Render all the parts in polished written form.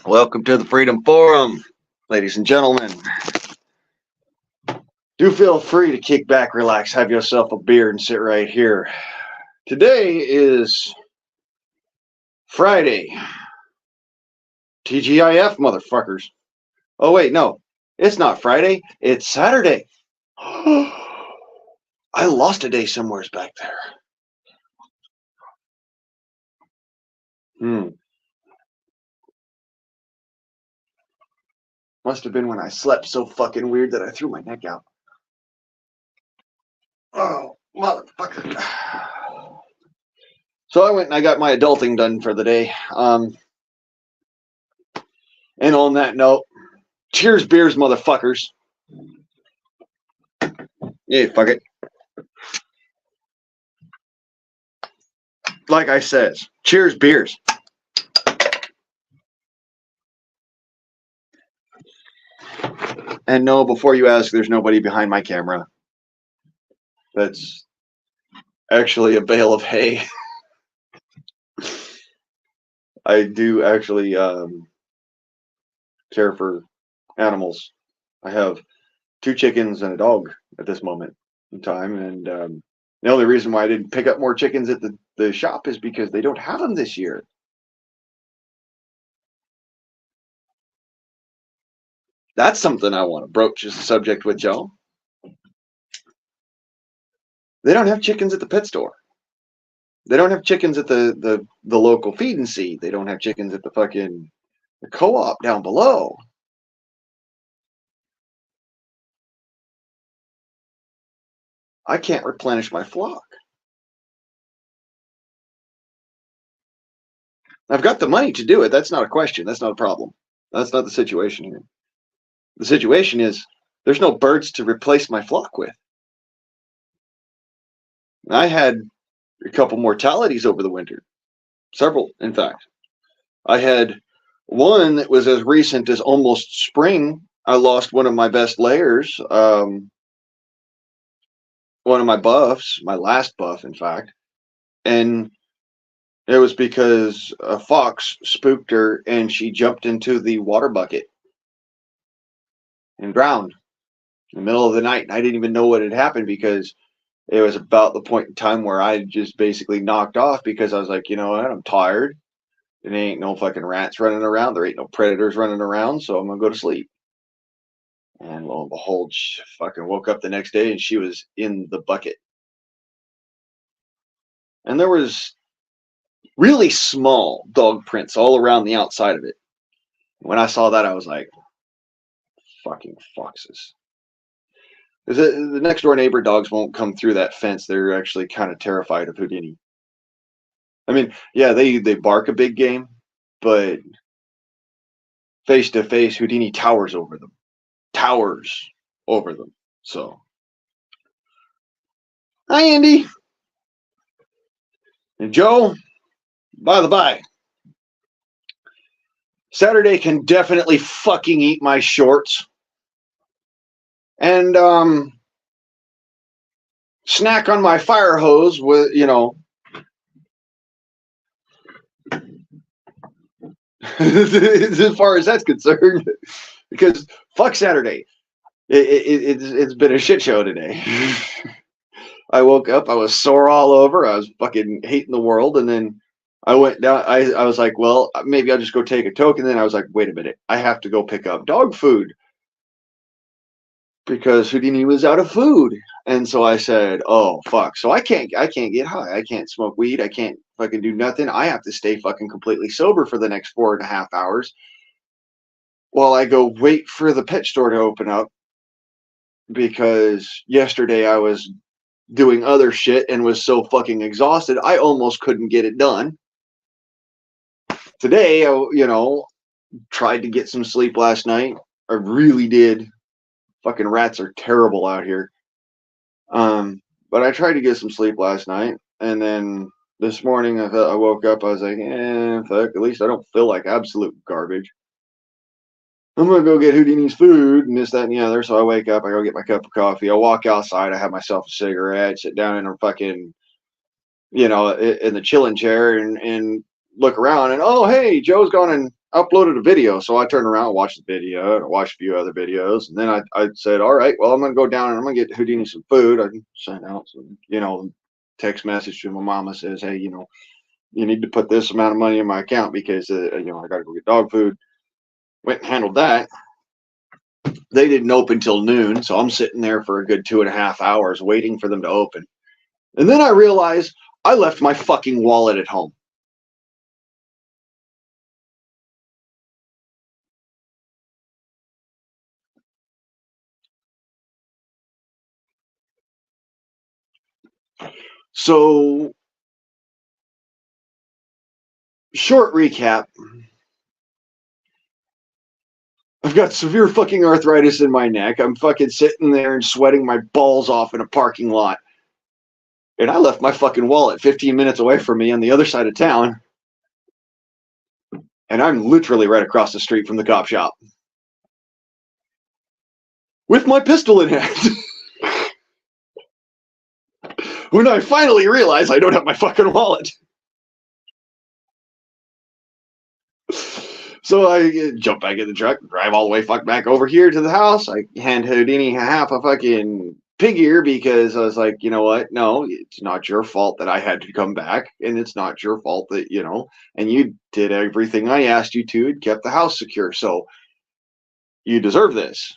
Welcome to the Freedom Forum, ladies and gentlemen. Do feel free to kick back, relax, have yourself a beer, and sit right here. Today is Friday. TGIF, motherfuckers. Oh, wait, no. It's not Friday. It's Saturday. I lost a day somewheres back there. Must have been when I slept so fucking weird that I threw my neck out. Oh, motherfucker. So I went and I got my adulting done for the day. And on that note, cheers beers, motherfuckers. Yeah, fuck it. Like I says, cheers beers. And no, before you ask, there's nobody behind my camera. That's actually a bale of hay. I do actually care for animals. I have 2 chickens and a dog at this moment in time, and the only reason why I didn't pick up more chickens at the shop is because they don't have them this year. That's something I want to broach as a subject with y'all. They don't have chickens at the pet store. They don't have chickens at the local feed and seed. They don't have chickens at the fucking co-op down below. I can't replenish my flock. I've got the money to do it. That's not a question. That's not a problem. That's not the situation here. The situation is there's no birds to replace my flock with. I had a couple mortalities over the winter. Several, in fact. I had one that was as recent as almost spring. I lost one of my best layers. One of my buffs, my last buff, in fact. And it was because a fox spooked her and she jumped into the water bucket and drowned in the middle of the night. And I didn't even know what had happened because it was about the point in time where I just basically knocked off because I was like, you know what, I'm tired. There ain't no fucking rats running around. There ain't no predators running around, so I'm going to go to sleep. And lo and behold, she fucking woke up the next day and she was in the bucket. And there was really small dog prints all around the outside of it. When I saw that, I was like, fucking foxes. Because the next door neighbor dogs won't come through that fence. They're actually kind of terrified of Houdini. I mean, yeah, they bark a big game, but face to face, Houdini towers over them. So, hi, Andy. And Joe, by the by, Saturday can definitely fucking eat my shorts. And snack on my fire hose with, you know, as far as that's concerned, because fuck Saturday. It's been a shit show today. I woke up, I was sore all over, I was fucking hating the world, and then I went down, I was like, well, maybe I'll just go take a toke, and then I was like, wait a minute, I have to go pick up dog food. Because Houdini was out of food. And so I said, oh fuck. So I can't get high. I can't smoke weed. I can't fucking do nothing. I have to stay fucking completely sober for the next 4.5 hours while I go wait for the pet store to open up. Because yesterday I was doing other shit and was so fucking exhausted, I almost couldn't get it done. Today, I, tried to get some sleep last night. I really did. Fucking rats are terrible out here. But I tried to get some sleep last night, and then this morning I woke up, I was like, fuck, at least I don't feel like absolute garbage. I'm gonna go get Houdini's food and this, that, and the other. So I wake up, I go get my cup of coffee, I walk outside, I have myself a cigarette, sit down in a fucking, in the chilling chair, and look around and, oh, hey, Joe's gone and uploaded a video. So I turned around, watched the video, and I watched a few other videos. And then I said, all right, well, I'm going to go down and I'm going to get Houdini some food. I sent out some, text message to my mama says, hey, you need to put this amount of money in my account because, I got to go get dog food. Went and handled that. They didn't open till noon. So I'm sitting there for a good 2.5 hours waiting for them to open. And then I realized I left my fucking wallet at home. So, short recap. I've got severe fucking arthritis in my neck. I'm fucking sitting there and sweating my balls off in a parking lot. And I left my fucking wallet 15 minutes away from me on the other side of town. And I'm literally right across the street from the cop shop. With my pistol in hand. When I finally realize I don't have my fucking wallet. So I jump back in the truck, drive all the way back over here to the house. I hand Houdini half a fucking pig ear because I was like, you know what? No, it's not your fault that I had to come back. And it's not your fault that, and you did everything I asked you to and kept the house secure. So you deserve this.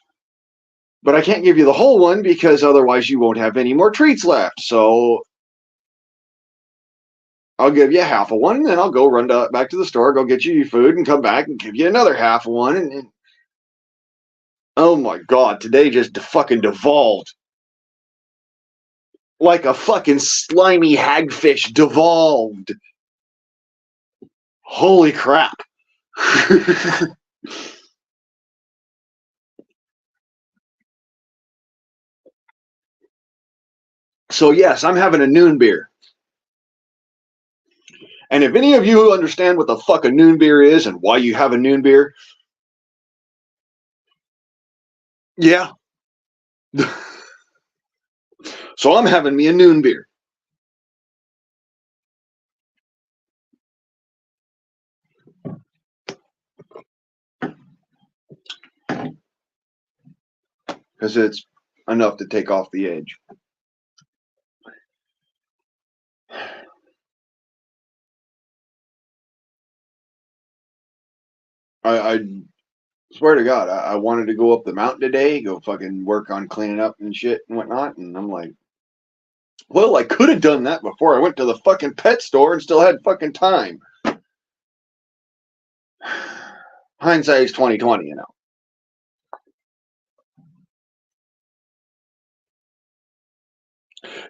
But I can't give you the whole one because otherwise you won't have any more treats left. So I'll give you half of one, and then I'll go run back to the store, go get you your food, and come back and give you another half of one. And oh my God, today just fucking devolved. Like a fucking slimy hagfish devolved. Holy crap. So yes, I'm having a noon beer. And if any of you understand what the fuck a noon beer is and why you have a noon beer, yeah. So I'm having me a noon beer. Because it's enough to take off the edge. I swear to God, I wanted to go up the mountain today, go fucking work on cleaning up and shit and whatnot. And I'm like, well, I could have done that before I went to the fucking pet store and still had fucking time. Hindsight is 2020,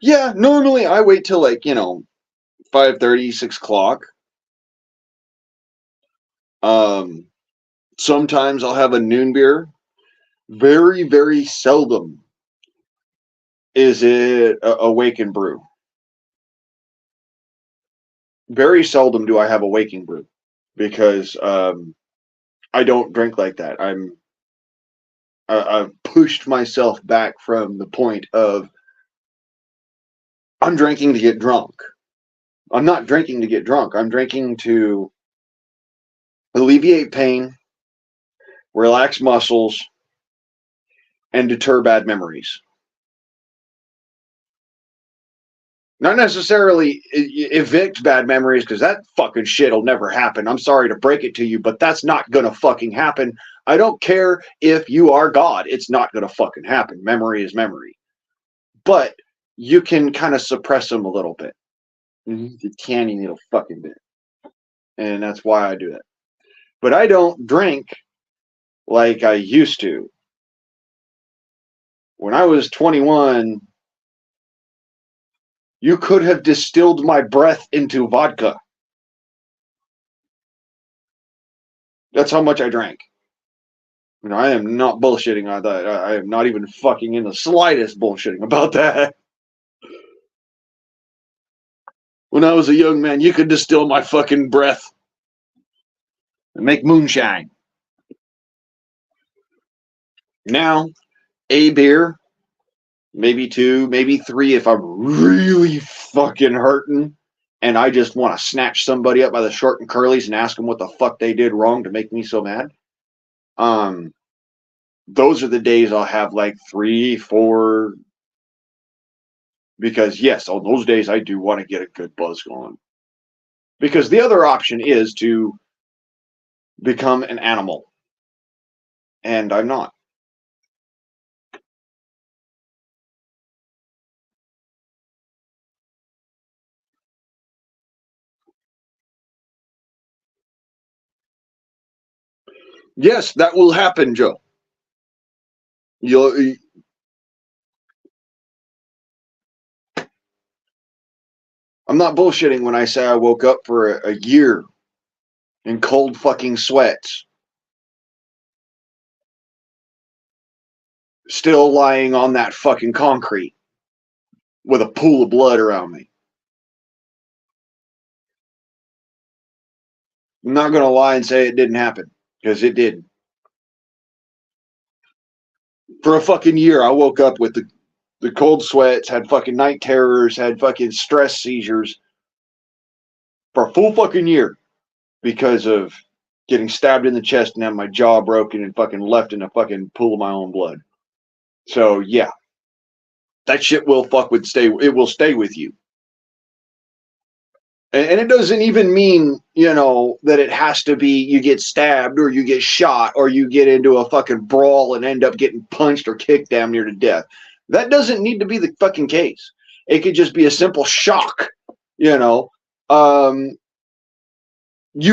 Yeah, normally I wait till 5:30, 6 o'clock. Sometimes I'll have a noon beer. Very, very seldom is it a wake and brew. Very seldom do I have a waking brew because I don't drink like that. I've pushed myself back from the point of I'm drinking to get drunk. I'm not drinking to get drunk. I'm drinking to alleviate pain, relax muscles, and deter bad memories. Not necessarily evict bad memories, because that fucking shit'll never happen. I'm sorry to break it to you, but that's not gonna fucking happen. I don't care if you are God. It's not gonna fucking happen. Memory is memory. But you can kind of suppress them a little bit. The tiny little fucking bit. And that's why I do that. But I don't drink like I used to. When I was 21, you could have distilled my breath into vodka. That's how much I drank. I am not bullshitting on that. I am not even fucking in the slightest bullshitting about that. When I was a young man, you could distill my fucking breath and make moonshine. Now, a beer, maybe two, maybe three if I'm really fucking hurting and I just want to snatch somebody up by the short and curlies and ask them what the fuck they did wrong to make me so mad. Those are the days I'll have like 3, 4, because yes, on those days I do want to get a good buzz going. Because the other option is to become an animal, and I'm not. Yes, that will happen, Joe. You'll. I'm not bullshitting when I say I woke up for a year in cold fucking sweats, still lying on that fucking concrete with a pool of blood around me. I'm not going to lie and say it didn't happen, because it did. For a fucking year, I woke up with the cold sweats, had fucking night terrors, had fucking stress seizures for a full fucking year because of getting stabbed in the chest and having my jaw broken and fucking left in a fucking pool of my own blood. So yeah, that shit will it will stay with you. And it doesn't even mean, that it has to be you get stabbed or you get shot or you get into a fucking brawl and end up getting punched or kicked damn near to death. That doesn't need to be the fucking case. It could just be a simple shock, you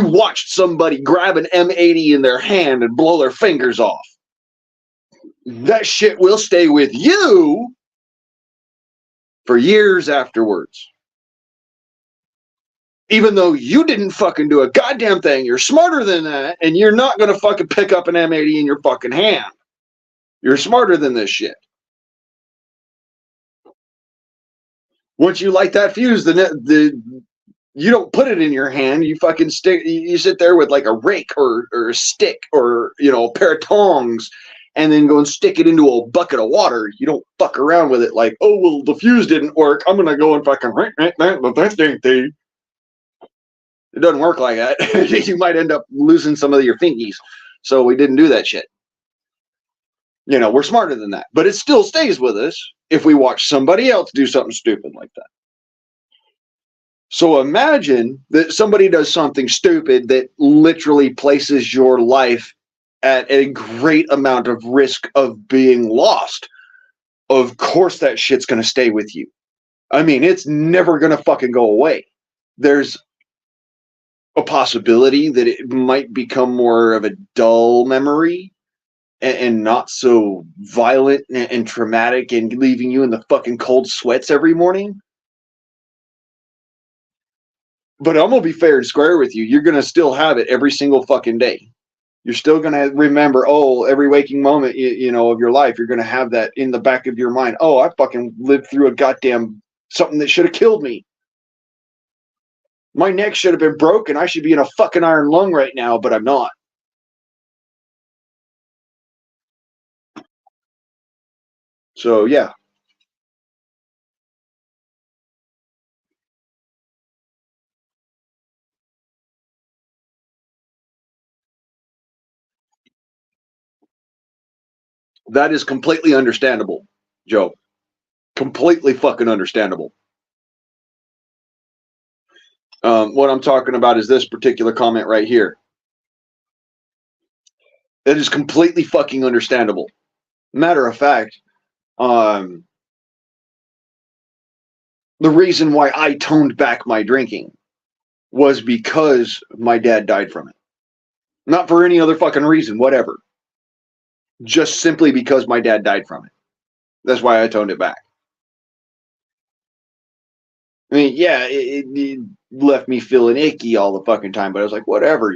watched somebody grab an M80 in their hand and blow their fingers off. That shit will stay with you for years afterwards. Even though you didn't fucking do a goddamn thing, you're smarter than that, and you're not going to fucking pick up an M80 in your fucking hand. You're smarter than this shit. Once you light that fuse, you don't put it in your hand. You fucking you sit there with like a rake or a stick or, a pair of tongs and then go and stick it into a bucket of water. You don't fuck around with it like, oh, well, the fuse didn't work. I'm going to go and fucking that thing. It doesn't work like that. You might end up losing some of your fingies. So we didn't do that shit. We're smarter than that. But it still stays with us if we watch somebody else do something stupid like that. So imagine that somebody does something stupid that literally places your life at a great amount of risk of being lost. Of course that shit's going to stay with you. I mean, it's never going to fucking go away. There's a possibility that it might become more of a dull memory and not so violent and traumatic and leaving you in the fucking cold sweats every morning. But I'm going to be fair and square with you. You're going to still have it every single fucking day. You're still going to remember, every waking moment, of your life, you're going to have that in the back of your mind. Oh, I fucking lived through a goddamn something that should have killed me. My neck should have been broken. I should be in a fucking iron lung right now, but I'm not. So, yeah. That is completely understandable, Joe. Completely fucking understandable. What I'm talking about is this particular comment right here. It is completely fucking understandable. Matter of fact, the reason why I toned back my drinking was because my dad died from it. Not for any other fucking reason, whatever. Just simply because my dad died from it. That's why I toned it back. I mean, yeah, it left me feeling icky all the fucking time, but I was like, whatever,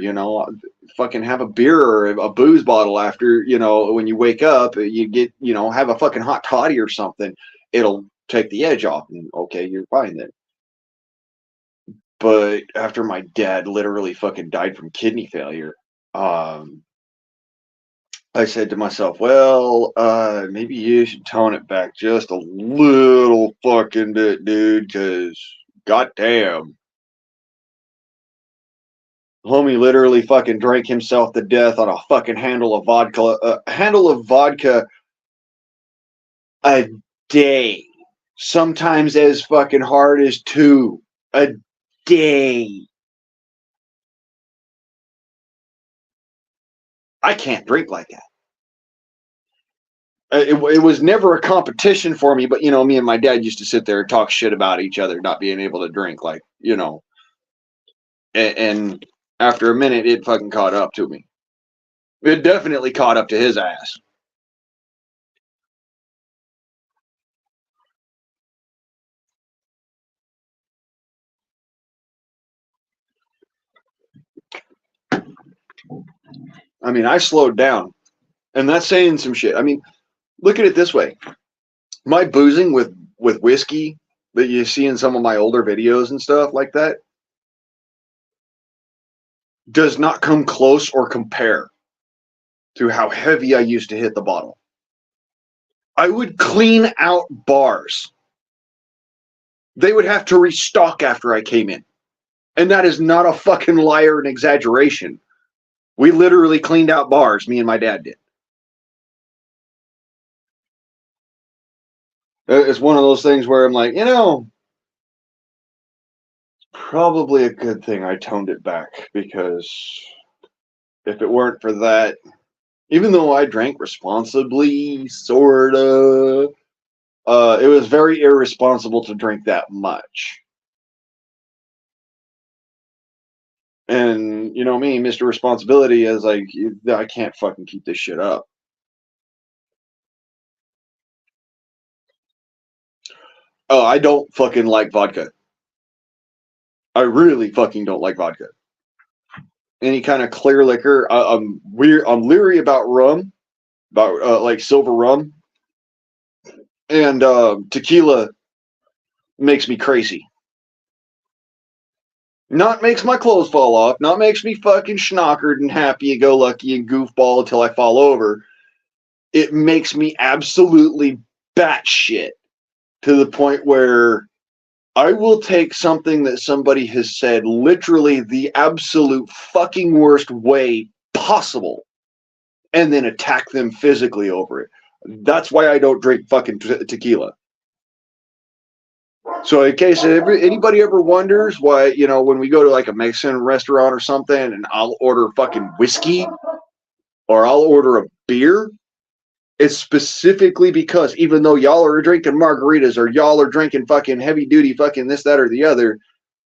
fucking have a beer or a booze bottle after, when you wake up, you get, have a fucking hot toddy or something. It'll take the edge off, and okay, you're fine then. But after my dad literally fucking died from kidney failure, I said to myself, well, maybe you should tone it back just a little fucking bit, dude, because goddamn. Homie literally fucking drank himself to death on a fucking handle of vodka a day. Sometimes as fucking hard as 2 a day. I can't drink like that. It was never a competition for me, but me and my dad used to sit there and talk shit about each other not being able to drink, like, and after a minute it fucking caught up to me. It definitely caught up to his ass. I mean, I slowed down, and that's saying some shit. I mean, look at it this way: my boozing with whiskey that you see in some of my older videos and stuff like that does not come close or compare to how heavy I used to hit the bottle. I would clean out bars. They would have to restock after I came in. And that is not a fucking lie or an exaggeration. We literally cleaned out bars, me and my dad did. It's one of those things where I'm like, probably a good thing I toned it back, because if it weren't for that, even though I drank responsibly, sorta, it was very irresponsible to drink that much. And me, Mr. Responsibility, is like, I can't fucking keep this shit up. Oh, I don't fucking like vodka. I really fucking don't like vodka. Any kind of clear liquor. I'm weird. I'm leery about rum, about like silver rum, and tequila makes me crazy. Not makes my clothes fall off. Not makes me fucking schnockered and happy-go-lucky and goofball until I fall over. It makes me absolutely batshit to the point where I will take something that somebody has said literally the absolute fucking worst way possible and then attack them physically over it. That's why I don't drink fucking tequila. So in case anybody ever wonders why, when we go to like a Mexican restaurant or something and I'll order fucking whiskey or I'll order a beer, it's specifically because even though y'all are drinking margaritas or y'all are drinking fucking heavy duty fucking this, that, or the other,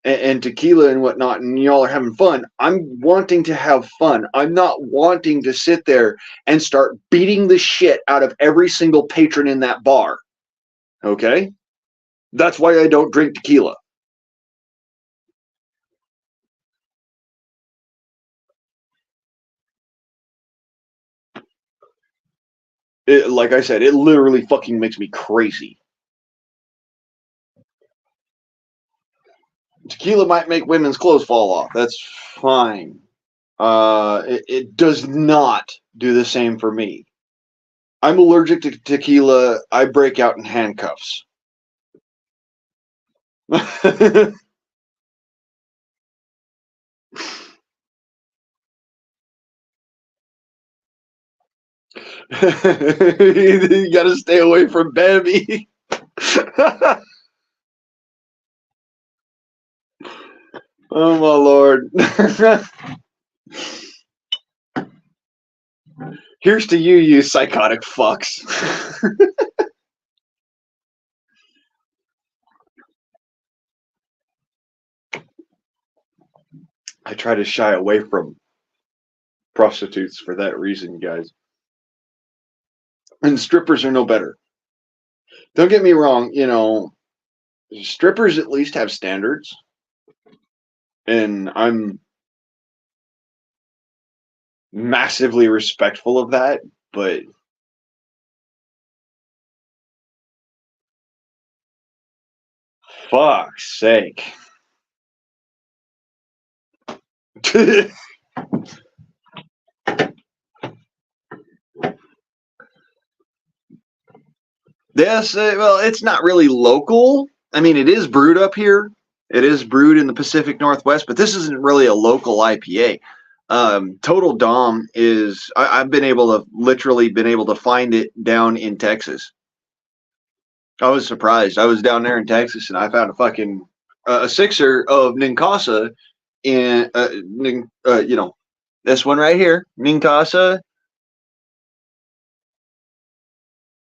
and tequila and whatnot, and y'all are having fun, I'm wanting to have fun. I'm not wanting to sit there and start beating the shit out of every single patron in that bar. Okay? That's why I don't drink tequila. Like I said, it literally fucking makes me crazy. Tequila might make women's clothes fall off. That's fine. It does not do the same for me. I'm allergic to tequila. I break out in handcuffs. You gotta stay away from Bambi. Oh my lord. Here's to you psychotic fucks. I try to shy away from prostitutes for that reason, guys. And strippers are no better. Don't get me wrong, strippers at least have standards. And I'm massively respectful of that, but fuck's sake. Yes, well, it's not really local. I mean, it is brewed up here, It is brewed in the Pacific Northwest, but this isn't really a local IPA. Total Dom is, I've been able to, literally been able to find it down in Texas. I was surprised. I was down there in Texas and I found a fucking, a sixer of Ninkasi in, this one right here, Ninkasi,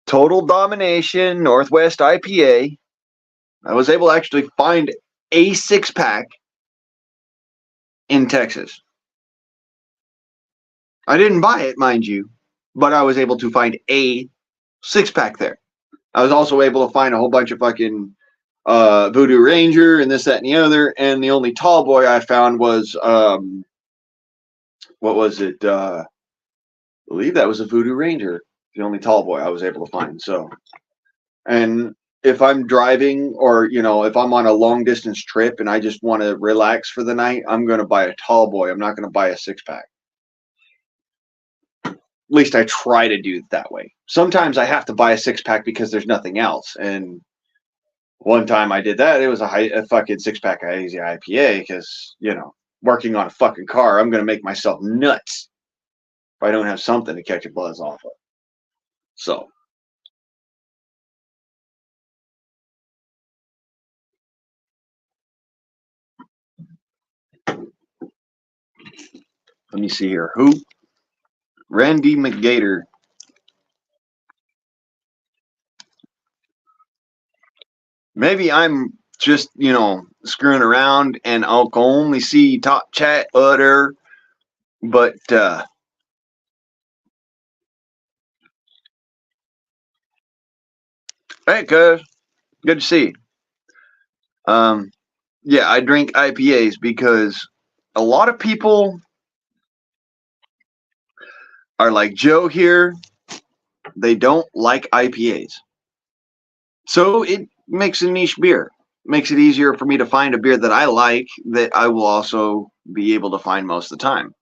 Total Domination, Northwest IPA. I was able to actually find a 6-pack in Texas. I didn't buy it, mind you, but I was able to find a 6-pack there. I was also able to find a whole bunch of fucking Voodoo Ranger and this, that, and the other. And the only tall boy I found was, what was it? I believe that was a Voodoo Ranger. The only tall boy I was able to find. So, and if I'm driving or, if I'm on a long distance trip and I just want to relax for the night, I'm going to buy a tall boy. I'm not going to buy a 6-pack. At least I try to do it that way. Sometimes I have to buy a 6-pack because there's nothing else. And one time I did that. It was a fucking 6-pack of Hazy IPA because, working on a fucking car, I'm going to make myself nuts if I don't have something to catch a buzz off of. So. Let me see here. Who? Randy McGator. Maybe I'm just, screwing around and I'll only see top chat utter, but hey, cuz, good to see you. Yeah, I drink IPAs because a lot of people are like Joe here. They don't like IPAs. So it makes a niche beer. Makes it easier for me to find a beer that I like that I will also be able to find most of the time.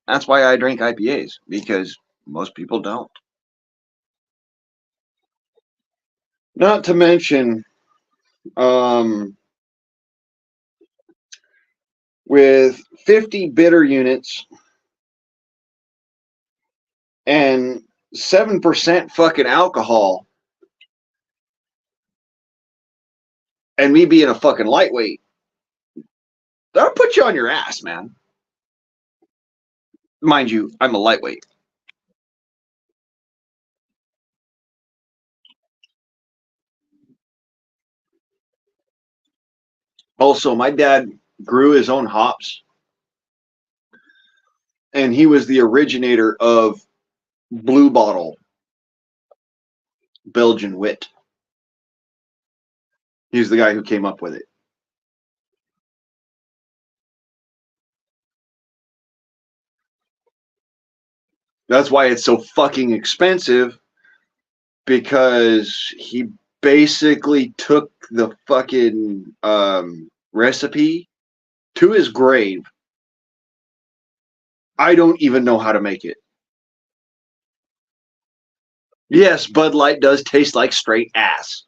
That's why I drink IPAs, because most people don't. Not to mention, with 50 bitter units and 7% fucking alcohol, and me being a fucking lightweight, that'll put you on your ass, man. Mind you, I'm a lightweight. Also, my dad grew his own hops, and he was the originator of Blue Bottle Belgian Wit. He's the guy who came up with it. That's why it's so fucking expensive, because he basically took the fucking recipe to his grave. I don't even know how to make it. Yes, Bud Light does taste like straight ass.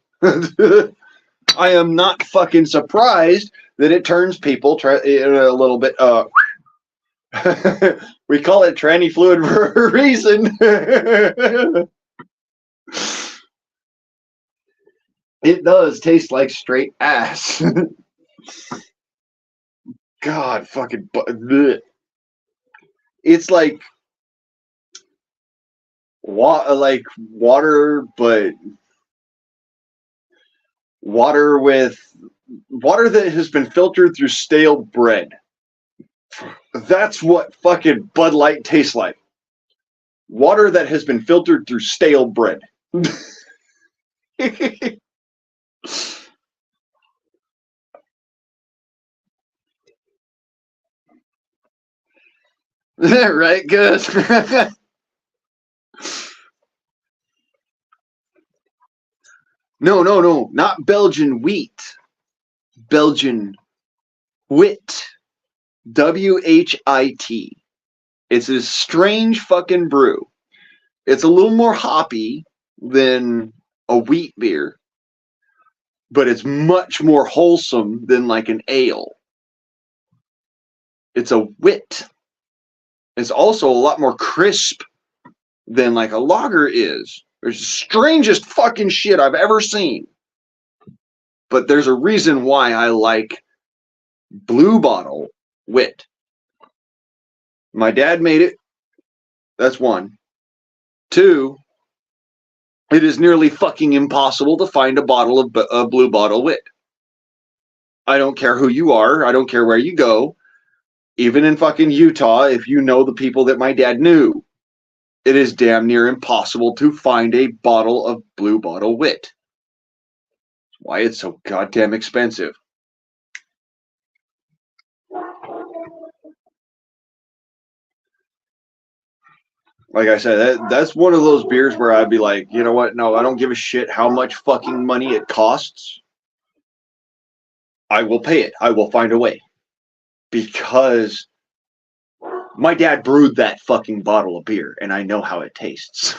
I am not fucking surprised that it turns people a little bit. We call it tranny fluid for a reason. It does taste like straight ass. God, fucking. Bleh. It's like water, but water that has been filtered through stale bread. That's what fucking Bud Light tastes like. Water that has been filtered through stale bread. Right, good. No, not Belgian wheat. Belgian wit. WHIT. It's a strange fucking brew. It's a little more hoppy than a wheat beer, but it's much more wholesome than like an ale. It's a wit. It's also a lot more crisp than like a lager is. It's the strangest fucking shit I've ever seen. But there's a reason why I like Blue Bottle wit. My dad made it. That's one. Two, it is nearly fucking impossible to find a bottle of Blue Bottle wit. I don't care who you are. I don't care where you go. Even in fucking Utah, if you know the people that my dad knew, it is damn near impossible to find a bottle of Blue Bottle wit. That's why it's so goddamn expensive. Like I said, that's one of those beers where I'd be like, you know what? No, I don't give a shit how much fucking money it costs. I will pay it. I will find a way. Because my dad brewed that fucking bottle of beer, and I know how it tastes.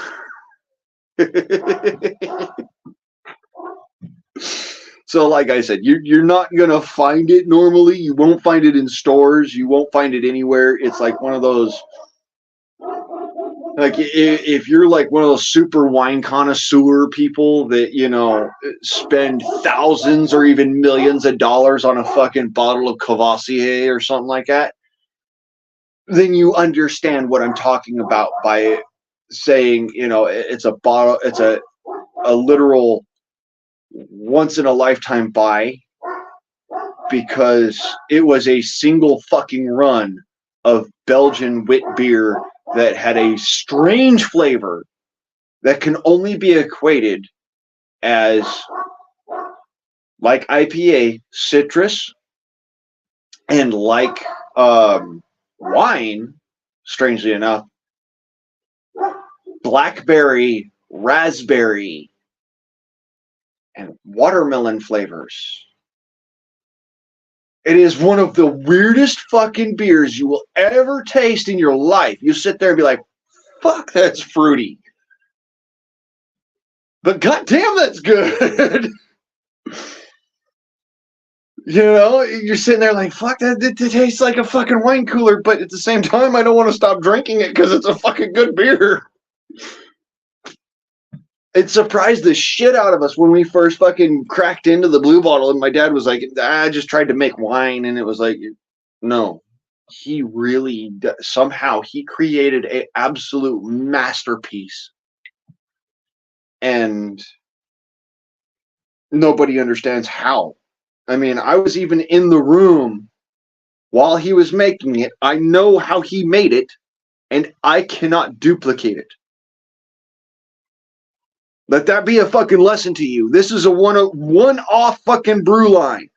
So, like I said, you're not going to find it normally. You won't find it in stores. You won't find it anywhere. It's like one of those... Like, if you're like one of those super wine connoisseur people that, you know, spend thousands or even millions of dollars on a fucking bottle of Courvoisier or something like that, then you understand what I'm talking about by saying, you know, it's a bottle, it's a literal once in a lifetime buy, because it was a single fucking run of Belgian wit beer that had a strange flavor that can only be equated as, like IPA, citrus, and like wine, strangely enough, blackberry, raspberry, and watermelon flavors. It is one of the weirdest fucking beers you will ever taste in your life. You sit there and be like, fuck, that's fruity. But goddamn, that's good. You know, you're sitting there like, fuck, that it tastes like a fucking wine cooler, but at the same time, I don't want to stop drinking it because it's a fucking good beer. It surprised the shit out of us when we first fucking cracked into the Blue Bottle, and my dad was like, I just tried to make wine, and it was like, no. He really, somehow, he created an absolute masterpiece. And nobody understands how. I mean, I was even in the room while he was making it. I know how he made it, and I cannot duplicate it. Let that be a fucking lesson to you. This is a one-off fucking brew line.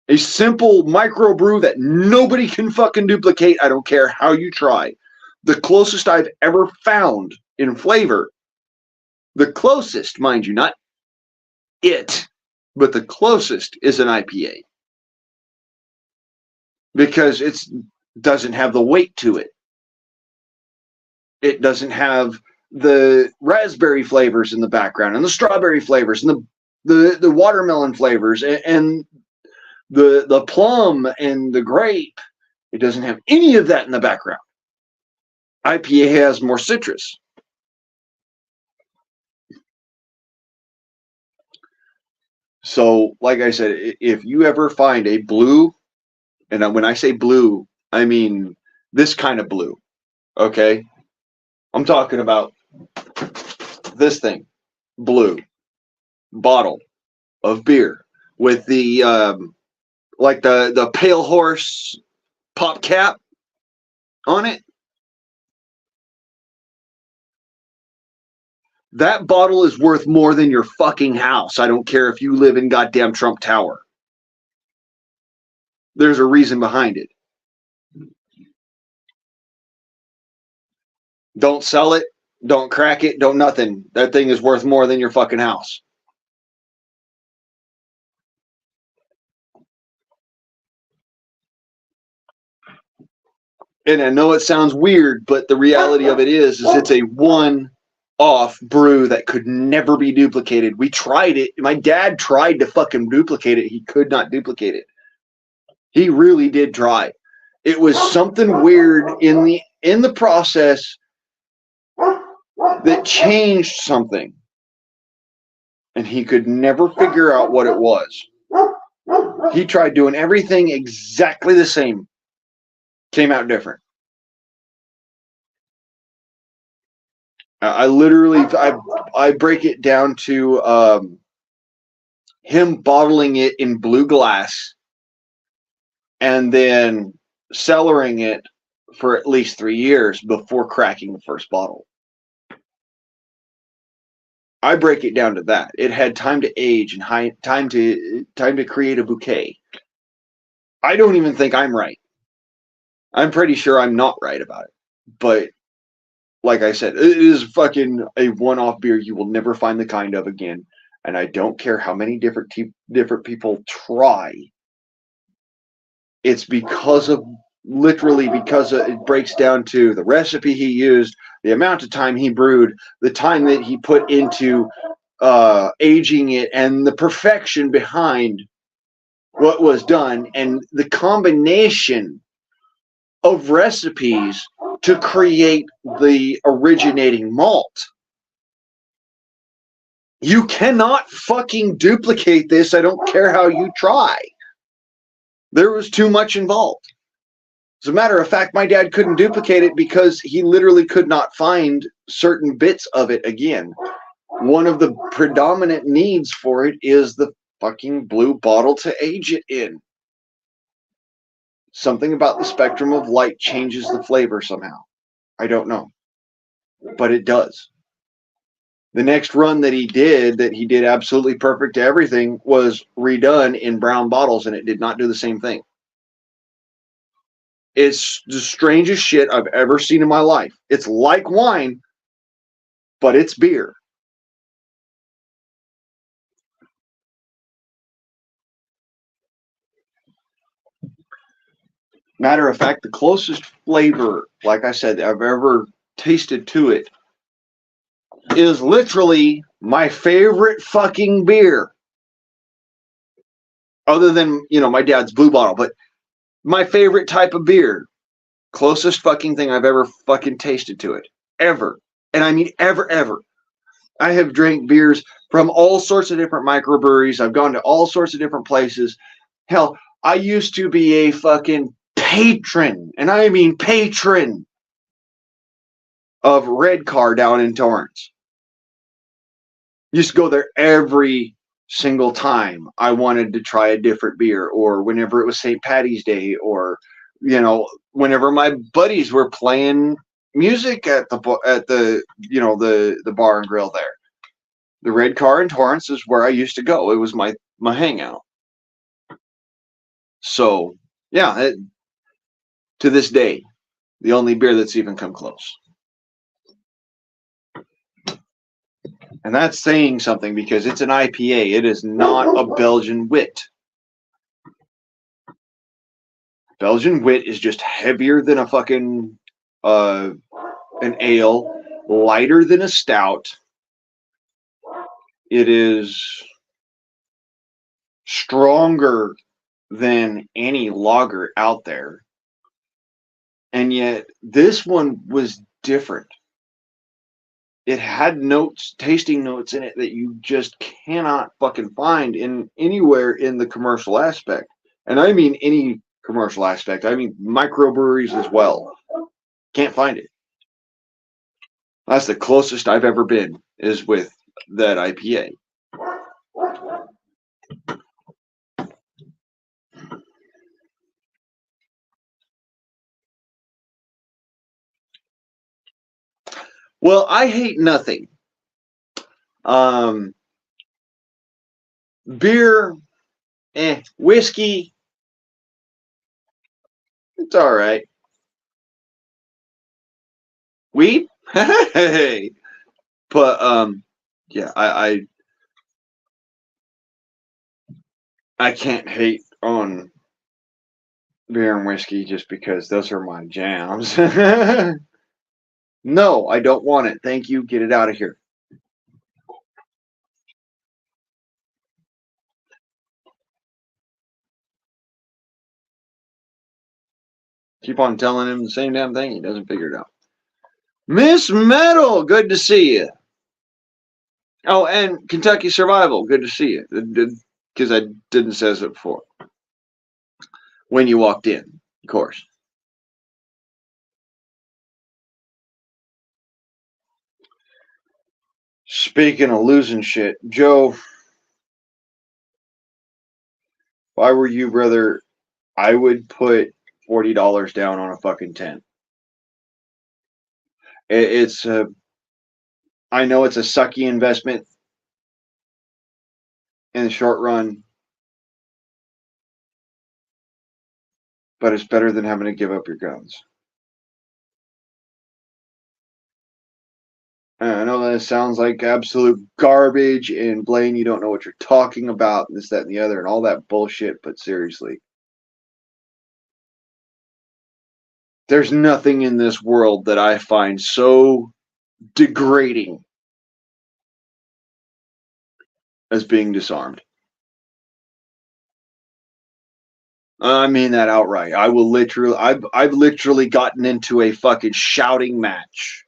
A simple micro brew that nobody can fucking duplicate. I don't care how you try. The closest I've ever found in flavor, the closest, mind you, not it, but the closest is an IPA. Because it doesn't have the weight to it. It doesn't have the raspberry flavors in the background, and the strawberry flavors, and the watermelon flavors, and the plum and the grape. It doesn't have any of that in the background. IPA has more citrus. So, like I said, if you ever find a blue, and when I say blue, I mean this kind of blue, okay? I'm talking about this thing, blue bottle of beer with the like the pale horse pop cap on it. That bottle is worth more than your fucking house. I don't care if you live in goddamn Trump Tower. There's a reason behind it. Don't sell it. Don't crack it. Don't nothing. That thing is worth more than your fucking house. And I know it sounds weird, but the reality of it is it's a one off brew that could never be duplicated. We tried it. My dad tried to fucking duplicate it. He could not duplicate it. He really did try. It was something weird in the process that changed something. And he could never figure out what it was. He tried doing everything exactly the same. Came out different. I literally, I break it down to him bottling it in blue glass and then cellaring it for at least 3 years before cracking the first bottle. I break it down to that. It had time to age and time to create a bouquet. I don't even think I'm right. I'm pretty sure I'm not right about it. But like I said, it is fucking a one-off beer you will never find the kind of again. And I don't care how many different people try. It's because of it breaks down to the recipe he used, the amount of time he brewed, the time that he put into aging it, and the perfection behind what was done, and the combination of recipes to create the originating malt. You cannot fucking duplicate this. I don't care how you try. There was too much involved. As a matter of fact, my dad couldn't duplicate it because he literally could not find certain bits of it again. One of the predominant needs for it is the fucking blue bottle to age it in. Something about the spectrum of light changes the flavor somehow. I don't know. But it does. The next run that he did absolutely perfect to everything, was redone in brown bottles, and it did not do the same thing. It's the strangest shit I've ever seen in my life. It's like wine, but it's beer. Matter of fact, the closest flavor, like I said, I've ever tasted to it is literally my favorite fucking beer. Other than, my dad's blue bottle, but my favorite type of beer. Closest fucking thing I've ever fucking tasted to it. Ever. And I mean ever, ever. I have drank beers from all sorts of different microbreweries. I've gone to all sorts of different places. Hell, I used to be a fucking patron, and I mean patron, of Red Car down in Torrance. Used to go there every single time I wanted to try a different beer, or whenever it was St. Patty's Day, or whenever my buddies were playing music at the bar and grill there. The Red Car in Torrance is where I used to go. It was my hangout. So yeah, to this day, the only beer that's even come close. And that's saying something, because it's an IPA. It is not a Belgian wit. Belgian wit is just heavier than a fucking an ale, lighter than a stout. It is stronger than any lager out there. And yet this one was different. It had tasting notes in it that you just cannot fucking find in anywhere in the commercial aspect. And I mean any commercial aspect. I mean microbreweries as well. Can't find it. That's the closest I've ever been, is with that IPA. Well, I hate nothing. Beer, whiskey, it's all right. Weed, hey, but yeah, I can't hate on beer and whiskey just because those are my jams. No, I don't want it. Thank you. Get it out of here. Keep on telling him the same damn thing. He doesn't figure it out. Miss Metal, good to see you. Oh, and Kentucky Survival, good to see you. Because I didn't say it before. When you walked in, of course. Speaking of losing shit, Joe, if I were you, brother, I would put $40 down on a fucking tent. It's a, I know it's a sucky investment in the short run, but it's better than having to give up your guns. I know that it sounds like absolute garbage, and Blaine, you don't know what you're talking about, and this, that, and the other, and all that bullshit, but seriously. There's nothing in this world that I find so degrading as being disarmed. I mean that outright. I've literally gotten into a fucking shouting match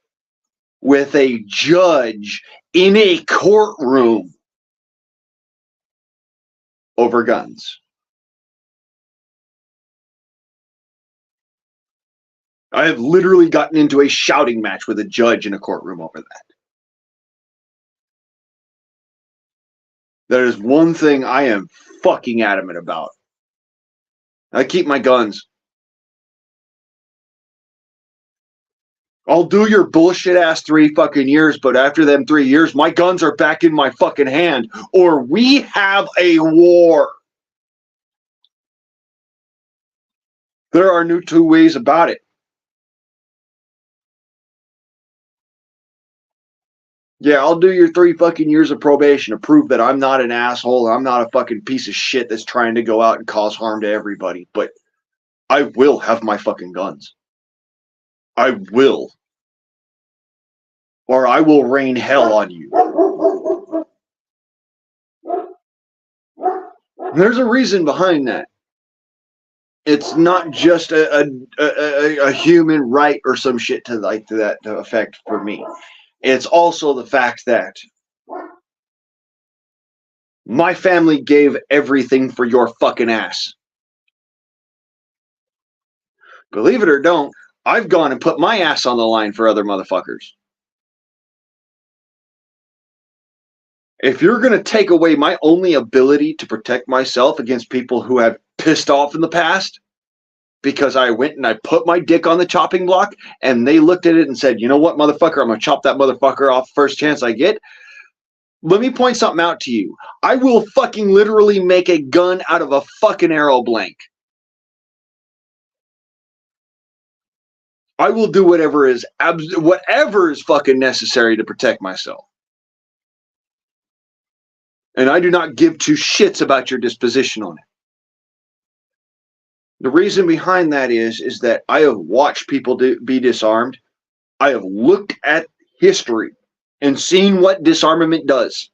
with a judge in a courtroom over guns. I have literally gotten into a shouting match with a judge in a courtroom over that. That is one thing I am fucking adamant about. I keep my guns. I'll do your bullshit ass 3 fucking years, but after them 3 years, my guns are back in my fucking hand, or we have a war. There are no two ways about it. Yeah, I'll do your 3 fucking years of probation to prove that I'm not an asshole. I'm not a fucking piece of shit that's trying to go out and cause harm to everybody. But I will have my fucking guns. I will. Or I will rain hell on you. There's a reason behind that. It's not just a human right or some shit to like to that to affect for me. It's also the fact that my family gave everything for your fucking ass. Believe it or don't, I've gone and put my ass on the line for other motherfuckers. If you're going to take away my only ability to protect myself against people who have pissed off in the past, because I went and I put my dick on the chopping block and they looked at it and said, you know what, motherfucker, I'm going to chop that motherfucker off first chance I get. Let me point something out to you. I will fucking literally make a gun out of a fucking arrow blank. I will do whatever is fucking necessary to protect myself. And I do not give 2 shits about your disposition on it. The reason behind that is that I have watched people be disarmed. I have looked at history and seen what disarmament does.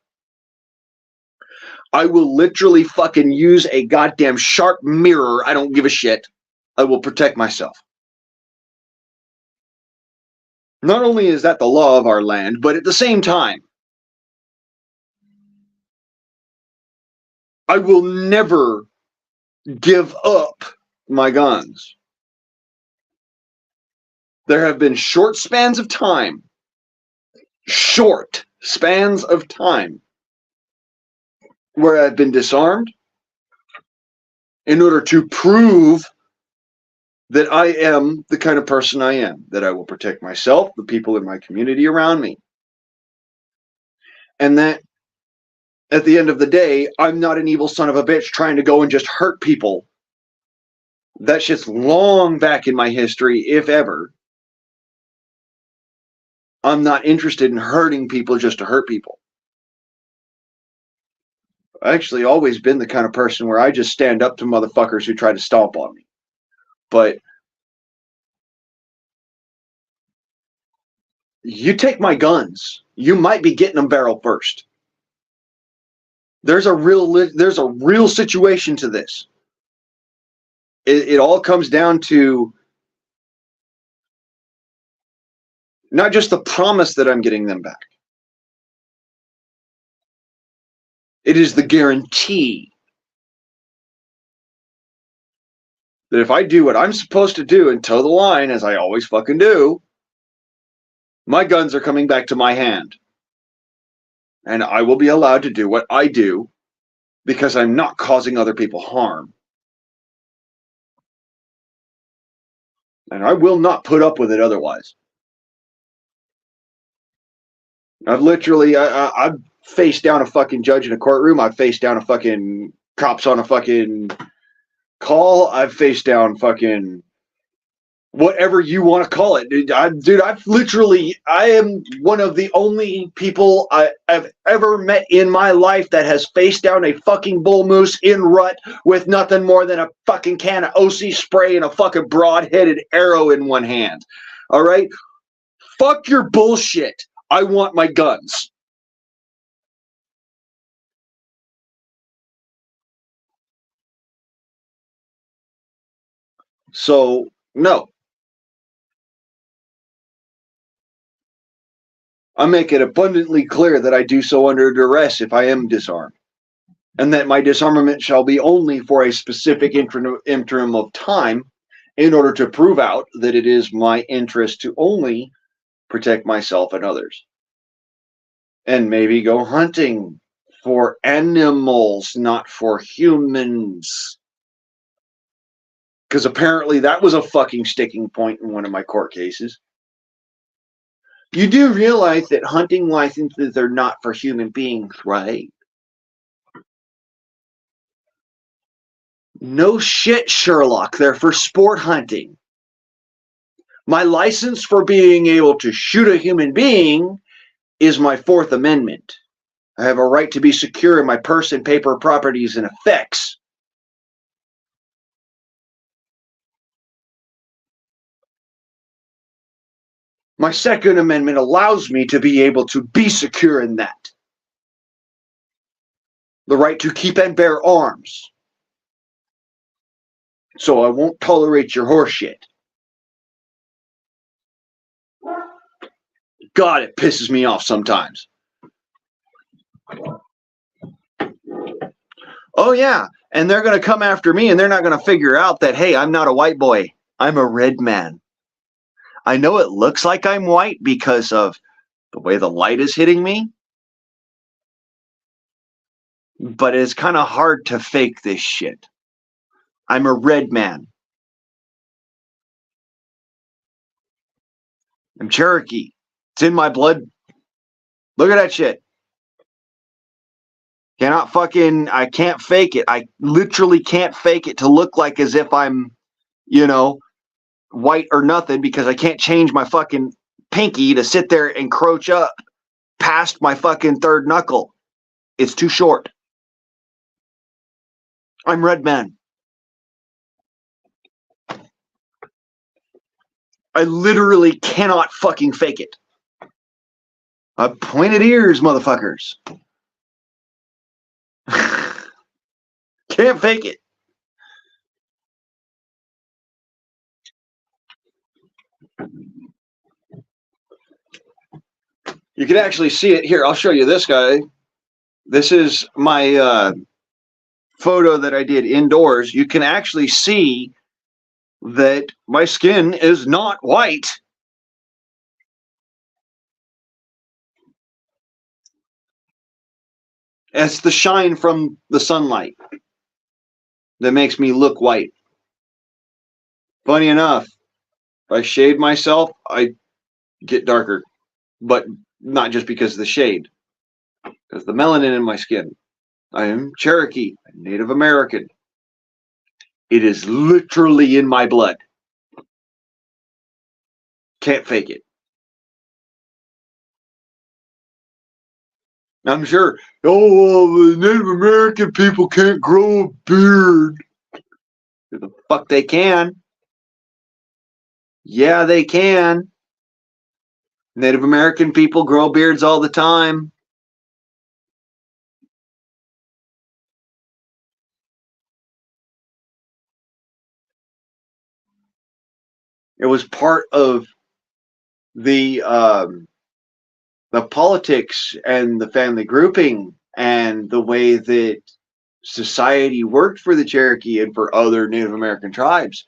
I will literally fucking use a goddamn sharp mirror. I don't give a shit. I will protect myself. Not only is that the law of our land, but at the same time, I will never give up my guns. There have been short spans of time where I've been disarmed in order to prove that I am the kind of person I am, that I will protect myself, the people in my community around me. And that at the end of the day, I'm not an evil son of a bitch trying to go and just hurt people. That shit's long back in my history, if ever. I'm not interested in hurting people just to hurt people. I've actually always been the kind of person where I just stand up to motherfuckers who try to stomp on me. But you take my guns, you might be getting them barrel first. There's a real situation to this. It all comes down to not just the promise that I'm getting them back. It is the guarantee that if I do what I'm supposed to do and toe the line, as I always fucking do, my guns are coming back to my hand. And I will be allowed to do what I do because I'm not causing other people harm. And I will not put up with it otherwise. I've faced down a fucking judge in a courtroom. I've faced down a fucking cops on a fucking call. I've faced down fucking whatever you want to call it. I am one of the only people I've ever met in my life that has faced down a fucking bull moose in rut with nothing more than a fucking can of OC spray and a fucking broad-headed arrow in one hand. All right? Fuck your bullshit. I want my guns. So, no. I make it abundantly clear that I do so under duress if I am disarmed, and that my disarmament shall be only for a specific interim of time in order to prove out that it is my interest to only protect myself and others. And maybe go hunting for animals, not for humans. Because apparently that was a fucking sticking point in one of my court cases. You do realize that hunting licenses are not for human beings, right? No shit, Sherlock. They're for sport hunting. My license for being able to shoot a human being is my Fourth Amendment. I have a right to be secure in my person, paper, properties, and effects. My Second Amendment allows me to be able to be secure in that. The right to keep and bear arms. So I won't tolerate your horseshit. God, it pisses me off sometimes. Oh yeah, and they're going to come after me and they're not going to figure out that, hey, I'm not a white boy. I'm a red man. I know it looks like I'm white because of the way the light is hitting me, but it's kind of hard to fake this shit. I'm a red man. I'm Cherokee. It's in my blood. Look at that shit. I can't fake it. I literally can't fake it to look like as if I'm, white or nothing, because I can't change my fucking pinky to sit there and crouch up past my fucking third knuckle. It's too short. I'm red man. I literally cannot fucking fake it. Pointed ears, motherfuckers. Can't fake it. You can actually see it here. I'll show you this guy. This is my photo that I did indoors. You can actually see that my skin is not white. It's the shine from the sunlight that makes me look white. Funny enough, if I shade myself, I get darker. But not just because of the shade. Because the melanin in my skin. I am Cherokee, Native American. It is literally in my blood. Can't fake it. I'm sure, the Native American people can't grow a beard. The fuck they can. Yeah, they can. Native American people grow beards all the time. It was part of the politics and the family grouping and the way that society worked for the Cherokee and for other Native American tribes.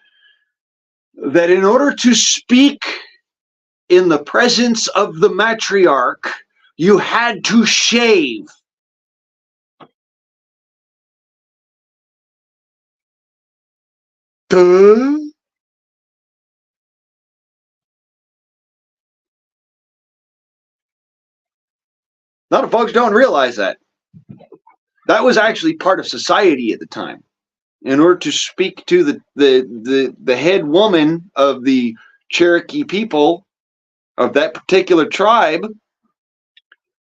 That in order to speak in the presence of the matriarch, you had to shave. Duh. A lot of folks don't realize that. That was actually part of society at the time. In order to speak to the head woman of the Cherokee people of that particular tribe,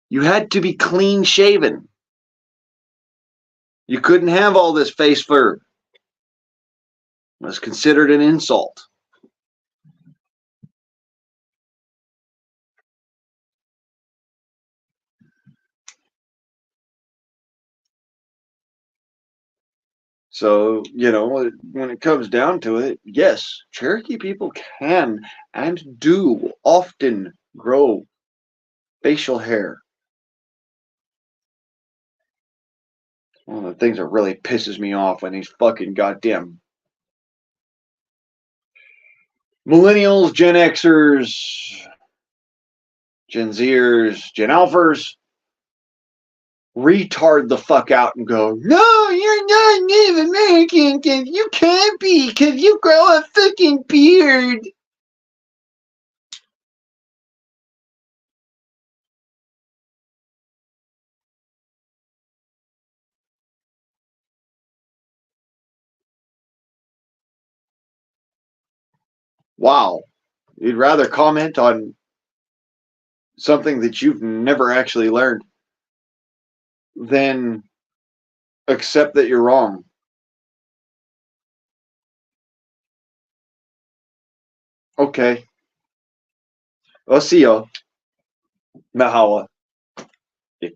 you had to be clean shaven. You couldn't have all this face fur. It was considered an insult. So, when it comes down to it, yes, Cherokee people can and do often grow facial hair. One of the things that really pisses me off when these fucking goddamn millennials, Gen Xers, Gen Zers, Gen Alphers retard the fuck out and go, no, you're not Native American because you can't be because you grow a fucking beard. Wow. You'd rather comment on something that you've never actually learned than accept that you're wrong. Okay. 我是よ。那好啊。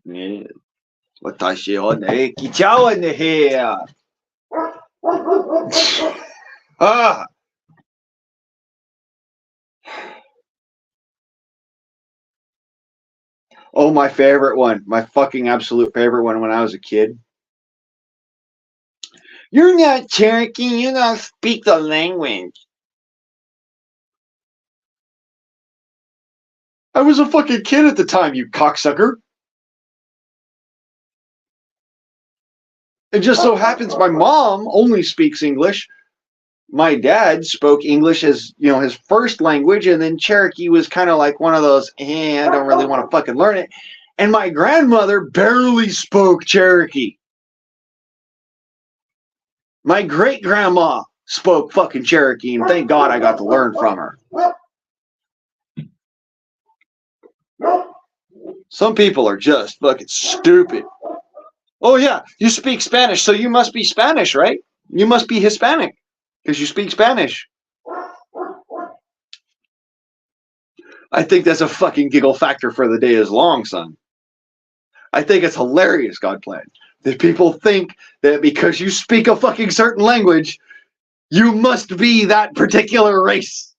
你私はね、来ちゃうねへや。Ah. Oh, my favorite one. My fucking absolute favorite one when I was a kid. You're not Cherokee. You don't speak the language. I was a fucking kid at the time, you cocksucker. It just so happens my mom only speaks English. My dad spoke English as, his first language, and then Cherokee was kind of like one of those, I don't really want to fucking learn it. And my grandmother barely spoke Cherokee. My great grandma spoke fucking Cherokee, and thank God I got to learn from her. Some people are just fucking stupid. Oh yeah, you speak Spanish, so you must be Spanish, right? You must be Hispanic because you speak Spanish. I think that's a fucking giggle factor for the day is long, son. I think it's hilarious, God plan, that people think that because you speak a fucking certain language, you must be that particular race.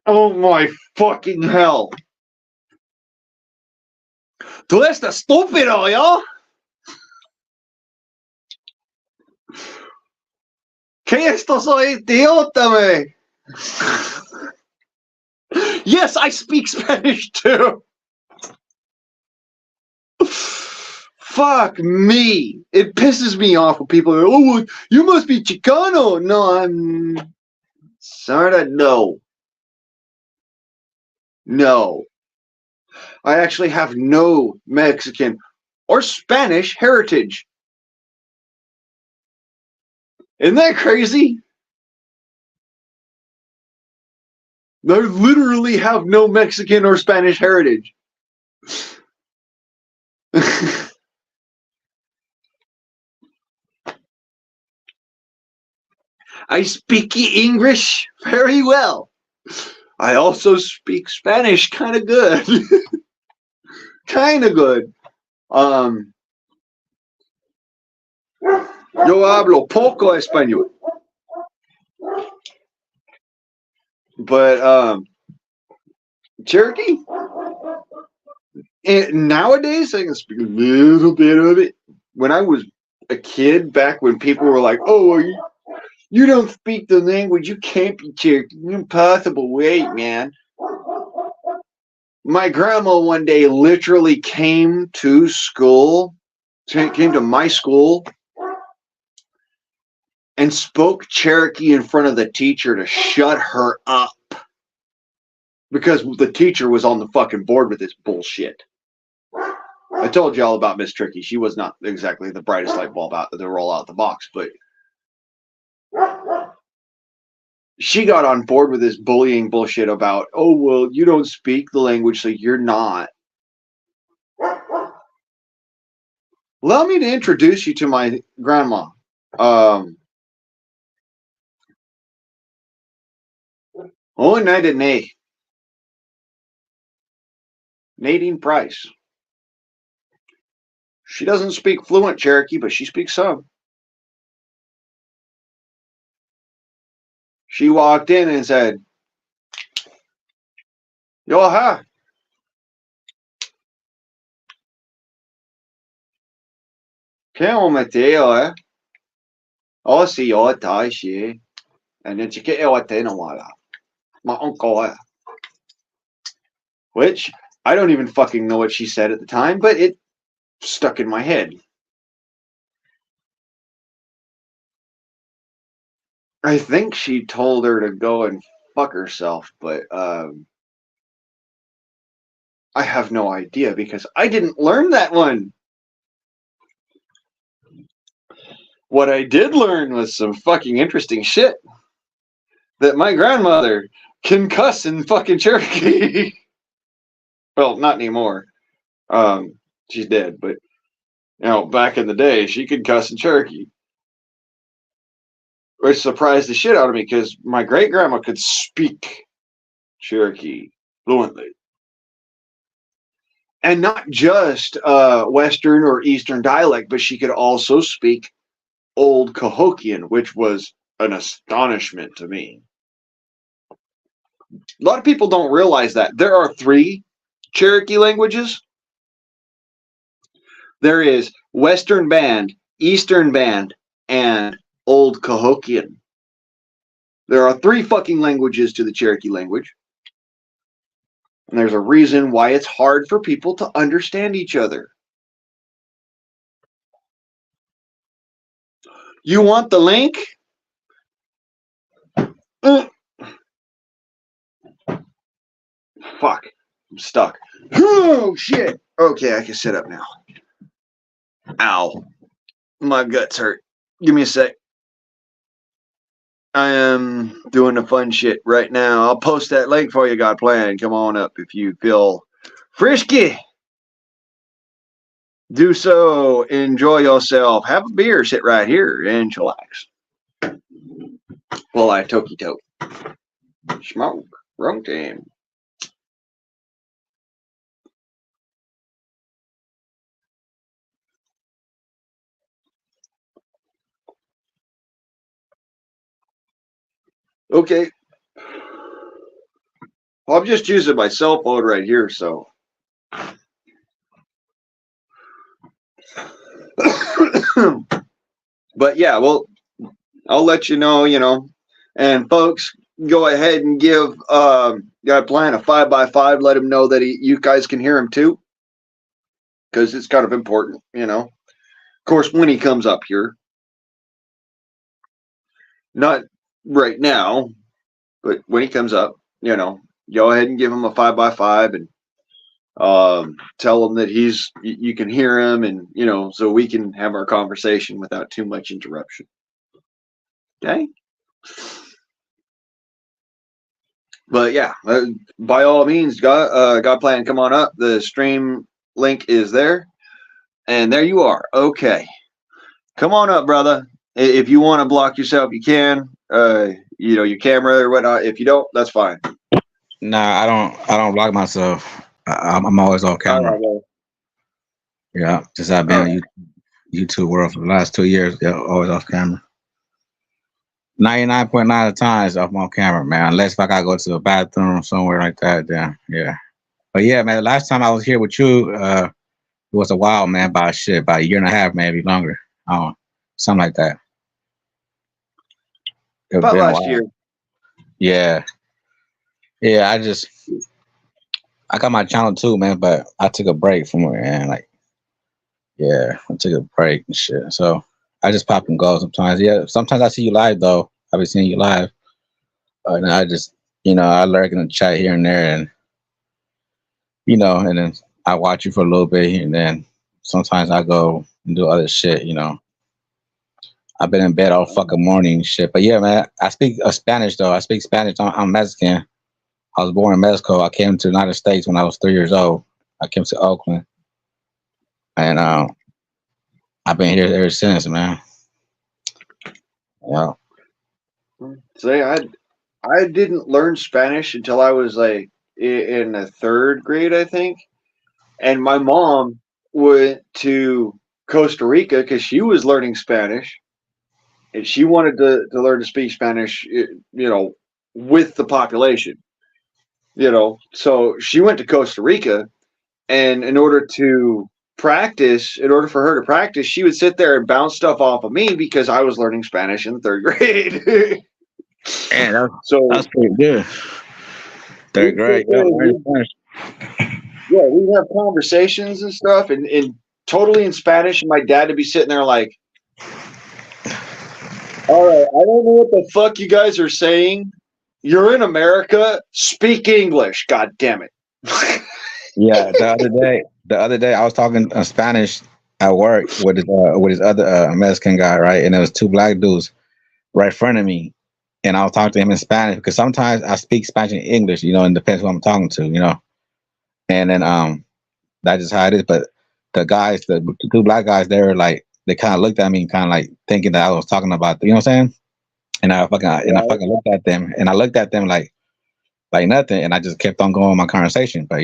Oh my fucking hell. Tú estás estúpido, yo. ¿Qué esto soy idiota, me? Yes, I speak Spanish too. Fuck me. It pisses me off when people are, oh, you must be Chicano. No, I'm sorta no. No. I actually have no Mexican or Spanish heritage. Isn't that crazy? I literally have no Mexican or Spanish heritage. I speak English very well. I also speak Spanish kind of good. Kind of good. Yo hablo poco español. But Cherokee, and nowadays I can speak a little bit of it. When I was a kid, back when people were like, "Oh, you don't speak the language, you can't be Cherokee. Impossible. Wait, man." My grandma one day literally came to school, came to my school, and spoke Cherokee in front of the teacher to shut her up. Because the teacher was on the fucking board with this bullshit. I told you all about Miss Tricky. She was not exactly the brightest light bulb out to roll out the box, but she got on board with this bullying bullshit about, oh, well, you don't speak the language, so you're not. Allow me to introduce you to my grandma. Nadine Price. She doesn't speak fluent Cherokee, but she speaks some. She walked in and said, "Yo ha." "Quel Mateo, eh? Oh, si, yo, tai, she. And then she get my uncle, eh?" Which, I don't even fucking know what she said at the time, but it stuck in my head. I think she told her to go and fuck herself, but I have no idea because I didn't learn that one. What I did learn was some fucking interesting shit. That my grandmother can cuss in fucking Cherokee. Well, not anymore. She's dead, but back in the day, she could cuss in Cherokee. Which surprised the shit out of me because my great grandma could speak Cherokee fluently. And not just Western or Eastern dialect, but she could also speak Old Cahokian, which was an astonishment to me. A lot of people don't realize that. There are 3 Cherokee languages. There is Western Band, Eastern Band, and Old Cahokian. There are 3 fucking languages to the Cherokee language. And there's a reason why it's hard for people to understand each other. You want the link? Fuck. I'm stuck. Oh, shit. Okay, I can sit up now. Ow. My guts hurt. Give me a sec. I am doing the fun shit right now. I'll post that link for you, God Plan. Come on up if you feel frisky. Do so. Enjoy yourself. Have a beer. Sit right here and chillax. Well, I toki toke. Smoke. Rum time. Okay. Well, I'm just using my cell phone right here, so. But yeah, well, I'll let you know. And folks, go ahead and give God Plan a 5x5. Let him know that you guys can hear him too, because it's kind of important, Of course, when he comes up here, not right now, but when he comes up, go ahead and give him a 5x5 and tell him that you can hear him, and so we can have our conversation without too much interruption. Okay. But yeah, by all means, God Plan, come on up. The stream link is there, and there you are. Okay, come on up, brother. If you want to block yourself, you can. Your camera or whatnot. If you don't, that's fine. Nah, I don't block myself. I'm always off All camera. right, well, Yeah, just I've been all on right. YouTube world for the last 2 years. Yeah, always off camera. 99.9 of the time is off my camera, man. Unless if I gotta go to the bathroom or somewhere like that, then yeah. But yeah, man, the last time I was here with you, it was a while, man, about shit, about a year and a half, maybe longer. Something like that. It's About been a last while. year. Yeah. Yeah, I got my channel too, man, but I took a break from it, and like, yeah, I took a break and shit. So I just pop and go sometimes. Yeah, sometimes I see you live though. I've been seeing you live, and I just, I lurk in the chat here and there, and and then I watch you for a little bit, and then sometimes I go and do other shit. I've been in bed all fucking morning and shit. But yeah, man, I speak Spanish though. I speak Spanish. I'm Mexican. I was born in Mexico. I came to the United States when I was 3 years old. I came to Oakland, and I've been here ever since, man. Yeah. Say, I didn't learn Spanish until I was like in the third grade, I think. And my mom went to Costa Rica because she was learning Spanish, and she wanted to learn to speak Spanish, with the population. So she went to Costa Rica, and in order for her to practice, she would sit there and bounce stuff off of me because I was learning Spanish in the third grade. And So that's pretty good. we Third sit grade, there, yeah, and learning Spanish. we have conversations and stuff, and totally in Spanish, and my dad would be sitting there like, "All right, I don't know what the fuck you guys are saying. You're in America. Speak English. God damn it." Yeah, the other day I was talking Spanish at work with his other Mexican guy, right? And there was two black dudes right in front of me, and I was talking to him in Spanish because sometimes I speak Spanish and English, and it depends who I'm talking to. And then that's just how it is. But the two black guys, they kind of looked at me, kind of like thinking that I was talking about, what I'm saying? Right. And I fucking looked at them, and I looked at them like nothing, and I just kept on going with my conversation. But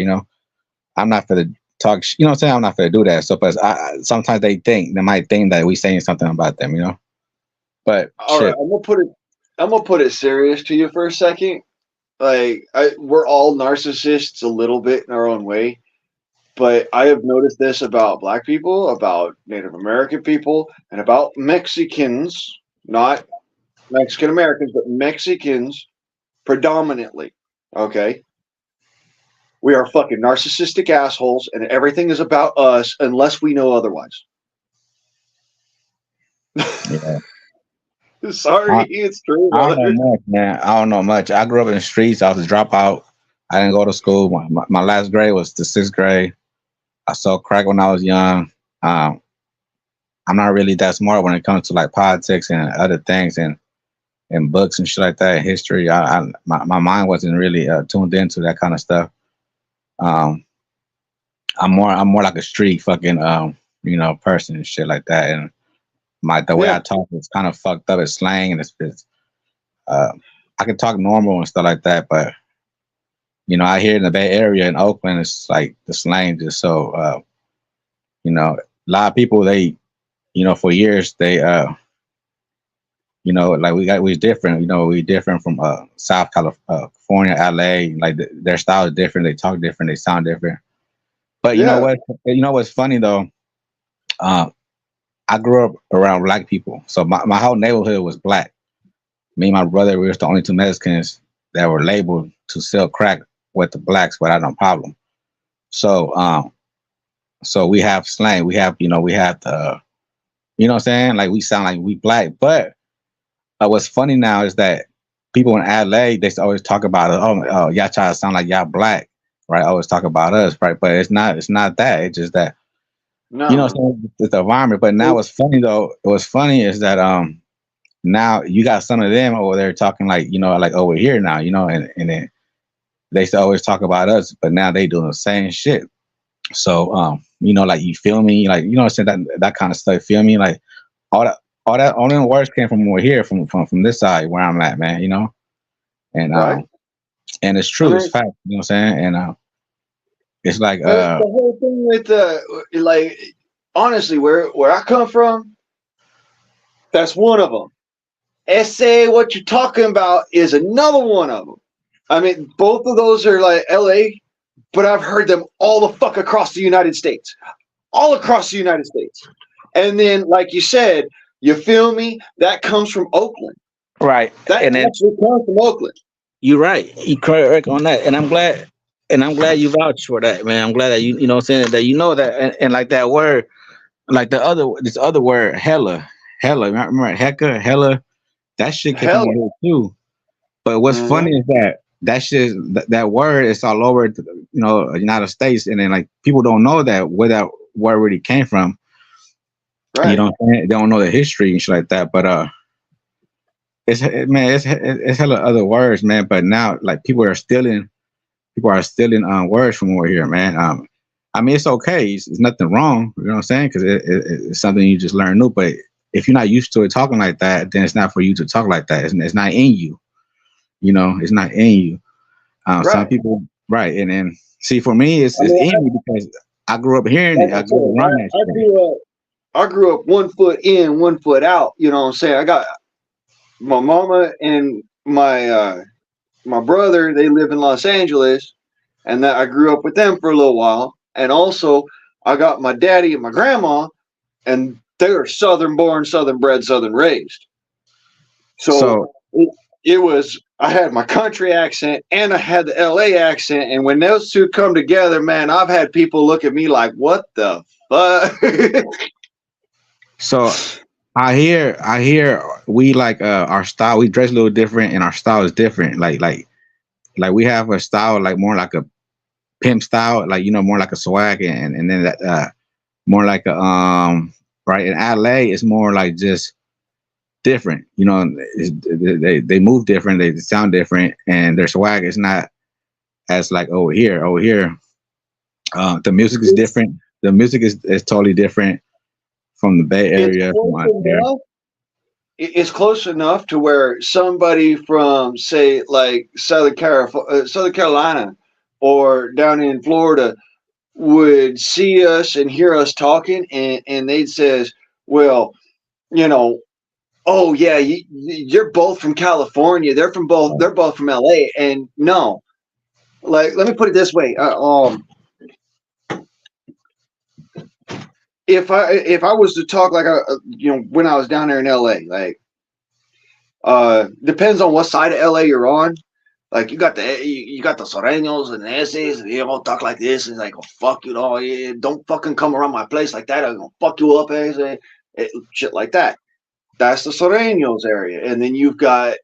I'm not for the talk. What I'm saying? I'm not for to do that. So, but sometimes they might think that we saying something about them. But All right. shit, I'm gonna put it serious to you for a second. Like, we're all narcissists a little bit in our own way, but I have noticed this about Black people, about Native American people, and about Mexicans. Not Mexican Americans, but Mexicans predominantly. Okay, we are fucking narcissistic assholes, and everything is about us unless we know otherwise. yeah. Sorry, I, it's true, I don't know brother. much, man. I don't know much. I grew up in the streets. I was a dropout. I didn't go to school. My last grade was the sixth grade. I saw crack when I was young. Um, I'm not really that smart when it comes to like politics and other things and books and shit like that. History. My mind wasn't really tuned into that kind of stuff. Um, I'm more like a street fucking person and shit like that. And the way Yeah, I talk is kind of fucked up. It's slang and it's uh, I can talk normal and stuff like that, but out here in the Bay Area in Oakland, it's like the slang just so a lot of people for years they like we different. We different from South California, LA. Like their style is different. They talk different. They sound different. But you know yeah, what? You know what's funny though? Uh, I grew up around black people, so my whole neighborhood was black. Me and my brother, we were the only two Mexicans that were labeled to sell crack with the blacks without no problem. So, so we have slang. We have the, what I'm saying? Like we sound like we black. But what's funny now is that people in LA, they always talk about, y'all try to sound like y'all black, right? Always talk about us, right? But it's not that. It's just that, what no, I'm saying? It's the environment. But now no. what's funny though, what's funny is that, now you got some of them over there talking like over here now, and then they used to always talk about us, but now they doing the same shit. So like you feel me, like what I'm saying, that kind of stuff, feel me? Like all that all them words came from over here, from this side where I'm at, man, and Right? and it's I true. It's mean, fact. You know what I'm saying? And it's like the whole thing with like, honestly, where I come from, that's one of them. SA, what you're talking about is another one of them. I mean, both of those are like LA, but I've heard them all the fuck across the United States. All across the United States. And then, like you said, you feel me? That comes from Oakland. right. That And then actually comes from Oakland. you're right. You correct on that. And I'm glad you vouched for that, man. I'm glad that you know what I'm saying, that you know that, and like that word, like this other word, hella. Remember hecka, hella. That shit came from Hell here too. But what's yeah. funny is that shit, that word is all over, United States, and then like people don't know that where that word really came from. You Right. know, what I'm saying? They don't know the history and shit like that. But it's hella other words, man. But now like people are stealing words from over here, man. I mean, it's okay. It's nothing wrong. You know what I'm saying? Because it's something you just learn new. But if you're not used to it talking like that, then it's not for you to talk like that. It's not in you. You know, it's not in you. Some Right. people, right? And then see, for me, I it's mean, in me because I grew up hearing like it. I I grew up around that said, shit. I grew up 1 foot in, 1 foot out. You know what I'm saying? I got my mama and my brother. They live in Los Angeles, and that I grew up with them for a little while. And also, I got my daddy and my grandma, and they're Southern born, Southern bred, Southern raised. So So, it was, I had my country accent and I had the LA accent. And when those two come together, man, I've had people look at me like, what the fuck? so I hear we like our style. We dress a little different, and our style is different. Like we have a style like more like a pimp style, like more like a swag, and then that more like a right in LA it's more like just different. They move different, they sound different, and their swag is not as like over here. Over here, the music is it's, different. The music is totally different from the Bay it's Area, from close out there. enough. It's close enough to where somebody from, say, like Southern Carolina, or down in Florida would see us and hear us talking, and they'd says, "Well, you know, oh yeah, you're both from California. They're both from LA." And no, like, let me put it this way: if I was to talk like when I was down there in LA, like, depends on what side of LA you're on. Like, you got the Soreños and the S's, and they all talk like this, and it's like, oh, fuck you, oh, yeah, don't fucking come around my place like that. I'm gonna fuck you up, shit like that. That's the Soreños area, and then you've got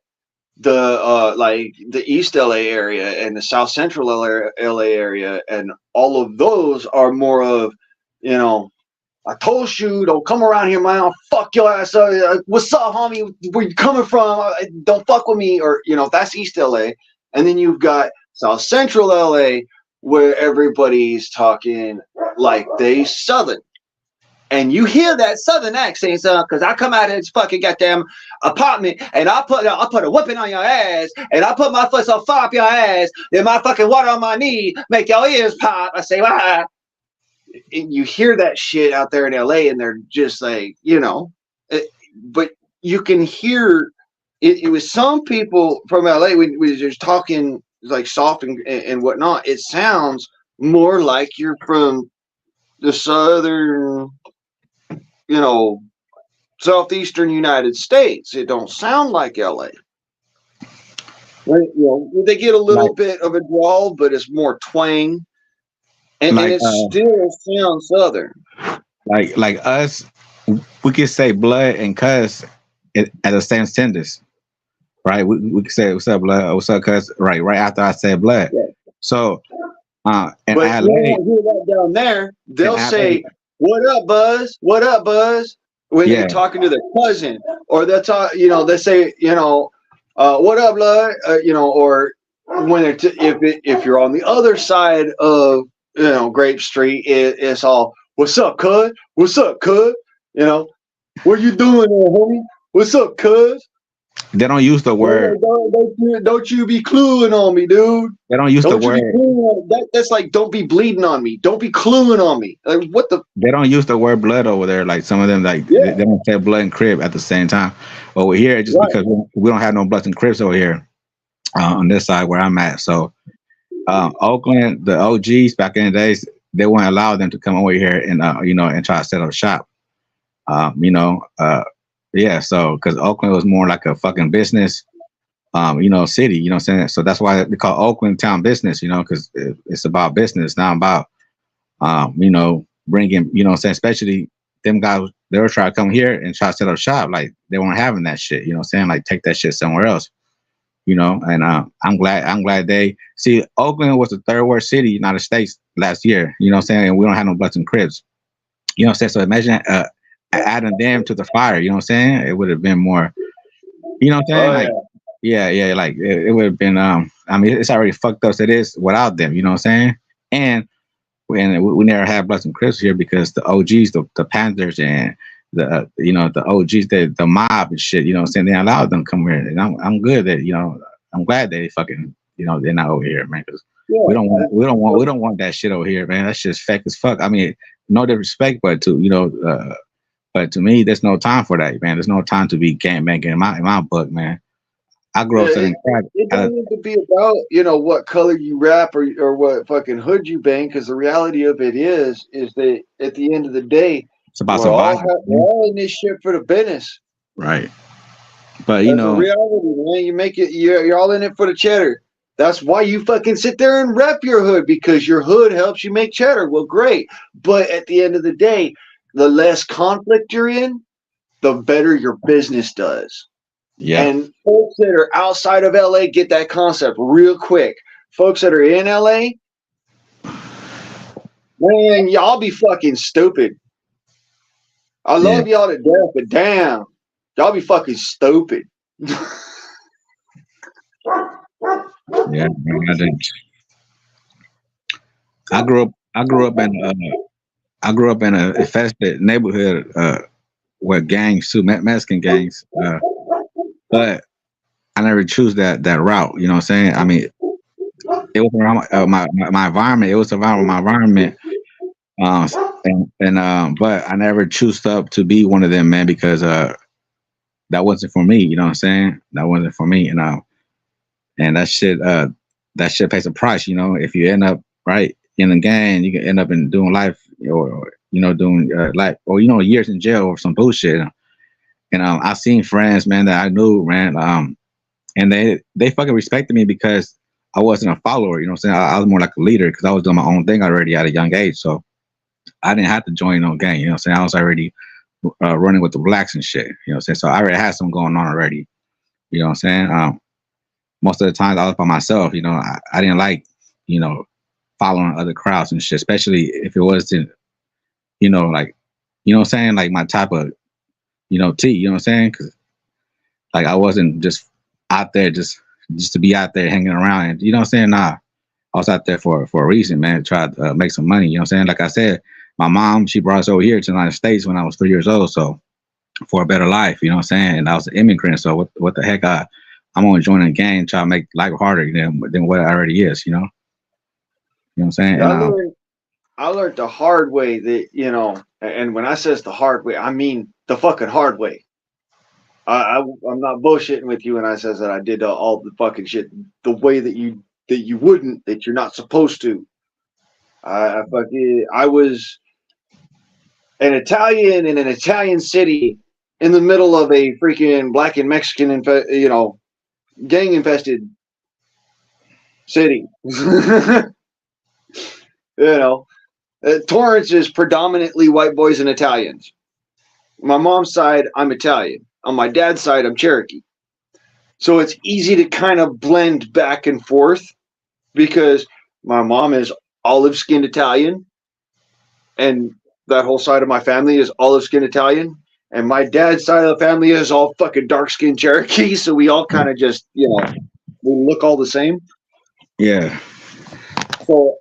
the like the East LA area and the South Central LA area, and all of those are more of, you know, I told you, don't come around here, man. I'll fuck your ass up. What's up, homie? Where you coming from? Don't fuck with me. Or, that's East LA. And then you've got South Central LA, where everybody's talking like they Southern. And you hear that Southern accent, son, because I come out of this fucking goddamn apartment and I put a whipping on your ass, and I put my foot so far up your ass, then my fucking water on my knee make your ears pop. I say, why? And you hear that shit out there in LA, and they're just like, but you can hear it was some people from LA. We just talking like soft and whatnot. It sounds more like you're from the southern, you know, southeastern United States. It don't sound like LA. They get a Like little bit of a drawl, but it's more twang, and like it still sounds southern. like us, we could say blood and cuss at the same sentence, right? We could say what's up, blood, what's up, cuss, right after I say blood. Yeah. So in But you LA, won't hear that down there. in They'll LA, say, "What up, Buzz? What up, Buzz?" When they're yeah, talking to their cousin, or they'll talk, they say, "What up, blood?" Or when they're if you're on the other side of Grape Street, it's all, "What's up, cuz? What's up, cuz? You know, what you doing there, homie? What's up, cuz?" They don't use the word. Don't you be cluing on me, dude. They don't use the Don't you be word. cluing on me. That's like, don't be bleeding on me. Don't be cluing on me. Like, what the? They don't use the word blood over there. Like some of them, like Yeah, they don't say blood and crib at the same time. Over here, just right. because we don't have no bloods and cribs over here on this side where I'm at. So Oakland, the OGs back in the days, they wouldn't allow them to come over here and and try to set up shop. Um, you know, uh, yeah. So because Oakland was more like a fucking business, city. You know what I'm saying? So that's why they call Oakland town business. Because it's about business, not about bringing. You know what I'm saying? Especially them guys, they were trying to come here and try to set up shop. Like they weren't having that shit. You know what I'm saying? Like take that shit somewhere else. And I'm glad they see Oakland was the third worst city in the United States last year. You know what I'm saying? And we don't have no Bloods and Crips. You know what I'm saying? So imagine adding them to the fire. You know what I'm saying? It would have been more. You know what I'm saying? Oh yeah. Like, yeah. Like it would have been. I mean, it's already fucked up as it is without them. You know what I'm saying? And we never had Bloods and Crips here because the OGs, the Panthers, and the OGs, the mob and shit. You know what I'm saying? They allowed them to come here, and I'm good that I'm glad they fucking they're not over here, man. Because we Yeah. don't want we don't want we don't want that shit over here, man. That's just fake as fuck. I mean, no disrespect, but but to me, there's no time for that, man. There's no time to be gang banging in my book, man. I grew up It, selling crack. it don't need to be about what color you rap or what fucking hood you bang, because the reality of it is that at the end of the day, It's about survival, we're man. all in this shit for the business. Right? But That's the reality, man. You make it. You're all in it for the cheddar. That's why you fucking sit there and rep your hood, because your hood helps you make cheddar. Well, great, but at the end of the day, the less conflict you're in, the better your business does. yeah, And folks that are outside of LA get that concept real quick. Folks that are in LA, man, y'all be fucking stupid. I yeah, love y'all to death, but damn, y'all be fucking stupid. yeah. Man, I grew up. I grew up in a infested neighborhood with gangs too, Mexican gangs. But I never choose that route. You know what I'm saying? I mean, it was around my environment. It was around my environment. Uh, but I never choose up to be one of them, man, because that wasn't for me. You know what I'm saying? That wasn't for me. And that shit pays a price. If you end up right in the gang, you can end up in doing life or doing life or years in jail or some bullshit. And I seen friends, man, that I knew, man, and they fucking respected me because I wasn't a follower. You know what I'm saying? I was more like a leader because I was doing my own thing already at a young age. So I didn't have to join no gang. You know what I'm saying? I was already running with the blacks and shit. You know what I'm saying? So I already had something going on already. You know what I'm saying? Most of the times I was by myself. I didn't like, you know, following other crowds and shit, especially if it wasn't, like, what I'm saying? Like my type of, tea, you know what I'm saying? Cause like I wasn't just out there just to be out there hanging around and, you know what I'm saying? Nah, I was out there for a reason, man, to try to make some money. You know what I'm saying? Like I said, my mom, she brought us over here to the United States when I was 3 years old. So for a better life, you know what I'm saying? And I was an immigrant. So what the heck? I'm gonna join a gang and try to make life harder than what it already is, you know? You know what I'm saying? I And learned I learned the hard way that and when I says the hard way, I mean the fucking hard way. I'm not bullshitting with you when I says that I did all the fucking shit the way that you wouldn't, that you're not supposed to. I was an Italian in an Italian city in the middle of a freaking black and Mexican gang infested city. you know, Torrance is predominantly white boys and Italians. My mom's side, I'm Italian. On my dad's side, I'm Cherokee. So it's easy to kind of blend back and forth because my mom is olive skinned Italian and that whole side of my family is olive skinned Italian. And my dad's side of the family is all fucking dark skinned Cherokee. So we all kind of just, we look all the same. yeah, So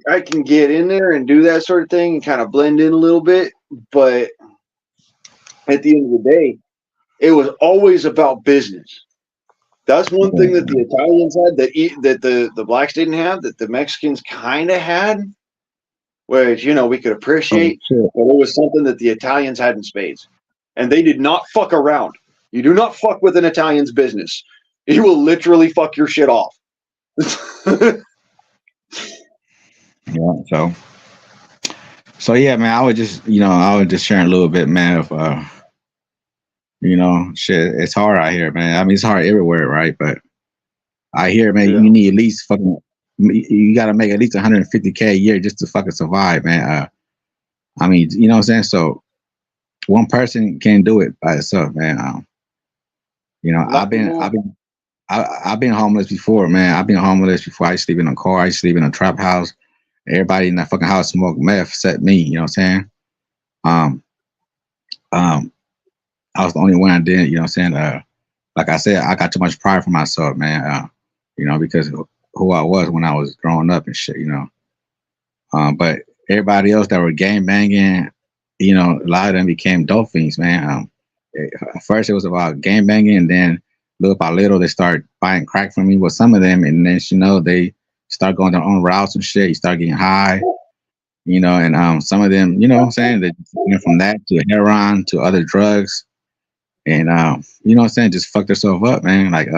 I can get in there and do that sort of thing and kind of blend in a little bit. But at the end of the day, It was always about business. That's one thing that the Italians had that the blacks didn't have, that the Mexicans kind of had, which we could Oh appreciate, shit. but it was something that the Italians had in spades, and they did not fuck around. You do not fuck with an Italian's business. He will literally fuck your shit off. Yeah. So yeah, man. I was just sharing a little bit, man. Of shit. It's hard out here, man. I mean, it's hard everywhere, right? But I hear, man, Yeah. you need at least fucking. You got to make at least 150K a year just to fucking survive, man. I mean, you know what I'm saying? So one person can't do it by itself, man. Not anymore. I've been homeless before, man. I've been homeless before. I used to sleep in a car. I used to sleep in a trap house. Everybody in that fucking house smoked meth, except me. You know what I'm saying? Um, um, I was the only one I didn't. You know what I'm saying? Like I said, I got too much pride for myself, man. Because of who I was when I was growing up and shit. But everybody else that were gang banging, a lot of them became dolphins, man. First it was about gang banging, and then little by little they start buying crack from me with some of them, and then they start going their own routes and shit. You start getting high, and some of them, you know what I'm saying, they went from that to heroin to other drugs, and you know what I'm saying, just fuck themselves up, man. Like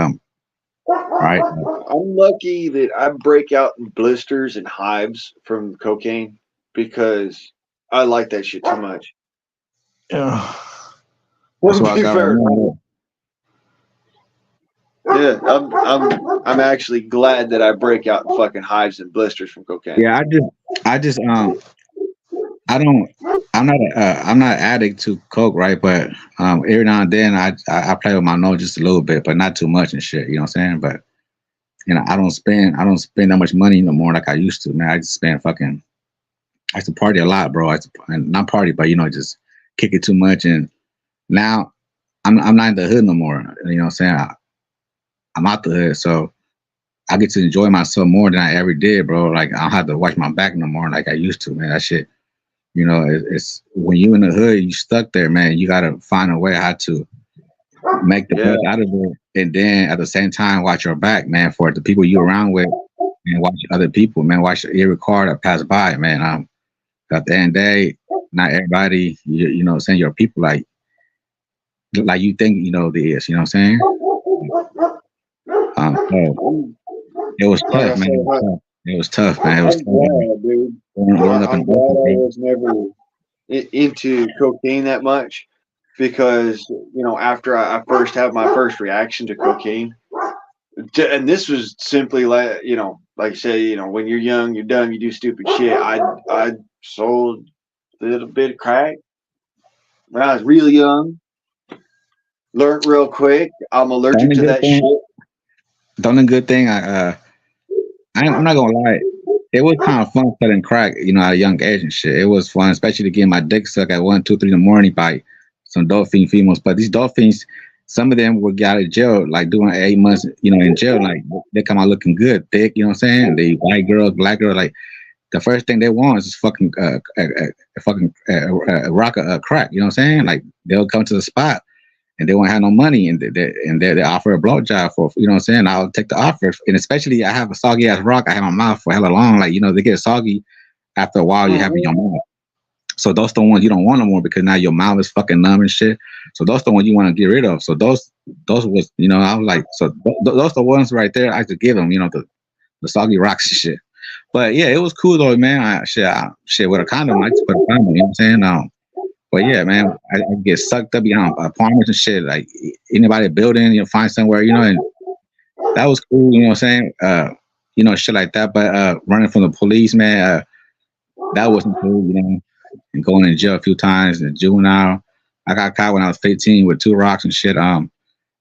right, I'm lucky that I break out in blisters and hives from cocaine because I like that shit too much. yeah. That's To what I be got right fair, now. yeah, I'm actually glad that I break out in fucking hives and blisters from cocaine. Yeah, I just I don't. I'm not addict to coke, right? But every now and then I play with my nose just a little bit, but not too much and shit. You know what I'm saying? But I don't spend that much money no more like I used to, man. I just spend fucking. I used to party a lot, bro. And not party, but just kick it too much. And now I'm not in the hood no more. You know what I'm saying? I'm out the hood, so I get to enjoy myself more than I ever did, bro. Like I don't have to watch my back no more like I used to, man. That shit. It's when you in the hood, you stuck there, man. You gotta find a way how to make the Yeah, best out of it, and then at the same time, watch your back, man, for the people you around with, and watch other people, man. Watch every car that pass by, man. At the end of the day, not everybody, you know, what I'm saying, your people like you think they is. You know what I'm saying? So it was like tough, I man. said, It was tough. It was tough, man. It was I'm tough, man. glad, dude. Growing up in I'm glad Oakland, I bro. was never into cocaine that much because after I first had my first reaction to cocaine, and this was simply like I say, when you're young, you're dumb, you do stupid shit. I sold a little bit of crack when I was really young. Learned real quick. I'm The allergic only to good that thing, shit. the only good thing, I'm not gonna lie. It was kind of fun cutting crack, at a young age and shit. It was fun, especially to get my dick sucked at 1, 2, 3 in the morning by some dolphin females. But these dolphins, some of them were got out of jail, like doing 8 months, in jail. Like they come out looking good, thick. You know what I'm saying? They white girls, black girls. Like the first thing they want is fucking rock a crack. You know what I'm saying? Like they'll come to the spot and they won't have no money, and they offer a blowjob for, you know what I'm saying. I'll take the offer, and especially I have a soggy ass rock. I have my mouth for hella long, like they get soggy after a while. You have in your Mhm. mouth, so those the ones you don't want no more because now your mouth is fucking numb and shit. So those the ones you want to get rid of. So those was I was like, so those the ones right there I could give them, the soggy rocks and shit. But yeah, it was cool though, man. Shit with a condom, I just put a condom. You know what I'm saying? But yeah, man, I get sucked up behind apartments and shit. Like anybody building, find somewhere, and that was cool. You know what I'm saying? Shit like that. But running from the police, man, that wasn't cool. And going to jail a few times and juvenile. I got caught when I was 15 with 2 rocks and shit. I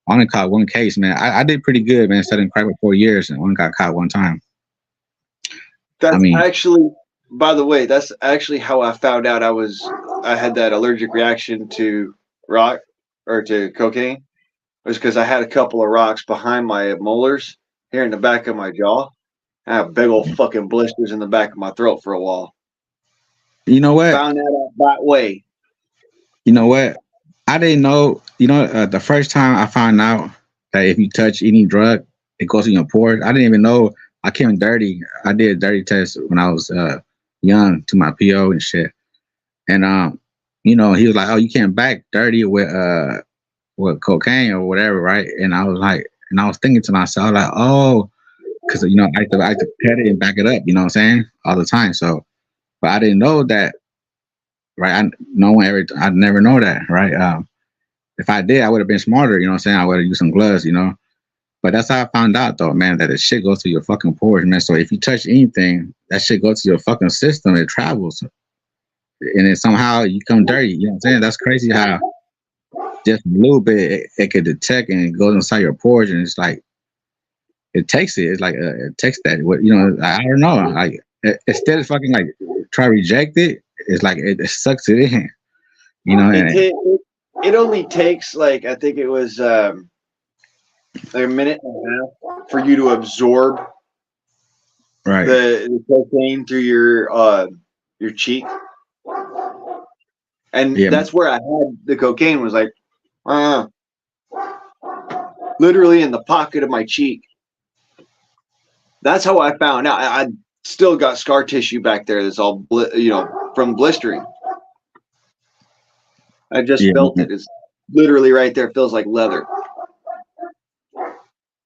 only caught one case, man. I did pretty good, man. Studying crack for 4 years and only got caught one time. I That's mean, actually, by the way, that's actually how I found out I had that allergic reaction to rock or to cocaine. It was because I had a couple of rocks behind my molars here in the back of my jaw. I have big old fucking blisters in the back of my throat for a while. you know what? Found that out that way. You know what? I didn't know. You know, the first time I found out that if you touch any drug, it goes in your pores. I didn't even know. I came dirty. I did a dirty test when I was young to my PO and shit. And he was like, "Oh, you can't back dirty with cocaine or whatever, right?" And I was like, and I was thinking to myself, like, "Oh, because I had to pet it and back it up. You know what I'm saying? All the time. So, but I didn't know that, right? No one ever. I never know that, right? If I did, I would have been smarter. You know what I'm saying? I would have used some gloves. But that's how I found out, though, man, that the shit goes to your fucking pores, man. So if you touch anything, that shit goes to your fucking system. It travels, and then somehow you come dirty. You know what I'm saying? That's crazy how just a little bit it could detect and it goes inside your pores, and it's like it takes it. It's like it takes that. What I don't know. Like instead of fucking like try to reject it, it's like it sucks it in. It And it only takes like I think it was a minute and a half for you to absorb right, the cocaine through your cheek, and yeah, that's where I had the cocaine was like uh, literally in the pocket of my cheek. That's how I found out. I still got scar tissue back there. That's all from blistering. I just felt yeah, it. It's literally right there. It feels like leather.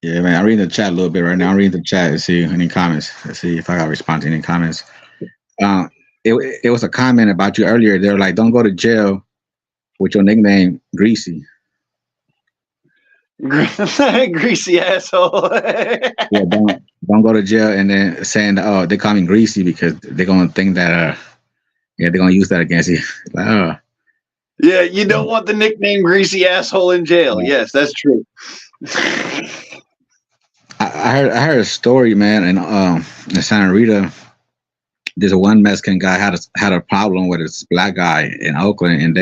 yeah, man. I'm reading the chat a little bit right now. I'm reading the chat to see any comments. Let's see if I got to respond to any comments. It was a comment about you earlier. They were like, "Don't go to jail with your nickname Greasy." Greasy asshole. Yeah, don't go to jail and then saying, "Oh, they call me Greasy because they're gonna think that yeah, they're gonna use that against you." Like, oh, Yeah, you don't want the nickname Greasy Asshole in jail. yeah. Yes, that's true. I heard a story, man, in Santa Rita. There's a one Mexican guy had a problem with this black guy in Oakland, and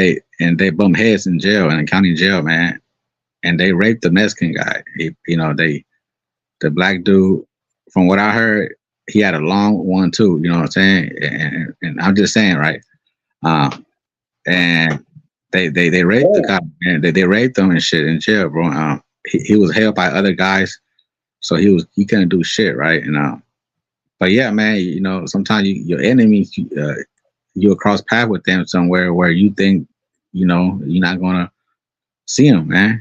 they bumped heads in jail in the county jail, man, and they raped the Mexican guy. The black dude, from what I heard, he had a long one too. You know what I'm saying? And I'm just saying, right? Um, and they raped the guy, man. They raped him and shit in jail, bro. He was held by other guys, so he couldn't do shit, right? And but yeah, man, sometimes your enemies, you'll cross path with them somewhere where you think, you're not gonna see them, man.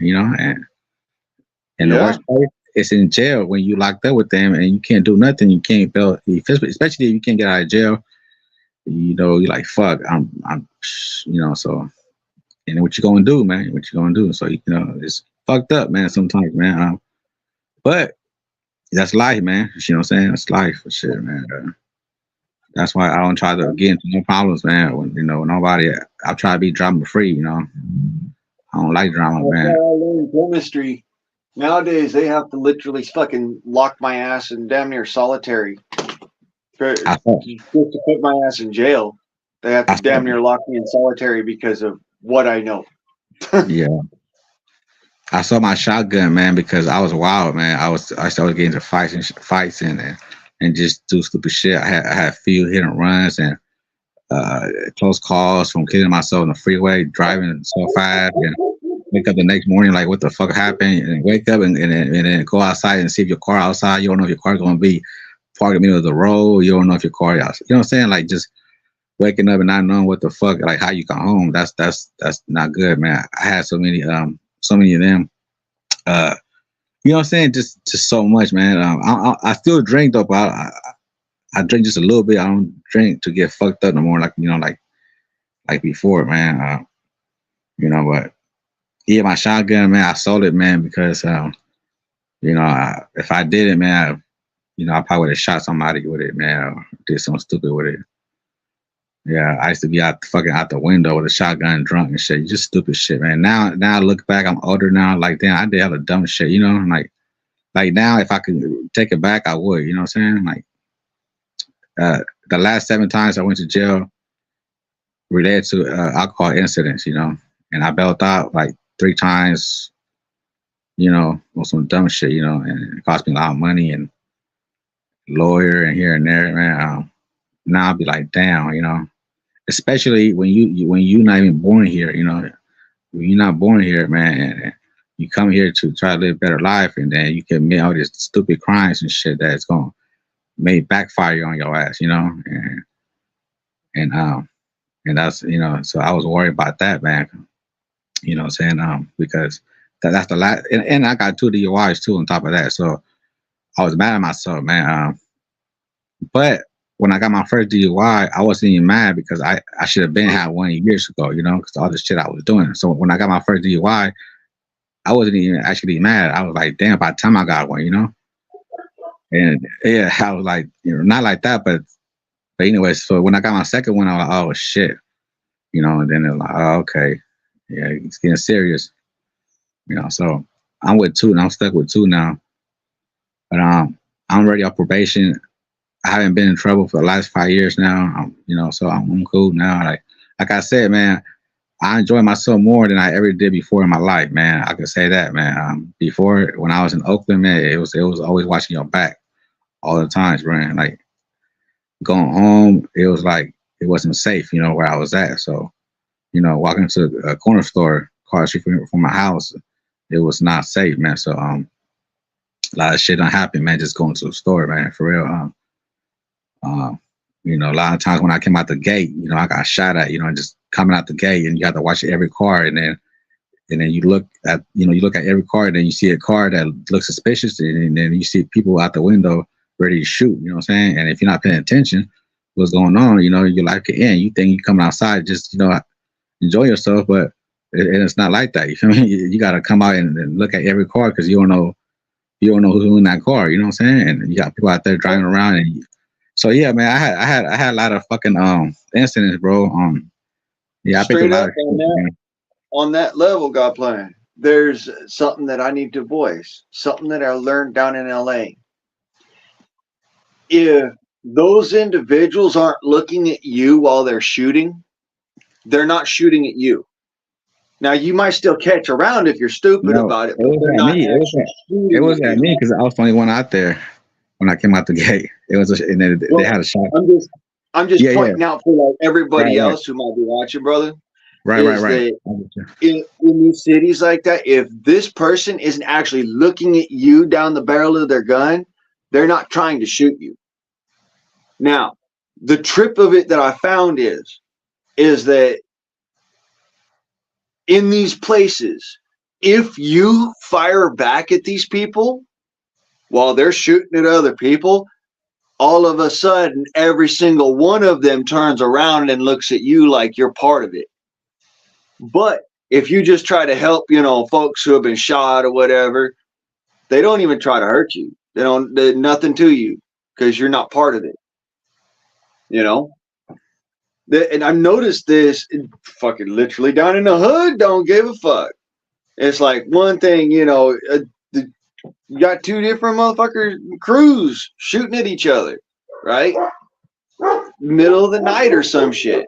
And the Yeah, worst part is in jail when you locked up with them and you can't do nothing. You can't feel, especially if you can't get out of jail. You're like, fuck, I'm, So, and what you gonna do, man? What you gonna do? So, it's fucked up, man. Sometimes, man. But that's life, man. You know what I'm saying? That's life for shit, man. That's why I don't try to get into no problems, man. When nobody, I try to be drama free. I don't like drama, that's how man. I learned chemistry. Nowadays, they have to literally fucking lock my ass in damn near solitary. I thought, Just to put my ass in jail, they have to I thought, damn near lock me in solitary because of what I know. yeah. I saw my shotgun, man, because I was wild, man. I started getting into fights and just do stupid shit. I had a few hit and runs and uh, close calls from killing myself on the freeway, driving so fast, and wake up the next morning like, what the fuck happened? And wake up and then go outside and see if your car outside. You don't know if your car's gonna be parked in the middle of the road. You don't know if your car outside. You know what I'm saying? Like just waking up and not knowing what the fuck, like how you got home. That's not good, man. I had so many of them. Uh, you know what I'm saying? Just so much, man. I still drink though, but I drink just a little bit. I don't drink to get fucked up no more, like before, man. But yeah, my shotgun, man, I sold it, man, because if I did it, man, I probably would have shot somebody with it, man, or did something stupid with it. Yeah, I used to be fucking out the window with a shotgun, drunk and shit. Just stupid shit, man. Now I look back, I'm older now. Like, damn, I did hella dumb shit, Like now, if I could take it back, I would. You know what I'm saying? Like the last 7 times I went to jail related to alcohol incidents, and I bailed out like 3 times, on some dumb shit, and it cost me a lot of money and lawyer and here and there, man. Now I'll be like, damn, especially when you not even born here, you're not born here, man. And you come here to try to live a better life, and then you commit all these stupid crimes and shit that's gonna may backfire on your ass, and and that's so I was worried about that, man. You know what I'm saying? Because that's the last, and I got two DUIs too on top of that, so I was mad at myself, man. But when I got my first DUI, I wasn't even mad because I should have been had 1 years ago, because all the shit I was doing. So when I got my first DUI, I wasn't even actually mad. I was like, damn, by the time I got one. And yeah, I was like, not like that, but anyway. So when I got my second one, I was like, oh shit, and then it was like, oh, okay, yeah, it's getting serious, So I'm with two, and I'm stuck with two now. But I'm already off probation. I haven't been in trouble for the last 5 years now. So I'm cool now. Like I said, man, I enjoy myself more than I ever did before in my life, man. I can say that, man. Before, when I was in Oakland, man, it was always watching your back all the times, man. Like going home, it was like it wasn't safe, where I was at. So, walking to a corner store across the street from my house, it was not safe, man. So a lot of shit don't happen, man. Just going to the store, man, for real. A lot of times when I came out the gate, I got shot at, just coming out the gate, and you have to watch every car, and then you look at, every car, and then you see a car that looks suspicious, and then you see people out the window ready to shoot, you know what I'm saying? And if you're not paying attention, what's going on, your life could end. You think you coming outside just, enjoy yourself, but it's not like that. You feel me? You got to come out and look at every car because you don't know who's in that car. You know what I'm saying? And you got people out there driving around, and so yeah, man, I had a lot of fucking incidents, bro. Yeah, I picked a Straight lot up of shit, on that level, God plan. There's something that I need to voice, something that I learned down in LA. If those individuals aren't looking at you while they're shooting, they're not shooting at you. Now you might still catch around if you're stupid No, about it, it but was they're at not me. actually It shooting was at at you. me because I was the only one out there when I came out the gate. It was, and they Well, had a shot. I'm just Yeah, yeah, pointing out for like right, everybody right, else who might be watching, brother, right, right, is right. that in these cities like that, if this person isn't actually looking at you down the barrel of their gun, they're not trying to shoot you. Now, the trip of it that I found is that in these places, if you fire back at these people while they're shooting at other people, all of a sudden every single one of them turns around and looks at you like you're part of it. But if you just try to help, folks who have been shot or whatever, they don't even try to hurt you. They're nothing to you because you're not part of it. You know, and I've noticed this fucking literally down in the hood. Don't give a fuck. It's like one thing, you got two different motherfuckers crews shooting at each other, right? Middle of the night or some shit.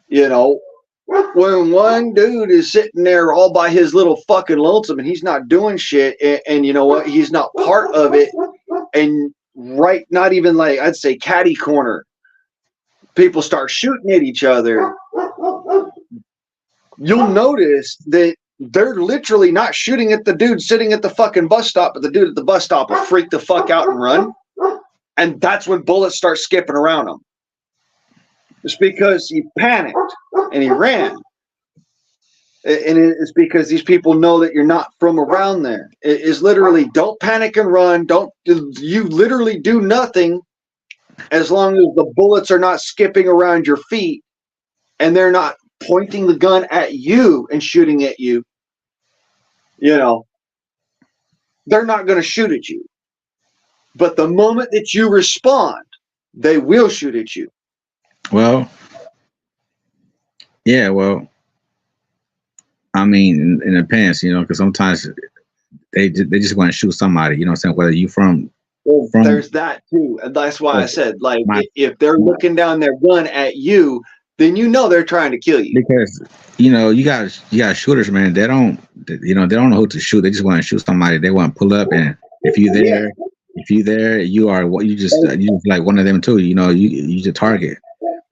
When one dude is sitting there all by his little fucking lonesome and he's not doing shit, and you know what? He's not part of it. And right, not even like I'd say catty corner, people start shooting at each other. You'll notice that they're literally not shooting at the dude sitting at the fucking bus stop, but the dude at the bus stop will freak the fuck out and run. And that's when bullets start skipping around him. It's because he panicked and he ran. And it's because these people know that you're not from around there. It is literally don't panic and run. You literally do nothing as long as the bullets are not skipping around your feet and they're not pointing the gun at you and shooting at you. They're not going to shoot at you. But the moment that you respond, they will shoot at you. Well, yeah, well, I mean, in the past, because sometimes they just want to shoot somebody, you know what I'm saying? Whether you from there's that too. And that's why I said, like, if they're looking down their gun at you, then they're trying to kill you. Because you got shooters, man. They don't know who to shoot. They just want to shoot somebody. They want to pull up, and if you there, you are what you just like one of them too. You the target.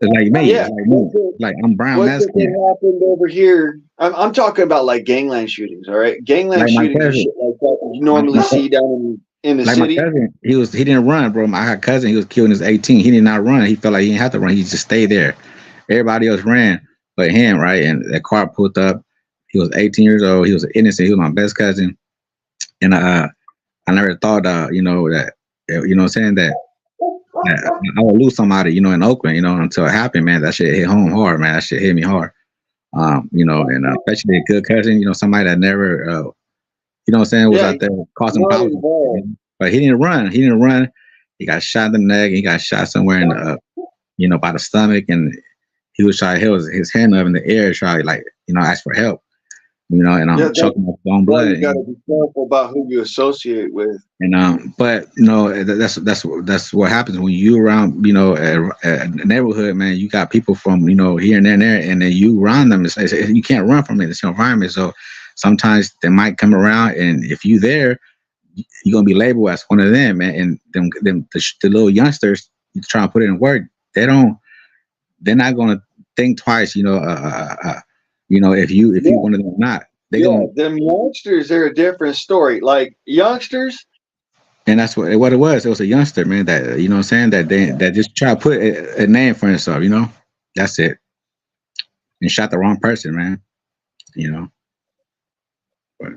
It's like me. Yeah. It's like me. Like I'm brown What's it Mexican. that happened over here? I'm talking about like gangland shootings, all right? Gangland Like my shootings are cousin. shit like that you My, normally my see down in the like my city. cousin, he didn't run, bro. My cousin, he was killed when he was 18. He did not run. He felt like he didn't have to run. He just stayed there. Everybody else ran, but him, right? And the car pulled up. He was 18 years old. He was innocent. He was my best cousin, and I never thought, that, what I'm saying, that I would lose somebody, in Oakland, until it happened, man. That shit hit home hard, man. That shit hit me hard. And especially a good cousin, somebody that never, what I'm saying, was Yeah, out there causing not problems. involved. But he didn't run. He didn't run. He got shot in the neck. He got shot somewhere in the, by the stomach, and he was trying to hold his hand up in the air, try to, like, ask for help. And Yeah, I'm that's choking up his own why blood. you got to be careful about who you associate with. And but that's what happens when you around, a neighborhood, man. You got people from, here and there and there, and then you around them. You can't run from it. It's your environment. So sometimes they might come around, and if you there, you're gonna be labeled as one of them, man. And the little youngsters, you try to put it in work, they're not gonna think twice, if you Yeah, one of them or not, they yeah. gonna. Them youngsters, they're a different story. Like youngsters, And that's what it was. It was a youngster, man, that, what I'm saying, that just try to put a name for himself, That's it. And shot the wrong person, man. You know. But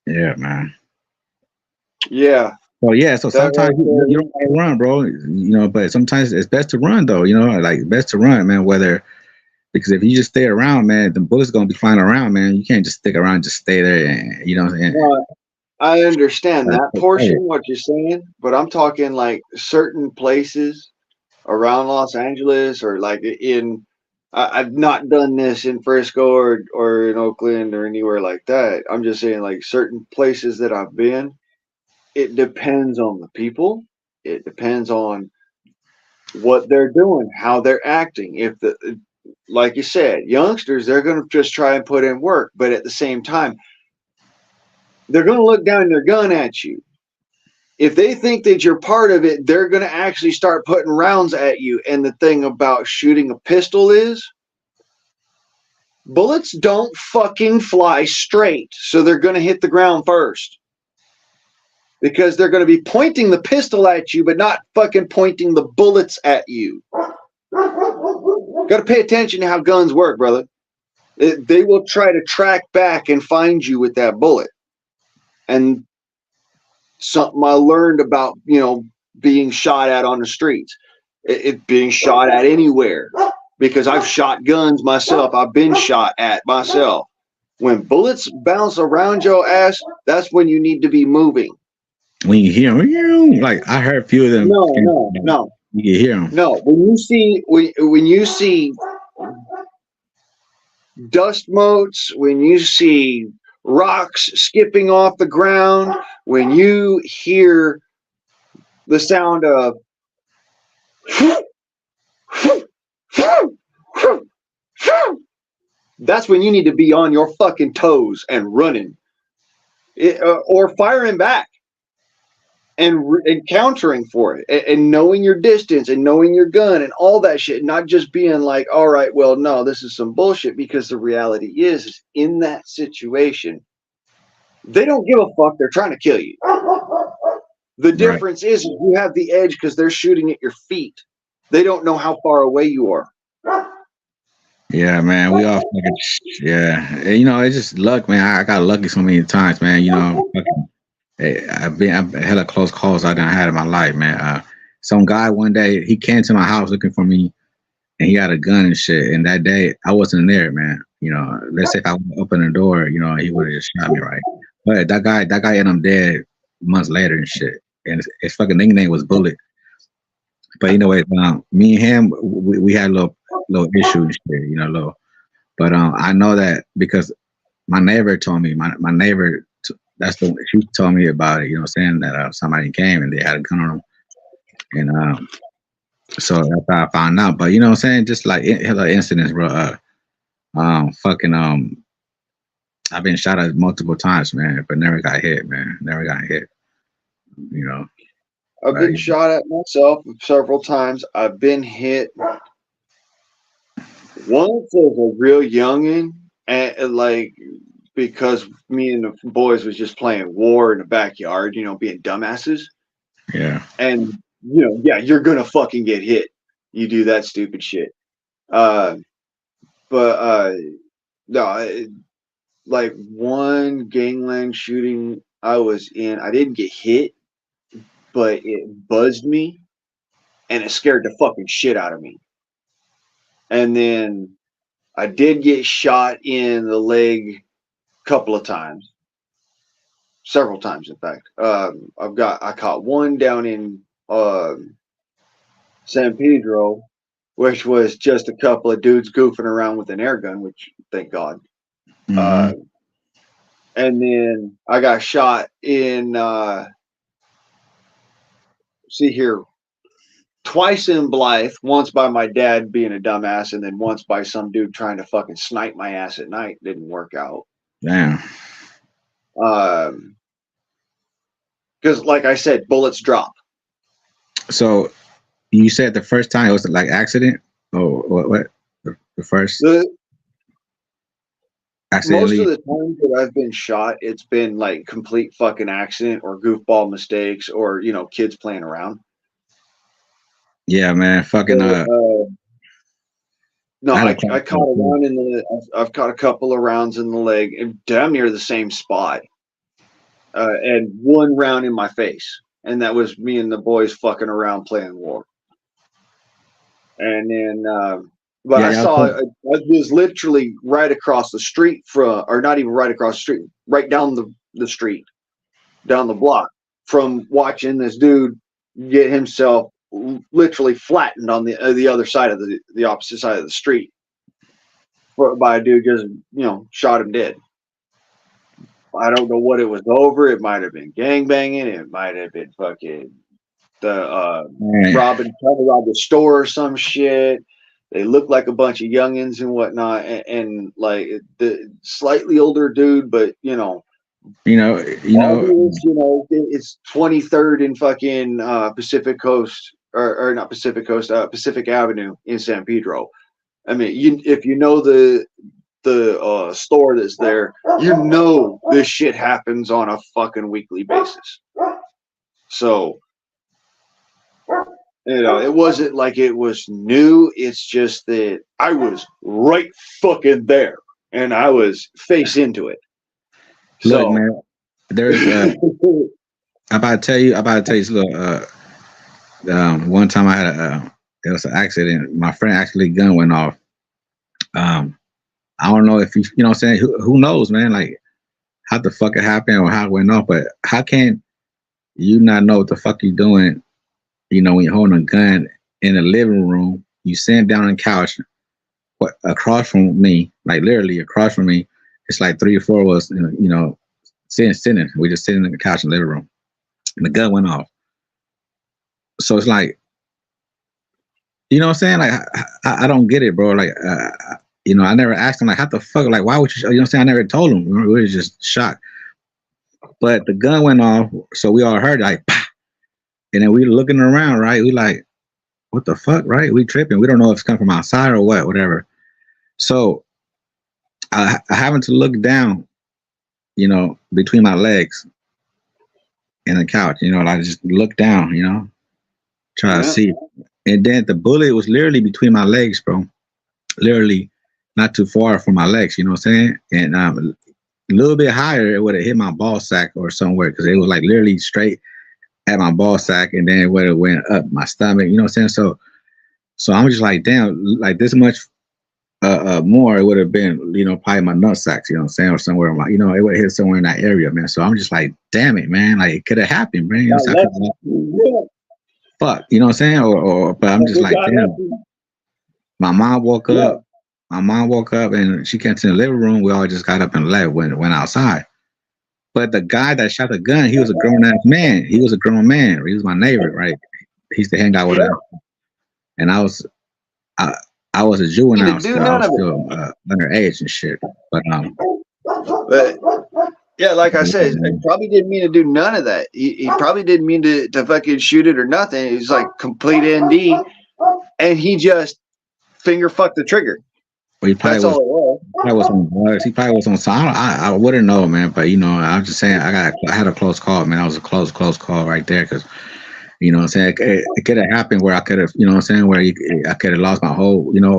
yeah, man. yeah, Well, yeah. So that sometimes right you there. don't want to run, bro. But sometimes it's best to run, though. Like best to run, man. Because if you just stay around, man, the bullets gonna be flying around, man. You can't just stick around, just stay there, and you know what I'm saying. No, I understand that portion, what you're saying, but I'm talking like certain places around Los Angeles or like in. I've not done this in Frisco or in Oakland or anywhere like that. I'm just saying like certain places that I've been. It depends on the people. It depends on what they're doing, how they're acting. If the like you said, youngsters, they're going to just try and put in work, but at the same time, they're going to look down their gun at you. If they think that you're part of it, they're going to actually start putting rounds at you. And the thing about shooting a pistol is bullets don't fucking fly straight. So they're going to hit the ground first because they're going to be pointing the pistol at you, but not fucking pointing the bullets at you. Got to pay attention to how guns work, brother. They will try to track back and find you with that bullet. And something I learned about, being shot at on the streets, it being shot at anywhere, because I've shot guns myself. I've been shot at myself. When bullets bounce around your ass, that's when you need to be moving. When you hear them, like I heard a few of them, No, no, no, you can hear them. no. When you see dust motes, when you see rocks skipping off the ground, when you hear the sound of that's when you need to be on your fucking toes and running or firing back and countering for it and knowing your distance and knowing your gun and all that shit, not just being like, all right, well, no, this is some bullshit, because the reality is in that situation, they don't give a fuck. They're trying to kill you. The Right. difference is you have the edge because they're shooting at your feet. They don't know how far away you are. Yeah, man. We all fucking. Yeah. And, it's just luck, man. I got lucky so many times, man. I've had a close calls I done had in my life, man. Some guy one day he came to my house looking for me, and he had a gun and shit. And that day I wasn't there, man. Let's say if I would open the door, he would have just shot me, right? But that guy ended up dead months later and shit. And his fucking nickname was Bullet. But anyway, me and him, we had a little issue and shit, little. But I know that because my neighbor told me, my neighbor, that's the she told me about it. Saying that somebody came and they had a gun on them, and so that's how I found out. But what I'm saying, just like hella incidents, bro. Fucking I've been shot at multiple times, man, but never got hit, man. Never got hit. You know. I've been Right. shot at myself several times. I've been hit once as a real youngin, and like because me and the boys was just playing war in the backyard, being dumbasses. Yeah. And yeah, you're gonna fucking get hit. You do that stupid shit. Uh, but no, like one gangland shooting I was in, I didn't get hit, but it buzzed me and it scared the fucking shit out of me. And then I did get shot in the leg a couple of times, several times, in fact. I caught one down in San Pedro, which was just a couple of dudes goofing around with an air gun, which thank God. Mm-hmm. Uh, and then I got shot in, see here, twice in Blythe, once by my dad being a dumbass, and then once by some dude trying to fucking snipe my ass at night. Didn't work out. Damn. Because, like I said, bullets drop. So you said the first time it was like accident? Oh, what? The first The Most of accidentally? the times that I've been shot, it's been like complete fucking accident or goofball mistakes or kids playing around. Yeah, man. Fucking But, no, I had a I class caught a round in the. I've caught a couple of rounds in the leg, and damn near the same spot, and one round in my face, and that was me and the boys fucking around playing war. And then, but Yeah, I yeah. saw I was literally right across the street from, or not even right across the street, right down the street, down the block from watching this dude get himself literally flattened on the other side of the opposite side of the street by a dude just shot him dead. I don't know what it was over. It might have been gang banging. It might have been fucking the Man. trying to rob the store or some shit. They look like a bunch of youngins and whatnot, and like the slightly older dude, but You know, you know, obvious. It's 23rd and fucking Pacific Coast, or not Pacific Coast, Pacific Avenue in San Pedro. I mean, if you know the store that's there, this shit happens on a fucking weekly basis. So it wasn't like it was new. It's just that I was right fucking there, and I was face into it. look, So, man. There's I'm about to tell you this little one time I had it was an accident. My friend actually gun went off. Um I don't know if you know what I'm saying, who knows, man, like how the fuck it happened or how it went off, but how can you not know what the fuck you doing, when you're holding a gun in the living room, you sitting down on the couch, what across from me, like literally across from me, it's like three or four of us, sitting. We just sitting on the couch in the living room, and the gun went off. So it's like, you know what I'm saying? Like, I don't get it, bro. Like, I never asked him, like, how the fuck, like, why would you, what I'm saying? I never told him. We were just shocked. But the gun went off, so we all heard, like, pah! And then we looking around, right? We like, what the fuck, right? We tripping. We don't know if it's coming from outside or what, whatever. So I happened to look down, between my legs in the couch, and I just looked down, try to yeah. see. And then the bullet was literally between my legs, bro. Literally not too far from my legs, you know what I'm saying? And a little bit higher, it would have hit my ball sack or somewhere, because it was like literally straight at my ball sack, and then it would have went up my stomach, you know what I'm saying? So I'm just like, damn, like this much more, it would have been, probably my nut sacks, you know what I'm saying, or somewhere, it would have hit somewhere in that area, man. So I'm just like, damn it, man, like it could have happened, man. You know what I'm saying? Fuck, you know what I'm saying? But I'm just like, damn. My mom woke Yeah. up. My mom woke up and she came to the living room. We all just got up and left, went outside. But the guy that shot the gun, he was a grown ass man. He was a grown man. He was my neighbor, right? He used to hang out with us. And I was a To juvenile do still. I none was of still underage and shit. But it. But Yeah, like I said, I probably didn't mean to do none of that. He probably didn't mean to fucking shoot it or nothing. He was like complete ND, and he just finger fucked the trigger. But he probably That's was. all it was. Probably was on drugs. He probably was on. So I wouldn't know, man. But you know, I'm just saying, I had a close call, man. That was a close call right there, because you know, what I'm saying it could have happened where I could have, you know, what I'm saying, where I could have lost my whole, you know,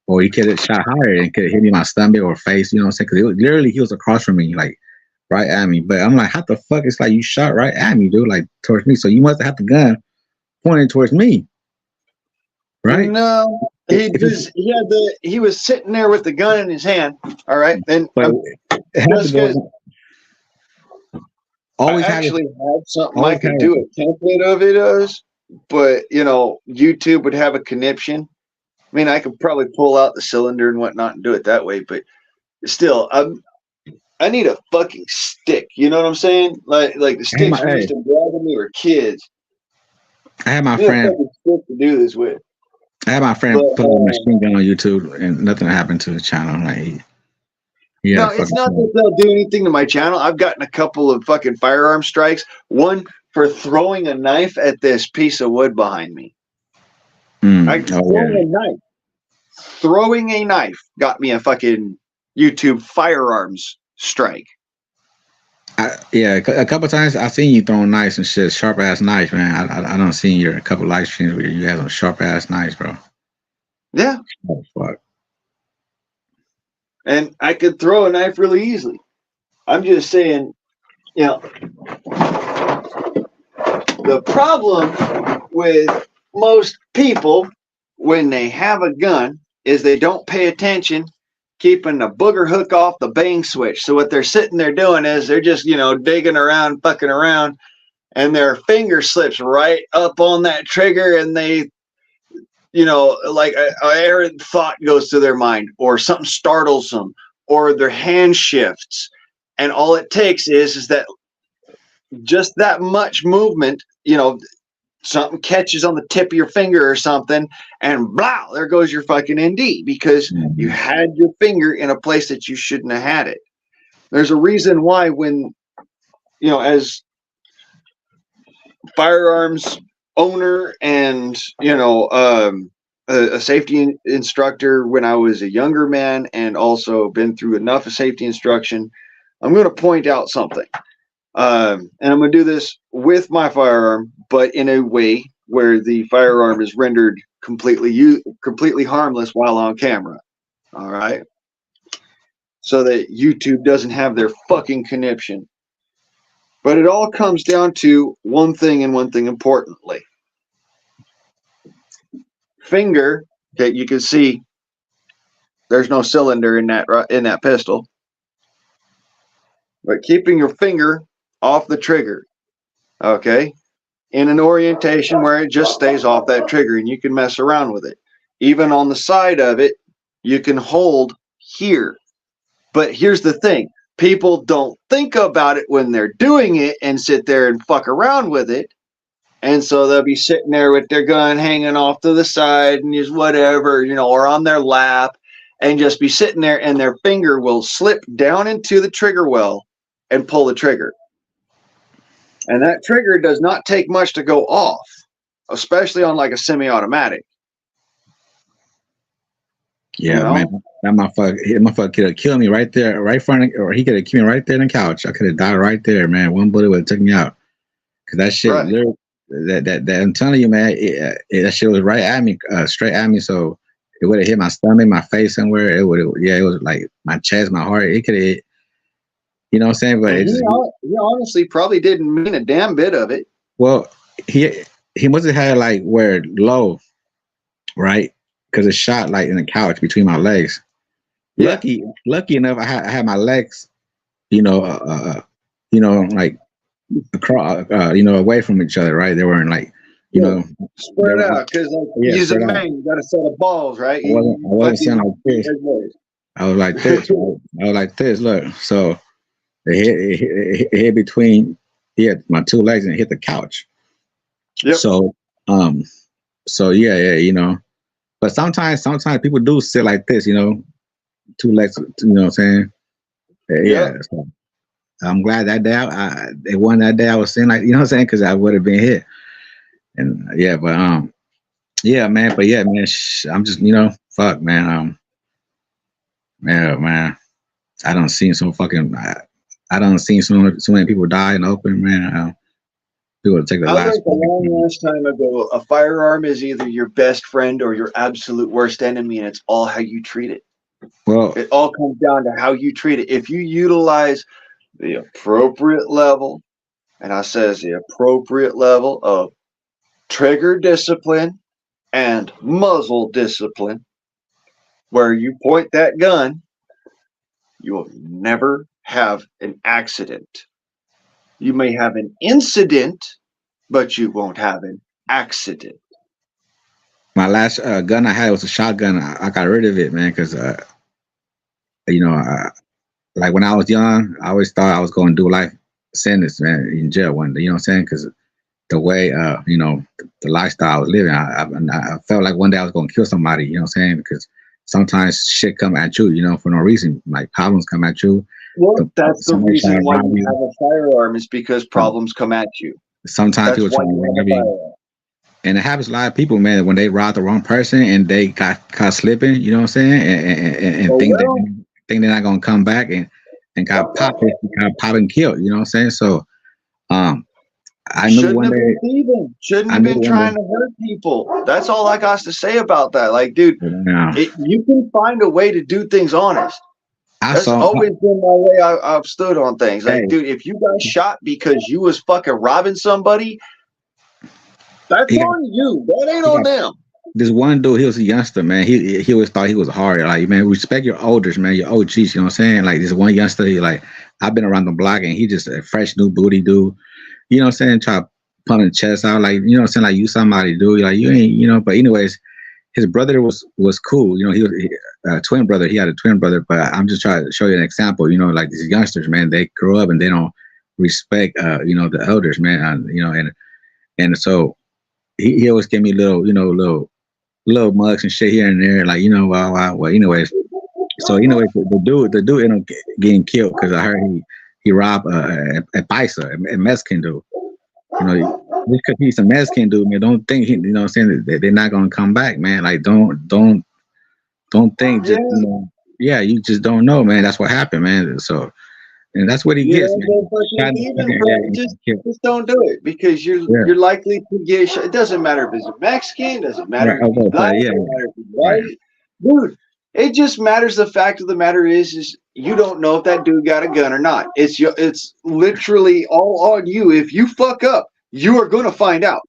or he could have shot higher and could have hit me in my stomach or face, you know, what I'm saying, because literally he was across from me, like right at me. But I'm like, how the fuck? It's like you shot right at me, dude, like towards me. So you must have had the gun pointing towards me, right? No, If it, he was sitting there with the gun in his hand. All right, and but it had to just because go. I Always have it. actually had something I Always have could do it. a template of it as, but YouTube would have a conniption. I mean, I could probably pull out the cylinder and whatnot and do it that way, but still, I need a fucking stick. You know what I'm saying? Like the I had my, sticks we used hey, to grab when we were kids. I had my I need a friend. fucking stick to do this with. I had my But friend put a machine gun on YouTube, and nothing happened to the channel. Like he had no, a it's fucking. not that they'll do anything to my channel. I've gotten a couple of fucking firearm strikes. One for throwing a knife at this piece of wood behind me. I Oh throwing yeah. a knife. Throwing a knife got me a fucking YouTube firearms strike. Yeah, a couple times I seen you throwing knives and shit, sharp ass knife, man. I don't seen your a couple live streams where you had some sharp ass knives, bro. Yeah. Oh fuck. And I could throw a knife really easily. I'm just saying, you know, the problem with most people when they have a gun is they don't pay attention keeping the booger hook off the bang switch. So what they're sitting there doing is they're just, digging around, fucking around, and their finger slips right up on that trigger, and they, like a errant thought goes through their mind, or something startles them, or their hand shifts. And all it takes is that just that much movement, something catches on the tip of your finger or something, and blah, there goes your fucking ND because you Mhm. had your finger in a place that you shouldn't have had it. There's a reason why when, as firearms owner and, a safety instructor when I was a younger man and also been through enough of safety instruction, I'm going to point out something. And I'm going to do this with my firearm, but in a way where the firearm is rendered completely harmless while on camera. All right, so that YouTube doesn't have their fucking conniption. But it all comes down to one thing and one thing importantly. Finger. Okay, you can see there's no cylinder in that pistol, but keeping your finger off the trigger. Okay, in an orientation where it just stays off that trigger and you can mess around with it. Even on the side of it, you can hold here. But here's the thing, people don't think about it when they're doing it and sit there and fuck around with it. And so they'll be sitting there with their gun hanging off to the side and just whatever, or on their lap, and just be sitting there, and their finger will slip down into the trigger well and pull the trigger. And that trigger does not take much to go off, especially on like a semi-automatic. You Yeah, man. know? That motherfucker could have killed me right there, right front, or he could have killed me right there on the couch. I could have died right there, man. One bullet would have took me out. Cause that shit, Right. literally, that I'm telling you, man, that shit was right at me, straight at me. So it would have hit my stomach, my face somewhere. It would, yeah, it was like my chest, my heart. It could have hit. You know what I'm saying? But And it just, he honestly probably didn't mean a damn bit of it. well, he must have had like where low, right? Because it shot like in the couch between my legs. Yeah. Lucky enough, I had my legs, like across, away from each other, right? They weren't like, Yeah. they Spread were, out, because like yeah, he's a spread out. man, you got a set of balls, right? I wasn't saying like this. I was like this. Right? I was like this. Look, so it hit between, my two legs and it hit the couch. Yep. So, yeah. But sometimes people do sit like this, two legs. You know what I'm saying? Yeah. Yep. So, I'm glad that day it wasn't that day I was saying like, you know what I'm saying, because I would have been hit. And yeah, but yeah, man, but yeah, man, I'm just fuck, man, man, I don't see so fucking. I don't see so many people die in the open, man. People take the I last. learned a long ass time ago a firearm is either your best friend or your absolute worst enemy, and it's all how you treat it. Well, It all comes down to how you treat it. If you utilize the appropriate level, and I says the appropriate level of trigger discipline and muzzle discipline, where you point that gun, you will never have an accident. You may have an incident, but you won't have an accident. my last gun I had was a shotgun. I got rid of it, man, because you know, like when I was young, I always thought I was going to do life sentence, man, in jail one day. You know what I'm saying? Because the way, the lifestyle I was living, I felt like one day I was going to kill somebody. You know what I'm saying? Because sometimes shit come at you, for no reason. Like problems come at you. Well, that's the Somebody trying reason to why rob you you. have a firearm is because problems come at you. Sometimes That's people why try to you have rob a you. firearm. And it happens to a lot of people, man, when they rob the wrong person and they got caught slipping, you know what I'm saying? And Oh well, think they're not gonna come back and got popped and killed, you know what I'm saying? So um I knew shouldn't one have been day thieving. Shouldn't I have knew been one trying day to hurt people. That's all I got to say about that. Like, dude, now you can find a way to do things honest. I That's saw always been my way I've stood on things. Like, hey dude, if you got shot because you was fucking robbing somebody, that's he got on you. That ain't he on got them. this one dude, he was a youngster, man. He always thought he was hard. Like, man, respect your elders, man, your OGs, you know what I'm saying? Like this one youngster, he like I've been around the block and he just a fresh new booty dude. You know what I'm saying? Try to pump his chest out, like, you know what I'm saying? Like you somebody, dude. Like you ain't, but anyways, his brother was cool. He was a twin brother. He had a twin brother, but I'm just trying to show you an example. Like these youngsters, man, they grow up and they don't respect, the elders, man. And so he always gave me little mugs and shit here and there, like well, anyways. So anyways, the dude ended up getting killed because I heard he robbed a paisa, a Mexican dude. Just because he's a Mexican dude, man, don't think what I'm saying, that they're not gonna come back, man. Like don't think Yeah, yeah, you just don't know, man. That's what happened, man. So and that's what he you gets, don't man. go fucking Shot in the thieving, fucking bro. head and killed. Just don't do it because Yeah, you're likely to get shot. It doesn't matter if it's a Mexican. Doesn't matter right. I if was he's gonna black. say, yeah, Doesn't matter if he's right, white. Dude, it just matters. The fact of the matter is you don't know if that dude got a gun or not. It's literally all on you. If you fuck up, you are gonna find out.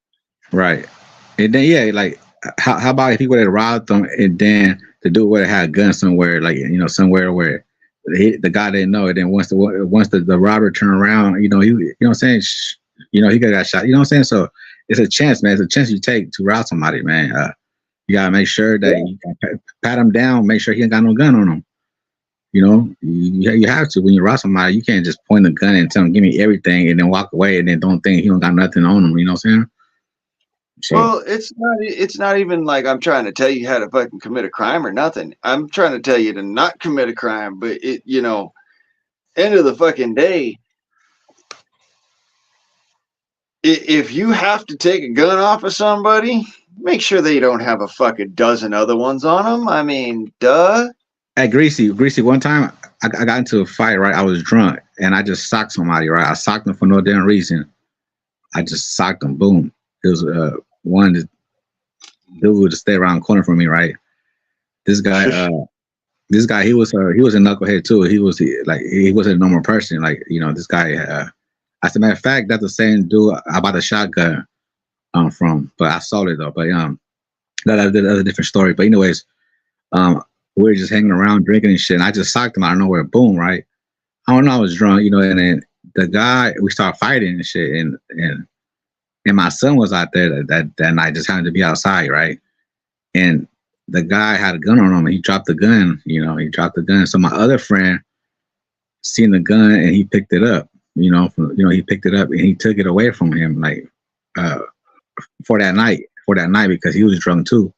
right. And then yeah, like how about if he would have robbed them and then the dude would have had a gun somewhere, like somewhere where the guy didn't know it. Then once the robber turned around, what I'm saying, he could have got shot. You know what I'm saying? So it's a chance, man. It's a chance you take to rob somebody, man. You gotta make sure that Yeah. you can pat him down, make sure he ain't got no gun on him. You have to when you rob somebody, you can't just point a gun and tell him give me everything and then walk away and then don't think he don't got nothing on him. You know what I'm saying? So Well, it's not even like I'm trying to tell you how to fucking commit a crime or nothing. I'm trying to tell you to not commit a crime, but end of the fucking day, if you have to take a gun off of somebody, make sure they don't have a fucking dozen other ones on them. I mean, duh. at Greasy, one time I got into a fight, right? I was drunk and I just socked somebody, right? I socked them for no damn reason. I just socked them. Boom. It was one dude to stay around the corner from me, right? This guy, he was a knucklehead too. He wasn't a normal person. Like this guy. As a matter of fact, that's the same dude I bought a shotgun from, but I sold it though. But that's a different story. But anyways, um, we were just hanging around drinking and shit. And I just socked him out of nowhere. Boom, right? I don't know. I was drunk, and then the guy we started fighting and shit, and my son was out there that night, just happened to be outside, right? And the guy had a gun on him, and he dropped the gun. He dropped the gun. So my other friend seen the gun, and he picked it up. He picked it up and he took it away from him, like uh, for that night because he was drunk too.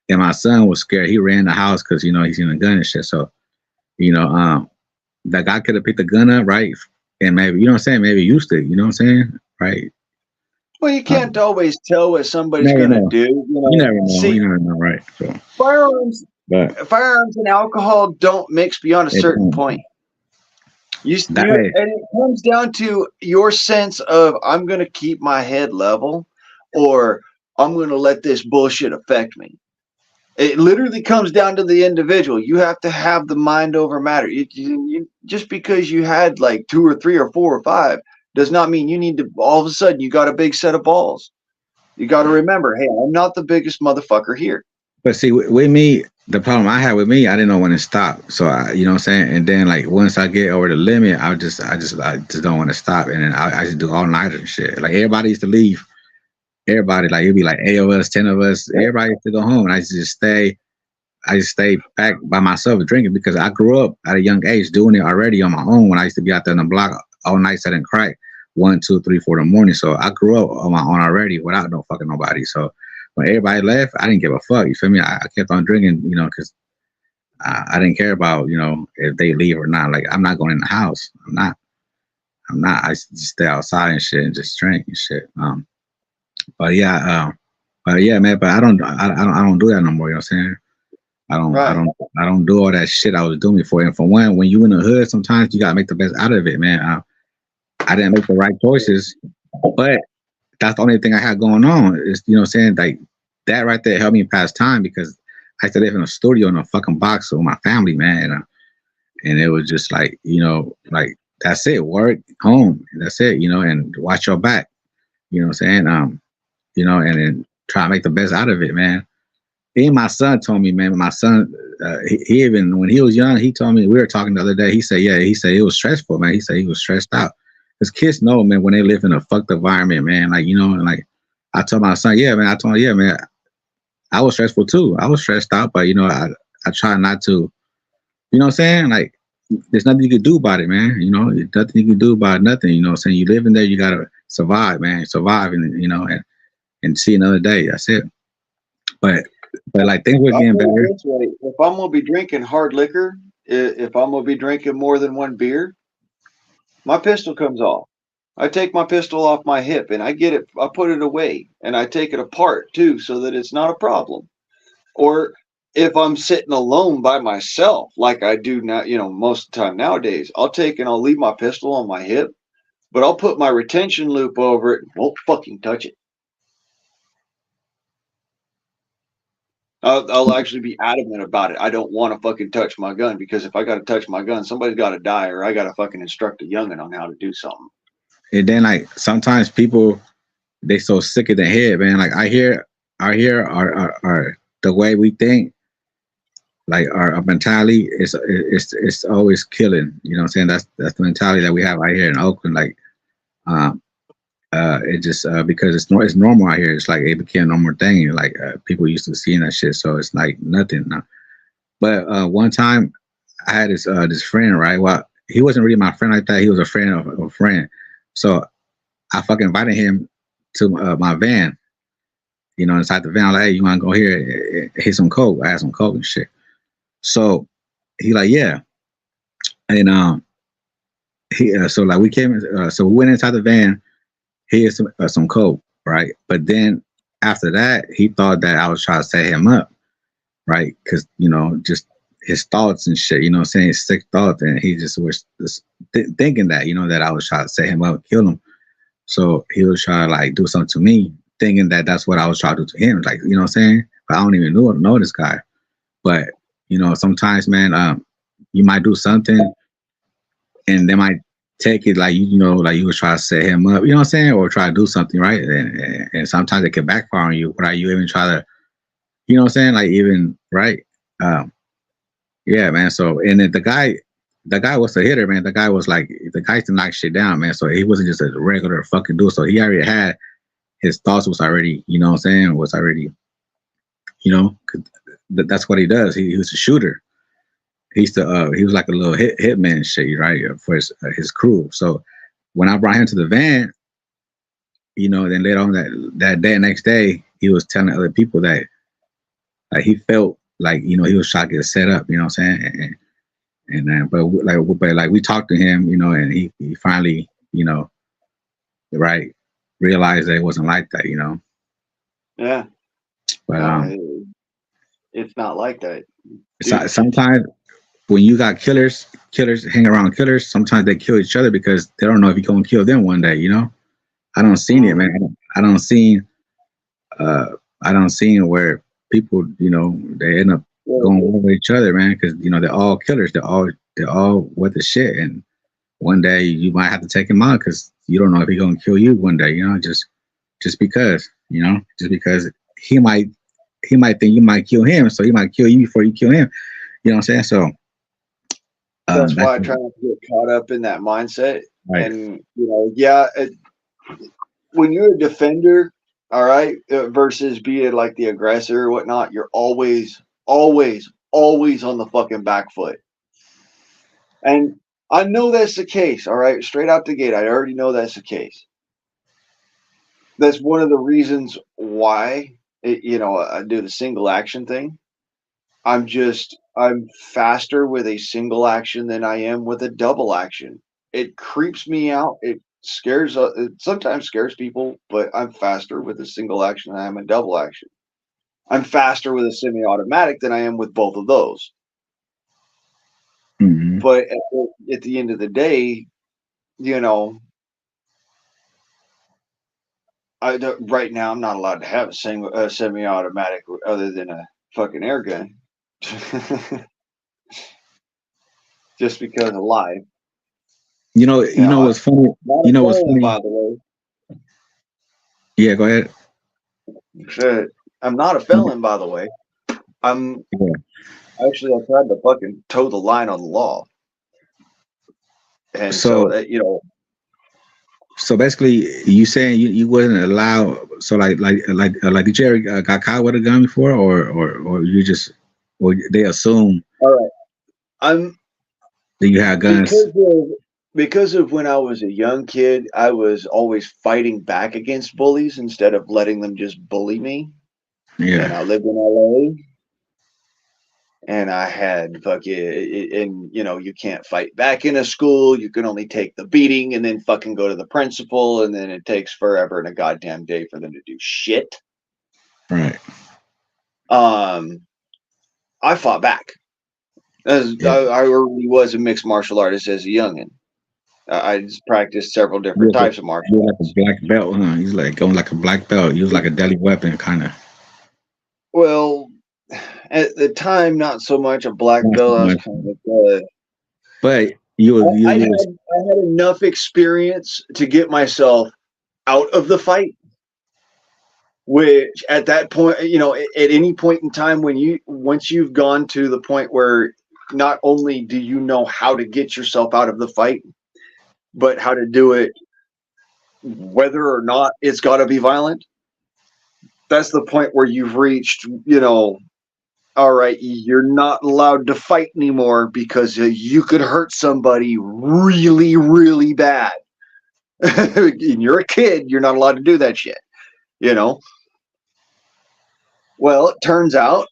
And my son was scared. He ran the house because he seen a gun and shit. So you know, um, that guy could have picked the gun up, right? and maybe, you know what I'm saying, maybe used to, you know what I'm saying, right? Well, you Um, can't always tell what you somebody's never gonna know. do. You never know. See, You never know, right? So, firearms, but firearms and alcohol don't mix beyond a it certain don't. point. That, And it comes down to your sense of I'm gonna keep my head level, or I'm gonna let this bullshit affect me. It literally comes down to the individual. You have to have the mind over matter. Just because you had like two or three or four or five does not mean you need to all of a sudden you got a big set of balls. You got to remember, hey, I'm not the biggest motherfucker here. but see, with me, the problem I had with me, I didn't know when to stop. So you know what I'm saying. And then like once I get over the limit, I just don't want to stop. And then I just do all night and shit. Like everybody used to leave. Everybody like it'd be like 8 of us, 10 of us. Everybody used to go home, and I used to just stay. I just stayed back by myself drinking because I grew up at a young age doing it already on my own. When I used to be out there on the block all night selling crack, 1, 2, 3, 4 in the morning. So I grew up on my own already without no fucking nobody. So when everybody left, I didn't give a fuck. You feel me? I kept on drinking, you know, because I didn't care about, you know, if they leave or not. Like I'm not going in the house. I'm not. I'm not. I just stay outside and shit and just drink and shit. But yeah, man. But I don't do that no more. You know what I'm saying? I don't, I Right. don't, I don't do all that shit I was doing before. And for one, when you in the hood, sometimes you gotta make the best out of it, man. I didn't make the right choices, but that's the only thing I had going on. Is you know what I'm saying? Like that right there helped me pass time because I used to live in a studio in a fucking box with my family, man. And it was just like, you know, like that's it, work, home, that's it, you know, and watch your back, you know what I'm saying? You know, and then try to make the best out of it, man. Even my son told me, man. My son, he even when he was young, he told me we were talking the other day. He said, yeah, he said it was stressful, man. He said he was stressed out. Because kids know, man, when they live in a fucked environment, man. Like you know, and like I told my son, yeah, man. I told him, yeah, man. I was stressful too. I was stressed out, but you know, I try not to. You know what I'm saying? Like there's nothing you can do about it, man. You know, there's nothing you can do about nothing. You know what I'm saying? You live in there, you gotta survive, man. Survive, and you know, and see another day. That's it. But like things were I'll getting put it better. this way: if I'm gonna be drinking hard liquor, if I'm gonna be drinking more than one beer, my pistol comes off. I take my pistol off my hip and I get it. I put it away and I take it apart too, so that it's not a problem. Or if I'm sitting alone by myself, like I do now, most of the time nowadays, I'll take and I'll leave my pistol on my hip, but I'll put my retention loop over it and won't fucking touch it. I'll actually be adamant about it. I don't want to fucking touch my gun because if I got to touch my gun, somebody's got to die or I got to fucking instruct a youngin on how to do something. And then like sometimes people they so sick of the head, man. Like I hear our the way we think, like our mentality is always killing. You know what I'm saying? That's the mentality that we have out here in Oakland. Like um it just because it's normal out here. It's like it became a normal thing. Like people used to seeing that shit, so it's like nothing now. But one time I had this friend, right? Well, he wasn't really my friend like that. He was a friend of a friend. So I fucking invited him to my van. You know, inside the van, I'm like, hey, you want to go here, hit some coke? I had some coke and shit. So he like, yeah, and he so like we came, so we went inside the van. He had some coke, right? But then after that, he thought that I was trying to set him up, right? Because you know, just his thoughts and shit. You know, what I'm saying sick thoughts, and he just was just thinking that you know that I was trying to set him up, kill him. So he was trying to like do something to me, thinking that that's what I was trying to do to him. Like, you know what I'm saying? But I don't even know this guy. But you know, sometimes, man, you might do something, and they might take it like you know, like you was trying to set him up. You know what I'm saying? Or try to do something, right? And sometimes it can backfire on you. Without you even try to, you know what I'm saying? Like even right? Um, yeah, man. So and then the guy was a hitter, man. The guy was like the guy to knock shit down, man. So he wasn't just a regular fucking dude. So he already had his thoughts was already, you know what I'm saying, was already, you know, 'cause that's what he does. He was a shooter. He was like a little hitman shit, right, for his crew. So when I brought him to the van, you know, then later on that day, next day, he was telling other people that like he felt like you know he was trying to get set up, you know what I'm saying, And then, but we talked to him, and he finally, right, realized that it wasn't like that. Yeah. But No, it's not like that, dude. sometimes when you got killers hang around killers, sometimes they kill each other because they don't know if you're gonna kill them one day. I don't seen it, man. Mm. I don't seen uh I don't seen where people, they end up Well, going over each other, man, because they're all killers. They're all with the shit, and one day you might have to take him out because you don't know if he's gonna kill you one day. Just because, just because he might he might think you might kill him, so he might kill you before you kill him. You know what I'm saying? So that's that's why I try not to get caught up in that mindset. right. And yeah, when you're a defender, all right, versus being like the aggressor or whatnot, you're always, always, always on the fucking back foot. And I know that's the case. All right, straight out the gate, I already know that's the case. That's one of the reasons why I do the single action thing. I'm faster with a single action than I am with a double action. It creeps me out. It sometimes scares people, but I'm faster with a single action than I am a double action. I'm faster with a semi-automatic than I am with both of those. Hmm. But at the end of the day, you know, right now I'm not allowed to have a semi-automatic other than a fucking air gun, just because of life. You know I'm what's funny? not a You know what's felon, funny? by the way. Yeah, go ahead. Shit. I'm not a felon, by the way. I'm Yeah. actually I tried to fucking toe the line on the law, and so So that. so basically, you saying you wasn't allowed. So like did you ever got caught with a gun before, or you just, or they assume All right, I'm that you had guns? because of when I was a young kid, I was always fighting back against bullies instead of letting them just bully me. And Yeah. I lived in LA, and I had fucking, and you can't fight back in a school. You can only take the beating and then fucking go to the principal, and then it takes forever and a goddamn day for them to do shit. Right. Um, I fought back. As Yeah. I already was a mixed martial artist as a youngin. I just practiced several different You're like, types of martial you're like a arts. black belt, huh? He's like going like a black belt. You was like a deadly weapon, kind of. Well, at the time, not so much a black Not so belt. I was much, kind of. but you I, was you I was had I had enough experience to get myself out of the fight. Which at that point, at any point in time when once you've gone to the point where not only do you know how to get yourself out of the fight, but how to do it, whether or not it's got to be violent. That's the point where you've reached, all right, you're not allowed to fight anymore because you could hurt somebody really, really bad. And you're a kid, you're not allowed to do that shit, you know? Well, it turns out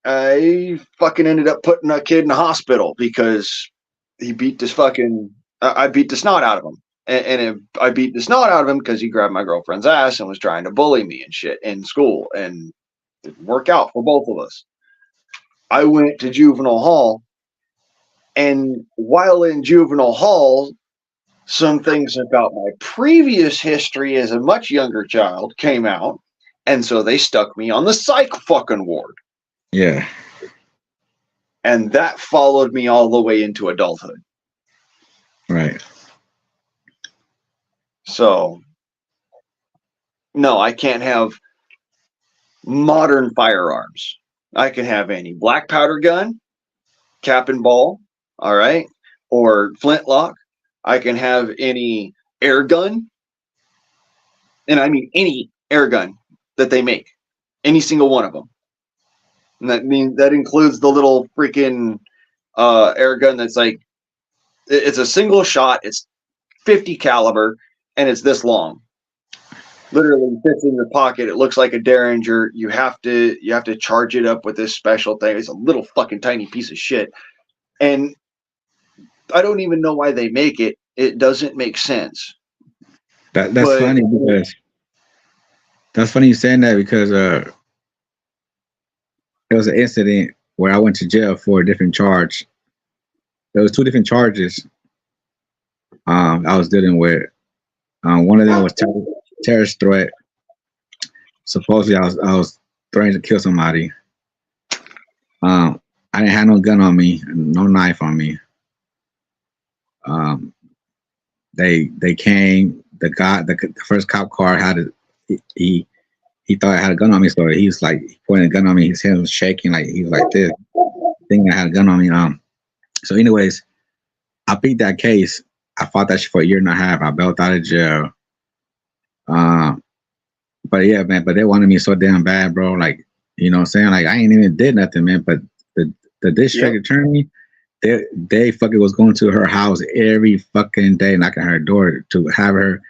I fucking ended up putting a kid in the hospital because he beat this fucking, I beat the snot out of him. I beat the snot out of him because he grabbed my girlfriend's ass and was trying to bully me and shit in school. And it didn't work out for both of us. I went to juvenile hall, and while in juvenile hall, some things about my previous history as a much younger child came out, and so they stuck me on the psych fucking ward. yeah. And that followed me all the way into adulthood. Right. So, no, I can't have modern firearms. I can have any black powder gun, cap and ball, all right, or flintlock. I can have any air gun, and I mean any air gun that they make, any single one of them. And that includes the little freaking air gun that's like it's a single shot. It's 50 caliber, and it's this long. Literally fits in your pocket. It looks like a Derringer. You have to charge it up with this special thing. It's a little fucking tiny piece of shit, and I don't even know why they make it. It doesn't make sense. That's But funny because that's funny you saying that because there was an incident where I went to jail for a different charge. There was two different charges I was dealing with. One of them was terrorist threat. Supposedly I was threatening to kill somebody. I didn't have no gun on me, no knife on me. Um, they came. The first cop car had a he he thought I had a gun on me, so he was like pointing a gun on me. His hand was shaking, like he was like this, thinking I had a gun on me. So anyways, I beat that case. I fought that shit for a year and a half. I bailed out of jail. Um, but yeah, man, but they wanted me so damn bad, bro. Like, you know what I'm saying? Like I ain't even did nothing, man. But the district yep, attorney, they fucking was going to her house every fucking day, knocking on her door to have her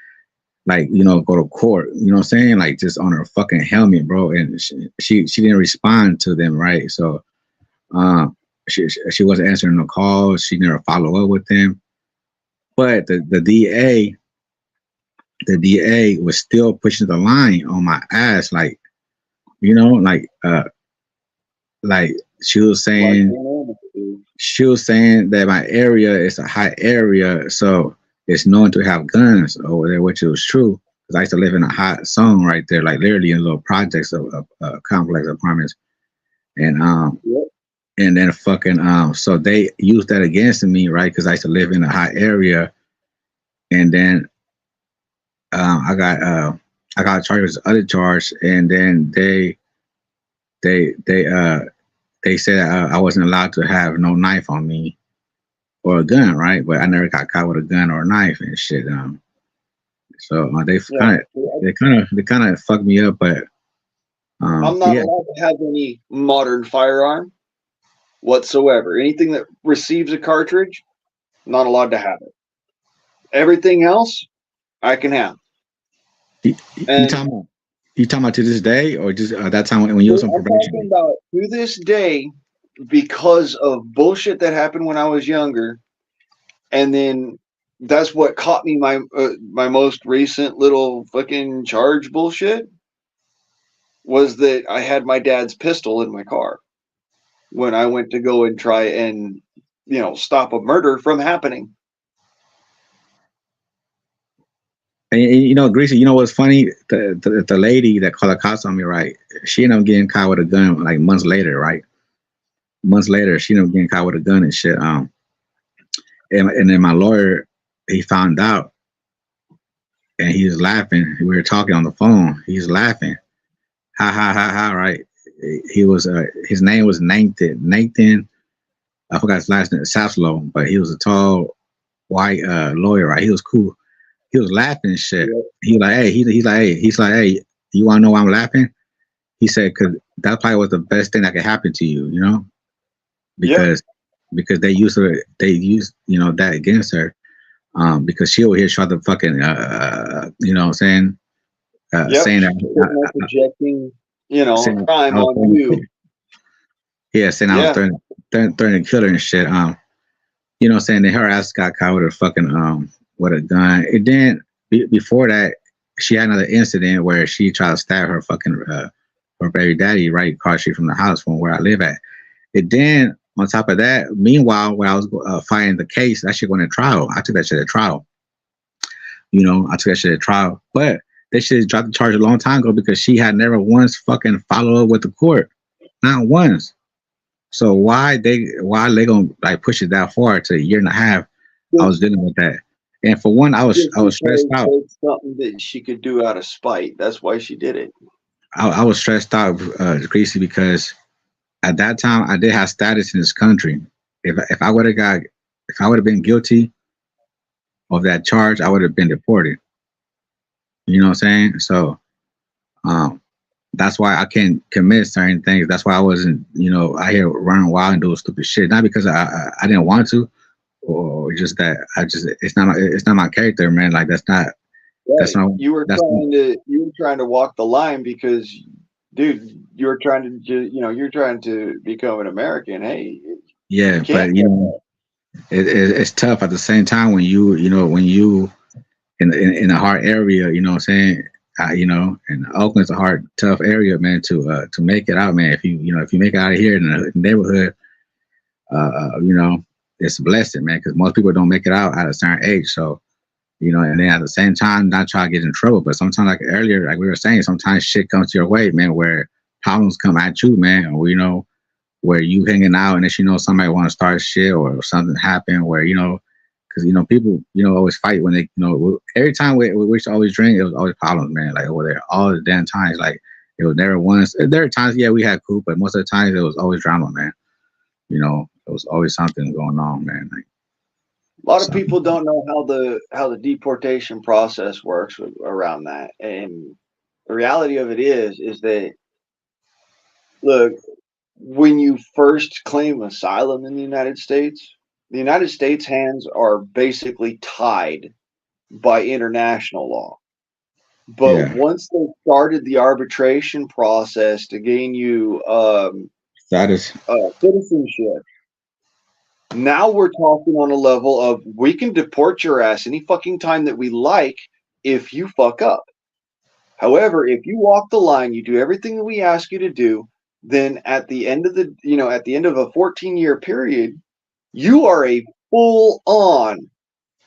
like, go to court. You know what I'm saying? Like just on her fucking helmet, bro. And she didn't respond to them, right? So um she wasn't answering no calls. She never follow up with them. But the DA was still pushing the line on my ass, you know, like like she was like saying she was saying that my area is a high area, so it's known to have guns over there, which was true. Because I used to live in a hot zone right there, like literally in little projects of complex apartments, and yep, and then fucking so they used that against me, right? Because I used to live in a high area, and then um, I got uh, I got charged with other charge, and then they they uh they said I wasn't allowed to have no knife on me or a gun, right? But I never got caught with a gun or a knife and shit. So they yeah. kind of they kind of fucked me up, but I'm not yeah, allowed to have any modern firearm whatsoever. Anything that receives a cartridge, not allowed to have it. Everything else, I can have. you And talking about to this day or just that time when you was on I'm talking probation? about to this day because of bullshit that happened when I was younger, and then that's what caught me my most recent little fucking charge bullshit was that I had my dad's pistol in my car when I went to go and try and stop a murder from happening. And Greasy, you know what's funny? The lady that called the cops on me, right? She ended up getting caught with a gun like months later, right? Months later, she ended up getting caught with a gun and shit. And then my lawyer, he found out and he was laughing. We were talking on the phone. He was laughing, ha ha ha ha, right? He was his name was Nathan. I forgot his last name, Saslow, but he was a tall white lawyer, right? He was cool. He was laughing and shit. Yep. He was like, hey, he's like, hey, you want to know why I'm laughing? He said, because that probably was the best thing that could happen to you, Yep. because they used that against her, because she over here tried to fucking what I'm saying, Yep. saying She's sitting there that projecting, saying I crime was on throwing, you. yeah, saying I was Yeah. throwing to kill her and shit. Saying that her ass got caught with a fucking with a gun. It then before that, she had another incident where she tried to stab her fucking her baby daddy right across the street from the house from where I live at. It then on top of that, meanwhile, when I was fighting the case, that shit went to trial. I took that shit to trial. I took that shit to trial, but they should have dropped the charge a long time ago because she had never once fucking followed up with the court, not once. So why they gonna like push it that far to a year and a half? I was dealing with that, and for one, Just I was stressed because out. it's something that she could do out of spite. That's why she did it. I was stressed out, Greasy, because at that time I did have status in this country. If I would have got if I would have been guilty of that charge, I would have been deported. You know what I'm saying? So um, that's why I can't commit certain things. That's why I wasn't, out here running wild and doing stupid shit. Not because I didn't want to, or just that I just it's not my character, man. Like that's Right. not that's not, You were trying to walk the line because, dude, you were trying to you're trying to become an American. Hey, you yeah. can't But get that. it's tough at the same time when when you in a hard area, you know what I'm saying? And Oakland's a hard, tough area, man, to make it out, man. If you make it out of here in the neighborhood, it's a blessing, man, because most people don't make it out at a certain age. So, and then at the same time, not try to get in trouble. But sometimes, like earlier, like we were saying, sometimes shit comes your way, man, where problems come at you, man, or, where you hanging out and if somebody want to start shit or something happen where, because people always fight when they every time we used to always drink, it was always problems, man, like over there all the damn times. Like it was never once. There are times, yeah, we had cool, but most of the times it was always drama, man. It was always something going on, man. Like A lot of something. people don't know how the deportation process works around that, and the reality of it is that, look, when you first claim asylum in the United States hands are basically tied by international law. But Yeah, once they started the arbitration process to gain you that is. citizenship, now we're talking on a level of we can deport your ass any fucking time that we like if you fuck up. However, if you walk the line, you do everything that we ask you to do, then at the end of at the end of a 14-year period, you are a full on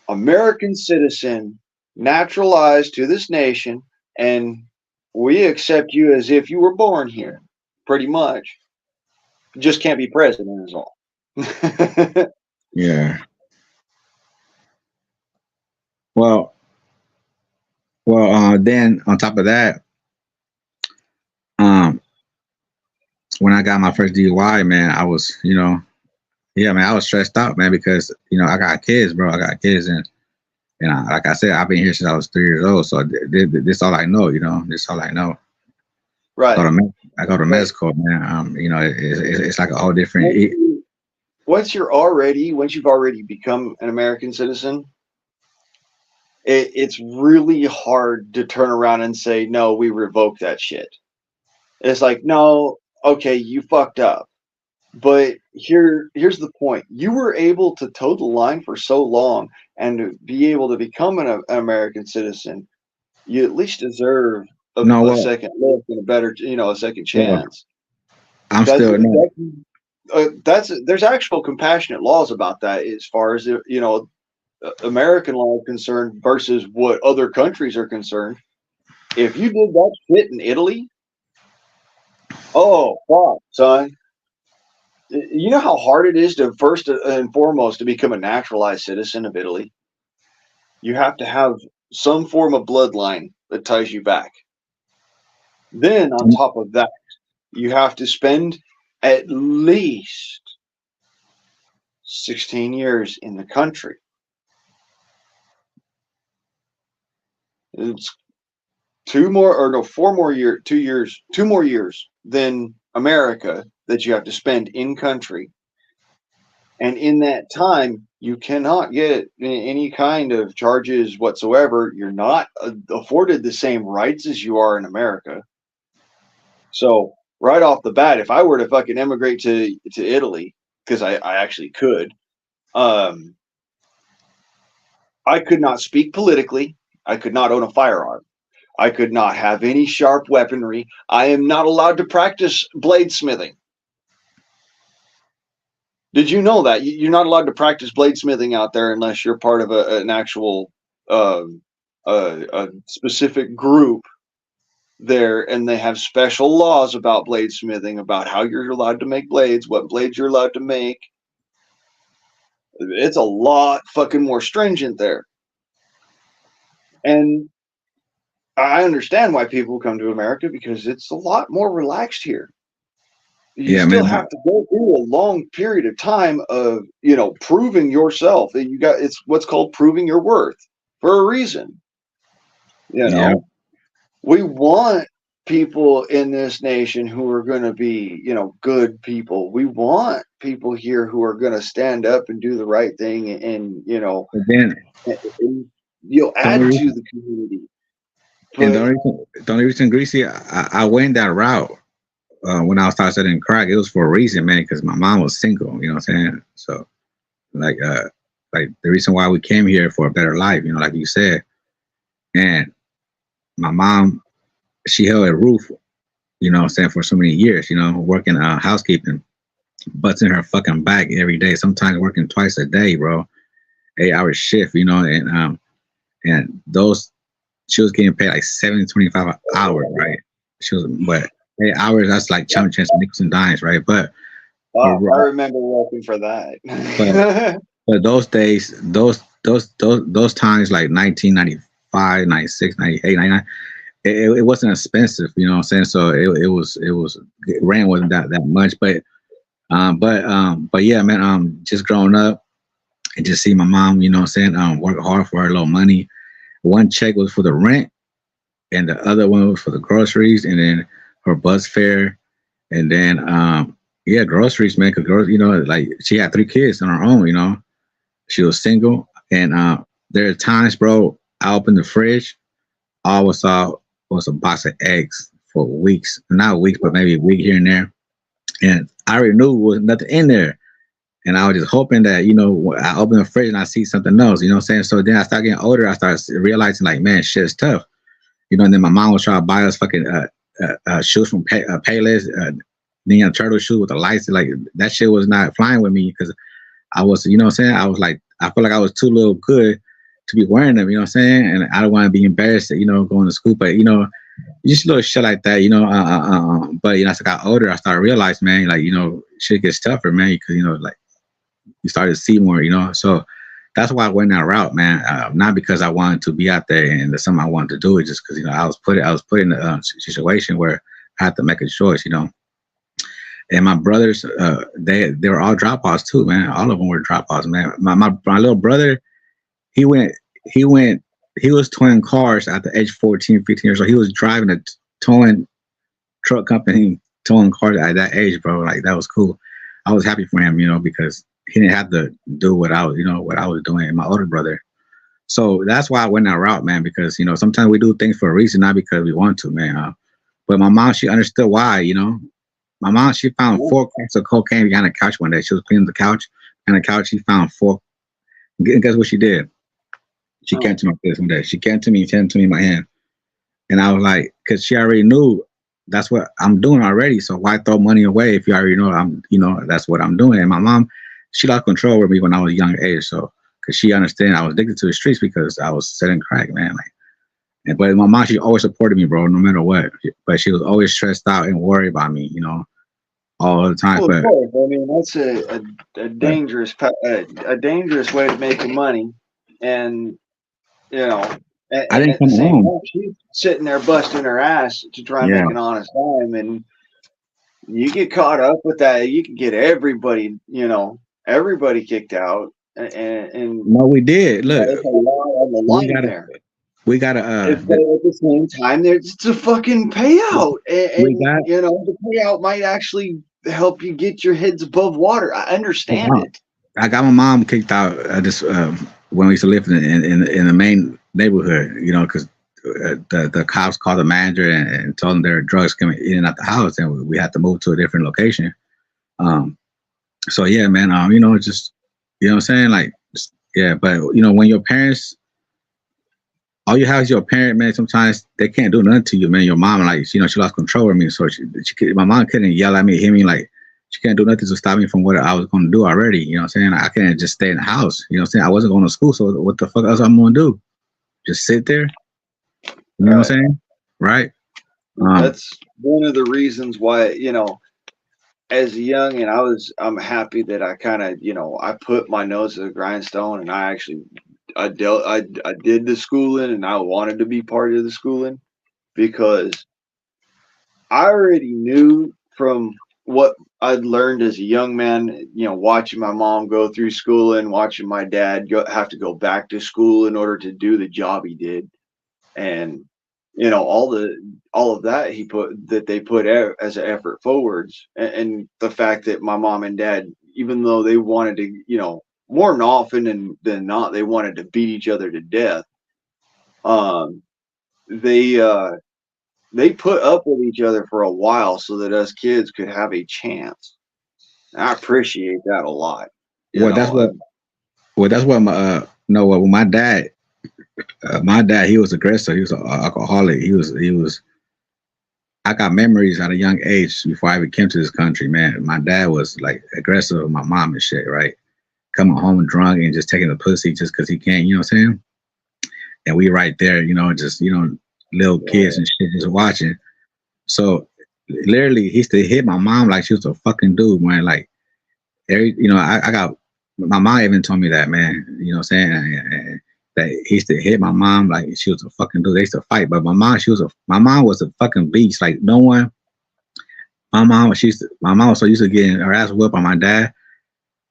American citizen, naturalized to this nation, and we accept you as if you were born here, pretty much. Just can't be president, is all. Yeah. Well, then on top of that, um, when I got my first DUI, man, I was, yeah, man, I was stressed out, man, because I got kids, bro. I got kids, and like I said, I've been here since I was 3 years old. So this all I know, this all I know. I go Right. to med, I go to med But school, man. It's like a whole different. once you once you've already become an American citizen, it's really hard to turn around and say, no, we revoke that shit. It's like, no, okay, you fucked up. But here's the point. You were able to toe the line for so long and to be able to become an American citizen. You at least deserve No, a well, second look and a better, a second well, chance. I'm That's still no. that's there's actual compassionate laws about that as far as American law is concerned versus what other countries are concerned. If you did that shit in Italy, oh fuck, son. You know how hard it is to first and foremost to become a naturalized citizen of Italy? You have to have some form of bloodline that ties you back. Then, on top of that, you have to spend at least 16 years in the country. It's two more, or no, 4 more years, 2 years, 2 more years than America that you have to spend in country. And in that time, you cannot get any kind of charges whatsoever. You're not afforded the same rights as you are in America. So right off the bat, if I were to fucking immigrate to Italy, because I actually could, um, I could not speak politically. I could not own a firearm. I could not have any sharp weaponry. I am not allowed to practice bladesmithing. Did you know that you're not allowed to practice bladesmithing out there unless you're part of an actual um, a specific group there, and they have special laws about bladesmithing, about how you're allowed to make blades, what blades you're allowed to make. It's a lot fucking more stringent there, and I understand why people come to America because it's a lot more relaxed here. You Yeah, still man. have to go through a long period of time of proving yourself. That you got, it's what's called proving your worth for a reason. you Yeah, know we want people in this nation who are going to be good people. We want people here who are going to stand up and do the right thing, and but then and, the only add to reason, the community. and But the only reason, Greasy, I went that route when I was started studying crack. It was for a reason, man, because my mom was single. You know what I'm saying? So like like the reason why we came here for a better life, like you said. And my mom, she held a roof, what I'm saying, for so many years, working housekeeping, butts in her fucking back every day, sometimes working twice a day, bro. 8 hour shift, and those she was getting paid like 7.25 an hour, right? She was, but 8 hours, that's like chump change, nickels and dimes, right? But Oh, I remember working for but that. but those days, those times, like 1995, 96, 98, 99, it wasn't expensive, what I'm saying? So it was rent wasn't that much, but yeah, man, just growing up and just see my mom, what I'm saying, work hard for her little money. One check was for the rent, and the other one was for the groceries, and then her bus fare, and then yeah, groceries, man. Cause girls, like she had 3 kids on her own. She was single, and there are times, bro, I opened the fridge, all I saw was a box of eggs for weeks, not weeks, but maybe a week here and there, and I already knew there was nothing in there. And I was just hoping that, I open the fridge and I see something else, what I'm saying? So then I started getting older. I started realizing, like, man, shit is tough. And then my mom was trying to buy us fucking shoes from Payless, Ninja Turtle shoes with the lights. Like, that shit was not flying with me because I was, what I'm saying? I was like, I feel like I was too little good to be wearing them, what I'm saying? And I don't want to be embarrassed, going to school. But, just little shit like that, but, as I got older, I started realizing, man, like, shit gets tougher, man, because, like, you started to see more, So that's why I went that route, man. Not because I wanted to be out there and that's something I wanted to do. It just because I was put in a situation where I had to make a choice, And my brothers, they were all dropouts too, man. All of them were dropouts, man. My little brother, he went he went he was towing cars at the age 14, 15 years old. He was driving a towing truck company, towing cars at that age, bro. Like, that was cool. I was happy for him, because he didn't have to do what I was doing, and my older brother. So that's why I went that route, man, because, sometimes we do things for a reason, not because we want to, man. But my mom, she understood why. My mom, she found 4 cans of cocaine behind the couch one day. She was cleaning the couch, and the couch, she found 4. Guess what she did? She came to my place one day. She came to me, in my hand. And I was like, because she already knew that's what I'm doing already. So why throw money away if you already know that's what I'm doing. And my mom, she lost control over me when I was a young age. So, because she understand I was addicted to the streets because I was selling crack, man. Like, but my mom, she always supported me, bro, no matter what. But she was always stressed out and worried about me, all the time. Well, of But, course. I mean, that's a but dangerous a dangerous way of making money, and you know, I and didn't at the come same home. time, she's sitting there busting her ass to try and Yeah. make an honest dime, and you get caught up with that, you can get everybody, everybody kicked out, and No, we did. Look, there's a lot on the we line gotta, there. we gotta, But at the same time, there's it's a fucking payout, we and got, the payout might actually help you get your heads above water. I understand it. I got my mom kicked out just when we used to live in the main neighborhood, because the cops called the manager and told them there were drugs coming in and out the house, and we had to move to a different location. Um, so yeah, man, just what I'm saying, like, yeah, but when your parents, all you have is your parent, man. Sometimes they can't do nothing to you, man. Your mom, like, she lost control of me, so my mom couldn't yell at me, hit me, like, she can't do nothing to stop me from what I was going to do already. You know what I'm saying? I couldn't just stay in the house. You know what I'm saying? I wasn't going to school, so what the fuck else I'm going to do? Just sit there? You know what Right. I'm saying? Right? That's one of the reasons why, as a young, and I'm happy that I kind of, I put my nose to the grindstone, and I did the schooling, and I wanted to be part of the schooling because I already knew from what I'd learned as a young man, watching my mom go through school and watching my dad have to go back to school in order to do the job he did, and all of that they put out as an effort forwards, and the fact that my mom and dad, even though they wanted to, more than often than not, they wanted to beat each other to death. Um, they they put up with each other for a while so that us kids could have a chance. I appreciate that a lot. You well, that's know, what uh, well, that's what my no, well, my dad, he was aggressive. He was an alcoholic. He was. I got memories at a young age before I even came to this country. Man, my dad was like aggressive with my mom and shit. Right, coming home drunk and just taking the pussy just because he can't. You know what I'm saying? And we right there, just little kids and shit just watching. So literally, he used to hit my mom like she was a fucking dude, man. Like I got my mom even told me that, man. You know what I'm saying? That he used to hit my mom like she was a fucking dude. They used to fight, but my mom was a fucking beast. Like no one, my mom was so used to getting her ass whooped by my dad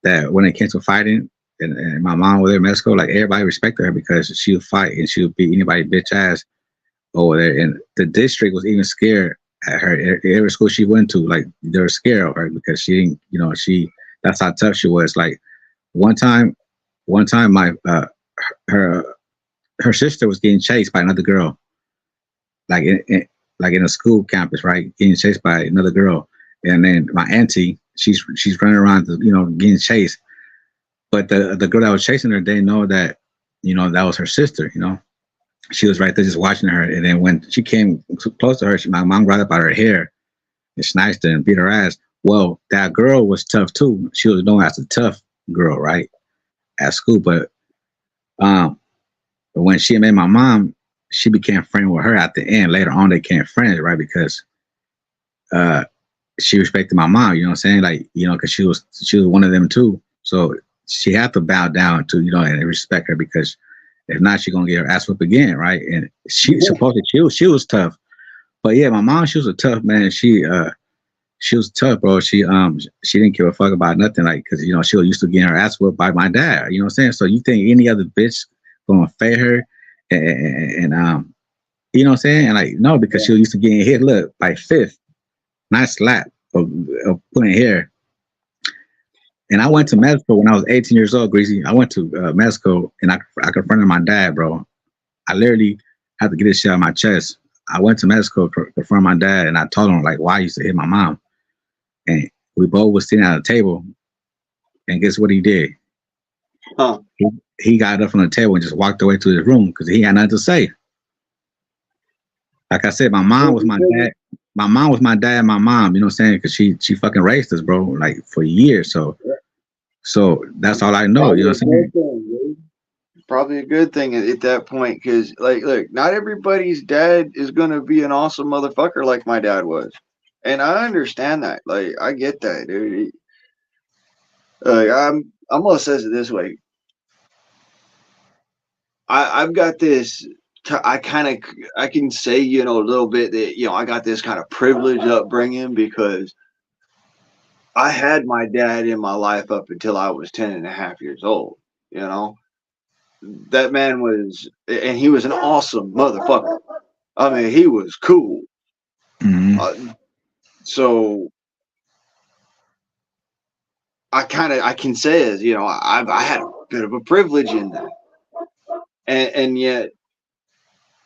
that when it came to fighting, and my mom was there in Mexico, like everybody respected her because she would fight and she would beat anybody bitch ass over there. And the district was even scared at her. Every school she went to, like they were scared of her because she didn't, that's how tough she was. Like one time, my her her sister was getting chased by another girl, like like in a school campus, right? Getting chased by another girl, and then my auntie, she's running around, getting chased. But the girl that was chasing her didn't know that, that was her sister. She was right there just watching her, and then when she came close to her, my mom grabbed up out her hair and snatched her and beat her ass. Well, that girl was tough too. She was known as a tough girl, right, at school. Um, but when she met my mom, she became friends with her at the end. Later on, they became friends, right, because uh, she respected my mom. You know what I'm saying? Like, because she was one of them too. So she had to bow down to, and respect her because if not, she gonna get her ass whipped again, right? And she was tough. But yeah, my mom, she was a tough man. She was tough, bro. She didn't give a fuck about nothing, like, because she was used to getting her ass whipped by my dad. You know what I'm saying? So you think any other bitch gonna fade her, and you know what I'm saying? And like no, because she was used to getting hit. Look, by fifth, not slap of putting hair. And I went to Mexico when I was 18 years old, Greasy. I went to Mexico and I confronted my dad, bro. I literally had to get this shit out of my chest. I went to Mexico to confront my dad and I told him like why I used to hit my mom. And we both was sitting at a table, and guess what he did? Huh. He got up from the table and just walked away to his room because he had nothing to say. Like I said, my mom was my dad. My mom was my dad and my mom, you know what I'm saying? Because she fucking raised us, bro, like for years. So that's all I know, you know what I'm saying? Probably a good thing at that point, because like, look, not everybody's dad is gonna be an awesome motherfucker like my dad was, and I understand that. Like, I get that, dude. I'm gonna says it this way. I've got this. I can say, a little bit that, I got this kind of privileged upbringing because I had my dad in my life up until I was 10 and a half years old. You know, that man was, and he was an awesome motherfucker. I mean, he was cool. Mm-hmm. Uh, so I can say, as I had a bit of a privilege in that, and yet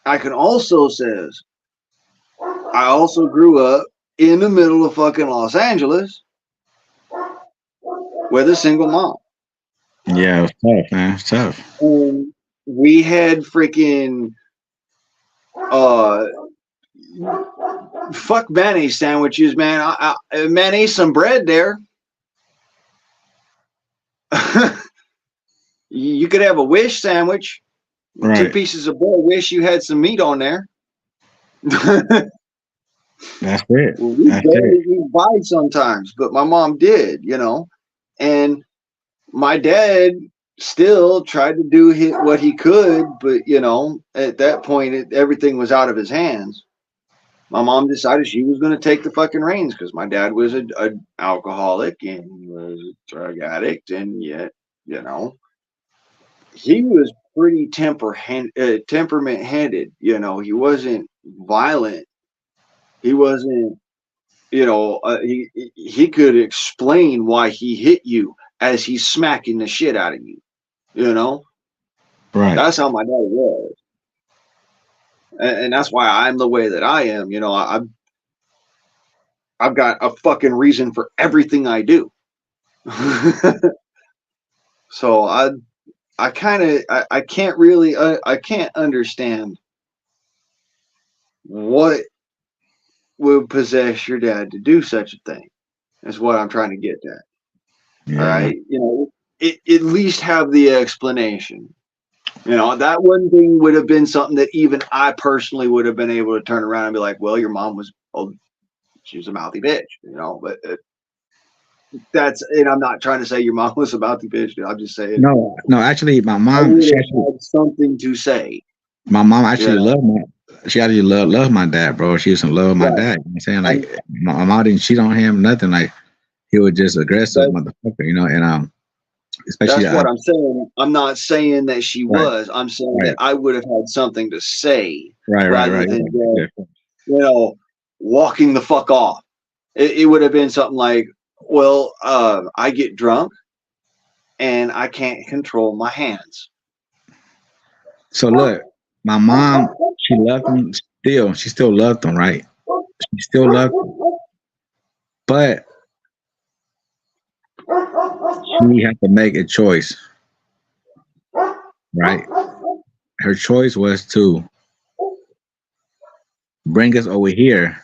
I can also says I also grew up in the middle of fucking Los Angeles with a single mom. Yeah, it was tough, man. It's tough. And we had freaking uh fuck mayonnaise sandwiches, man. Mayonnaise some bread there. You could have a wish sandwich, two Right. pieces of bread. Wish you had some meat on there. That's it. We That's it. barely eat by sometimes, but my mom did, and my dad still tried to do what he could, but at that point, everything was out of his hands. My mom decided she was going to take the fucking reins because my dad was a alcoholic and he was a drug addict, and yet, you know, he was pretty temperament handed. He wasn't violent. He wasn't. He could explain why he hit you as he's smacking the shit out of you. You know, Right. that's how my dad was, and that's why I'm the way that I am. I've got a fucking reason for everything I do. So I can't really I can't understand what would possess your dad to do such a thing. Is what I'm trying to get at. All Yeah. right, at least have the explanation. That one thing would have been something that even I personally would have been able to turn around and be like, well, your mom was, oh, she was a mouthy bitch, but and I'm not trying to say your mom was a mouthy bitch. I'm just saying No, no. Actually, my I mom, would have had something to say. my mom You actually know, loved my. She actually loved my dad, bro. She used to love my right. dad. You know what I'm saying? And Like, my mom didn't cheat on him, nothing. Like, he was just aggressive that's motherfucker, and especially that's what I'm saying. I'm not saying that she right, was. I'm saying that right, I would have had something to say rather right. than Yeah, just, walking the fuck off. It would have been something like, well, I get drunk and I can't control my hands. so look, my mom, she loved him still. She still loved him, right? She still loved him, but she had to make a choice, right? Her choice was to bring us over here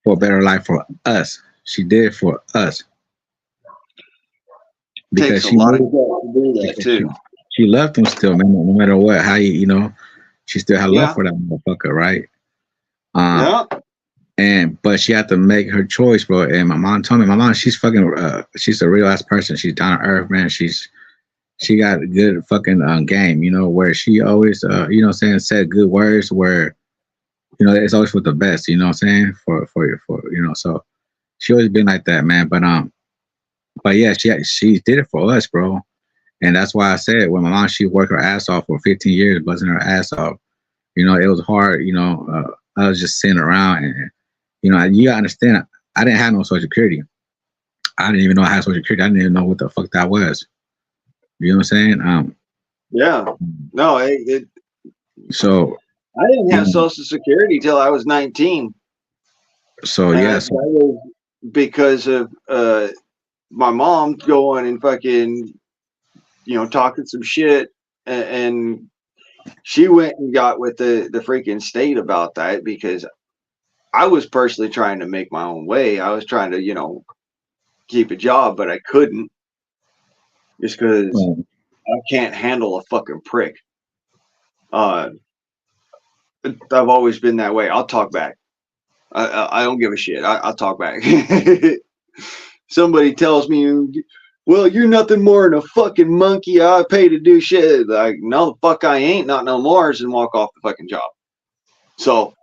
for a better life for us. She did it for us because Takes a she lot of knew guts to do that because too. she loved him still, man. No matter what, how she still had love Yeah, for that motherfucker, right? Um, yeah. but she had to make her choice, bro. And my mom told me, my mom, she's fucking, she's a real ass person. She's down to earth, man. She got a good fucking game, where she always, saying, said good words where, it's always for the best, you know what I'm saying? So she always been like that, man. But yeah, she did it for us, bro. And that's why I said when my mom, she worked her ass off for 15 years, busting her ass off. It was hard. I was just sitting around, and you gotta understand. I didn't have no social security. I didn't even know I had social security. I didn't even know what the fuck that was. You know what I'm saying? Yeah. No, So I didn't you have know, Social Security till I was 19, so and yeah, that was because of my mom going and fucking talking some shit, and she went and got with the freaking state about that because I was personally trying to make my own way. I was trying to keep a job, but I couldn't just because um, I can't handle a fucking prick. Uh, I've always been that way. I'll talk back. I don't give a shit. I'll talk back. Somebody tells me, well, you're nothing more than a fucking monkey I pay to do shit. Like, no, the fuck I ain't, not no more, and walk off the fucking job. So,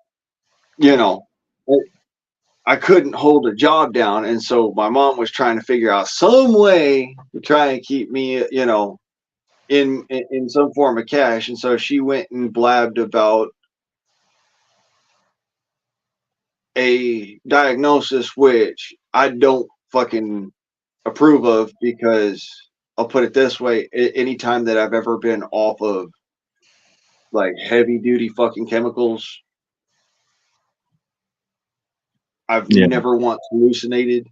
you know, I couldn't hold a job down. And so my mom was trying to figure out some way to try and keep me, in some form of cash. And so she went and blabbed about a diagnosis which I don't fucking approve of because I'll put it this way: anytime that I've ever been off of like heavy duty fucking chemicals, I've yeah, never once hallucinated.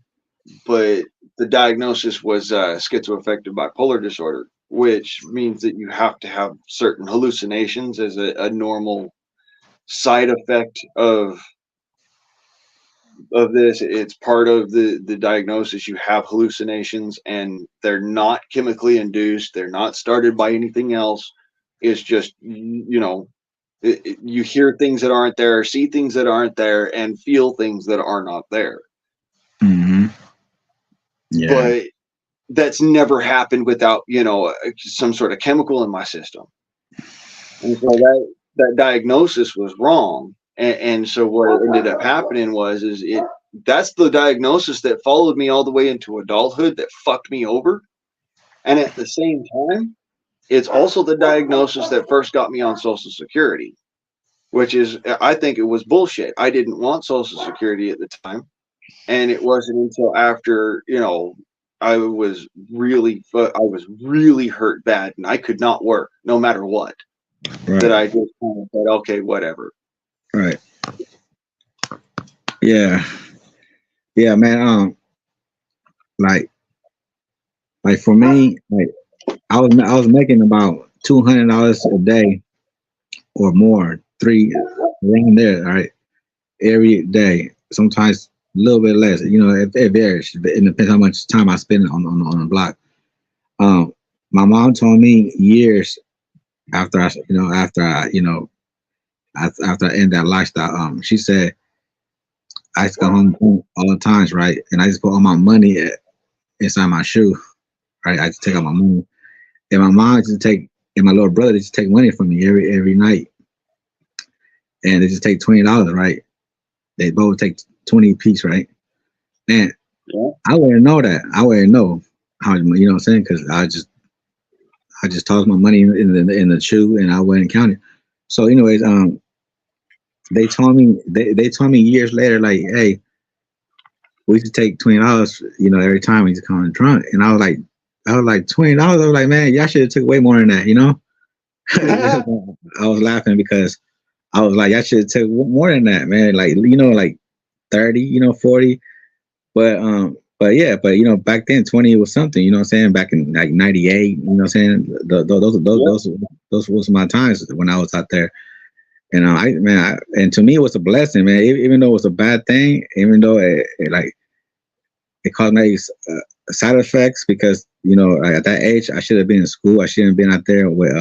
But the diagnosis was schizoaffective bipolar disorder, which means that you have to have certain hallucinations as a normal side effect of this. It's part of the diagnosis. You have hallucinations, and they're not chemically induced. They're not started by anything else. It's just you hear things that aren't there, see things that aren't there, and feel things that are not there. hmm yeah, But that's never happened without some sort of chemical in my system. And so that diagnosis was wrong. And so what ended up happening is it that's the diagnosis that followed me all the way into adulthood that fucked me over. And at the same time, it's also the diagnosis that first got me on Social Security, which is, I think it was bullshit. I didn't want Social Security at the time. And it wasn't until after, I was really hurt bad and I could not work no matter what, that right, I just kind of said, okay, whatever. right, yeah, man. Like, for me, like. I was making about $200 a day or more, three around there. All right, every day. Sometimes a little bit less. It varies. It depends how much time I spend on the block. Um, my mom told me years after after I end that lifestyle. She said I used to come home all the times, right? And I just put all my money inside my shoe, right? I just take out my money, and my mom used to take, and my little brother used to take money from me every night, and they just take $20, right? They both take 20 piece, right? And Yeah. I wouldn't know that. I wouldn't know how much, what I'm saying, because I just tossed my money in the shoe, and I wouldn't count it. So, anyways, they told me years later, like, hey, we used to take $20, every time we used to come drunk, and I was like $20. I was like, man, y'all should have took way more than that. I was laughing because I was like, I should have took more than that, man. Like 30, 40. But yeah, back then 20 was something, what I'm saying? Back in like 98, what I'm saying? Yep. Those was my times when I was out there. And and to me it was a blessing, man. Even though it was a bad thing, even though it caused me side effects because like, at that age I should have been in school. I shouldn't have been out there with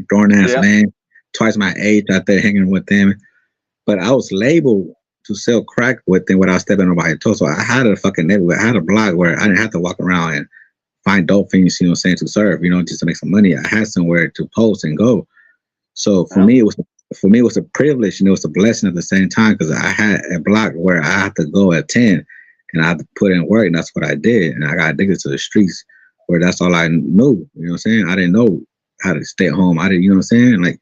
grown ass Yeah. man twice my age out there hanging with them. But I was labeled to sell crack with them without stepping on nobody's toes. So I had a fucking neighborhood. I had a block where I didn't have to walk around and find dope things, saying to serve, just to make some money. I had somewhere to post and go. So for Yeah. me, it was a privilege and it was a blessing at the same time because I had a block where I had to go at 10 and I had to put in work, and that's what I did. And I got addicted to the streets where that's all I knew. You know what I'm saying? I didn't know how to stay at home. I didn't, you know what I'm saying? Like,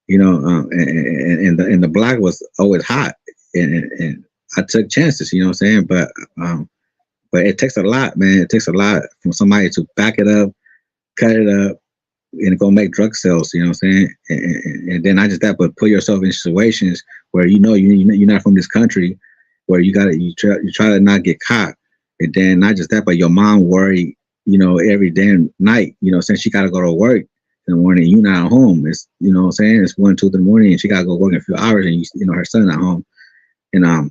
and the block was always hot, and I took chances. You know what I'm saying? But it takes a lot, man. It takes a lot from somebody to back it up, cut it up, and go make drug sales. You know what I'm saying? And then not just that, but put yourself in situations where you're not from this country, where you try to not get caught, and then not just that, but your mom worry, every damn night, since she got to go to work in the morning, you not at home. It's what I'm saying. It's 1, 2 in the morning, and she got to go work in a few hours, and her son's at home, and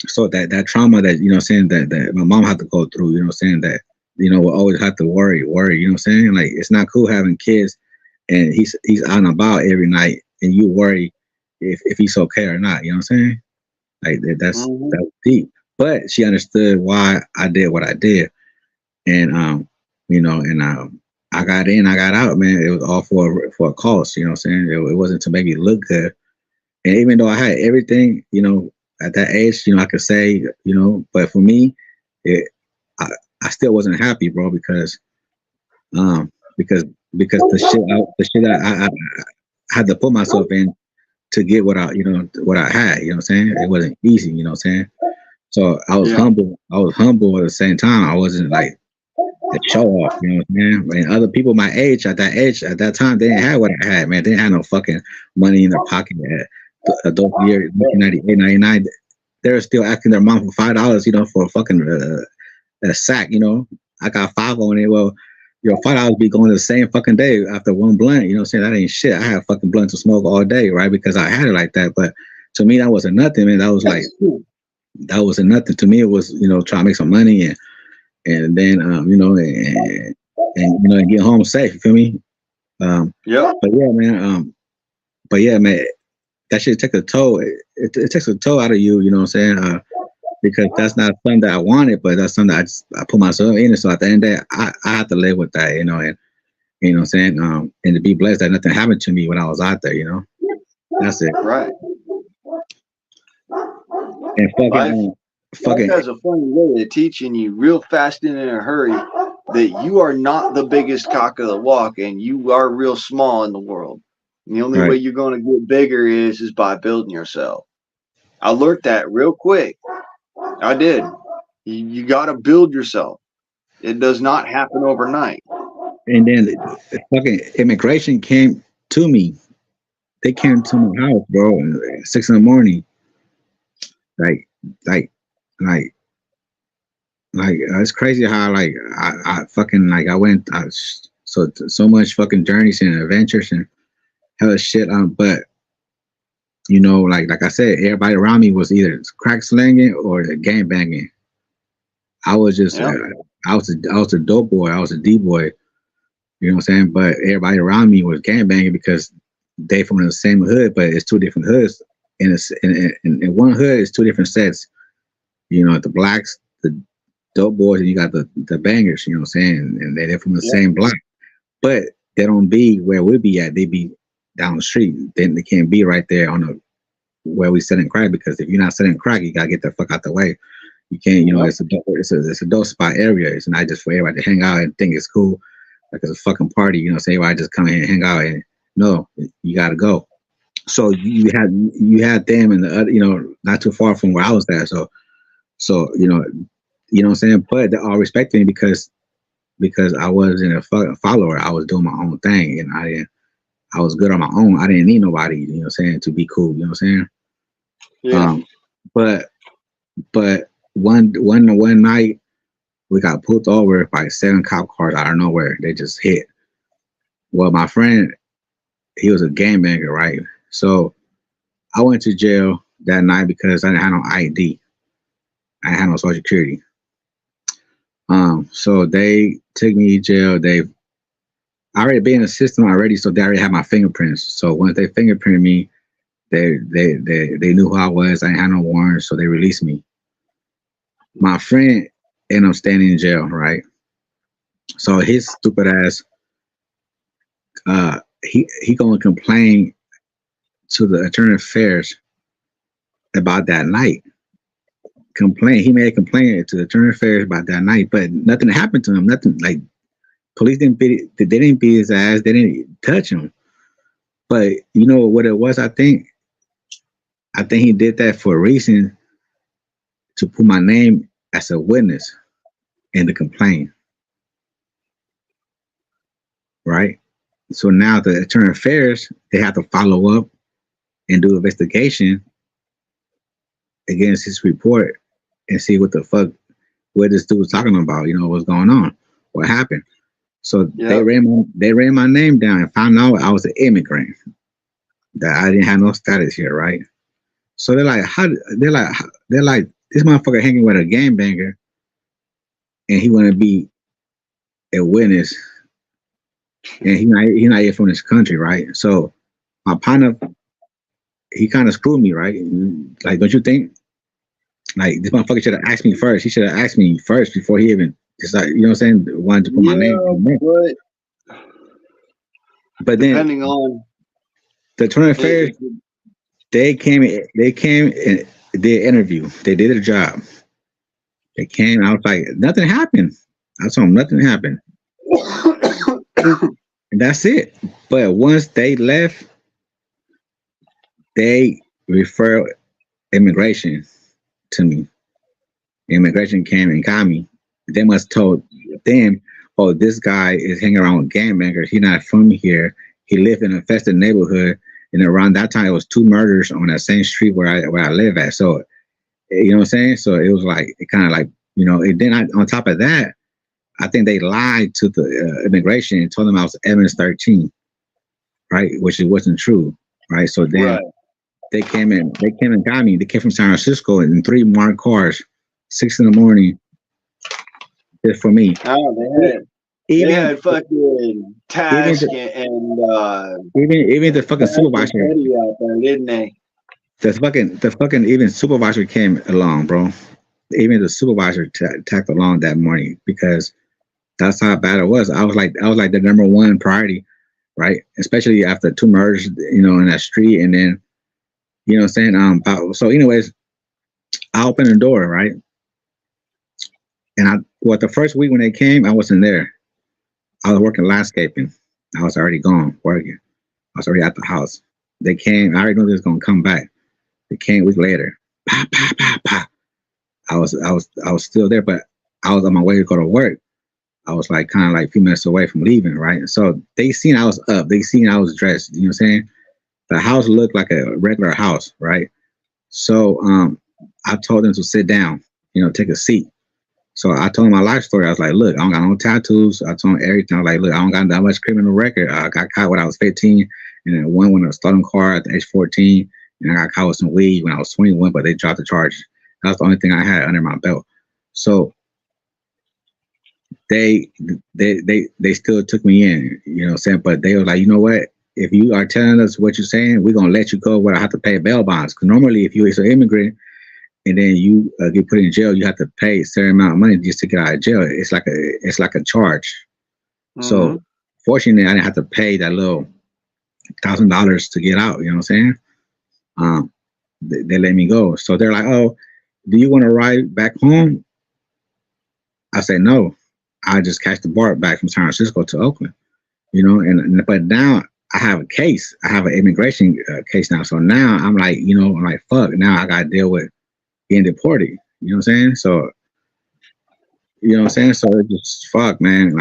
so that trauma that what I'm saying that my mom had to go through, what I'm saying, that will always have to worry, what I'm saying, like it's not cool having kids and he's out and about every night and you worry if he's okay or not, what I'm saying, like Hmm. that's deep. But she understood why I did what I did, and and I got in, I got out, man. It was all for a cause, what I'm saying. It wasn't to make me look good, and even though I had everything, at that age, I could say, but for me, it, I, I still wasn't happy, bro, um, because the shit I had to put myself in to get what I had, what I'm saying. It wasn't easy, what I'm saying. So I was Yeah. humble. I was humble at the same time. I wasn't like a show off, what I'm saying. And other people my age at that time, they didn't have what I had, man. They didn't have no fucking money in their pocket at those years, 1998, 99. They're still asking their mom for $5, for a fucking a sack, I got five on it. Well, $5 be going the same fucking day after one blunt, what I'm saying? That ain't shit. I have fucking blunt to smoke all day, right? Because I had it like that. But to me, that wasn't nothing, man. That wasn't nothing. To me, it was, trying to make some money and then, and get home safe. You feel me? Um, Yep. but yeah, man. But yeah, man, that shit takes a toll. It takes a toll out of you. You know what I'm saying? Because that's not something that I wanted, but that's something that I put myself in. So at the end of the day, I have to live with that, and what I'm saying, and to be blessed that nothing happened to me when I was out there, that's it. Right. And Life life fucking has a funny way of teaching you real fast and in a hurry that you are not the biggest cock of the walk and you are real small in the world. And the only way right. you're going to get bigger is by building yourself. I learned that real quick. I did. You got to build yourself. It does not happen overnight. And then fucking immigration came to me. They came to my house, bro, at 6 in the morning. Like, like, like, it's crazy how like I fucking like I went So much fucking journeys and adventures and hella shit. But like I said, everybody around me was either crack slanging or gang banging. I was just, Yeah. I was a dope boy. I was a D boy. You know what I'm saying? But everybody around me was gang banging because they from the same hood, but it's two different hoods. In one hood, it's two different sets. The blacks, the dope boys, and you got the bangers. You know what I'm saying? And they're from the Yeah. same block, but they don't be where we be at. They be down the street. Then they can't be right there on the where we selling crack because if you're not selling crack, you gotta get the fuck out the way. You can't, Yep. it's a dope spot area. It's not just for everybody to hang out and think it's cool, like it's a fucking party. Say everybody just come here and hang out and no, you gotta go. So you had them and the other, not too far from where I was at. So what I'm saying. But they all respected me because I wasn't a fucking follower. I was doing my own thing and I was good on my own. I didn't need nobody, to be cool. You know what I'm saying? Yeah. Um, but but one night we got pulled over by 7 cop cars out of nowhere. They just hit. Well, my friend, he was a gangbanger, right? So I went to jail that night because I didn't have no ID. I didn't have no social security. So they took me to jail. They already been in the system already, so they already had my fingerprints. So once they fingerprinted me, they knew who I was. I didn't have no warrants, so they released me. My friend ended up staying in jail, right? So his stupid ass, he gonna complain to the attorney affairs about that night. He made a complaint to the attorney affairs about that night, but nothing happened to him. Nothing like police they didn't beat his ass. They didn't touch him. But you know what it was? I think he did that for a reason to put my name as a witness in the complaint, right? So now the attorney affairs they have to follow up and do investigation against his report and see what the fuck what this dude was talking about. What's going on, what happened. So Yep. they ran my name down and found out I was an immigrant, that I didn't have no status here, right? So they're like this motherfucker hanging with a gangbanger and he want to be a witness and he not even from this country, right? So my partner he kind of screwed me, right? Like, don't you think? Like this motherfucker should have asked me first. He should have asked me first before he even decided. You know what I'm saying? Wanted to put my name. Yeah, but But then depending on the attorney affairs, it, they came and did interview. They did their job. They came. I was like, nothing happened. I told them nothing happened, and that's it. But once they left, they referred immigration to me. Immigration came and got me. They must told them, "Oh, this guy is hanging around with gangbangers. He's not from here. He lived in a infested neighborhood." And around that time, it was 2 murders on that same street where I live at. So you know what I'm saying? So it was like it kind of like And then on top of that, I think they lied to the immigration and told them I was Evans 13, right? Which it wasn't true, right? So then right. they came and got me. They came from San Francisco in 3 marked cars, 6 in the morning, just for me. Oh, they Even had fucking even Task the, and even the fucking Task and supervisor, Teddy out there, didn't they? the fucking even supervisor came along, bro. Even the supervisor tagged along that morning because that's how bad it was. I was like the number one priority, right? Especially after 2 murders, in that street, and then what I'm saying. So, anyways, I opened the door, right, and the first week when they came, I wasn't there. I was working landscaping. I was already gone working. I was already at the house. They came. I already knew they was gonna come back. They came a week later. Pa pa pa pa. I was still there, but I was on my way to go to work. I was like kind of like a few minutes away from leaving, right? So they seen I was up. They seen I was dressed. You know what I'm saying? The house looked like a regular house, right? So I told them to sit down, take a seat. So I told him my life story. I was like, look, I don't got no tattoos. I told him everything. I was like, look, I don't got that much criminal record. I got caught when I was 15, and then one when I was stolen car at the age 14, and I got caught with some weed when I was 21, but they dropped the charge. That was the only thing I had under my belt. So they they still took me in, you know what I'm saying? But they were like, you know what? If you are telling us what you're saying, we're gonna let you go without have to pay bail bonds. Because normally, if you're an immigrant and then you get put in jail, you have to pay a certain amount of money just to get out of jail. It's like a charge. Mm-hmm. So fortunately, I didn't have to pay that little $1,000 to get out. You know what I'm saying? They let me go. So they're like, "Oh, do you want to ride back home?" I said, "No, I just catch the BART back from San Francisco to Oakland." You know, and but now I have a case. I have an immigration case now. So now I'm like, you know, I'm like, fuck. Now I got to deal with getting deported. You know what I'm saying? So you know what I'm saying? So it's just fuck, man.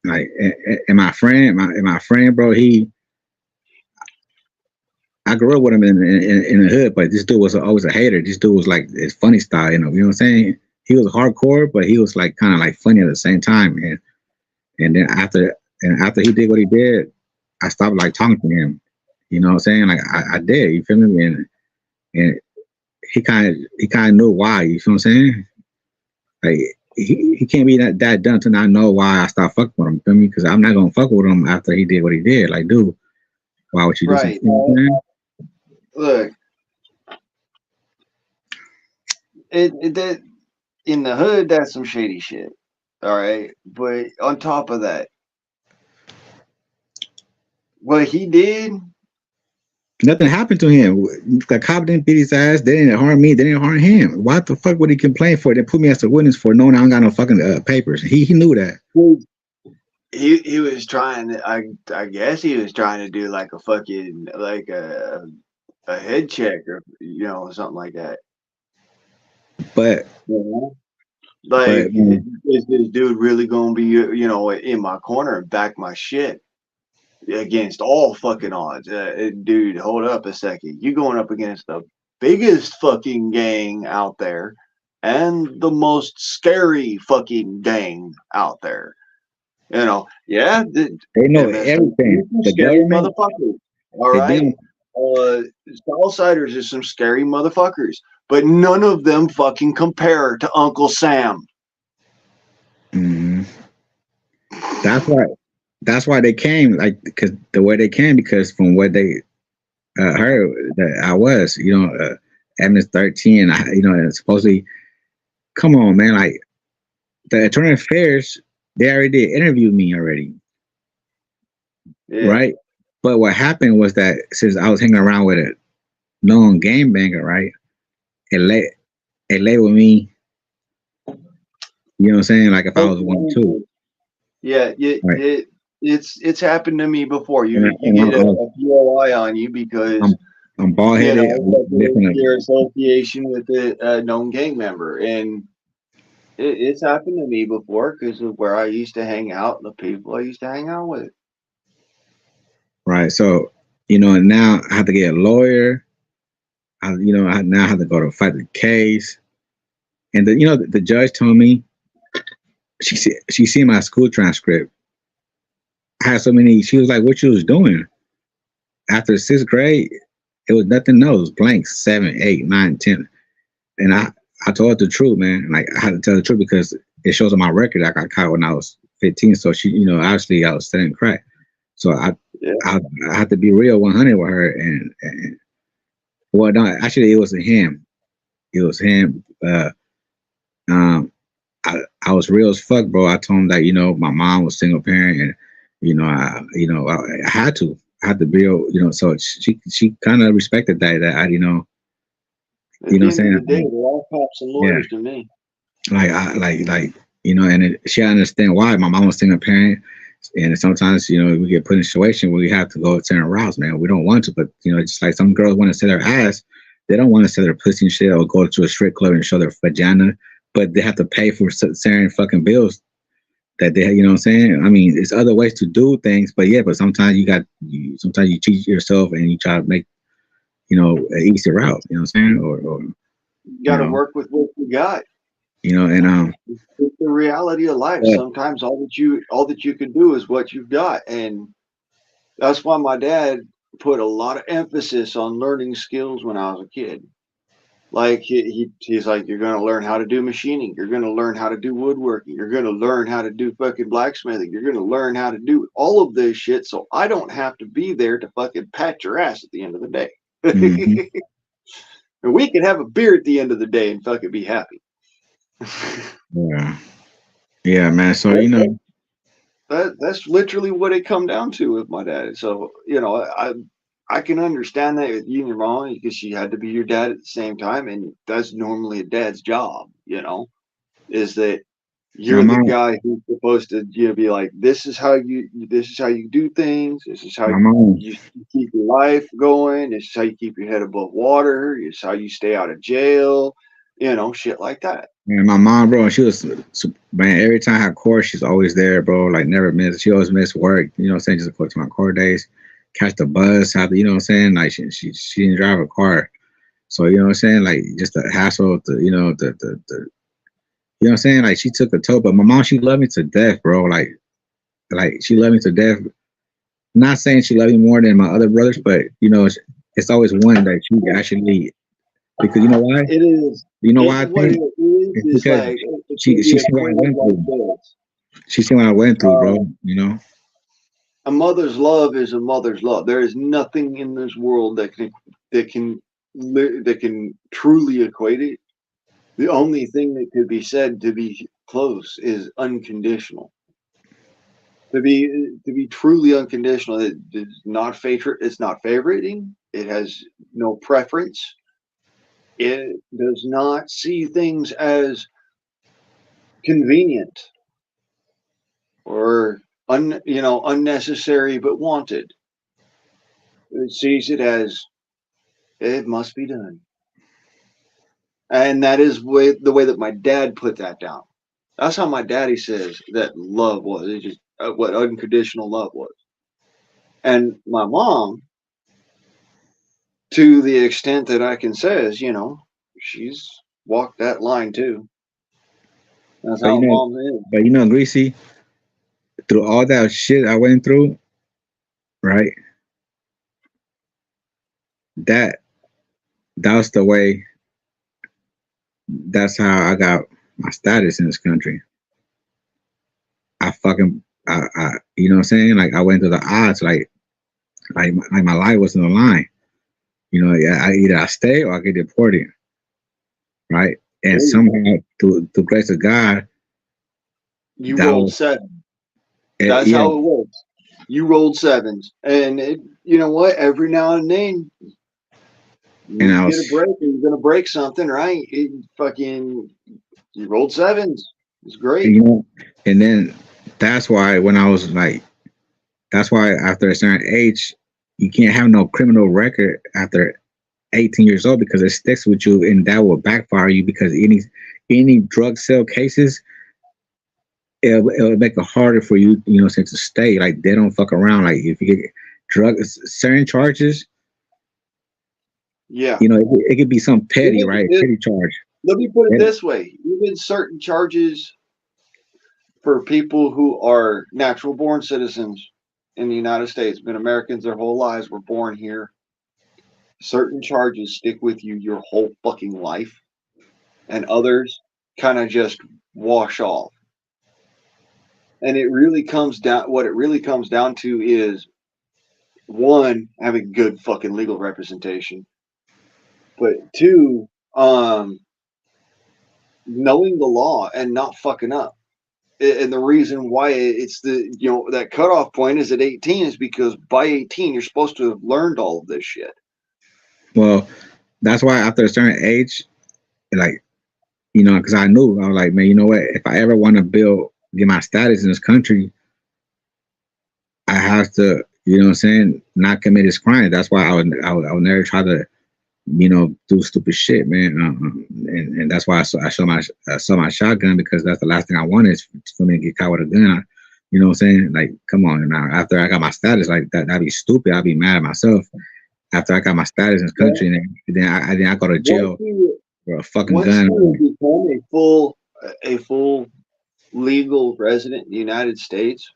And my friend, bro, I grew up with him in the hood, but this dude was always a hater. This dude was like, it's funny style, you know what I'm saying? He was hardcore, but he was like kind of like funny at the same time. And then after he did what he did, I stopped like talking to him. You know what I'm saying? Like I did, you feel me? And he kind of knew why, you feel what I'm saying? Like he can't be that dumb to not know why I stopped fucking with him. Feel me? Because I'm not gonna fuck with him after he did what he did. Like, dude, why would you do something? Right. You know what I'm Look, that in the hood, that's some shady shit. All right, but on top of that, what he did, Nothing happened to him. The cop didn't beat his ass. They didn't harm me. They didn't harm him. Why the fuck would he complain for? They put me as a witness for knowing I don't got no fucking papers. He knew that. he was trying to. I guess he was trying to do like a fucking like a head check or something like that. But You know? but Like, is this dude really gonna be in my corner and back my shit against all fucking odds? Dude, hold up a second. You going up against the biggest fucking gang out there and the most scary fucking gang out there. Yeah, they know MST everything. some The scary government, motherfuckers. All they right. didn't. Southsiders is some scary motherfuckers, but none of them fucking compare to Uncle Sam. Mhm. That's why. That's why they came. Like because the way they came, because from what they heard that I was, MS-13. And supposedly, come on, man. Like the Attorney Affairs, they already did interview me already, Yeah. right? But what happened was that since I was hanging around with a known game banger, right? It labeled me, you know what I'm saying? Like if I was one too, Yeah, right? it's happened to me before. And, You get a POI on you because I'm, I'm bald headed. your association with a known gang member, and it's happened to me before because of where I used to hang out and the people I used to hang out with. Right. So, and now I have to get a lawyer. I now have to go to fight the case. And the judge told me she seen my school transcript. I had so many. She was like, "What you was doing after sixth grade?" It was nothing. No, it was blanks. 7, 8, 9, 10. And I told her the truth, man. Like I had to tell the truth because it shows on my record I got caught when I was 15. So she, obviously I was selling crack. So Yeah. I had to be real 100 with her. And well, no, actually it was him. It was him. Um, I was real as fuck, bro. I told him that my mom was single parent, and I had to. I had to be, so she kind of respected that I, At the what I'm end of saying? the day, they're all cops and Yeah. lawyers to me. And she understand why my mom was single parent, and sometimes we get put in a situation where we have to go certain routes, man. We don't want to, but just like some girls want to sell their ass, they don't want to sell their pussy and shit or go to a strip club and show their vagina, but they have to pay for certain fucking bills that they, what I'm saying? I mean, there's other ways to do things, but yeah, but sometimes sometimes you cheat yourself and you try to make an easy route, you know what I'm saying? Or You got to work with what you got. And It's the reality of life. but Sometimes all that you can do is what you've got, and that's why my dad put a lot of emphasis on learning skills when I was a kid. Like he's like, you're gonna learn how to do machining, you're gonna learn how to do woodworking, you're gonna learn how to do fucking blacksmithing, you're gonna learn how to do all of this shit, so I don't have to be there to fucking pat your ass at the end of the day. mhm, And we can have a beer at the end of the day and fucking be happy. yeah, yeah, man. So that, that's literally what it come down to with my dad. So I can understand that with you and your mom because she had to be your dad at the same time, and that's normally a dad's job. Is that my you're the mom, guy who's supposed to be like, this is how you do things, this is how my you, mom, you keep your life going, this is how you keep your head above water, this is how you stay out of jail, shit like that. man, my mom, bro. She was man. Every time I had court, she's always there, bro. Like never miss. She always miss work. What I'm saying? Just go to my court days, catch the bus. Have what I'm saying? Like she didn't drive a car. So what I'm saying? Like just the hassle, what I'm saying? Like she took a toll, but my mom, she loved me to death, bro. Like she loved me to death. Not saying she loved me more than my other brothers, but it's always one that she actually, because you know why? It is. You know It why I what think? it is It's is because like it she can be she seen what I equated went like through. this. She seen what I went through, bro. Um, You know? a mother's love is a mother's love. There is nothing in this world that can that can truly equate it. The only thing that could be said to be close is unconditional. To be truly unconditional, it is not favorite. It's not favoriting. It has no preference. It does not see things as convenient or unnecessary but wanted. It sees it as it must be done, and that is the way that my dad put that down. That's how my daddy says that love was. It's just what unconditional love was. And my mom, to the extent that I can say, is she's walked that line too. That's But how mom is. Greasy, through all that shit I went through, right? That that was the way. That's how I got my status in this country. You know what I'm saying? Like I went through the odds, like my life was on the line. Yeah, I stay or I get deported, right? And There you go. somehow, through grace of God, You that rolled was seven. That's yeah. how it works. You rolled sevens, and you know what? Every now and then And you I get a was, break, and you're gonna break something, right? You rolled sevens. It's great. you know, and then that's why when I was like, that's why after a certain age, you can't have no criminal record after 18 years old because it sticks with you and that will backfire you because any drug sale cases, it'll make it harder for you, since to stay. Like they don't fuck around. Like if you get drug certain charges, Yeah. it could be some petty, Even right? Petty charge. let me put it And, this way: even certain charges for people who are natural born citizens in the United States, been Americans their whole lives, were born here. Certain charges stick with you your whole fucking life, and others kind of just wash off. And it really comes down. What it really comes down to is one, having good fucking legal representation, but two, knowing the law and not fucking up. And the reason why it's that cutoff point is at 18 is because by 18 you're supposed to have learned all of this shit. well, that's why after a certain age, like because I knew I was like, man, you know what? If I ever want to get my status in this country, I have to, what I'm saying, not commit this crime. That's why I would never try to, do stupid shit, man. And that's why I saw my shotgun because that's the last thing I wanted is for me to get caught with a gun. You know what I'm saying? Like, come on. Now, after I got my status, like that'd be stupid. I'd be mad at myself after I got my status in this country, Well, and then I go to once jail you for a fucking once gun. you become a full a full legal resident in the United States,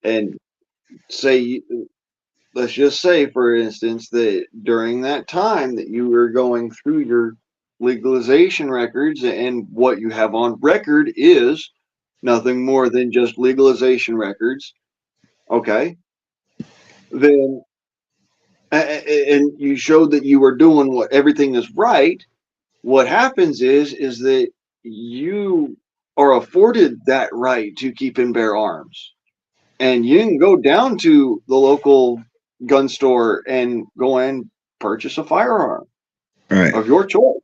and say, let's just say, for instance, that during that time that you were going through your legalization records, and what you have on record is nothing more than just legalization records, okay, then and you showed that you were doing what everything is right, what happens is that you are afforded that right to keep and bear arms. And you can go down to the local gun store and go and purchase a firearm Right. of your choice.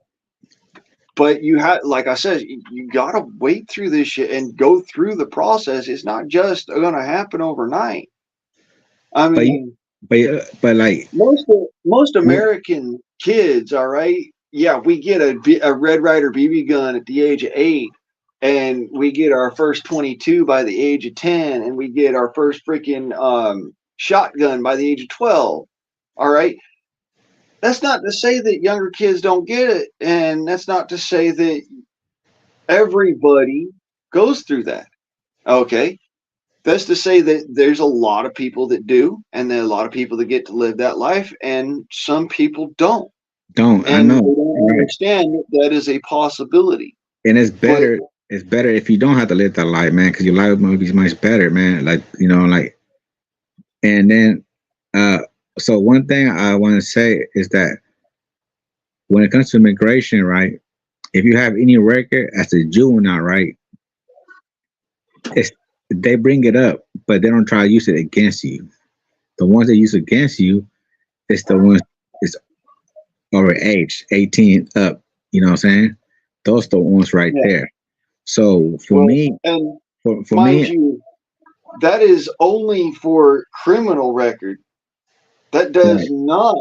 But you have, like I said, you got to wait through this shit and go through the process. It's not just going to happen overnight. I But you, mean, but like, most what- American kids, all right, yeah, we get a Red Ryder BB gun at the age of 8, and we get our first 22 by the age of 10, and we get our first freaking shotgun by the age of 12. All right, that's not to say that younger kids don't get it, and that's not to say that everybody goes through that. Okay, that's to say that there's a lot of people that do, and there are a lot of people that get to live that life, and some people don't, don't I and they know? don't Right. understand that that is a possibility. And it's But better. It's better if you don't have to live that life, man, because your life might be much better, man. Like, like, and then, uh, so one thing I want to say is that when it comes to immigration, right? If you have any record as a juvenile, right, it's they bring it up, but they don't try to use it against you. The ones that use against you, it's the ones it's over age 18 up. You know what I'm saying? Those the ones right yeah, there. So for well, me, and for mind me, you, that is only for criminal record. That does right. not,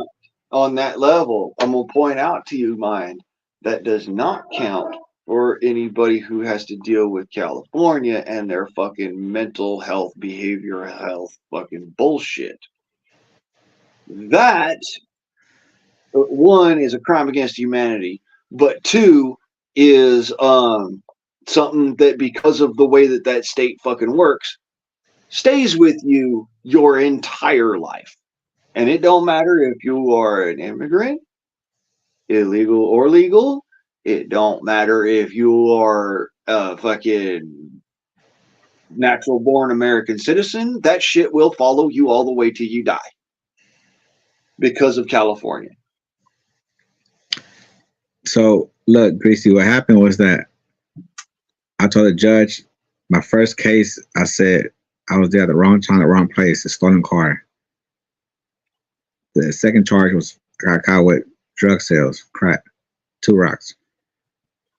on that level, I'm gonna point out to you, mind, that does not count for anybody who has to deal with California and their fucking mental health, behavioral health, fucking bullshit. That, one, is a crime against humanity, but two, is something that, because of the way that that state fucking works, stays with you your entire life. And it don't matter if you are an immigrant, illegal or legal. It don't matter if you are a fucking natural born American citizen. That shit will follow you all the way till you die because of California. So look, Greasy, what happened was that I told the judge my first case. I said I was there at the wrong time, the wrong place, a stolen car. The second charge was I got caught with drug sales, crack, 2 rocks.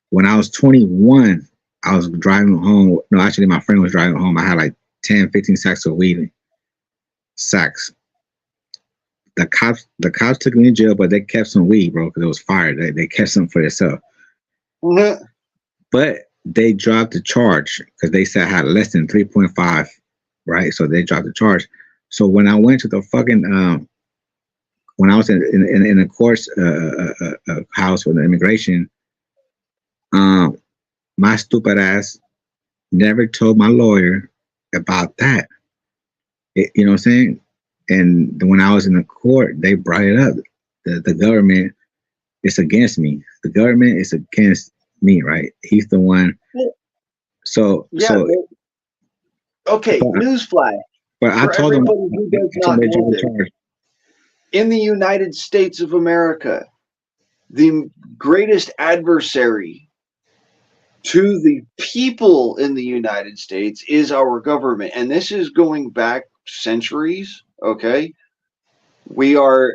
When I was 21, I was driving home. No, actually, my friend was driving home. I had like 10, 15 sacks of weed, sacks. The cops took me to jail, but they kept some weed, bro, because it was fire. They kept some for themselves. Mhm. But they dropped the charge because they said I had less than 3.5, right? So they dropped the charge. So when I went to the fucking when I was in the courts house with the immigration, um, my stupid ass never told my lawyer about that. You know what I'm saying? And when I was in the court, they brought it up. The government is against me. The government is against me, right? He's the one. So Yeah, so but okay, but, newsflash but I for told them everybody who does I told not them they know dropped the this. charge. In the United States of America, the greatest adversary to the people in the United States is our government. And this is going back centuries, okay? We are,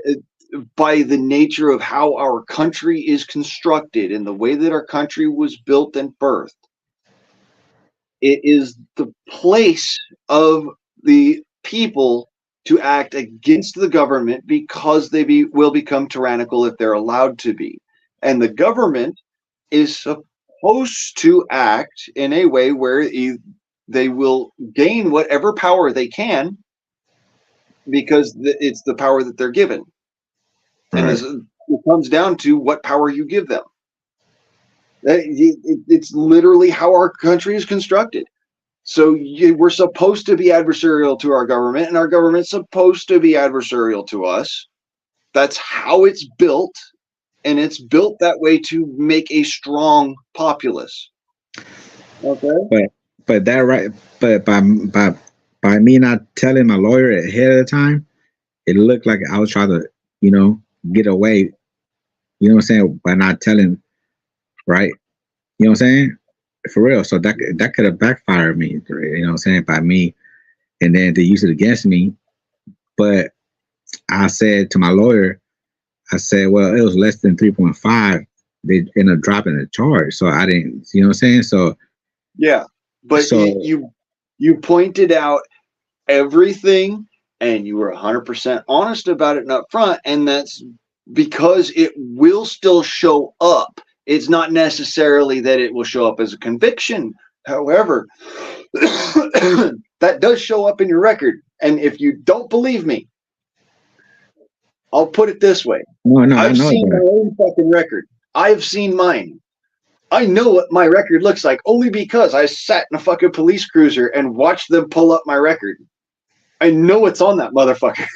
by the nature of how our country is constructed and the way that our country was built and birthed, it is the place of the people to act against the government because will become tyrannical if they're allowed to be. And the government is supposed to act in a way where they will gain whatever power they can because it's the power that they're given. And Right. it comes down to what power you give them. It's literally how our country is constructed. So we're supposed to be adversarial to our government, and our government's supposed to be adversarial to us. That's how it's built, and it's built that way to make a strong populace. Okay. But that right, but by me not telling my lawyer ahead of the time, it looked like I was trying to, get away. You know what I'm saying? By not telling, right? You know what I'm saying? For real. So that could have backfired me. You know what I'm saying? By me, and then they use it against me. But I said to my lawyer, I said, well, it was less than 3.5. They ended up dropping the charge, so I didn't. You know what I'm saying? So Yeah, but so you pointed out everything, and you were 100% honest about it and up front, and that's because it will still show up. It's not necessarily that it will show up as a conviction. However, that does show up in your record. And if you don't believe me, I'll put it this way. no, I I've know seen my that. own fucking record. I've seen mine. I know what my record looks like only because I sat in a fucking police cruiser and watched them pull up my record. I know what's on that motherfucker.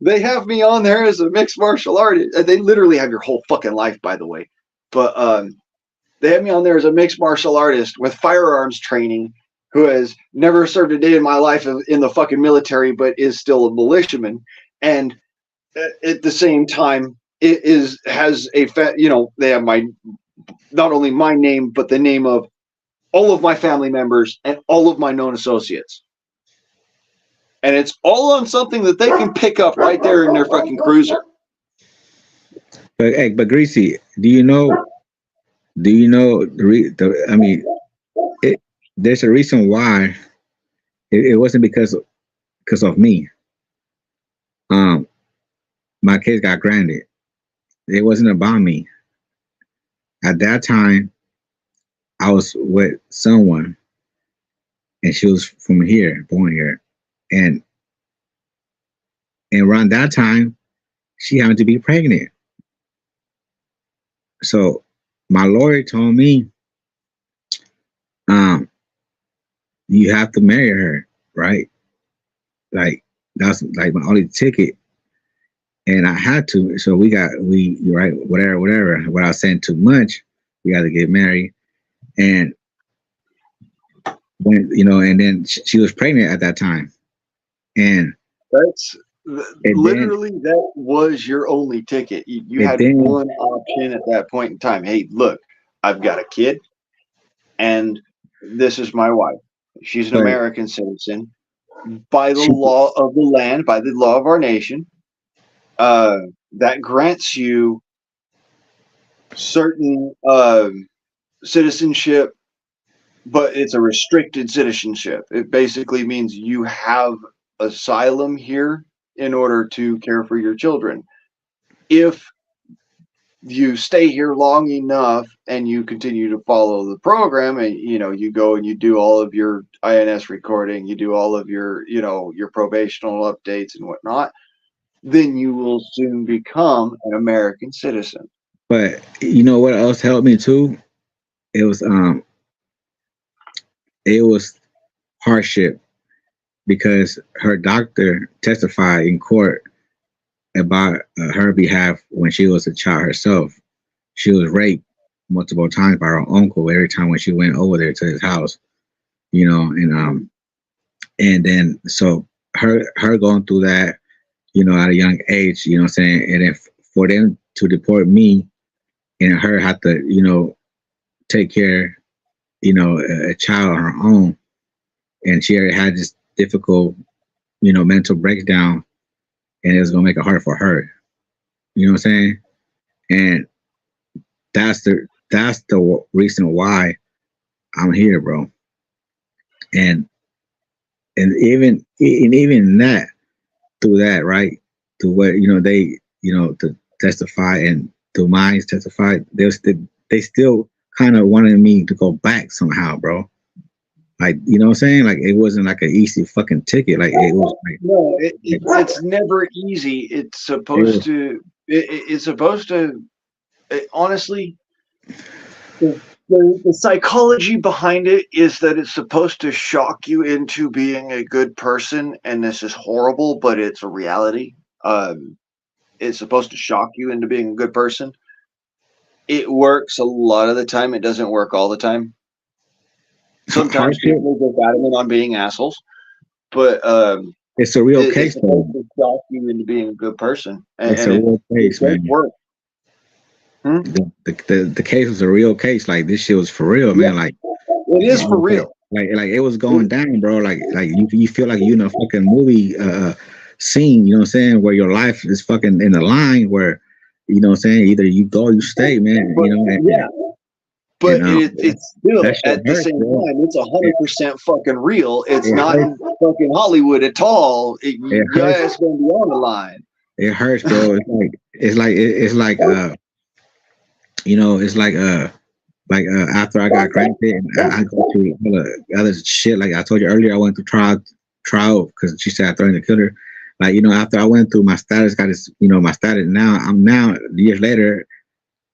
They have me on there as a mixed martial artist. They literally have your whole fucking life, by the way. But they have me on there as a mixed martial artist with firearms training who has never served a day in my life in the fucking military, but is still a militiaman. And at the same time, it has a they have my not only my name but the name of all of my family members and all of my known associates. And it's all on something that they can pick up right there in their fucking cruiser. But hey, but Greasy, do you know? Do you know I mean, there's a reason why it wasn't because of me. Um, my kids got granted. It wasn't about me. At that time, I was with someone, and she was from here, born here, and around that time, she happened to be pregnant. So my lawyer told me, um, you have to marry her, right? Like that's like my only ticket, and I had to. So we right, whatever. Without saying too much, we had to get married, and when and then she was pregnant at that time, and That's and then literally that was your only ticket. You and had then one option at that point in time. Hey, look, I've got a kid, and this is my wife. She's an but American citizen by the she law of the land, by the law of our nation. That grants you certain citizenship, but it's a restricted citizenship. It basically means you have asylum here in order to care for your children. If you stay here long enough and you continue to follow the program, and you go and you do all of your INS recording, you do all of your your probational updates and whatnot, then you will soon become an American citizen. but you know what else helped me too? It was um it was hardship because her doctor testified in court about her behalf when she was a child herself. She was raped multiple times by her uncle every time when she went over there to his house, and then so her going through that, at a young age, what I'm saying, and if for them to deport me and her have to, take care, a child on her own, and she already had this difficult, mental breakdown, and it was gonna make it hard for her. You know what I'm saying? And that's the reason why I'm here, bro. And even that through that, right? To what they to testify and to mine testify, they still kind of wanted me to go back somehow, bro. Like what I'm saying? Like it wasn't like an easy fucking ticket. Like it was like No, it, it's never easy. It's it supposed was to. It's supposed to honestly, the psychology behind it is that it's supposed to shock you into being a good person, and this is horrible, but it's a reality. It's supposed to shock you into being a good person. It works a lot of the time. It doesn't work all the time. Sometimes Hardship. people are just adamant on being assholes, but It's a real it's case, though. supposed to shock you into being a good person, It's and a it real case, does man. work. Hmm? The case was a real case. Like this shit was for real, Yeah, man. Like it is for it was real. like it was going It, down, bro. Like you feel like you in a fucking movie scene. You know what I'm saying? Where your life is fucking in the line. Where you know what I'm saying? Either you go, or you stay, man. but You know, yeah, and but it's still that shit at the hurts, same bro. time, it's It, 100% fucking real. It's it not hurts. fucking Hollywood at all. It Yeah, hurts. it's gonna be on the line. It hurts, bro. It's like you know, it's like after I got granted and I go through all the other shit. Like I told you earlier, I went through trial because she said I threatened to kill her. Like you know, after I went through my status, got this, you know, my status. Now years later,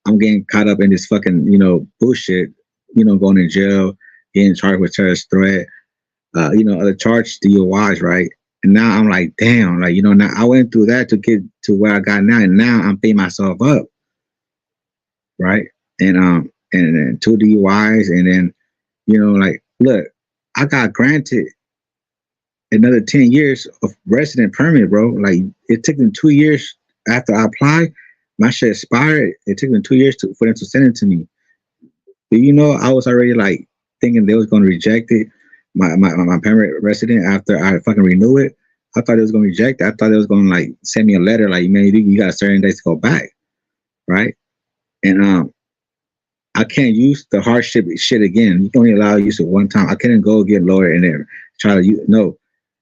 I'm getting caught up in this fucking bullshit. You know, going to jail, getting charged with terrorist threat. Other charged DUIs, right? And now I'm like, damn, like now I went through that to get to where I got now, and now I'm paying myself up, right? And then two DUIs, and then like, look, I got granted another 10 years of resident permit, bro. Like, it took them 2 years after I applied. My shit expired. It took them 2 years for them to send it to me. Do you know I was already like thinking they was going to reject it, my permanent resident after I fucking renew it. I thought it was going to reject it. I thought it was going to like send me a letter like, man, you got certain days to go back, right? And I can't use the hardship shit again. You can only allow use it one time. I couldn't go get lawyer and then try to use no.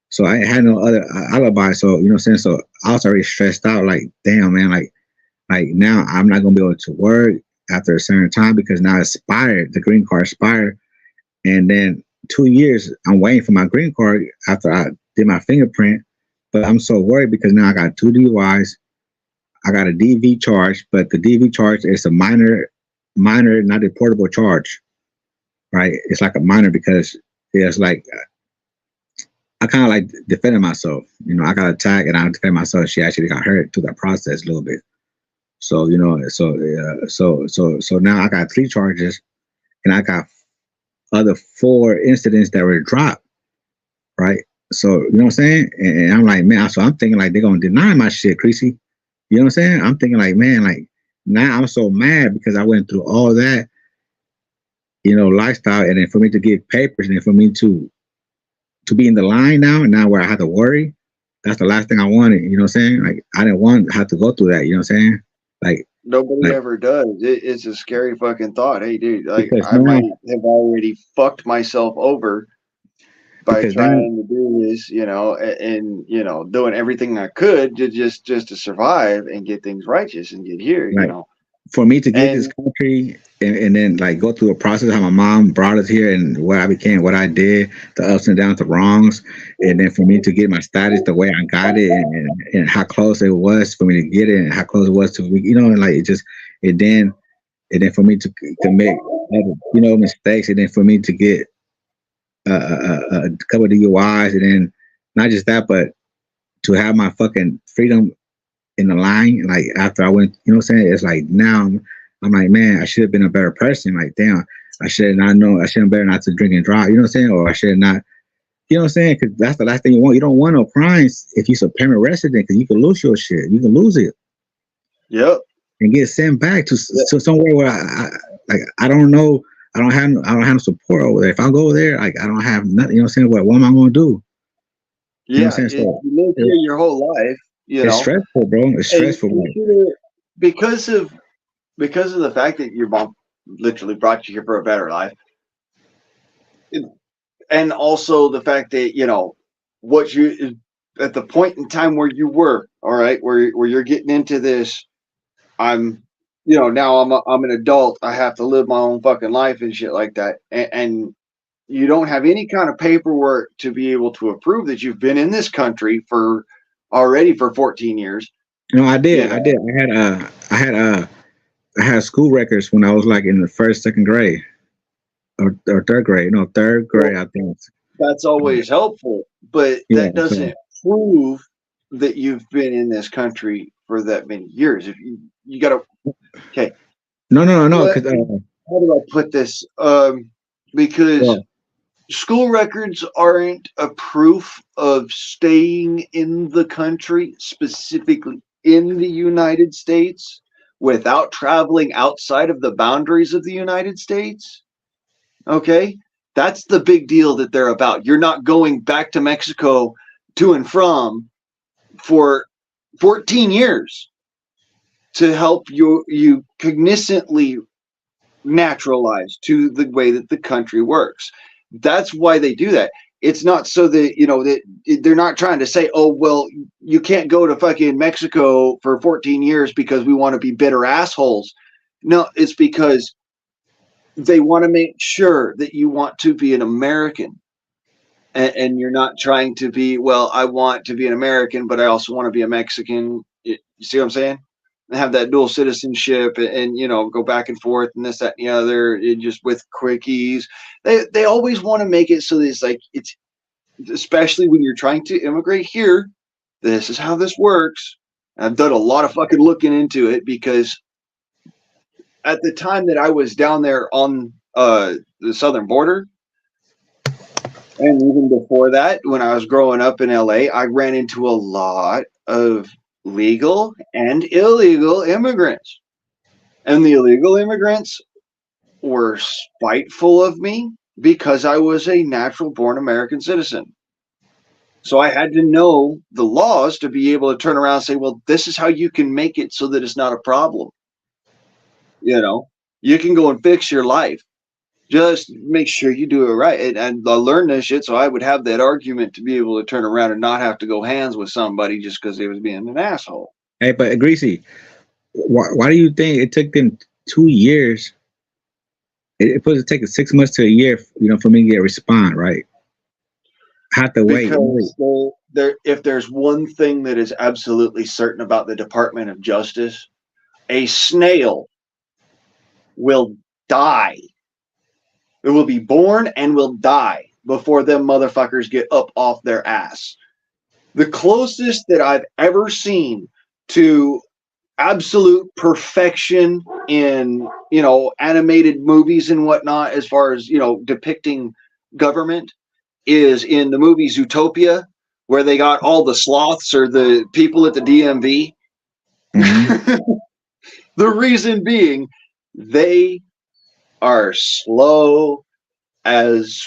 So I had no other alibi. So you know what I'm saying. So I was already stressed out. Like damn, man. Like now I'm not gonna be able to work after a certain time because now it's expired. The green card expired, and then 2 years I'm waiting for my green card after I did my fingerprint. But I'm so worried because now I got two DUIs. I got a DV charge, but the DV charge is a minor, not a portable charge, right? It's like a minor because it's like I kind of like defending myself. I got attacked and I defend myself. She actually got hurt through that process a little bit. So so now I got three charges and I got other four incidents that were dropped, right? So you know what I'm saying? And I'm like, man, so I'm thinking like they're gonna deny my shit, Creasy. You know what I'm saying? I'm thinking like, man, like now I'm so mad because I went through all that, lifestyle, and then for me to get papers, and then for me to be in the line now where I have to worry, that's the last thing I wanted. You know what I'm saying? Like I didn't want to have to go through that. You know what I'm saying? Like, Nobody like ever does. It's a scary fucking thought. Hey, dude, like because I now, might have already fucked myself over by because now, trying to do this, and doing everything I could to just to survive and get things righteous and get here. like for me to get this And country and then like go through a process how my mom brought us here and what I became, what I did, the ups and downs, the wrongs, and then for me to get my status the way I got it and how close it was for me to get it and how close it was to and like it then and then for me to make other, mistakes and then for me to get a couple of DUIs and then not just that but to have my fucking freedom in the line, like after I went, you know what I'm saying? It's like now I'm like, man, I should have been a better person. Like, damn, I should not know, I should have better not to drink and drive, you know what I'm saying? Or I should not, you know what I'm saying? Because that's the last thing you want. You don't want no crimes if you're a permanent resident because you can lose your shit. You can lose it. yep, And get sent back to, yep, to somewhere where like, I don't know, I don't have no support over there. If I go there, like, I don't have nothing, you know what I'm saying? What am I going to do? You know what yeah. I'm saying? So You live here your whole life, it's stressful, bro. It's and stressful. you Like, should have because of the fact that your mom literally brought you here for a better life, and also the fact that what you at the point in time where you were all right, where you're getting into this. I'm now I'm an adult. I have to live my own fucking life and shit like that, and you don't have any kind of paperwork to be able to prove that you've been in this country for 14 years. I did. You know, I had I had school records when I was like in the first, second grade, or third grade. No, third grade, Well, I think. that's always helpful, but Yeah. that So doesn't prove that you've been in this country for that many years. If you got to, okay, no, what? because How do I put this? Because well, school records aren't a proof of staying in the country, specifically in the United States, without traveling outside of the boundaries of the United States. Okay. That's the big deal that they're about. You're not going back to Mexico to and from for 14 years to help you cognizantly naturalized to the way that the country works. That's why they do that. It's not so that that they're not trying to say, oh well, you can't go to fucking Mexico for 14 years because we want to be bitter assholes. No, it's because they want to make sure that you want to be an American, and you're not trying to be, well, I want to be an American, but I also want to be a Mexican. You see what I'm saying? And have that dual citizenship, and go back and forth and this, that, and the other, just with quickies. They always want to make it so that it's like, it's especially when you're trying to immigrate here. This is how this works. I've done a lot of fucking looking into it because at the time that I was down there on the southern border, and even before that, when I was growing up in LA, I ran into a lot of legal and illegal immigrants. And the illegal immigrants were spiteful of me because I was a natural born American citizen. So I had to know the laws to be able to turn around and say, well, this is how you can make it so that it's not a problem. You know, you can go and fix your life. Just make sure you do it right. And I learned this shit, so I would have that argument to be able to turn around and not have to go hands with somebody just because they was being an asshole. hey, but Greasy, why do you think it took them 2 years? It supposed to take 6 months to a year, for me to get a respond, right? I have to wait. Because if there's one thing that is absolutely certain about the Department of Justice, a snail will die. It will be born and will die before them motherfuckers get up off their ass. The closest that I've ever seen to absolute perfection in animated movies and whatnot, as far as depicting government, is in the movie Zootopia, where they got all the sloths or the people at the DMV. Mm-hmm. The reason being, they are slow as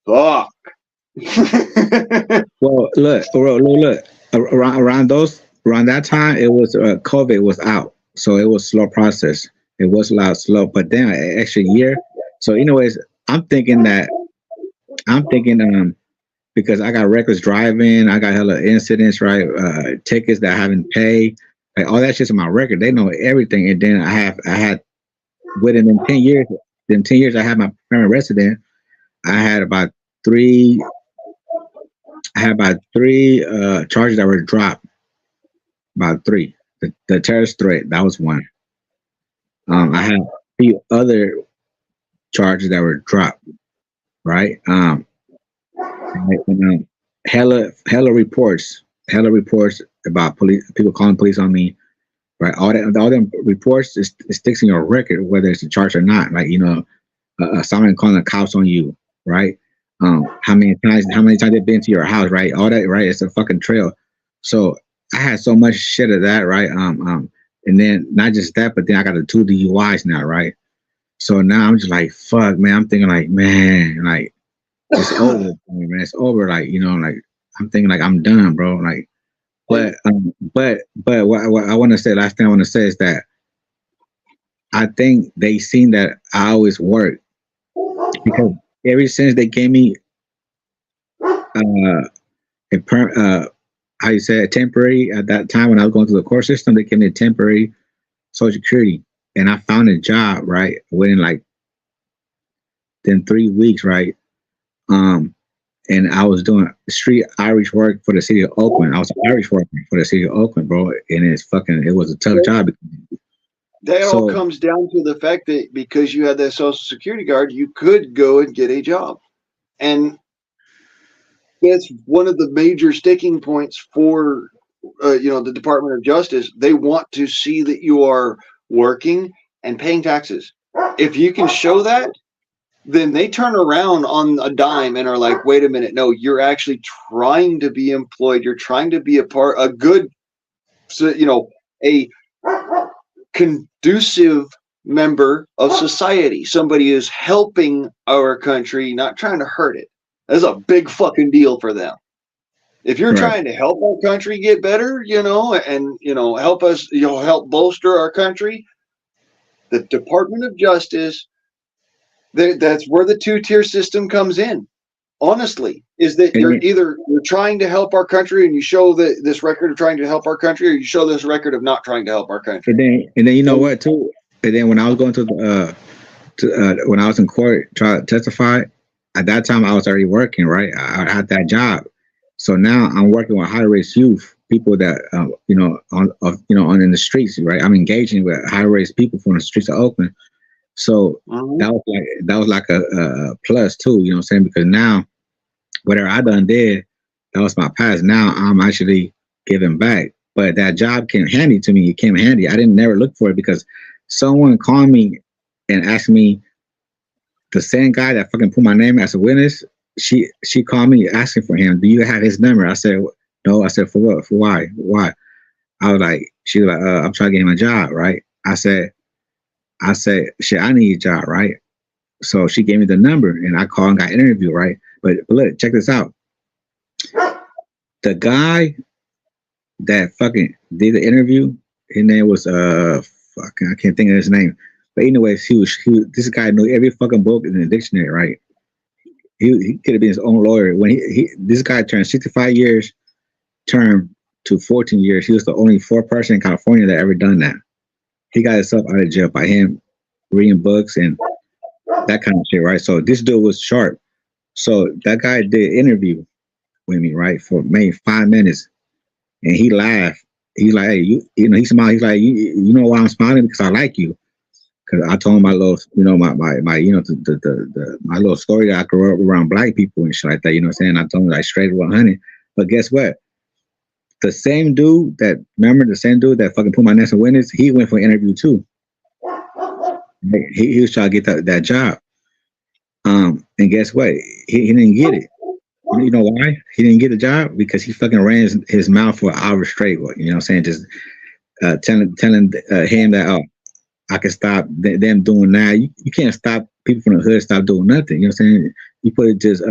fuck. Well, look. Around that time, it was COVID was out, so it was slow process. It was a lot slow, but then an extra year. So, anyways, I'm thinking that I'm thinking because I got reckless driving, I got hella incidents, right? Tickets that I haven't paid, like all that shit's on my record. They know everything, and then I had within them 10 years, I had my permanent resident. I had about three I had about three charges that were dropped. About three. The terrorist threat, that was one. I had a few other charges that were dropped, right? And, hella reports about police, people calling police on me, right? All them reports, it sticks in your record, whether it's a charge or not. Like, someone calling the cops on you, right? How many times they've been to your house, right? All that, right? It's a fucking trail. So I had so much shit of that, right? And then not just that, but then I got the two DUIs now, right? So now I'm just like, fuck, man. I'm thinking like, man, like it's over, man. It's over, like like I'm thinking like I'm done, bro. Like, but what I want to say, last thing I want to say is that I think they seen that I always work because ever since they gave me a how you say a temporary at that time when I was going through the court system, they gave me a temporary social security, and I found a job right within like then 3 weeks, right? Um, and I was doing street Irish work for the city of Oakland. I was an Irish worker for the city of Oakland, bro, and it was a tough job. That all So comes down to the fact that because you had that social security card, you could go and get a job. And that's one of the major sticking points for the Department of Justice. They want to see that you are working and paying taxes. If you can show that, then they turn around on a dime and are like, wait a minute, no, you're actually trying to be employed. You're trying to be a good, a conducive member of society. Somebody is helping our country, not trying to hurt it. That's a big fucking deal for them. If you're right, trying to help our country get better, and help us, help bolster our country, the Department of Justice, that's where the two-tier system comes in. Honestly, is that and then, you're trying to help our country and you show this record of trying to help our country, or you show this record of not trying to help our country. and then you know what too. And then when I was going when I was in court trying to testify, at that time I was already working. Right, I had that job. So now I'm working with high risk youth, people that on in the streets. Right, I'm engaging with high risk people from the streets of Oakland. So Mhm. that was like a plus too. You know what I'm saying? Because now whatever I done did, that was my past. Now I'm actually giving back. But that job came handy to me. It came handy. I didn't never look for it because someone called me and asked me, the same guy that fucking put my name as a witness. She called me asking for him. Do you have his number? I said no. I said for what? For why? Why? I was like, she was like, I'm trying to get him a job, right? I said, shit, I need a job, right? So she gave me the number and I called and got an interview, right? But look, check this out. The guy that fucking did the interview, his name was fucking, I can't think of his name. But anyways, he was this guy knew every fucking book in the dictionary, right? He could have been his own lawyer. When he this guy turned 65 years term to 14 years, he was the only four person in California that ever done that. He got himself out of jail by him reading books and that kind of shit, right? So this dude was sharp. So that guy did an interview with me, right, for maybe 5 minutes, and he laughed. He's like, hey, he smiled. He's like, you know why I'm smiling? Because I like you. Because I told him my little, my my little story that I grew up around black people and shit like that. You know what I'm saying? I told him like straight 100. But guess what? The same dude the same dude that fucking put my next in witness, he went for an interview too. He was trying to get that job. And guess what? He didn't get it. You know why? He didn't get the job because he fucking ran his mouth for an hour straight. You know what I'm saying? Just telling him that, oh, I can stop them doing that. You can't stop people from the hood stop doing nothing. You know what I'm saying? You put it just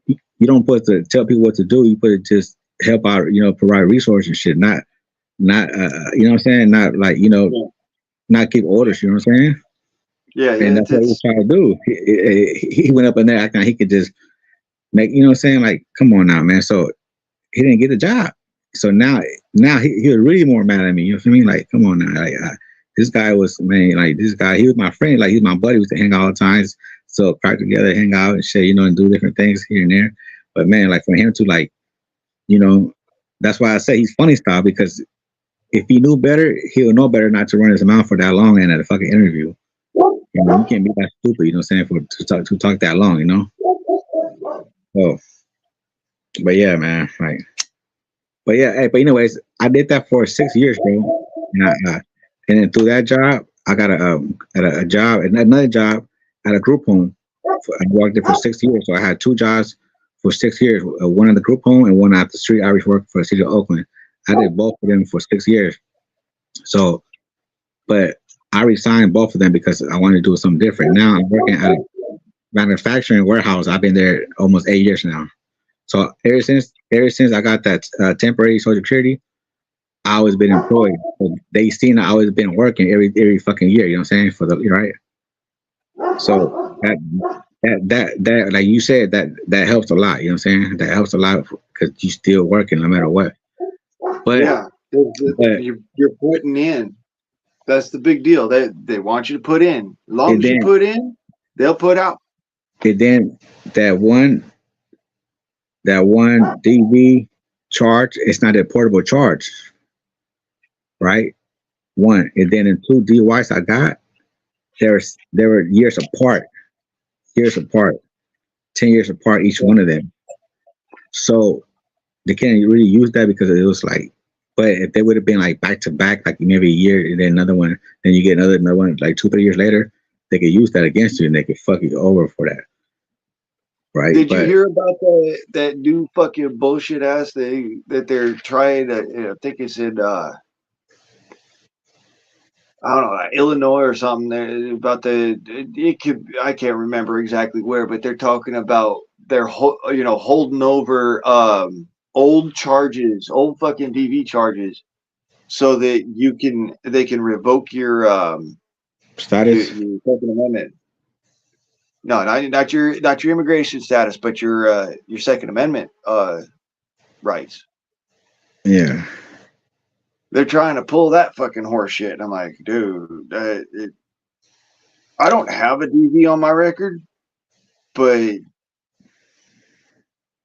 you don't put to tell people what to do. You put it just help out. Provide resources and shit. Not you know what I'm saying? Not like not give orders. You know what I'm saying? Yeah, And that's what he was it's trying to do. He went up in there acting like he could just make. You know what I'm saying? Like, come on now, man. So he didn't get the job. So now he was really more mad at me. You know what I mean? Like, come on now. Like, this guy was, man, like this guy, he was my friend. Like, he's my buddy. We used to hang out all the time. So crack together, hang out and shit, and do different things here and there. But man, like for him to like, you know, that's why I say he's funny style because if he knew better, he would know better not to run his mouth for that long and at a fucking interview. You can't be that stupid, you know what I'm saying, to talk that long, Oh, but yeah, man, like, but yeah, hey, but anyways, I did that for 6 years, bro, and then through that job, I got a job, and another job at a group home. I worked there for 6 years, so I had two jobs for 6 years, one at the group home and one at the street Irish work for the city of Oakland. I did both of them for 6 years. So, but I resigned both of them because I wanted to do something different. Now I'm working at a manufacturing warehouse. I've been there almost 8 years now. So ever since I got that temporary social security, I always been employed. So they seen I always been working every fucking year. You know what I'm saying? Right. So that like you said that helps a lot. You know what I'm saying? That helps a lot because you still working no matter what. But yeah. but You're putting in. That's the big deal. They want you to put in. As long and as you then put in, they'll put out. and then that one DV charge, it's not a portable charge, right? one, and then the two DUIs I got, they were years apart, 10 years apart, each one of them. So they can't really use that because it was like, but if they would have been like back to back, like maybe a year and then another one, then you get another one like 2 3 years later, they could use that against you and they could fuck you over for that, right? Did you But hear about that new fucking bullshit ass thing that they're trying to? I think it's in I don't know, like Illinois or something. About it could, I can't remember exactly where, but they're talking about they're holding over old charges, old fucking DV charges, so that they can revoke status, your Second Amendment. No, not your immigration status, but your Second Amendment rights. yeah. They're trying to pull that fucking horse shit. And I'm like, dude, I don't have a DV on my record, but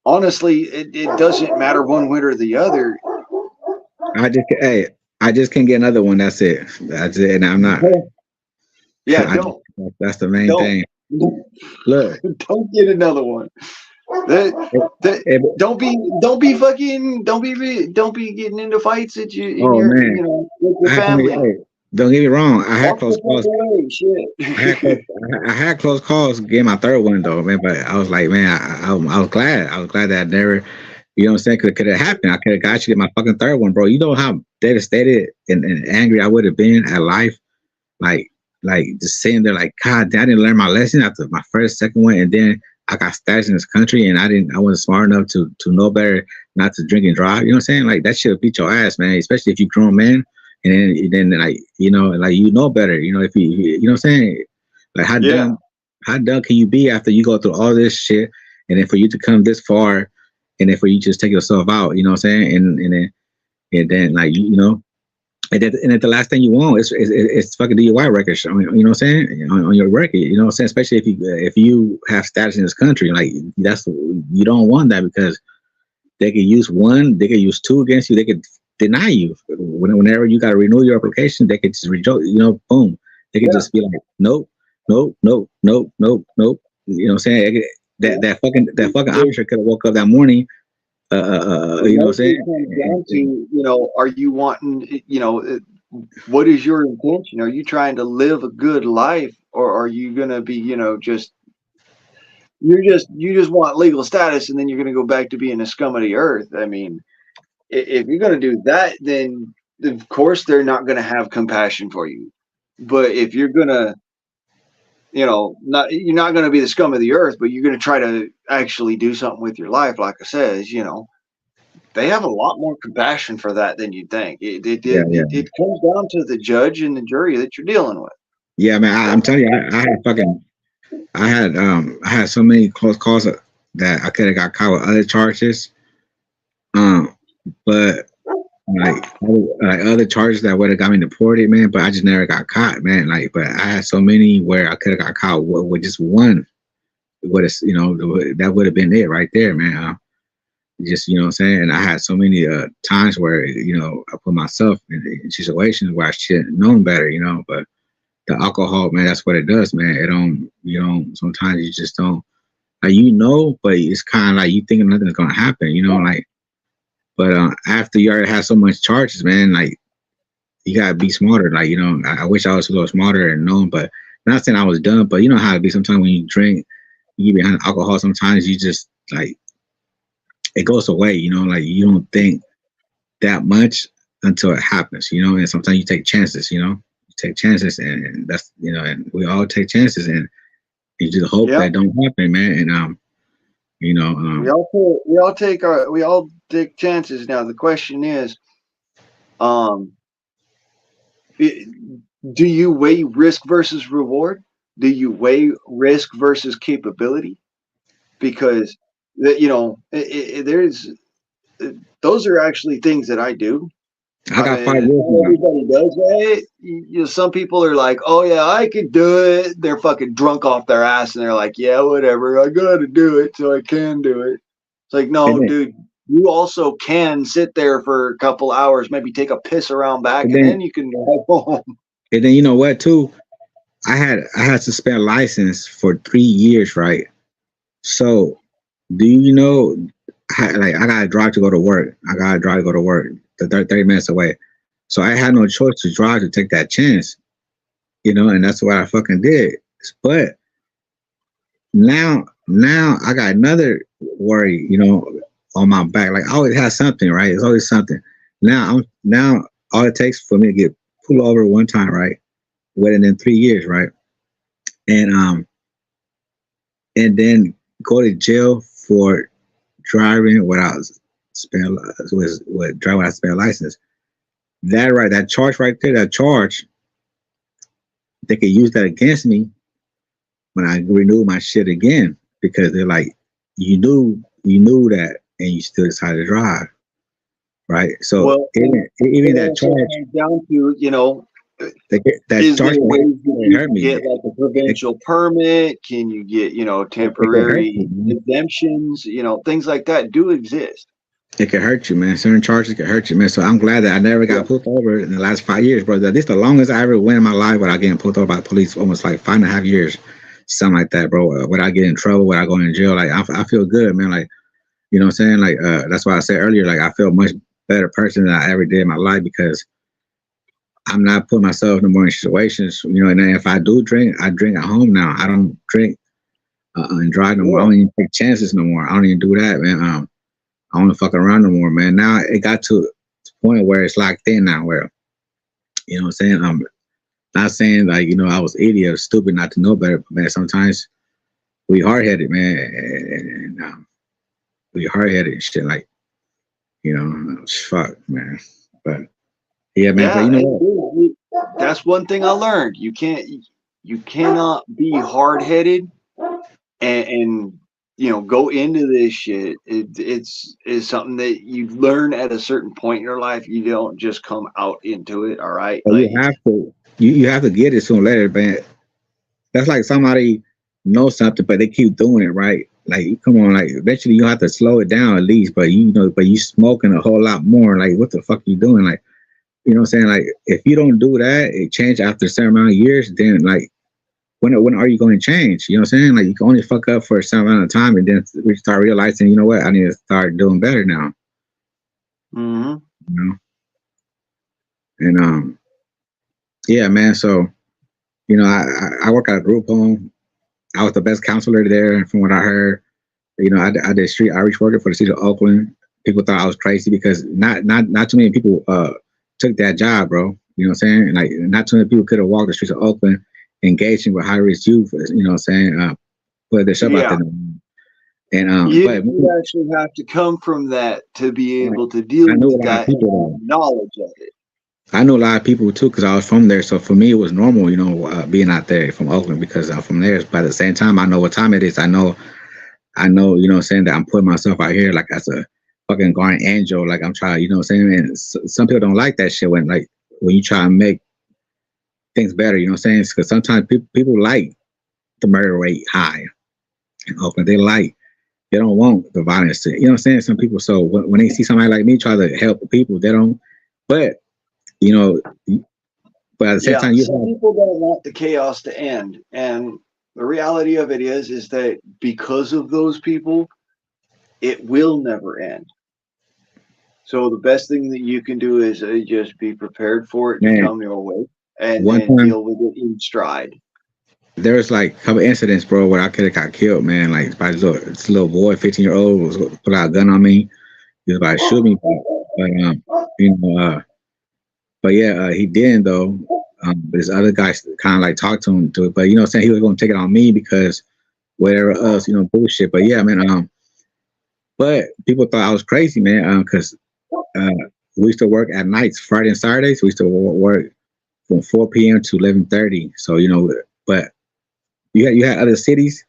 honestly, it doesn't matter one way or the other. I just can't get another one. That's it. That's it. And I'm not. Yeah, That's the main don't, thing. Look, don't get another one. Don't be getting into fights that you in oh your man, with your family. don't get me wrong. I had Walk close the calls. fuck away, shit. I had close calls getting my third one though, man. But I was like, man, I was glad. I was glad that I never, you know what I'm saying? Could have happened. I could have got you to get my fucking third one, bro. You know how devastated and angry I would have been at life, like just sitting there, like, God, I didn't learn my lesson after my first, second one, and then I got stashed in this country, and I wasn't smart enough to know better, not to drink and drive. You know what I'm saying? Like that shit beat your ass, man. Especially if you grown man, and then like like you know better. You know if you know what I'm saying? Like how dumb can you be after you go through all this shit, and then for you to come this far, and then for you to just take yourself out. You know what I'm saying? And then like and then the last thing you want is fucking DUI records. You know what I'm saying? On your record, you know what I'm saying? Especially if you have status in this country, like you don't want that because they could use one, they could use two against you, they could deny you. Whenever you got to renew your application, they could just reject. Boom. They could just be like, nope, nope, nope, nope, nope, nope. You know what I'm saying? That fucking officer could have woke up that morning. You know what I'm saying? Down to, are you wanting, what is your intention? Are you trying to live a good life, or are you gonna be, you just want legal status, and then you're gonna go back to being a scum of the earth? I mean, if you're gonna do that, then of course they're not gonna have compassion for you. But if you're gonna, you're not gonna be the scum of the earth, but you're gonna try to actually do something with your life, like I said, they have a lot more compassion for that than you'd think. It comes down to the judge and the jury that you're dealing with. Yeah, man. I'm telling you, I had so many close calls that I could have got caught with other charges. But like other charges that would have got me deported, man. But I just never got caught, man. But I had so many where I could have got caught with just one. That would have been it right there, man. Just what I'm saying. And I had so many times where I put myself in situations where I should have known better, But the alcohol, man, that's what it does, man. It don't, sometimes you just don't, like, but it's kind of like you thinking nothing's gonna happen, But after you already have so much charges, man, like you gotta be smarter. Like I wish I was a little smarter and known, but not saying I was dumb, but you know how it be. Sometimes when you drink, you get behind alcohol. Sometimes you just like it goes away. Like you don't think that much until it happens. And sometimes you take chances. You take chances, and that's and we all take chances, and you just hope that don't happen, man. And we all take chances. Now the question is, do you weigh risk versus reward? Do you weigh risk versus capability? Because there's those are actually things that I do. I got 5 years. Everybody does, right? Some people are like, "Oh yeah, I could do it." They're fucking drunk off their ass, and they're like, "Yeah, whatever. I got to do it, so I can do it." It's like, no, dude, you also can sit there for a couple hours, maybe take a piss around back, And and then then you can drive home. you know what too? I had suspended license for 3 years, right? So do you know like I gotta drive to go to work. I gotta drive to go to work. The 30 minutes away. So I had no choice to drive to take that chance, and that's what I fucking did. But now I got another worry, on my back. Like I always have something, right? It's always something. Now all it takes for me to get pulled over one time, right? Within 3 years, right? And and then go to jail for driving without spare with driving without spare license. That right, that charge right there, that charge, they could use that against me when I renew my shit again because they're like, you knew that, and you still decided to drive, right? So Well, even it that also charge, comes down to, that is charge there ways that can you hurt can me. get like a provincial permit? Can you get, It can hurt temporary you, man. exemptions? Things like that do exist. It can hurt you, man. Certain charges can hurt you, man. So I'm glad that I never got pulled over in the last 5 years, bro. This the longest I ever went in my life without getting pulled over by the police. Almost like 5.5 years, something like that, bro. Without getting in trouble, without going to jail. Like I feel good, man. Like what I'm saying. Like that's why I said earlier. Like I feel much better person than I ever did in my life because I'm not putting myself in more situations. And then if I do drink, I drink at home now. I don't drink and drive no more. I Yeah. don't even take chances no more. I don't even do that, man. I don't fuck around no more, man. Now it got to the point where it's locked in now, where what I'm saying. I'm not saying like I was idiot or stupid not to know better, but man, sometimes we hard headed, man, and we hard headed and shit. Like fuck, man. But yeah, man. But Yeah, you know and what? dude, that's one thing I learned. You cannot be hard headed and go into this shit. It's something that you learn at a certain point in your life. You don't just come out into it. All right, But you like have to. You have to get it sooner or later, man. That's like somebody knows something, but they keep doing it, right? Like, come on, like eventually you have to slow it down at least. But but you smoking a whole lot more. Like, what the fuck you doing? Like, what I'm saying? Like, if you don't do that, it change after a certain amount of years. Then, like, when are you going to change? You know what I'm saying? Like, you can only fuck up for a certain amount of time, and then we start realizing, you know what? I need to start doing better now. mm-hmm. You know, and yeah, man. So, I work at a group home. I was the best counselor there, from what I heard. I did street outreach working for the city of Oakland. People thought I was crazy because not too many people took that job, bro. You know what I'm saying? And like not too many people could have walked the streets of Oakland, engaging with high risk youth. You know what I'm saying? Put their stuff out Yeah. there. And but You actually have to come from that to be like, able to deal I know a with lot of that and people. have knowledge of it. I know a lot of people too because I was from there. So for me, it was normal, being out there from Oakland because I'm from there. But at the same time, I know what time it is. I know, what I'm saying, that I'm putting myself out here like as a fucking guardian angel. Like I'm trying, what I'm saying? And some people don't like that shit when you try and make things better, what I'm saying? Because sometimes people like the murder rate high in Oakland. They don't want the violence. You know what I'm saying? Some people, so when they see somebody like me try to help people, they don't. But, you know, but at the same Yeah, time, you some have, people don't want the chaos to end, and the reality of it is that because of those people, it will never end. So the best thing that you can do is just be prepared for it to man, come your way and one and time deal with it in stride. there was like a couple incidents, bro, where I could have got killed, man. Like by this little boy, 15-year-old, was gonna put out a gun on me. He was about to shoot me, you know, but yeah, he didn't though. This other guy kind of like talked to him to it, but what I'm saying, he was gonna take it on me because whatever else, bullshit. But yeah, man, but people thought I was crazy, man, because uh, we used to work at nights, Friday and Saturdays. We used to work from 4 p.m. to 11:30. So but you had other cities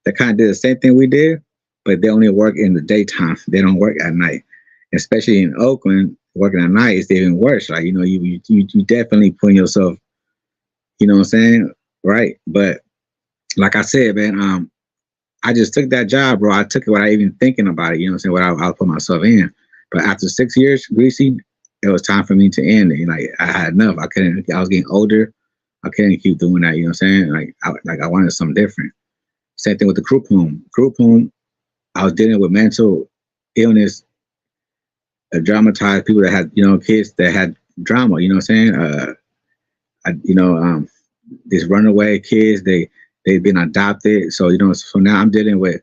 that kind of did the same thing we did, but they only work in the daytime. They don't work at night. Especially in Oakland, working at night is even worse. Like you definitely putting yourself, what I'm saying, right? But like I said, man, I just took that job, bro. I took it without even thinking about it. You know what I'm saying? What I'll put myself in. But after 6 years, greasy, it was time for me to end it. Like I had enough. I couldn't. I was getting older. I couldn't keep doing that. You know what I'm saying? I wanted something different. Same thing with the group home. Group home. I was dealing with mental illness, dramatized people that had kids that had drama. You know what I'm saying? These runaway kids. They've been adopted. So so now I'm dealing with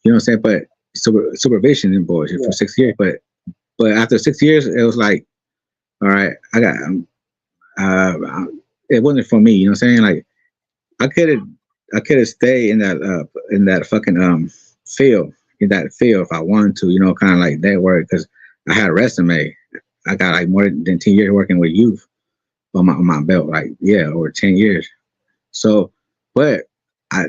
what I'm saying. But supervision in boys for 6 years. But after 6 years, it was like, all right, I got it wasn't for me. You know what I'm saying? Like I could have stayed in that fucking field if I wanted to. Kind of like that work because I had a resume. I got like more than 10 years working with youth on my belt. Like over 10 years. So, but I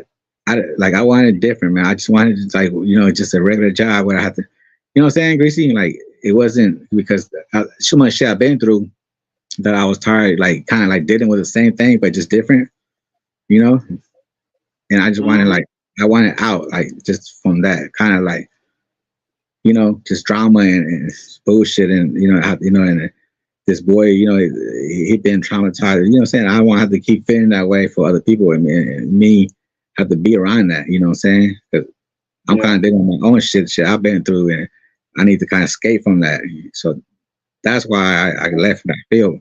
I wanted different, man. I just wanted like just a regular job where I had to, what I'm saying, Gracie? Like it wasn't because so much shit I've been through that I was tired, like kind of like dealing with the same thing but just different, you know. And I just wanted Mm-hmm. like I wanted out, like just from that kind of like just drama and bullshit, and and this boy, he been traumatized. You know what I'm saying? I won't have to keep feeling that way for other people, and me have to be around that. You know what I'm saying? 'Cause I'm kind Yeah. of dealing with my own shit I've been through, and I need to kind of escape from that. So that's why I left that field.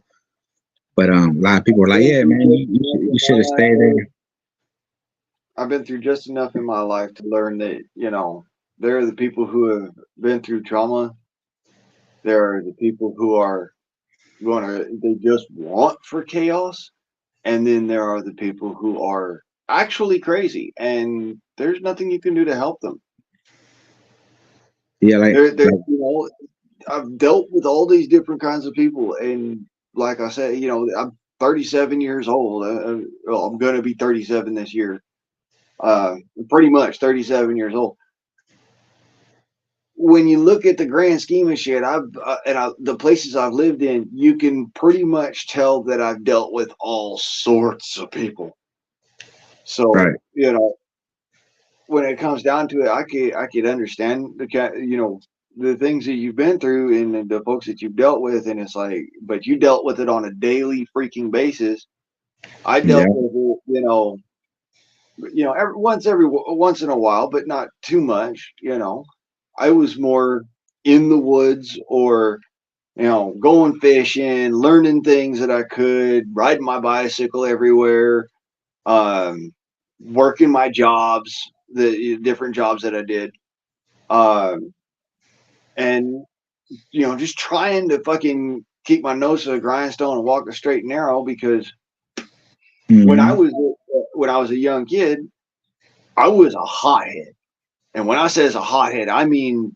But a lot of people were like, Been "Yeah, through man, just you enough in should have my stayed life. there." I've been through just enough in my life to learn that, there are the people who have been through trauma. There are the people who are they just want for chaos. And then there are the people who are actually crazy and there's nothing you can do to help them. Yeah, They're, I've dealt with all these different kinds of people. And like I said, I'm 37 years old. Well, I'm going to be 37 this year. Uh, Pretty much 37 years old. When you look at the grand scheme of shit, the places I've lived in, you can pretty much tell that I've dealt with all sorts of people. So, right. when it comes down to it, I could understand the things that you've been through and the folks that you've dealt with, and it's like, but you dealt with it on a daily freaking basis. I dealt Yeah. with it, every once in a while, but not too much. I was more in the woods or going fishing, learning things that I could, riding my bicycle everywhere, um, working my jobs, the different jobs that I did, um, and just trying to fucking keep my nose to the grindstone and walk the straight and narrow. Because when I Mm-hmm. was when I was a young kid, I was a hothead, and when I say a hothead, I mean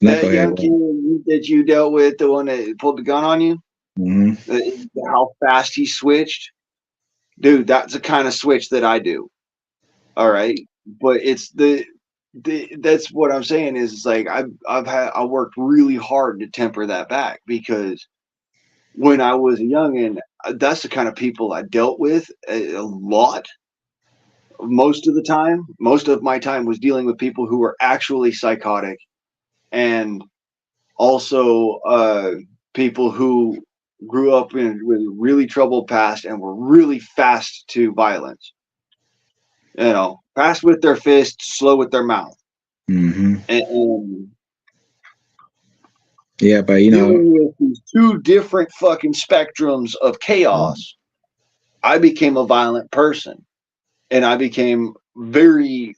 that Knucklehead. young kid that you dealt with, the one that pulled the gun on you, Mm-hmm. how fast he switched, dude. That's the kind of switch that I do. All right, but it's that's what I'm saying is it's like I worked really hard to temper that back because when I was a youngin, that's the kind of people I dealt with a lot. Most of the time, most of my time was dealing with people who were actually psychotic, and also people who grew up with a really troubled past and were really fast to violence. Fast with their fists, slow with their mouth, Mm-hmm. and Yeah, but dealing with these two different fucking spectrums of chaos, I became a violent person, and I became very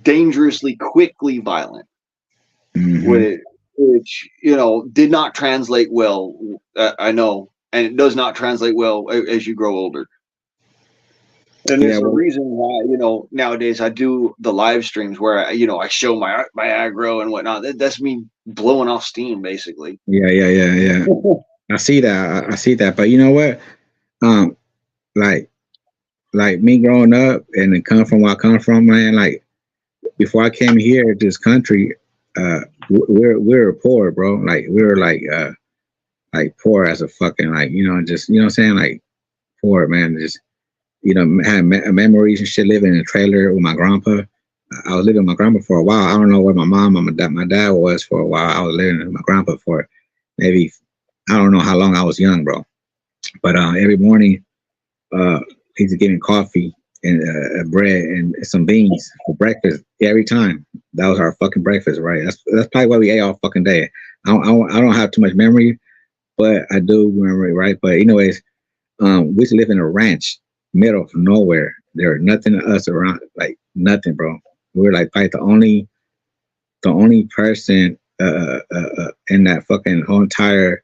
dangerously quickly violent, mm-hmm. which did not translate well. I know, and it does not translate well as you grow older. And Yeah, it's the well, reason why nowadays I do the live streams where I show my aggro and whatnot. That's me blowing off steam, basically. yeah. I see that. I see that. But you know what? Um, like me growing up and then coming from where I come from, man. Like before I came here to this country, we're poor, bro. Like we were like poor as a fucking like just what I'm saying, like poor, man. Just had memories and shit living in a trailer with my grandpa. I was living with my grandpa for a while. I don't know where my mom and my dad was for a while. I was living with my grandpa for maybe I don't know how long I was young, bro. But every morning, uh, he's getting coffee and bread and some beans for breakfast every time. That was our fucking breakfast, right? That's probably what we ate all fucking day. I don't have too much memory, but I do remember it, right? But anyways, we used to live in a ranch, middle of nowhere. There was nothing to us around, like nothing, bro. We were like probably the only person in that fucking whole entire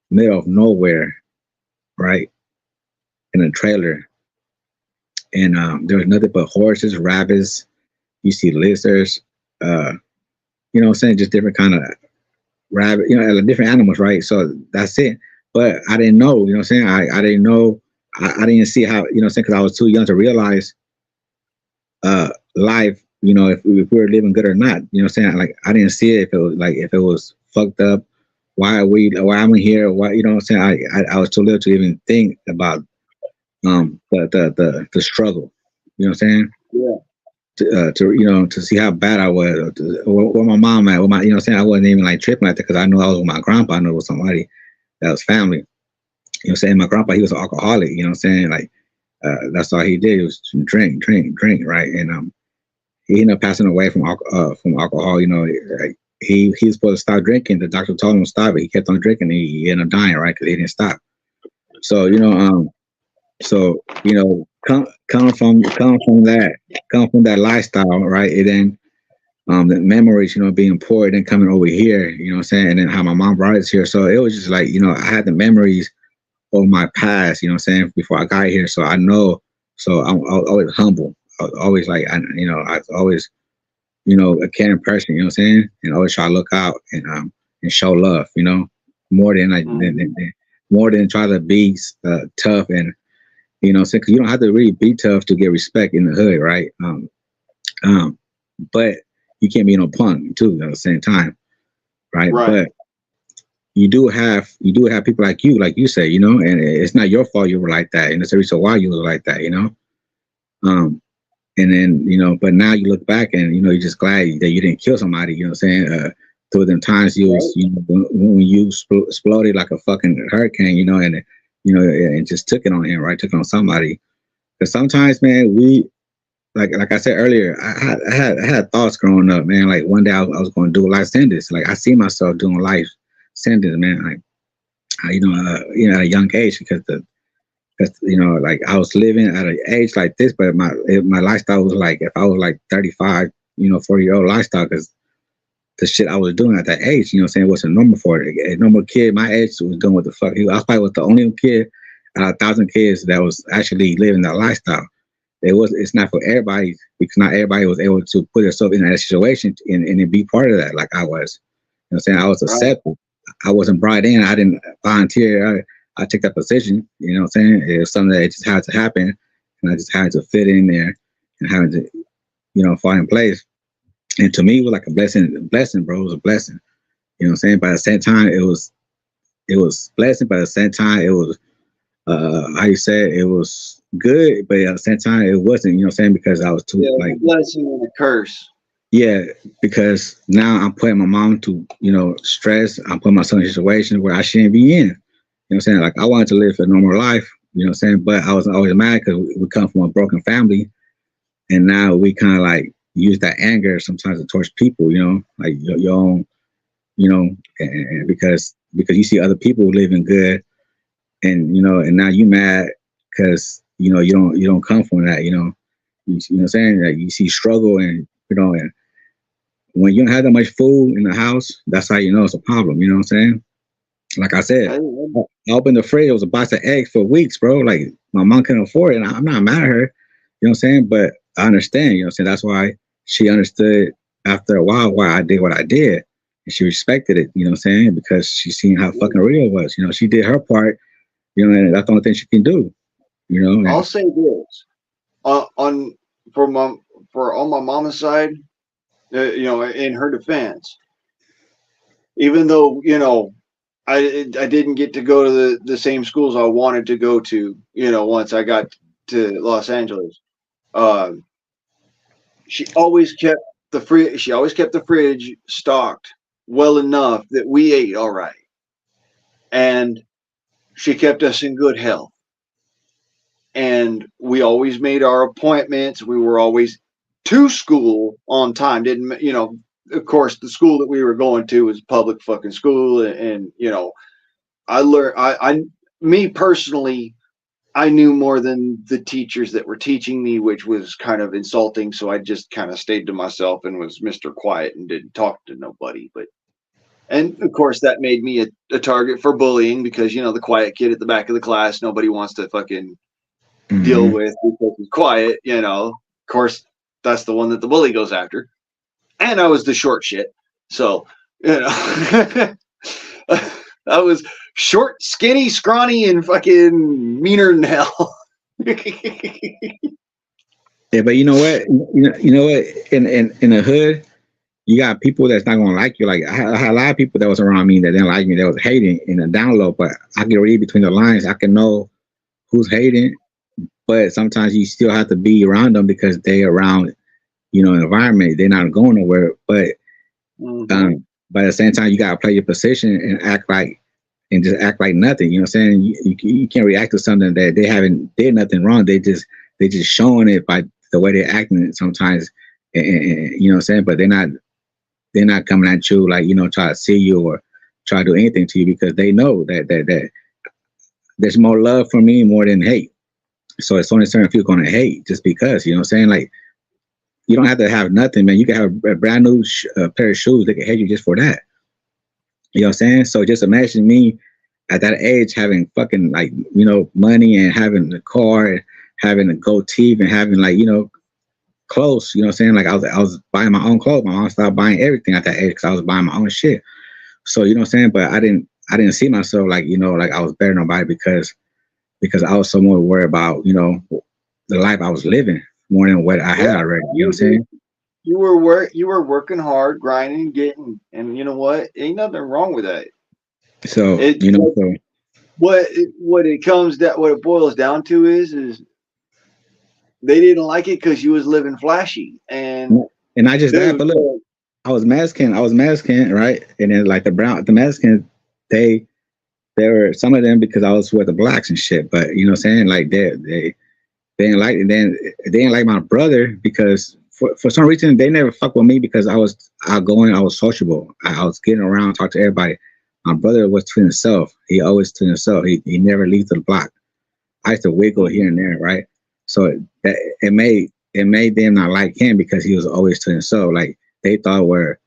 middle of nowhere, right? In a trailer, and there was nothing but horses, rabbits. You see lizards, uh, you know what I'm saying? Just different kind of rabbit, you know, different animals, right? So that's it. But I didn't know, you know what I'm saying? I didn't know, I didn't see how, you know what I'm saying? Because I was too young to realize life, you know, if we were living good or not, you know what I'm saying? Like, I didn't see it if it was like, if it was fucked up. Why am I here? Why, you know what I'm saying? I was too little to even think about the struggle, you know what I'm saying? Yeah. To you know to see how bad I was, where my mom at, with my you know what I'm saying I wasn't even like tripping like that because I knew I was with my grandpa, I knew it was somebody that was family. You know what I'm saying? My grandpa, he was an alcoholic. You know what I'm saying? Like that's all he did was drink, right? And he ended up passing away from alcohol. You know, like, he was supposed to stop drinking. The doctor told him to stop, but he kept on drinking. He ended up dying, right? Because he didn't stop. So so come from that lifestyle, right? And then the memories, you know, being poor, then coming over here, you know what I'm saying? And then how my mom brought us here. So it was just like, you know, I had the memories of my past, you know what I'm saying, before I got here. So I know, so I was always humble. I was always like, I was always, you know, a caring person, you know what I'm saying? And always try to look out and show love, you know, more than like, Mm-hmm. more than try to be tough and, you know what I'm saying? Cause you don't have to really be tough to get respect in the hood, right? Um, but you can't be no punk too at the same time, right? Right. But you do have people like you say, you know, and it's not your fault you were like that, and it's the reason why you were like that, you know. Um, and then you know, but now you look back and you know you're just glad that you didn't kill somebody, you know what I'm saying? Through them times you was Right. you know when you exploded like a fucking hurricane, you know, and you know and just took it on him, right? Took it on somebody. Because sometimes, man, we like I said earlier, I had thoughts growing up, man. Like one day I was going to do a life sentence. Like I see myself doing life sentence, man. Like at a young age because you know, like I was living at an age like this, but my lifestyle was like if I was like 35, you know, 40-year-old lifestyle because the shit I was doing at that age, you know, what I'm saying wasn't normal for it. A normal kid my age was doing what the fuck. I probably was the only kid out of 1,000 kids that was actually living that lifestyle. It's not for everybody because not everybody was able to put themselves in that situation and be part of that like I was. You know what I'm saying? I was Right. accepted. I wasn't brought in. I didn't volunteer. I took that position. You know what I'm saying? It was something that just had to happen. And I just had to fit in there and had to, you know, fall in place. And to me it was like a blessing, bro. It was a blessing. You know what I'm saying? But at the same time, it was blessing, but at the same time it was how you say it was good, but at the same time it wasn't, you know what I'm saying? Because I was too Yeah, it's like a blessing and a curse. yeah, because now I'm putting my mom to, you know, stress. I'm putting myself in a situation where I shouldn't be in. You know what I'm saying? Like I wanted to live a normal life, you know what I'm saying? But I was always mad because we come from a broken family and now we kind of like use that anger sometimes towards people, you know, like your own, you know, and because you see other people living good and you know, and now you mad because you know you don't come from that, you know. You know what I'm saying? Like you see struggle and you know, and when you don't have that much food in the house, that's how you know it's a problem. You know what I'm saying? Like I said, I opened the fridge, it was a box of eggs for weeks, bro. Like my mom couldn't afford it, and I'm not mad at her. You know what I'm saying? But I understand. You know what I'm saying? That's why she understood after a while why I did what I did, and she respected it. You know what I'm saying? Because she seen how fucking real it was. You know, she did her part. You know, and that's the only thing she can do. You know, I'll and say this on for my for on my mama's side, in her defense, even though I didn't get to go to the same schools I wanted to go to, once I got to Los Angeles. Um, she always kept she always kept the fridge stocked well enough that we ate all right, and she kept us in good health. And we always made our appointments. We were always to school on time. Didn't you know? Of course, the school that we were going to was public fucking school, and you know, I learned. Me personally, I knew more than the teachers that were teaching me, which was kind of insulting. So I just kind of stayed to myself and was Mr. Quiet and didn't talk to nobody. But and of course that made me a target for bullying because you know the quiet kid at the back of the class nobody wants to fucking deal Mm-hmm. with because he's quiet. You know, of course that's the one that the bully goes after. And I was the short shit, so you know. I was short, skinny, scrawny, and fucking meaner than hell. Yeah, but you know what? You know what? In the hood, you got people that's not gonna like you. Like I had a lot of people that was around me that didn't like me, that was hating in the down low. But I can read between the lines. I can know who's hating. But sometimes you still have to be around them because they around, environment. They're not going nowhere. Mm-hmm. But at the same time, you gotta play your position and just act like nothing. You know what I'm saying? You can't react to something that they haven't did nothing wrong. They just showing it by the way they're acting sometimes. And you know what I'm saying? But they're not coming at you like, try to see you or try to do anything to you because they know that there's more love for me more than hate. So it's only certain people gonna hate just because, you know what I'm saying? Like you don't have to have nothing, man. You can have a brand new pair of shoes. They can hate you just for that. You know what I'm saying? So just imagine me at that age having fucking like, money and having a car and having a goatee and having like, clothes. You know what I'm saying? Like I was buying my own clothes. My mom started buying everything at that age because I was buying my own shit. So you know what I'm saying? But I didn't see myself like, like I was better than nobody because I was so more worried about, the life I was living more than what I had Yeah, already. You know what I'm you saying? you were working hard, grinding, getting, and you know what? Ain't nothing wrong with that. So, It what it comes that what it boils down to is they didn't like it because you was living flashy. And and not just that, dude, but look, I was masking, right? And then like the Mexicans, they there were some of them because I was with the blacks and shit. But you know what I'm saying? Like they didn't like it. Then they didn't like my brother because for some reason they never fuck with me because I was outgoing, I was sociable. I was getting around, talk to everybody. My brother was to himself. He always to himself. He never leaves the block. I used to wiggle here and there, right? So that it made them not like him because he was always to himself. Like they thought where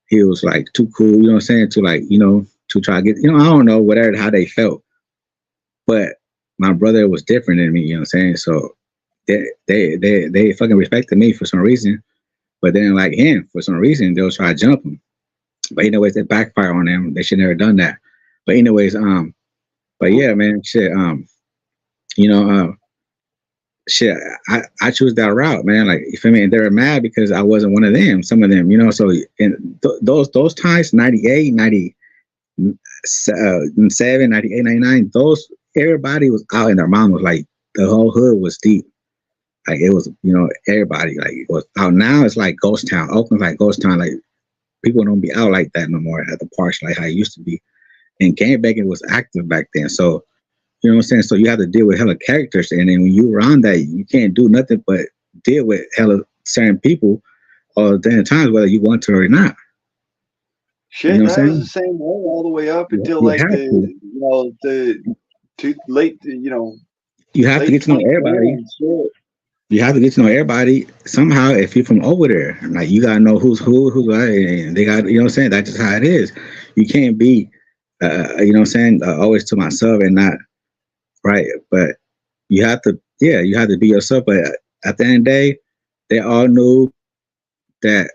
he was like too cool, you know what I'm saying? To like, to try to get, I don't know, whatever how they felt. But my brother was different than me, you know what I'm saying? So they fucking respected me for some reason, but they didn't like him for some reason. They'll try to jump him. But anyways, it backfire on them. They should never done that. But anyways, but yeah, man, shit, you know, shit, I choose that route, man. Like, you feel me? And they were mad because I wasn't one of them. Some of them, So in those times, 98, 97, 98, 99, those everybody was out in their mom was like the whole hood was deep. Like it was, everybody like it was out. Now it's like ghost town. Oakland's like ghost town. Like people don't be out like that no more at the parks like how it used to be. And game banging was active back then. So you know what I'm saying? So you have to deal with hella characters. And then when you around that, you can't do nothing but deal with hella certain people all the damn times, whether you want to or not. You know shit, what I I'm was the saying? same way all the way up until You like have to. the too late You have to late get to know everybody. 2010 shit. You have to get to know everybody somehow if you're from over there. Like you gotta know who's what, and they got, you know what I'm saying? That's just how it is. You can't be you know what I'm saying, always to myself and not right. But you have to be yourself. But at the end of the day, they all knew that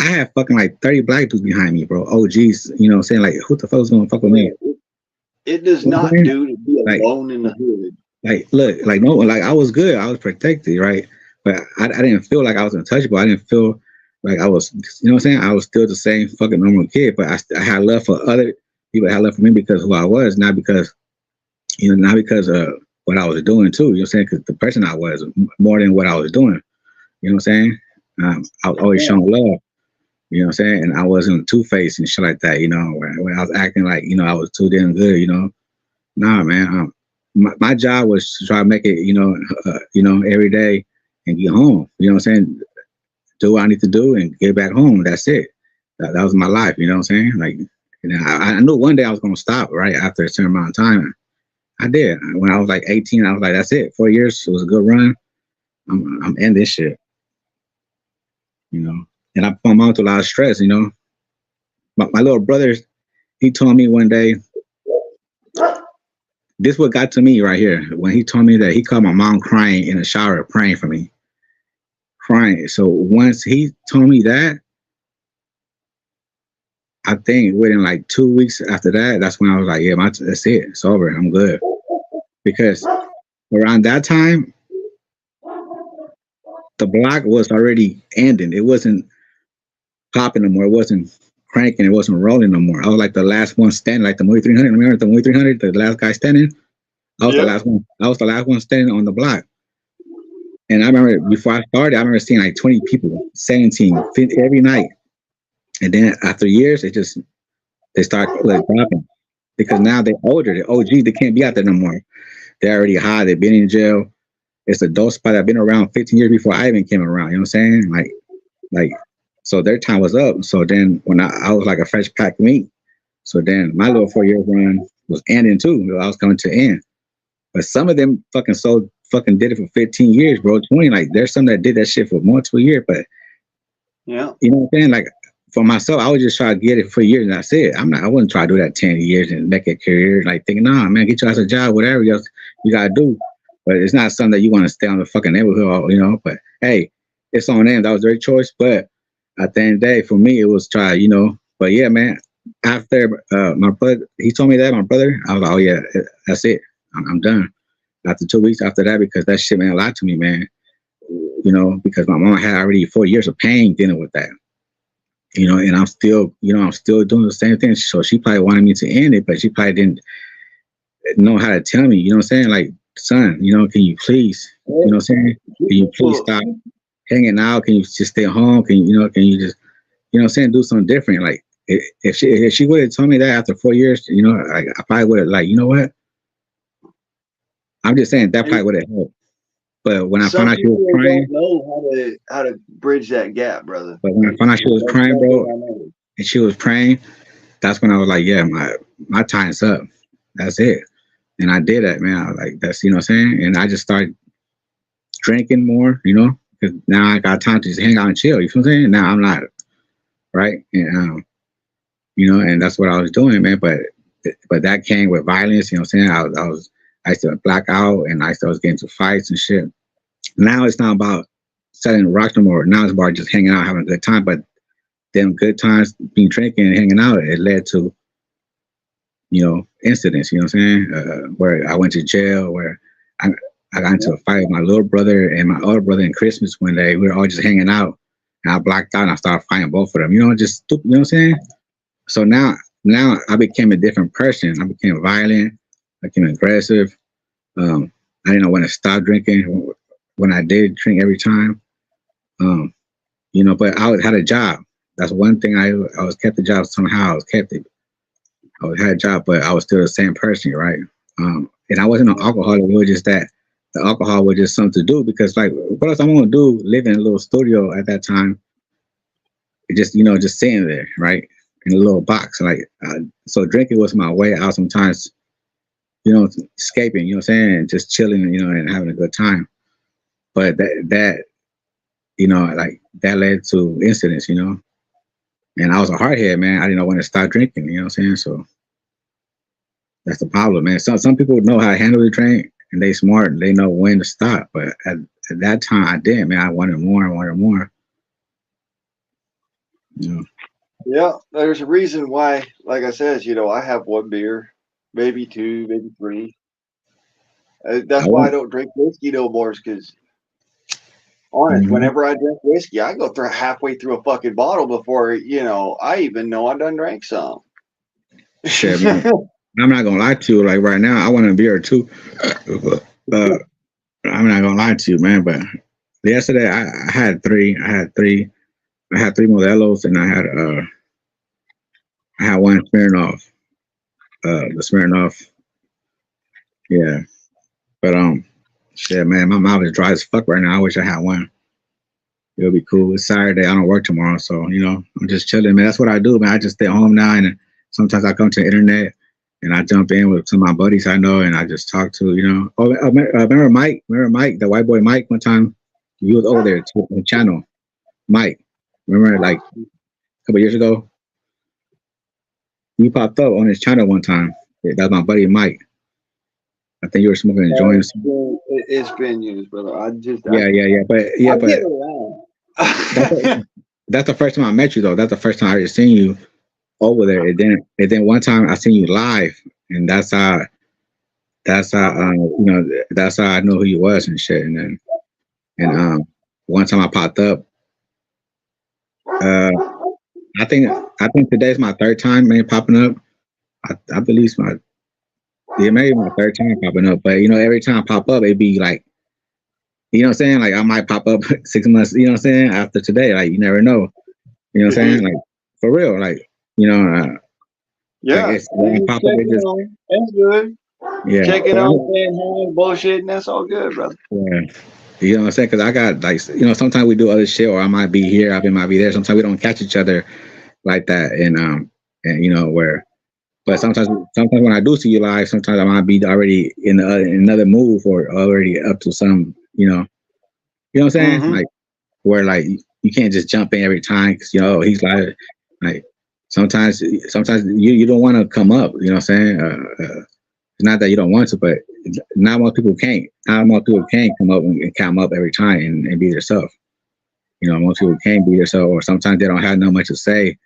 I had fucking like 30 black dudes behind me, bro. Oh geez, you know what I'm saying? Like who the fuck's gonna fuck with me? Yeah, it does You know what I'm not saying? do to be Like alone in the hood. look, like no, like I was good, I was protected, right? But I didn't feel like I was untouchable. I didn't feel like I was, you know what I'm saying? I was still the same fucking normal kid, but I had love for other people that had love for me because of who I was, not because, not because of what I was doing too. You know what I'm saying? Because the person I was more than what I was doing. You know what I'm saying? I was always showing love. You know what I'm saying? And I wasn't two faced and shit like that. You know, when I was acting like I was too damn good. You know, nah, man. My job was to try to make it. Every day and get home. You know what I'm saying? Do what I need to do and get back home. That's it. That was my life. You know what I'm saying? Like, I knew one day I was gonna stop right after a certain amount of time. I did. When I was like 18, I was like, that's it. 4 years. It was a good run. I'm ending this shit. You know. And I put my mom through a lot of stress. You know. My little brother, he told me one day, this what got to me right here when he told me that he caught my mom crying in the shower praying for me, crying. So once he told me that, I think within like 2 weeks after that, that's when I was like, yeah, that's it. It's over. I'm good. Because around that time, the block was already ending. It wasn't popping no more. It wasn't cranking. It wasn't rolling no more. I was like the last one standing, like the movie 300. Remember the movie 300? The last guy standing. I was the Yep. last one. I was the last one standing on the block. And I remember before I started, I remember seeing like 20 people, 17, 50, every night. And then after years, they start like dropping because now they're older. They're OGs. They can't be out there no more. They're already high. They've been in jail. It's a dope spot. I've been around 15 years before I even came around. You know what I'm saying? Like, so their time was up. So then when I was like a fresh pack meat. So then my little 4 year run was ending too. I was coming to end. But some of them fucking did it for 15 years, bro. 20. Like there's some that did that shit for multiple years. But Yeah. you know what I'm saying? Like for myself, I would just try to get it for years and that's it. I wouldn't try to do that 10 years and make a career, like thinking, nah, man, get your ass a job, whatever else you gotta do. But it's not something that you want to stay on the fucking neighborhood, you know. But hey, it's on them. That was their choice. But at the end of the day, for me, it was try, you know. But yeah, man, after my brother, he told me that, my brother, I was like, oh yeah, that's it. I'm done. After 2 weeks after that, because that shit meant a lot to me, man. You know, because my mom had already 4 years of pain dealing with that. You know, and I'm still doing the same thing. So she probably wanted me to end it, but she probably didn't know how to tell me, you know what I'm saying? Like, son, can you please, you know what I'm saying? Can you please stop hanging out? Can you just stay home? Can you just, you know what I'm saying, do something different? Like, if she would have told me that after 4 years, I probably would have, like, you know what? I'm just saying that probably would have helped. But when I found Some out she was people crying, don't know how to bridge that gap, brother. but when I found out she was That's crying, one thing bro, I know. and she was praying, that's when I was like, yeah, my time's up. That's it. And I did that, man. I was like, that's, you know what I'm saying? And I just started drinking more, because now I got time to just hang out and chill. You feel what I'm saying? Now I'm not, right? And, and that's what I was doing, man. But that came with violence, you know what I'm saying? I used to black out and I was getting into fights and shit. Now it's not about selling rocks no more. Now it's about just hanging out, having a good time. But them good times, being drinking and hanging out, it led to, incidents, you know what I'm saying? Where I went to jail, where I, I got into a fight with my little brother and my older brother in Christmas one day. We were all just hanging out and I blacked out and I started fighting both of them. Just stupid, you know what I'm saying? So now I became a different person. I became violent, I became aggressive. I didn't know when to stop drinking. When I did drink every time, um, but had a job. That's one thing I was kept the job somehow. I was kept it. Had a job, but I was still the same person, right? And I wasn't an alcoholic. It was just that the alcohol was just something to do because, like, what else I'm gonna do? Live in a little studio at that time, just sitting there, right, in a little box. Like, so drinking was my way out sometimes. Escaping. You know what I'm saying? Just chilling. And having a good time. But that like that led to incidents. And I was a hardhead, man. I didn't know when to stop drinking. You know what I'm saying? So that's the problem, man. Some people know how to handle the drink and they smart and they know when to stop. But at that time, I didn't, man. I wanted more and wanted more. You know. Yeah, there's a reason why, like I says, I have one beer, maybe two, maybe three. I That's why I want. don't drink whiskey no more, because honest, Mm-hmm. whenever I drink whiskey, I go through halfway through a fucking bottle before, I even know I done drank some. Shit, man. I'm not gonna lie to you. Like right now, I want a beer or two. I'm not gonna lie to you, man. But Yesterday I had three. I had three Modelos, and I had one Smirnoff. The Smirnoff. Yeah, but shit, man, my mouth is dry as fuck right now. I wish I had one. It'll be cool. It's Saturday. I don't work tomorrow, so I'm just chilling, man. That's what I do, man. I just stay home now, and sometimes I come to the internet and I jump in with some of my buddies I know, and I just talk to. Oh, remember Mike? Remember Mike, the white boy Mike? One time, he was over there to the channel. Mike, remember like a couple years ago, you popped up on his channel one time. Yeah, that's my buddy Mike. I think you were smoking and joining. It's been years, brother. Yeah, I but get around. that's the, that's the first time I met you though. That's the first time I ever seen you over there. And then one time I seen you live, and that's how I knew who you was and shit. And one time I popped up. Uh, I think today's my third time, man, popping up. I believe it's my yeah, maybe my third time popping up. But every time I pop up, it'd be like, what I'm saying? Like I might pop up 6 months, what I'm saying, after today. Like you never know. You know what I'm saying? Like for real. Like, like Yeah, it's when I pop up, it just that's good. yeah. Checking But on, saying hi, bullshit, and that's all good, brother. yeah. You know what I'm saying? Because I got like, sometimes we do other shit, or I might be here, might be there. Sometimes we don't catch each other like that, and where. But sometimes when I do see you live, sometimes I might be already in another move or already up to some, what I'm saying? Mm-hmm. Like where like you can't just jump in every time because he's like sometimes you don't want to come up. You know what I'm saying? It's not that you don't want to, but not most people can't. Not most people can come up and come up every time and be themselves. Most people can't be themselves, or sometimes they don't have no much to say,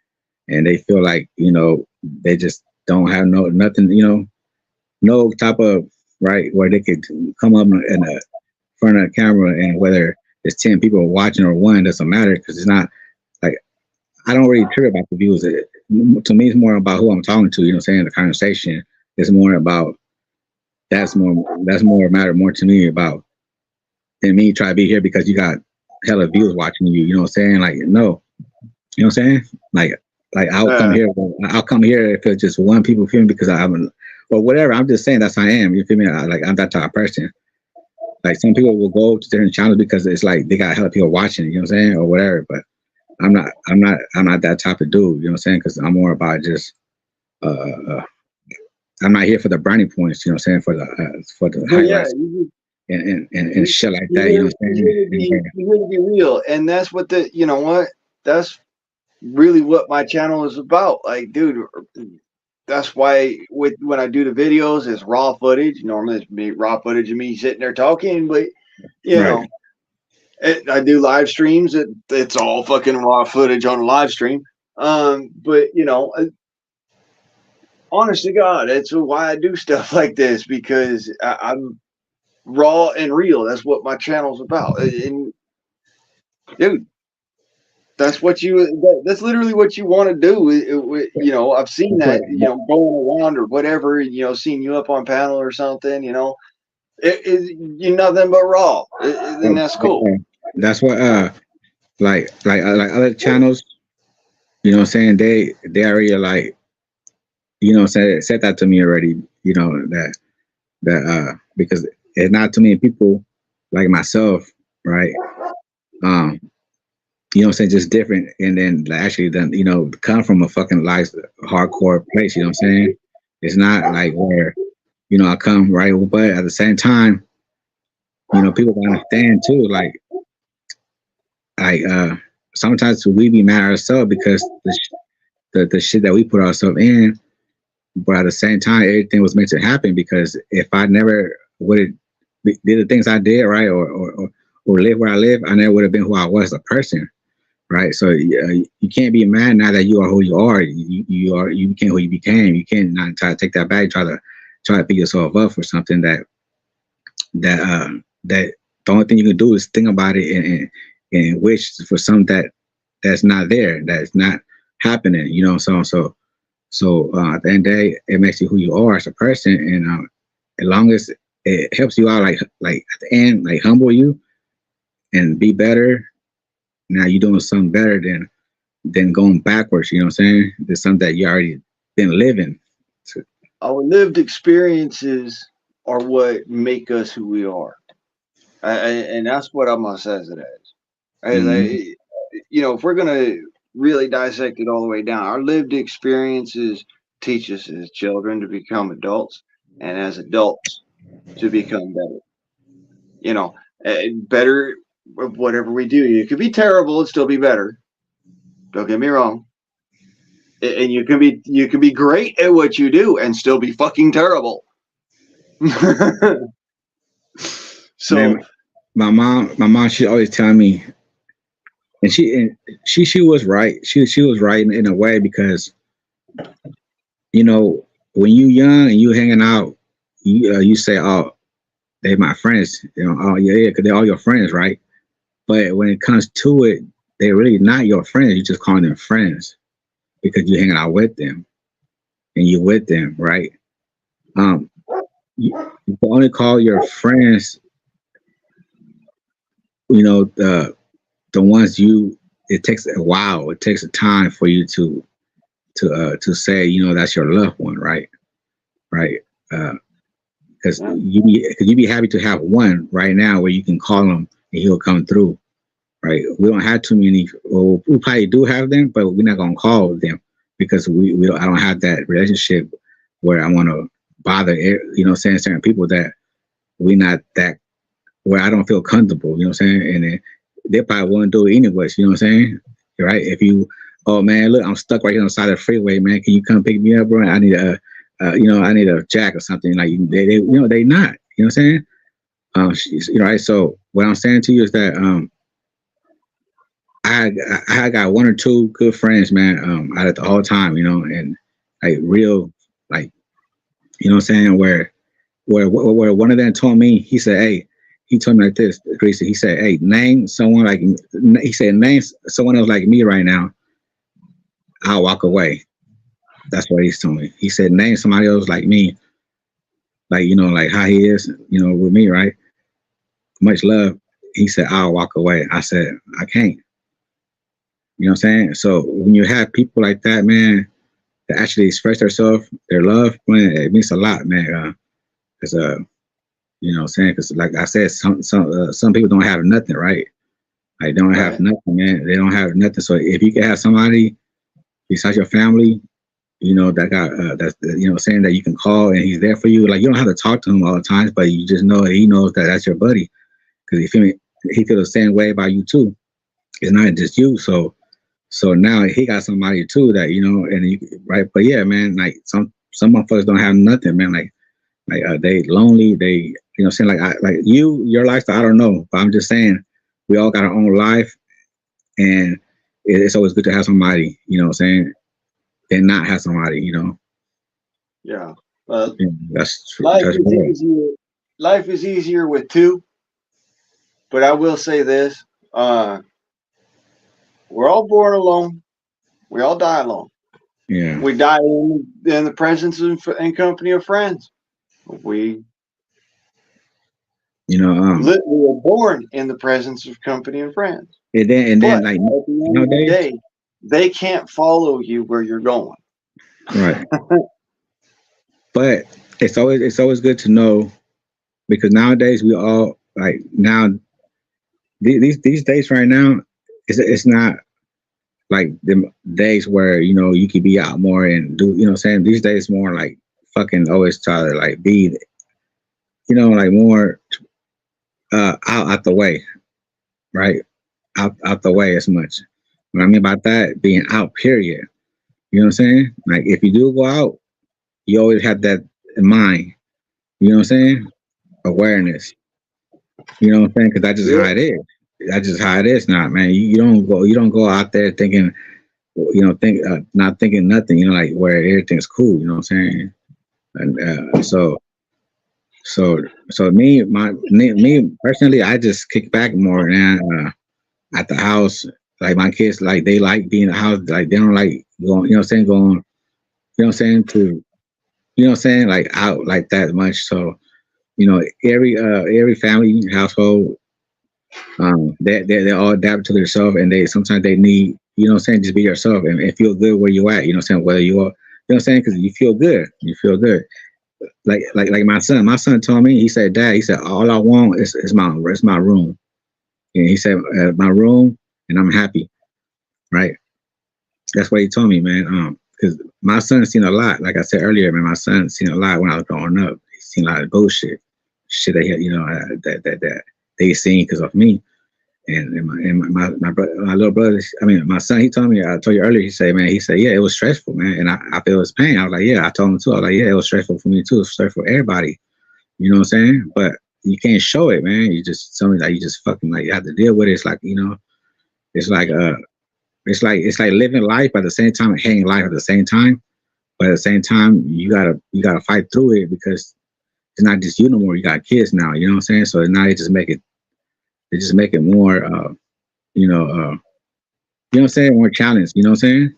and they feel like they just don't have nothing. No type of right where they could come up in a front of the camera, and whether it's 10 people watching or one doesn't matter because it's not like I don't really care about the views. To me, it's more about who I'm talking to. You know what I'm saying? The conversation is more about that's more matter more to me about than me try to be here because you got hella views watching you. You know what I'm saying? Like no, you know what I'm saying? Like I'll come here if it's just one people feel me because I'm or whatever. I'm just saying that's how I am. You feel me? I'm that type of person. Like some people will go to different channels because it's like they got hella people watching. You know what I'm saying? Or whatever. But I'm not that type of dude. You know what I'm saying? Because I'm more about just uh, I'm not here for the brownie points. You know what I'm saying? For the But yeah, highlights and shit like that. You know you what I'm saying? really be real, and that's what that's really what my channel is about. Like, dude, that's why when I do the videos, it's raw footage. Normally, it's raw footage of me sitting there talking, but you Right. know, I do live streams. It's all fucking raw footage on a live stream. But honest to God, that's why I do stuff like this because I'm raw and real. That's what my channel's about. And dude, that's literally what you want to do. I've seen That's what. that, going around or whatever, seeing you up on panel or something, you're nothing but raw. And that's cool. That's what. Like other channels. You know what I'm saying? They already like said that to me already. That because it's not too many people like myself, right? Um, you know what I'm saying? Just different, and then like, actually then come from a fucking like hardcore place. You know what I'm saying? It's not like where I come right, but at the same time, people gotta understand too. Like sometimes we be mad at ourselves because the shit that we put ourselves in. But at the same time, everything was meant to happen because if I never would have did the things I did, right, or live where I live, I never would have been who I was as a person, right? So you can't be mad now that you are who you are. You became who you became. You can't not try to take that back, try to pick yourself up for something that the only thing you can do is think about it and wish for something that's not there, that's not happening. So at the end of the day, it makes you who you are as a person, and as long as it helps you out, like at the end, like humble you, and be better. Now you're doing something better than going backwards. You know what I'm saying? There's something that you already been living. So, Our lived experiences are what make us who we are. And that's what I'm gonna say it as. mm, If we're gonna really dissect it all the way down, our lived experiences teach us as children to become adults, and as adults to become better. Better of whatever we do. You could be terrible and still be better. Don't get me wrong. And you can be great at what you do and still be fucking terrible. man, So my mom, she always tell me, and she was right. She was right in a way because you know when you young and you hanging out, you say, oh, they my friends, oh yeah, because they're all your friends, right? But when it comes to it, they're really not your friends. You just calling them friends because you're hanging out with them and you're with them, right? Um, you can only call your friends, the ones you. It takes a while. It takes a time for you to say, that's your loved one, right? Right. Because you be happy to have one right now where you can call him and he'll come through, right? We don't have too many. Well, we probably do have them, but we're not gonna call them because we don't, I don't have that relationship where I want to bother, saying certain people that we not that where I don't feel comfortable, you know what I'm saying? And then they probably won't do it anyways, you know what I'm saying? Right? If you, oh man, look, I'm stuck right here on the side of the freeway, man. Can you come pick me up, bro? I need I need a jack or something. Like they not, you know what I'm saying? Right. So what I'm saying to you is that I I got one or two good friends, man, out of the whole time, and like real, like, what I'm saying, where one of them told me, he said, hey, he told me like this, Greasy. He said, hey, name someone like, he said, name someone else like me right now. I'll walk away. That's what he's told me. He said, name somebody else like me, like, like how he is, with me, right? Much love. He said, I'll walk away. I said, I can't. You know what I'm saying? So when you have people like that, man, that actually express themselves, their love, man, it means a lot, man. Because you know what I'm saying? Because like I said, some people don't have nothing, right? Like they don't have right, nothing, man. They don't have nothing. So if you can have somebody besides your family, that got that's saying that you can call and he's there for you. Like you don't have to talk to him all the time, but you just know that he knows that that's your buddy because he feel the same way about you too. It's not just you. So now he got somebody too that and right. But yeah, man, like some motherfuckers don't have nothing, man. Like they lonely. They saying like like your lifestyle. I don't know, but I'm just saying we all got our own life, and it's always good to have somebody. You know what I'm saying? And not have somebody. yeah. Uh, That's true. life That's is real. easier. Life is easier with two, but I will say this: uh, we're all born alone. We all die alone. Yeah. We die in the presence and company of friends. We we were born in the presence of company and friends. And then But like at the end of the nowadays, day, they can't follow you where you're going. right? But it's always good to know because nowadays we all like now these days right now it's not like the days where you could be out more and do what I'm saying. These days more like fucking always try to like be like more out the way, right? Out the way as much. What I mean by that being out, period. You know what I'm saying? Like if you do go out, you always have that in mind. You know what I'm saying? Awareness. You know what I'm saying? Because that's just how Yeah, it is. That's just how it is now, man. You don't go out there thinking not thinking nothing. Like where everything's cool. You know what I'm saying? And so so me personally, I just kick back more now at the house. Like my kids, like they like being in the house. Like they don't like going. You know what I'm saying? Going. You know what I'm saying? What I'm saying? Like out like that much. So every family household They all adapt to themselves, and they sometimes they need, you know what I'm saying, just be yourself and feel good where you at. You know what I'm saying, whether you are, you know what I'm saying, because you feel good. Like my son told me, he said, Dad, he said, all I want is my room, and he said, my room, and I'm happy, right? That's what he told me, man. Because my son's seen a lot. Like I said earlier, man, my son's seen a lot when I was growing up. He's seen a lot of bullshit, shit that he, you know, that they seen because of me. My little brother, I mean, my son, he told me, I told you earlier, he said, man, he said, yeah, it was stressful, man. And I feel his pain. I was like, yeah, I told him too. I was like, yeah, it was stressful for me too. It was stressful for everybody. You know what I'm saying? But you can't show it, man. You just tell me that you just fucking like you have to deal with it. It's like, you know, it's like it's like living life but at the same time and hating life at the same time. But at the same time, you gotta fight through it because it's not just you no more. You got kids now. You know what I'm saying? So now they just make it more, you know, you know what I'm saying, more challenge. You know what I'm saying?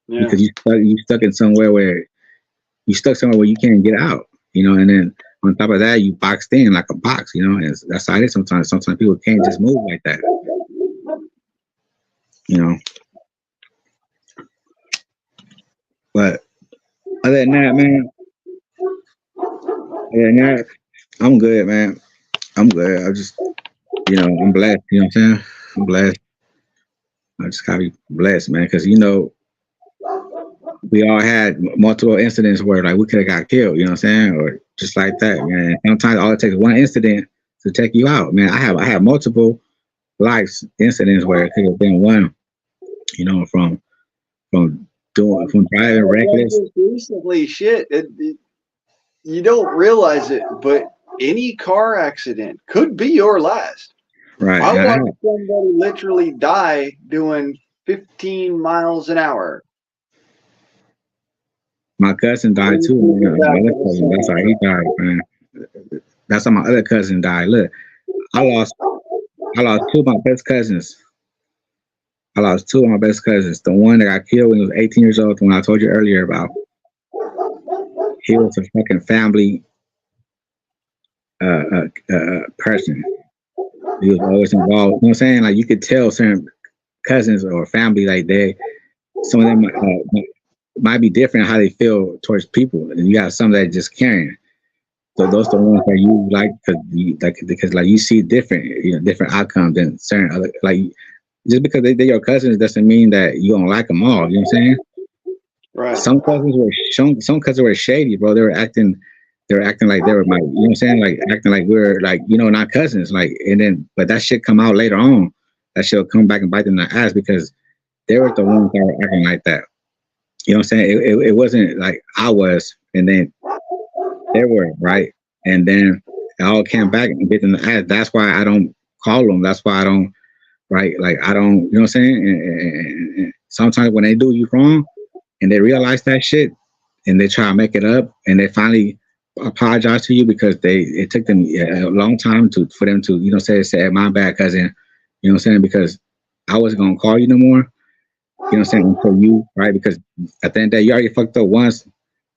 Yeah. Because you stuck in somewhere where you stuck somewhere where you can't get out. You know, and then on top of that, you boxed in like a box. You know, and that's how it is sometimes. Sometimes people can't just move like that. You know, but other than that, man, other than that, I'm good, man. I'm good. I just, you know, I'm blessed. You know what I'm saying? I'm blessed. I just gotta be blessed, man, because you know we all had multiple incidents where like we could have got killed. You know what I'm saying? Or just like that, man. Sometimes all it takes is one incident to take you out, man. I have multiple life incidents where it could have been one. You know, from from driving Like reckless, this recently, shit, you don't realize it, but any car accident could be your last. right? I And watched somebody literally die doing 15 miles an hour. my cousin died Bring too, people man. My back other to the cousin, that's how center. he died, man. That's how my other cousin died. Look, I lost I lost two of my best cousins. I lost two of my best cousins. The one that got killed when he was 18 years old, the one I told you earlier about. He was a fucking family person. He was always involved. You know what I'm saying? Like you could tell certain cousins or family, like some of them might be different how they feel towards people. And you got some that just caring. So those are the ones that you like because like you see different, you know, different outcomes than certain other, like just because they're your cousins doesn't mean that you don't like them all. You know what I'm saying? Right. Some cousins were shady, bro. They were acting like they were my, you know what I'm saying? Like acting like we're like, you know, not cousins. Like, and then, but that shit come out later on. That shit will come back and bite them in the ass because they were the ones that were acting like that. You know what I'm saying? It wasn't like I was, and then they were, right? And then it all came back and bit them in the ass. That's why I don't call them. That's why I don't, right? Like, I don't, you know what I'm saying? And sometimes when they do you wrong and they realize that shit, and they try to make it up and they finally apologize to you because it took them a long time for them to, you know, say my bad cousin, you know what I'm saying, because I wasn't gonna call you no more, you know what I'm saying, until you, right, because at the end of the day you already fucked up once,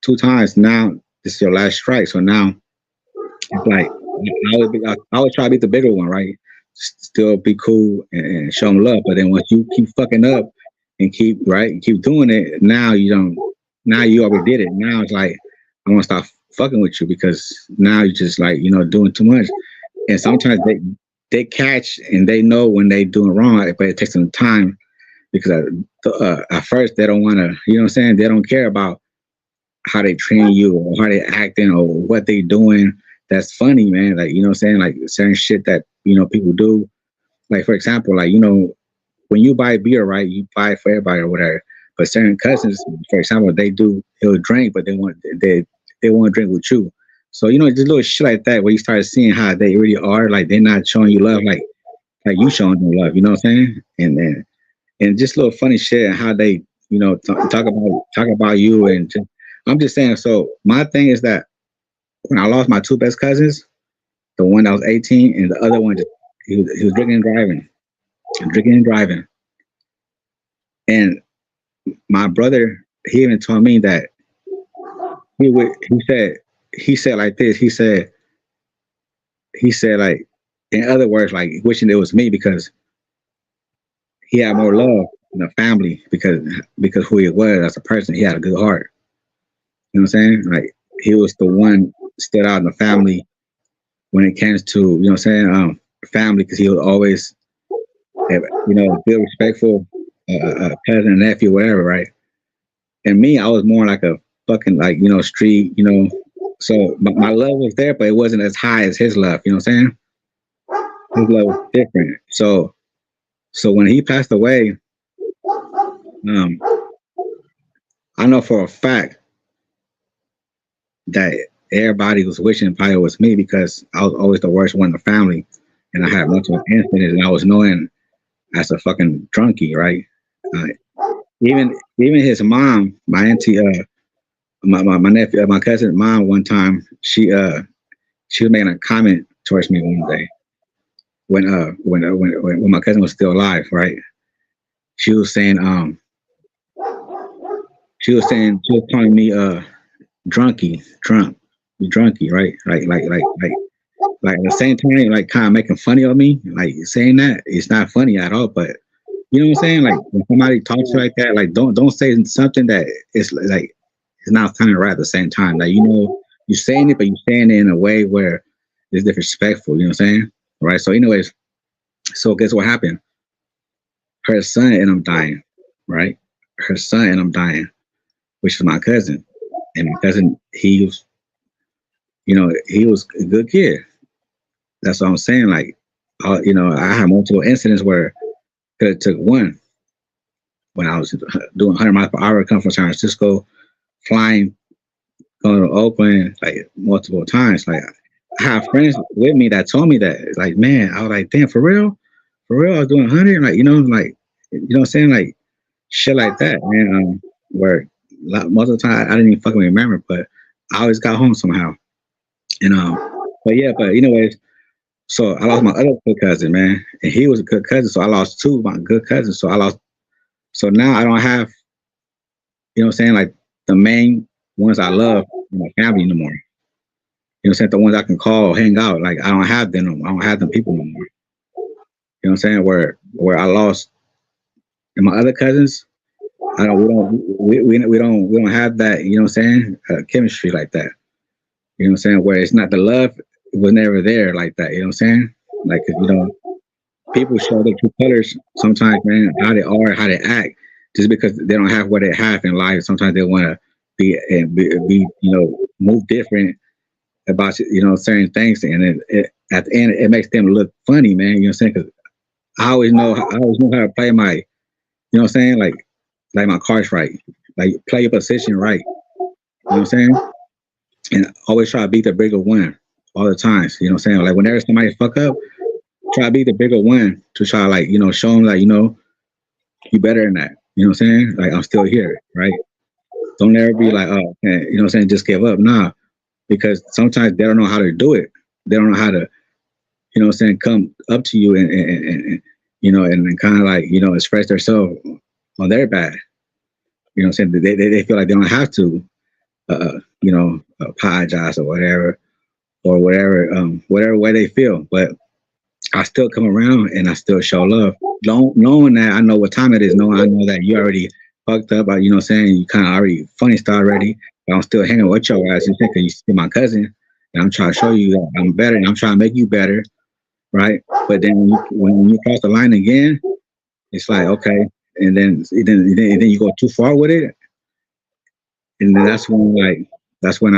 two times, now this is your last strike, so now it's like I always try to be the bigger one, right, still be cool and show them love, but then once you keep fucking up and keep doing it, now you don't, now you already did it. Now it's like I want to stop fucking with you because now you're just like, you know, doing too much. And sometimes they catch and they know when they doing wrong, but it takes them time because at first they don't want to, you know what I'm saying? They don't care about how they train you or how they acting or what they doing. That's funny, man. Like, you know what I'm saying? Like certain shit that, you know, people do. Like, for example, like, you know, when you buy beer, right, you buy it for everybody or whatever. But certain cousins, for example, he'll drink, but they want to drink with you. So you know, just little shit like that where you start seeing how they really are, like they're not showing you love, like you showing them love. You know what I'm saying? And then and just little funny shit and how they, you know, talk about you and just, I'm just saying. So my thing is that when I lost my two best cousins, the one that was 18 and the other one just he was drinking and driving, and my brother, he even told me that he said like this. He said like In other words, like wishing it was me because he had more love in the family because who he was as a person. He had a good heart. You know what I'm saying? Like he was the one stood out in the family when it came to family because he was always good, respectful cousin, nephew, whatever, right? And me, I was more like a fucking like street, So my love was there, but it wasn't as high as his love. You know what I'm saying? His love was different. So when he passed away, um, I know for a fact that everybody was wishing probably it was me because I was always the worst one in the family, and I had multiple incidents, and I was known as a fucking drunkie, right? Uh, even his mom, my auntie, my nephew, my cousin's mom, one time she was making a comment towards me one day when my cousin was still alive, right? She was saying she was calling me drunkie, drunk, you drunkie, right? Like at the same time, like kind of making funny of me, like saying that it's not funny at all. But you know what I'm saying? Like when somebody talks to you like that, like don't say something that is like it's not kind of right at the same time. Like you're saying it, but you're saying it in a way where it's disrespectful. You know what I'm saying? Right. So, anyways, so guess what happened? Her son and I'm dying. Right. Her son and I'm dying, which is my cousin, and my cousin he was a good kid. That's what I'm saying. Like, I had multiple incidents where could have took one when I was doing 100 miles per hour, come from San Francisco, flying, going to Oakland, like multiple times. Like, I have friends with me that told me that, like, man, I was like, damn, for real, I was doing 100, like, like, what I'm saying, like, shit like that, man. Where most of the time I didn't even fucking remember, but I always got home somehow. And but yeah, but anyways, so I lost my other good cousin, man, and he was a good cousin. So I lost two of my good cousins. So I lost. So now I don't have, what I'm saying, like the main ones I love in my family no more. You know what I'm saying? The ones I can call, hang out. Like I don't have them no more. I don't have them people no more. You know what I'm saying? Where I lost and my other cousins, I don't we don't have that, you know what I'm saying? Chemistry like that. You know what I'm saying? Where it's not the love was never there like that, you know what I'm saying? Like people show their true colors sometimes, man, how they are, how they act, just because they don't have what they have in life. Sometimes they want to be move different about certain things, and at the end it makes them look funny, man. You know what I'm saying? Because I always know how to play my, what I'm saying, like my cards right, like play your position right. You know what I'm saying? And always try to beat the bigger one all the times. You know what I'm saying? Like whenever somebody fuck up, try to be the bigger one to try to, like, show them, like, you better than that. You know what I'm saying? Like, I'm still here, right? Don't ever be like, oh, man, you know what I'm saying? Just give up. Nah, because sometimes they don't know how to do it. They don't know how to, what I'm saying, come up to you and kind of like, express themselves on their bad. You know what I'm saying? They feel like they don't have to, apologize or whatever way they feel. But I still come around and I still show love. Knowing that I know what time it is, knowing I know that you already fucked up, you know what I'm saying? You kind of already funny style already, but I'm still hanging with your ass. You think you see my cousin, and I'm trying to show you that I'm better and I'm trying to make you better, right? But then when you cross the line again, it's like, okay. And then you go too far with it. And then that's when that's when,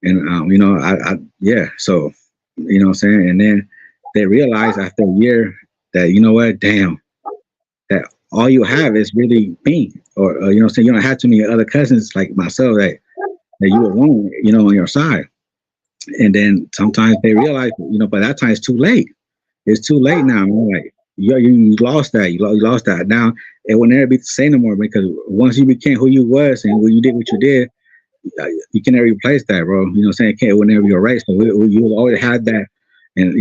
and yeah, so what I'm saying, and then they realize after a year that, what, damn, that all you have is really me, or what I'm saying, you don't have too many other cousins like myself that you would want, on your side. And then sometimes they realize, by that time it's too late. It's too late now, man. Like you lost that, you lost that. Now it will never be the same no more, because once you became who you was and when you did what you did, you can never replace that, bro. You know what I'm saying? It will never be erased. So you always had that, and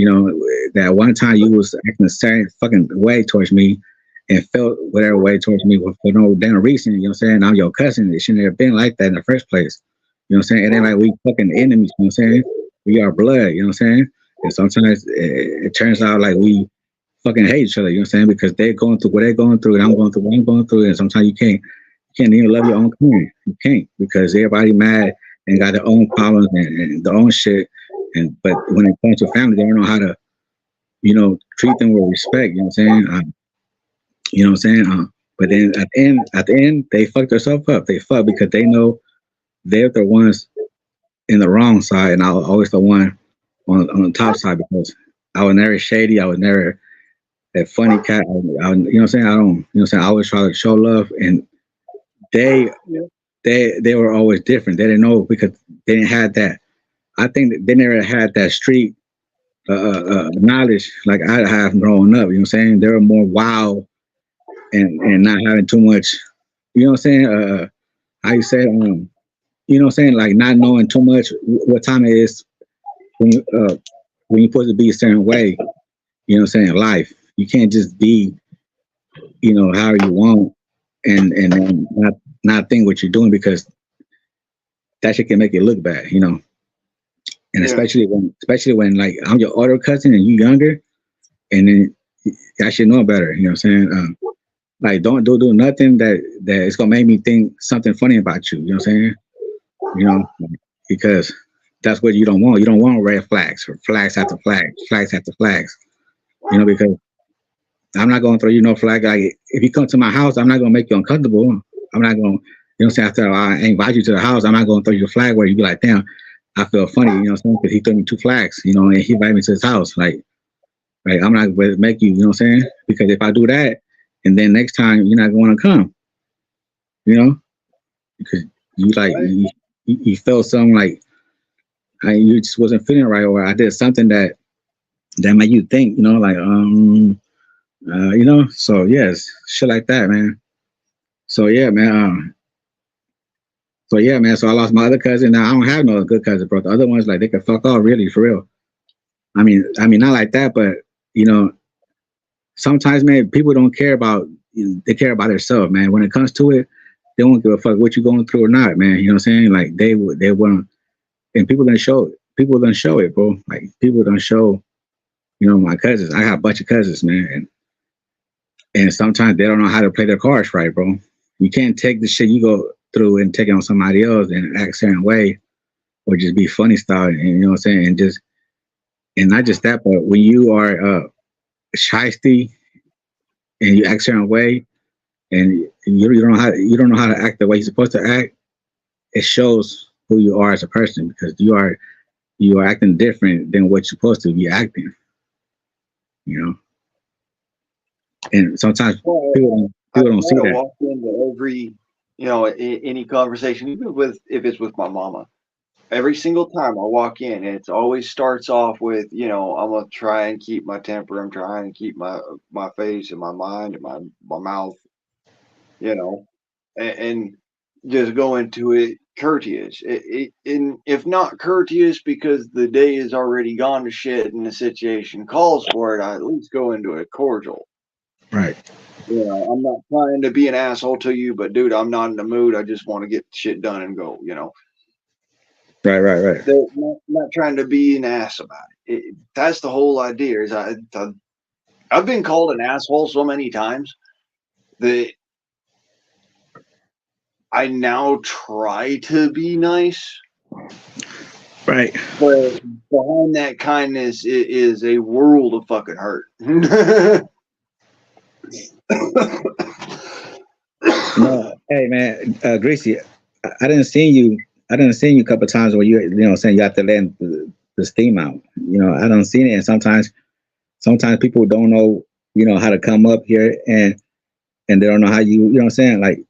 that one time you was acting the same fucking way towards me, and felt whatever way towards me for no damn reason. You know what I'm saying? I'm your cousin. It shouldn't have been like that in the first place. You know what I'm saying? It ain't like we fucking enemies. You know what I'm saying? We are blood. You know what I'm saying? And sometimes it turns out like we fucking hate each other. You know what I'm saying? Because they're going through what they're going through, and I'm going through what I'm going through. And sometimes you can't even love your own kind. You can't because everybody mad and got their own problems and their own shit. And but when it comes to family, they don't know how to, treat them with respect. You know what I'm saying? You know what I'm saying? But then at the end, they fuck themselves up. They fuck because they know they're the ones in the wrong side, and I was always the one on the top side because I was never shady. I was never that funny cat. You know what I'm saying? I don't. You know what I'm saying? I always try to show love, and they Yeah. they were always different. They didn't know because they didn't have that. I think that they never had that street knowledge like I have growing up. You know what I'm saying? They were more wild and not having too much. You know what I'm saying? How you say? You know what I'm saying? Like not knowing too much what time it is when when you're supposed to be a certain way. You know what I'm saying? Life. You can't just be, how you want and then not think what you're doing because that shit can make it look bad. And Yeah. especially when like I'm your older cousin and you younger, and then I should know better. You know what I'm saying? Like don't do nothing that is gonna make me think something funny about you. You know what I'm saying? You know, because that's what you don't want. You don't want red flags or flags after flags, flags after flags. Because I'm not going to throw you no flag. Like if you come to my house, I'm not going to make you uncomfortable. I'm not going to, say, after I invite you to the house, I'm not going to throw you a flag where you be like, damn, I feel funny, what I'm saying? Because he threw me two flags, and he invited me to his house. Like I'm not going to make you, you know what I'm saying? Because if I do that, and then next time you're not going to come, you know, because you like, Right. you felt something like you just wasn't feeling right, or I did something that made you think, like, so yes, shit like that, man. So yeah, man. So yeah, man. So I lost my other cousin. Now I don't have no good cousin, bro. The other ones, like, they can fuck off, really, for real. I mean, not like that, but you know, sometimes, man, people don't care about. They care about themselves, man. When it comes to it, they won't give a fuck what you going through or not, man. You know what I'm saying? Like they want, and people don't show it. People don't show it, bro. Like people don't show. My cousins. I got a bunch of cousins, man, and sometimes they don't know how to play their cards right, bro. You can't take the shit you go through and take it on somebody else and act a certain way or just be funny style, and you know what I'm saying, and not just that, but when you are shisty and you act a certain way and you don't know how to act the way you're supposed to act, it shows who you are as a person because you are acting different than what you're supposed to be acting, you know. And sometimes Well, I people don't see try to that. walk into every, any conversation, even with if it's with my mama. Every single time I walk in, it always starts off with, I'm gonna try and keep my temper. I'm trying to keep my face and my mind and my mouth, you know, and just go into it courteous. And if not courteous because the day is already gone to shit and the situation calls for it, I at least go into it cordial. Right, I'm not trying to be an asshole to you, but dude, I'm not in the mood. I just want to get shit done and go. right. They're not trying to be an ass about it. That's the whole idea. Is I've been called an asshole so many times that I now try to be nice, Right. but behind that kindness is a world of fucking hurt. No, hey man, Gracie, I didn't see you. I didn't see you a couple of times where saying you have to let the steam out. I don't see it, and sometimes people don't know, how to come up here and they don't know how you know what I'm saying, like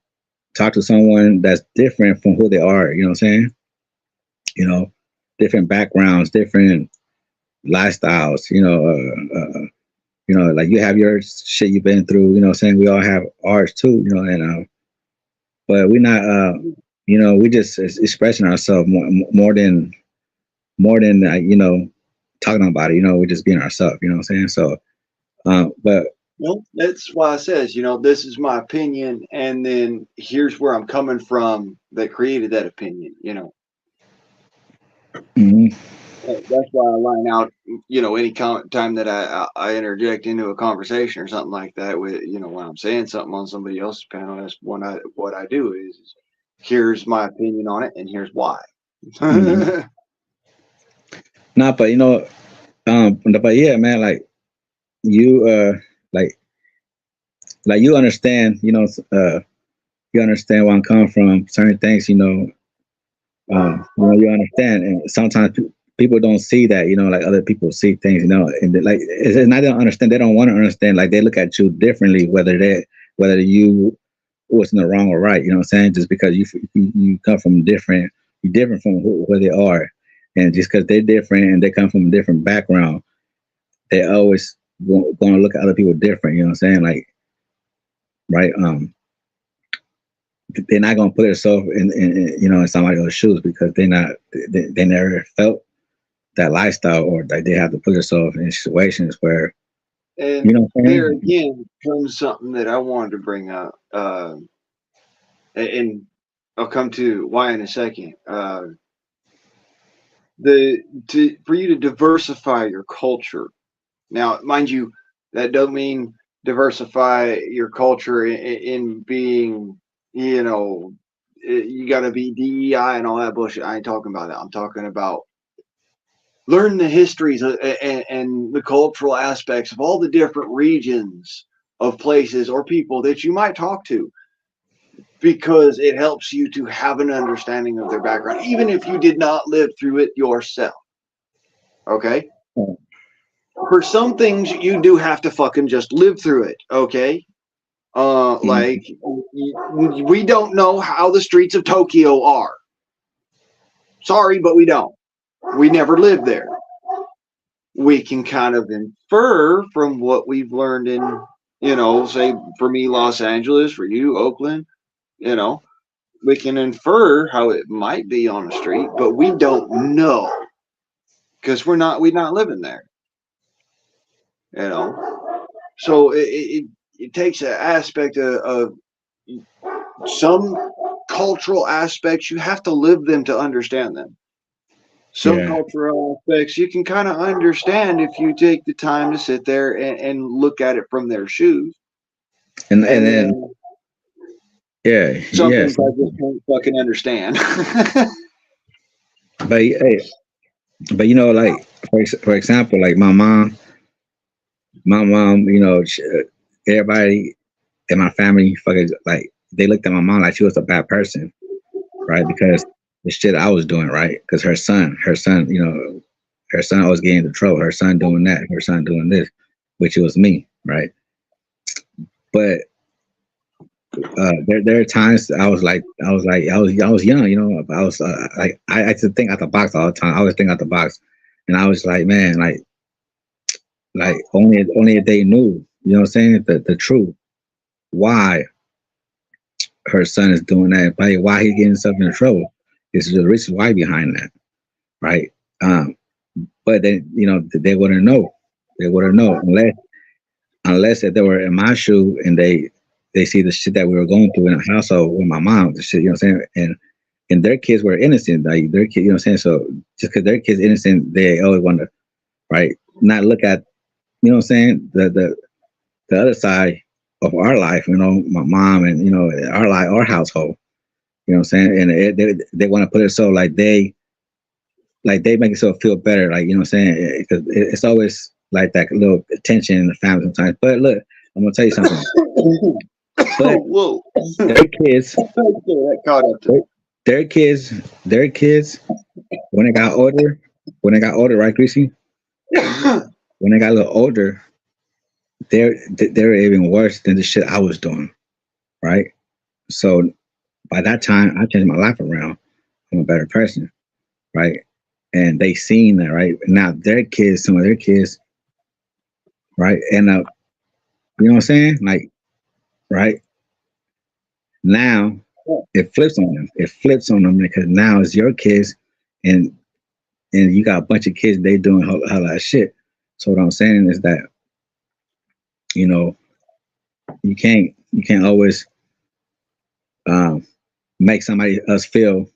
talk to someone that's different from who they are. You know what I'm saying? You know, different backgrounds, different lifestyles. Like you have your shit you've been through. You know what I'm saying? We all have ours too. And but we're not we just expressing ourselves more than talking about it. We're just being ourselves. You know what I'm saying? So but That's why I says, this is my opinion, and then here's where I'm coming from that created that opinion. mhm. That's why I line out, any time that I interject into a conversation or something like that with, when I'm saying something on somebody else's panel, that's what I do is here's my opinion on it and here's why. Mhm. Nah, but but yeah, man, like you, like you understand, you understand where I'm coming from. Certain things, you understand, and sometimes people don't see that, like other people see things, and it's not they don't understand. They don't want to understand. Like they look at you differently, whether you was in the wrong or right. You know what I'm saying? Just because you come from different, you're different from where they are, and just because they're different and they come from a different background, they always going to look at other people different. You know what I'm saying? Like, right? They're not going to put themselves in somebody else's shoes because they never felt that lifestyle, or like they have to put themselves in situations where, you And know what I'm there saying? again comes something that I wanted to bring up, and I'll come to why in a second. The for you to diversify your culture. Now, mind you, that don't mean diversify your culture in being, you got to be DEI and all that bullshit. I ain't talking about that. I'm talking about learn the histories and the cultural aspects of all the different regions of places or people that you might talk to, because it helps you to have an understanding of their background, even if you did not live through it yourself. Okay? For some things, you do have to fucking just live through it. Okay? Mhm. Like, we don't know how the streets of Tokyo are. Sorry, but we don't. We never lived there. We can kind of infer from what we've learned in, say for me, Los Angeles, for you, Oakland, you know, we can infer how it might be on the street, but we don't know because we're not living there, you know. So it takes an aspect of some cultural aspects. You have to live them to understand them. Some Yeah, cultural aspects you can kind of understand if you take the time to sit there and look at it from their shoes. and And then then yeah, some yeah. things I just can't fucking understand. But hey, but like for example, like my mom, everybody in my family, fucking like they looked at my mom like she was a bad person, right? Because the shit I was doing, right? Because her son, her son always getting into trouble. Her son doing that, her son doing this, which was me, right? But there are times I was young, I was like I used to think out the box all the time. I always think out the box, and I was like, man, like only if they knew, you know what I'm saying, the truth, why her son is doing that, why he getting himself in trouble. Is the reason why behind that, right? Um, but then they wouldn't know. They wouldn't know unless if they were in my shoe and they see the shit that we were going through in the household with my mom, the shit, you know what I'm saying? And their kids were innocent, like their kid, you know what I'm saying? So just because their kids innocent, they always want to, right, not look at, you know what I'm saying, the other side of our life, my mom and our life, our household, you know what I'm saying? And they want to put it so like they make themselves feel better, like, you know what I'm saying? Because it's always like that little tension in the family sometimes. But look, I'm gonna tell you something. But Whoa. their kids, That caught up to their, their kids, their kids, when they got older, right, Greasy? me. When they got a little older, they're even worse than the shit I was doing, right? So by that time, I changed my life around. I'm a better person, right? And they seen that, right? Now their kids, some of their kids, right, end up, you know what I'm saying? Like, right now, it flips on them. It flips on them because now it's your kids, and you got a bunch of kids. They doing a lot of shit. So what I'm saying is that you know you can't always um, make somebody else feel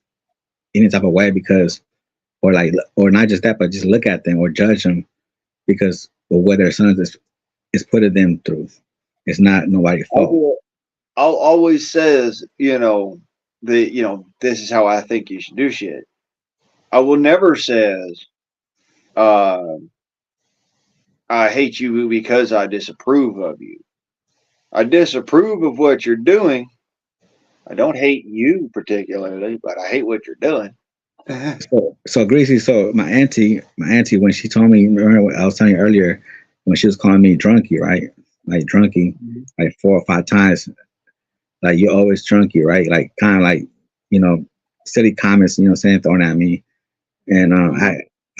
any type of way because or like, or not just that, but just look at them or judge them because of what their sons is putting them through. It's not nobody's I fault. will, I'll always says, this is how I think you should do shit. I will never says, uh, I hate you because I disapprove of you. I disapprove of what you're doing. I don't hate you particularly, but I hate what you're doing. So Greasy, so my auntie, when she told me, remember what I was telling you earlier, when she was calling me drunky, right? Like drunky, like 4 or 5 times, like you're always drunky, right? Like kind of like, you know, silly comments, saying thrown at me, and I was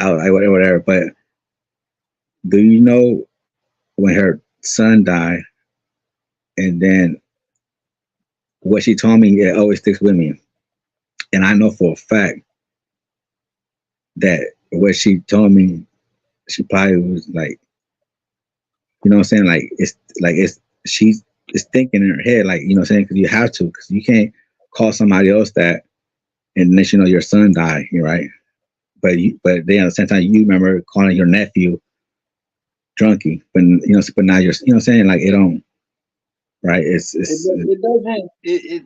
like whatever. But do you know when her son died, and then what she told me, it always sticks with me, and I know for a fact that what she told me, she probably was like, what I'm saying, like it's she's it's thinking in her head, like what I'm saying, because you have to, because you can't call somebody else that, and then your son died, right? But then at the same time, you remember calling your nephew drunky, but now you're what I'm saying, like it don't, right? It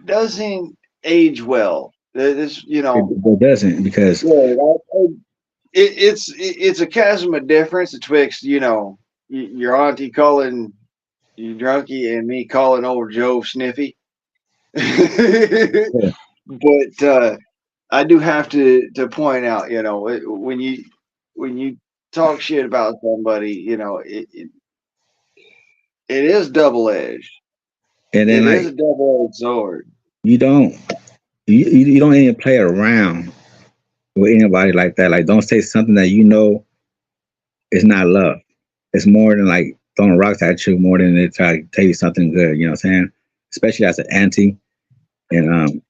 doesn't age well. This, It doesn't, because it's a chasm of difference betwixt your auntie calling you drunky and me calling old Joe sniffy. yeah. But I do have to point out, when you talk shit about somebody, it is double edged. And then It is like a double edged sword. you don't you don't even play around with anybody like that. Like don't say something that is not love. It's more than like throwing rocks at you, more than they try to tell you something good. You know what I'm saying? Especially as an auntie, and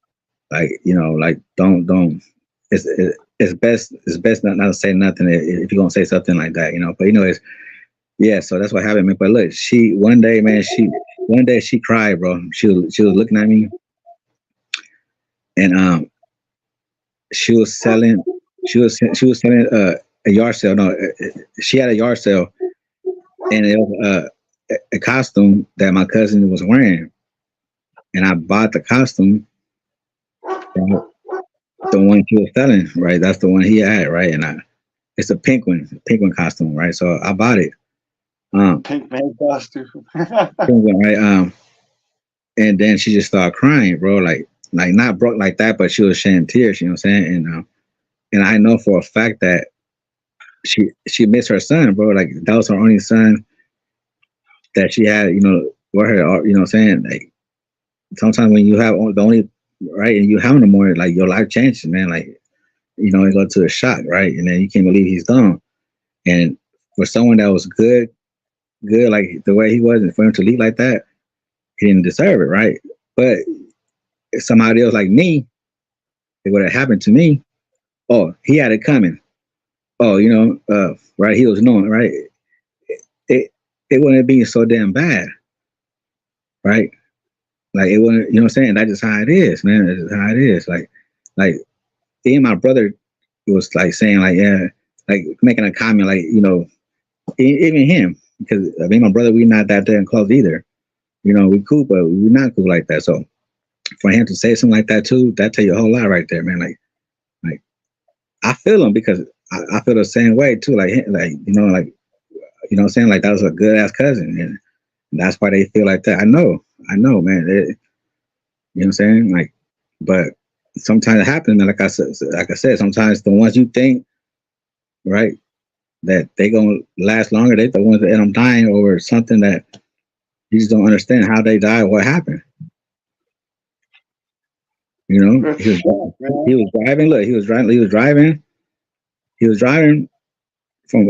like like don't. It's best not to say nothing if you're gonna say something like that. But it's yeah. So that's what happened, man. But look, she one day, man, she cried, bro. She was looking at me, and she was selling she was selling a yard sale. No, she had a yard sale, and it was a costume that my cousin was wearing, and I bought the costume, right, the one she was selling, right? That's the one he had, right? And it's a penguin costume, right? So I bought it, um, Pink man costume. penguin, right? And then she just started crying, bro, like not broke like that, but she was shedding tears. You know what I'm saying? And I know for a fact that she missed her son, bro. Like that was her only son that she had, with her. You know what I'm saying? Like sometimes when you have the only right, and you have no more, like your life changes, man. Like you go to a shock, right, and then you can't believe he's gone. And for someone that was good, like the way he was, and for him to leave like that, he didn't deserve it, right? But if somebody else like me, it would have happened to me. Oh, he had it coming. Oh, right, he was knowing, right? It it wouldn't be so damn bad, right? Like it wouldn't, what I'm saying? That's just how it is, man. That's just how it is. Like even my brother was like saying, like, yeah, like making a comment, like, even him, because I mean, my brother, we not that damn close either. We cool, but we not cool like that. So for him to say something like that too, that tell you a whole lot right there, man. Like I feel him because I feel the same way too. Like what I'm saying, like that was a good ass cousin, and that's why they feel like that. I know, man. You know what I'm saying? Like, but sometimes it happens, man. Like I said, sometimes the ones you think, right, that they gonna last longer, they the ones that end up dying over something that you just don't understand how they died, what happened. That's He a was fact, man. he was driving. Look, he was driving. He was driving from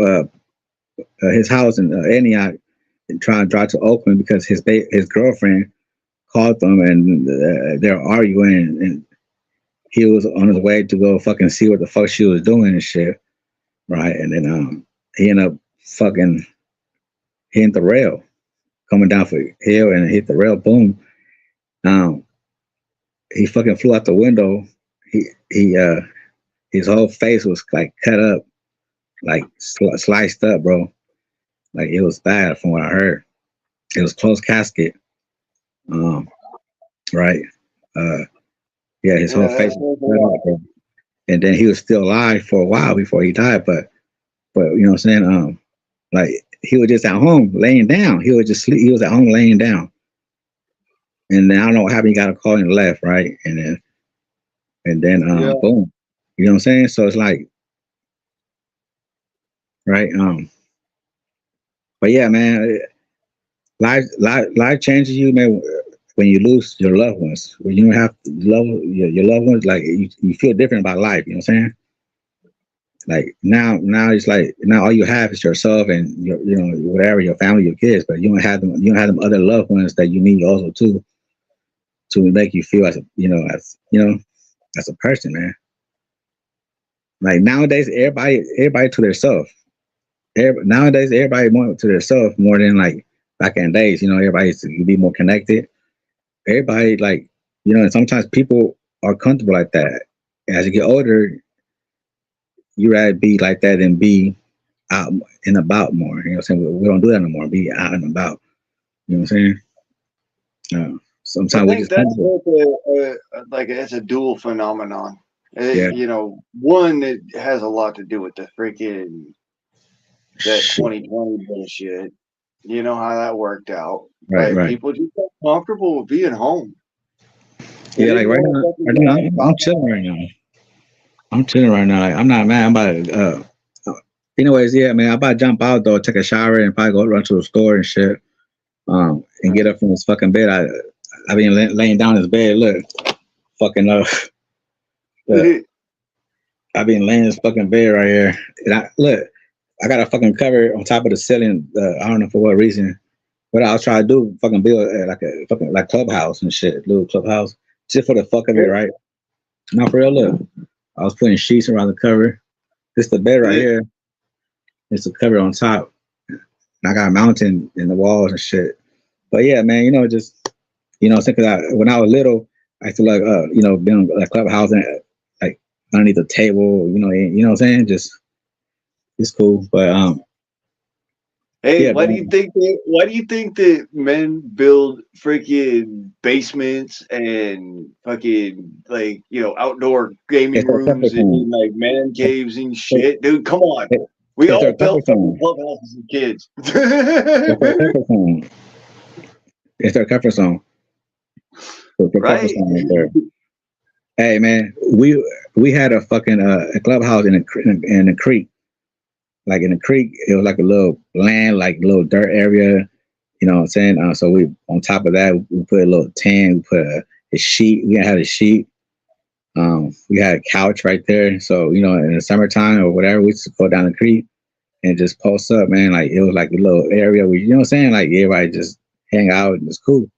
his house in Antioch and trying to drive to Oakland because his girlfriend called them and they're arguing, and he was on his way to go fucking see what the fuck she was doing and shit, right? And then he ended up fucking hitting the rail, coming down for hill and hit the rail. Boom. Um, he fucking flew out the window. He his whole face was like cut up, like sliced up, bro. Like it was bad from what I heard. It was closed casket. Um, right. Uh, yeah, his whole Yeah, that face says a was cut lot. up, bro. And then he was still alive for a while before he died. But you know what I'm saying? Like he was just at home laying down. He was just sleep. He was at home laying down. And then I don't know what happened. He got a call and left, right? And then Yeah. boom. You know what I'm saying? So it's like, right? But yeah, man, life changes you, man. When you lose your loved ones, when you don't have love your loved ones, like you feel different about life. You know what I'm saying? Like now it's like now all you have is yourself and your, you know, whatever, your family, your kids, but you don't have them. You don't have them other loved ones that you need also too to make you feel as a, as a person, man. Like nowadays, everybody to themselves. Nowadays, everybody more to themselves more than like back in the days. You know, everybody used to be more connected. Everybody like, and sometimes people are comfortable like that. As you get older, you rather be like that than be out and about more. You know what I'm saying? We don't do that no more. Be out and about. You know what I'm saying? I Sometimes we think just that's comfortable. like it's a dual phenomenon. Yeah. One, it has a lot to do with the freaking that Shit. 2020 bullshit. You know how that worked out. Right, Like right. people just got comfortable with being home. They Yeah, like didn't right want now, to fucking right go now, I'm outside. chilling right now. I'm chilling right now. Like, I'm not mad. I'm about to. Anyways, yeah, man. I'm about to jump out though, take a shower, and probably go run to the store and shit. And get up from this fucking bed. I been laying down in this bed. Look, fucking look. I been laying in this fucking bed right here. And I look. I got a fucking cover on top of the ceiling. I don't know for what reason. But I was trying to do fucking build like a fucking like clubhouse and shit, little clubhouse, just for the fuck of it, right? Not for real. Look, I was putting sheets around the cover. This the bed right here. It's the cover on top. And I got a mountain in the walls and shit. But yeah, man, just because when I was little, I used to like be on like clubhouse and like underneath the table, you know what I'm saying? Just it's cool. But Hey, yeah, man. why do you think that men build freaking basements and fucking like outdoor gaming It's their rooms comfort and zone. like man It's, caves and shit? Dude, come on. We it's their all built comfort fucking zone. clubhouses as kids. It's their comfort zone. It's their comfort zone. It's their comfort Right? zone right there. Hey man, we had a fucking a clubhouse in a creek. Like in the creek, it was like a little land, like little dirt area. You know what I'm saying? So we on top of that, we put a little tent, we put a sheet. We had a sheet. We had a couch right there. So in the summertime or whatever, we just go down the creek and just post up, man. Like it was like a little area where you know what I'm saying? Like everybody just hang out and it's cool.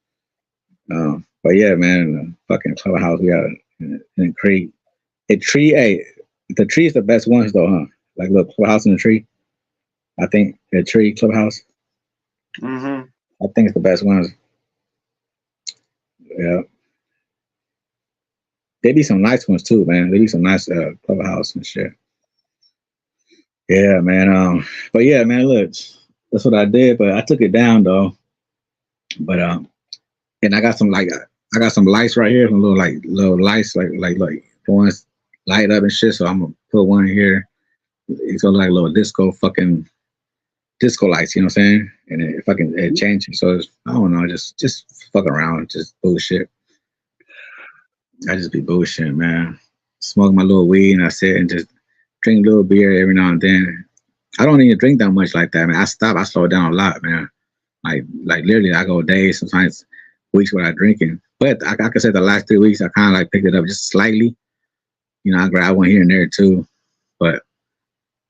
But yeah, man, the fucking clubhouse we got in the creek. A tree, hey, the tree is the best ones though, huh? Like little clubhouse in the tree. I think the tree clubhouse. Mm-hmm. I think it's the best ones. Yeah, there be some nice ones too, man. There be some nice clubhouse and shit. Yeah, man. But yeah, man. Look, that's what I did, but I took it down though. But and I got some lights right here, some little lights like the ones light up and shit. So I'm gonna put one here. It's gonna look like a little disco lights. You know what I'm saying? And it fucking it changes. So I don't know, just fuck around, just bullshit. I just be bullshit, man. Smoke my little weed and I sit and just drink a little beer every now and then. I don't even drink that much like that, man. I slow down a lot, man. Like literally, I go days, sometimes weeks without drinking. But I can say the last 3 weeks, I kind of like picked it up just slightly. I grab one here and there too. But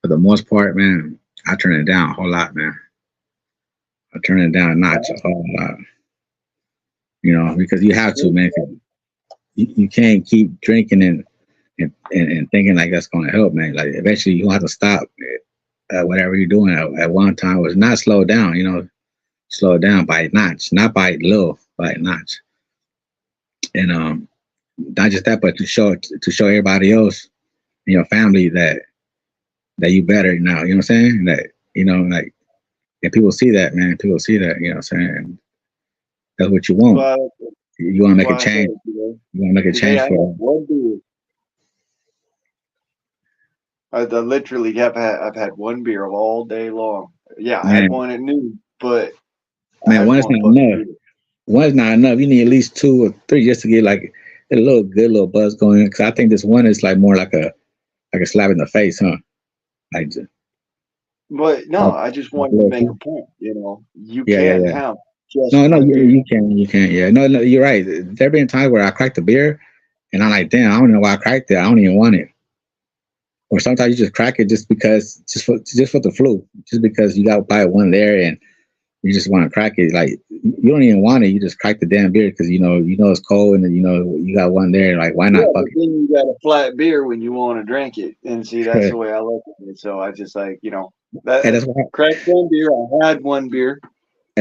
for the most part, man, I turn it down a whole lot, man. I turn it down a notch a whole lot. Because you have to, man. 'Cause you can't keep drinking and thinking like that's going to help, man. Like eventually you have to stop whatever you're doing at one time. Was not slow down, slow it down by a notch, not by little, by a notch. And not just that, but to show everybody else and your family that you better now. You know what I'm saying? That like, and people see that, man. People see that. You know what I'm saying? And that's what you That's want. why You want to that's make a why I said change. You want to make a today change I had for. one beer. I literally I've had one beer all day long. Yeah, I had Man, one at noon, but I man, had one is one not fucking enough. beer. One is not enough. You need at least two or three just to get like a little good little buzz going. Because I think this one is like more like a slap in the face, huh? Like, But no, like, I just like a wanted to little make a too. point. You Yeah, yeah, can yeah. have just No, no, one beer. you can, yeah. No, no, you're right. There been times where I cracked the beer, and I'm like, damn, I don't know why I cracked it. I don't even want it. Or sometimes you just crack it just for the flu, just because you got buy one there and you just want to crack it. Like you don't even want it. You just crack the damn beer because you know it's cold and then you got one there. Like why Yeah, not? but Fuck then you got a flat beer when you want to drink it, and see that's the it. way I look at it. So I just like Hey, that cracked one beer. I had one beer.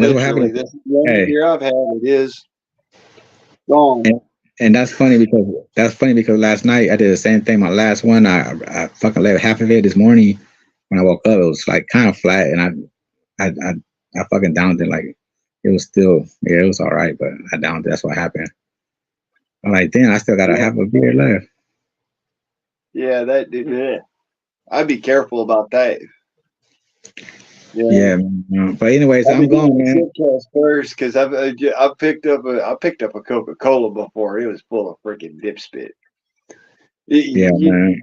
that's what happened. Literally, this is the only Hey, beer I've had. It is gone. and, and that's funny because last night I did the same thing. My last one, I fucking left half of it this morning. When I woke up, it was like kind of flat, and I fucking downed it. Like it was still, yeah, it was all right, but I downed it. That's what happened. I'm like, damn, I still got a Yeah, half a beer left. yeah, yeah. I'd be careful about that. Yeah, Yeah, man. But anyways, I'll be I'm doing going, a man. sip test first because I picked up a Coca Cola before. It was full of freaking dip spit. Yeah, You man.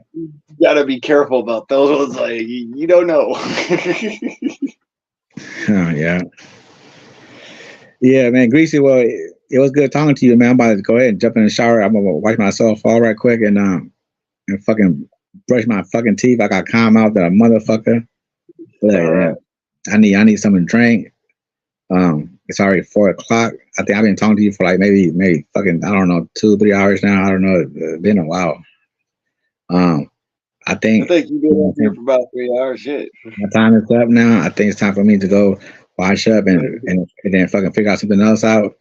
gotta be careful about those ones. Like you don't know. Yeah, yeah, man. Greasy. Well, it was good talking to you, man. I'm about to go ahead and jump in the shower. I'm gonna wipe myself all right quick and fucking brush my fucking teeth. I got calm out that motherfucker. But All right. I need something to drink. It's already 4 o'clock. I think I've been talking to you for like maybe fucking I don't know 2 3 hours now. I don't know. It's been a while. Um, I I think think you've been up here for about 3 hours. Shit. my time is up now. I think it's time for me to go wash up and then fucking figure out something else out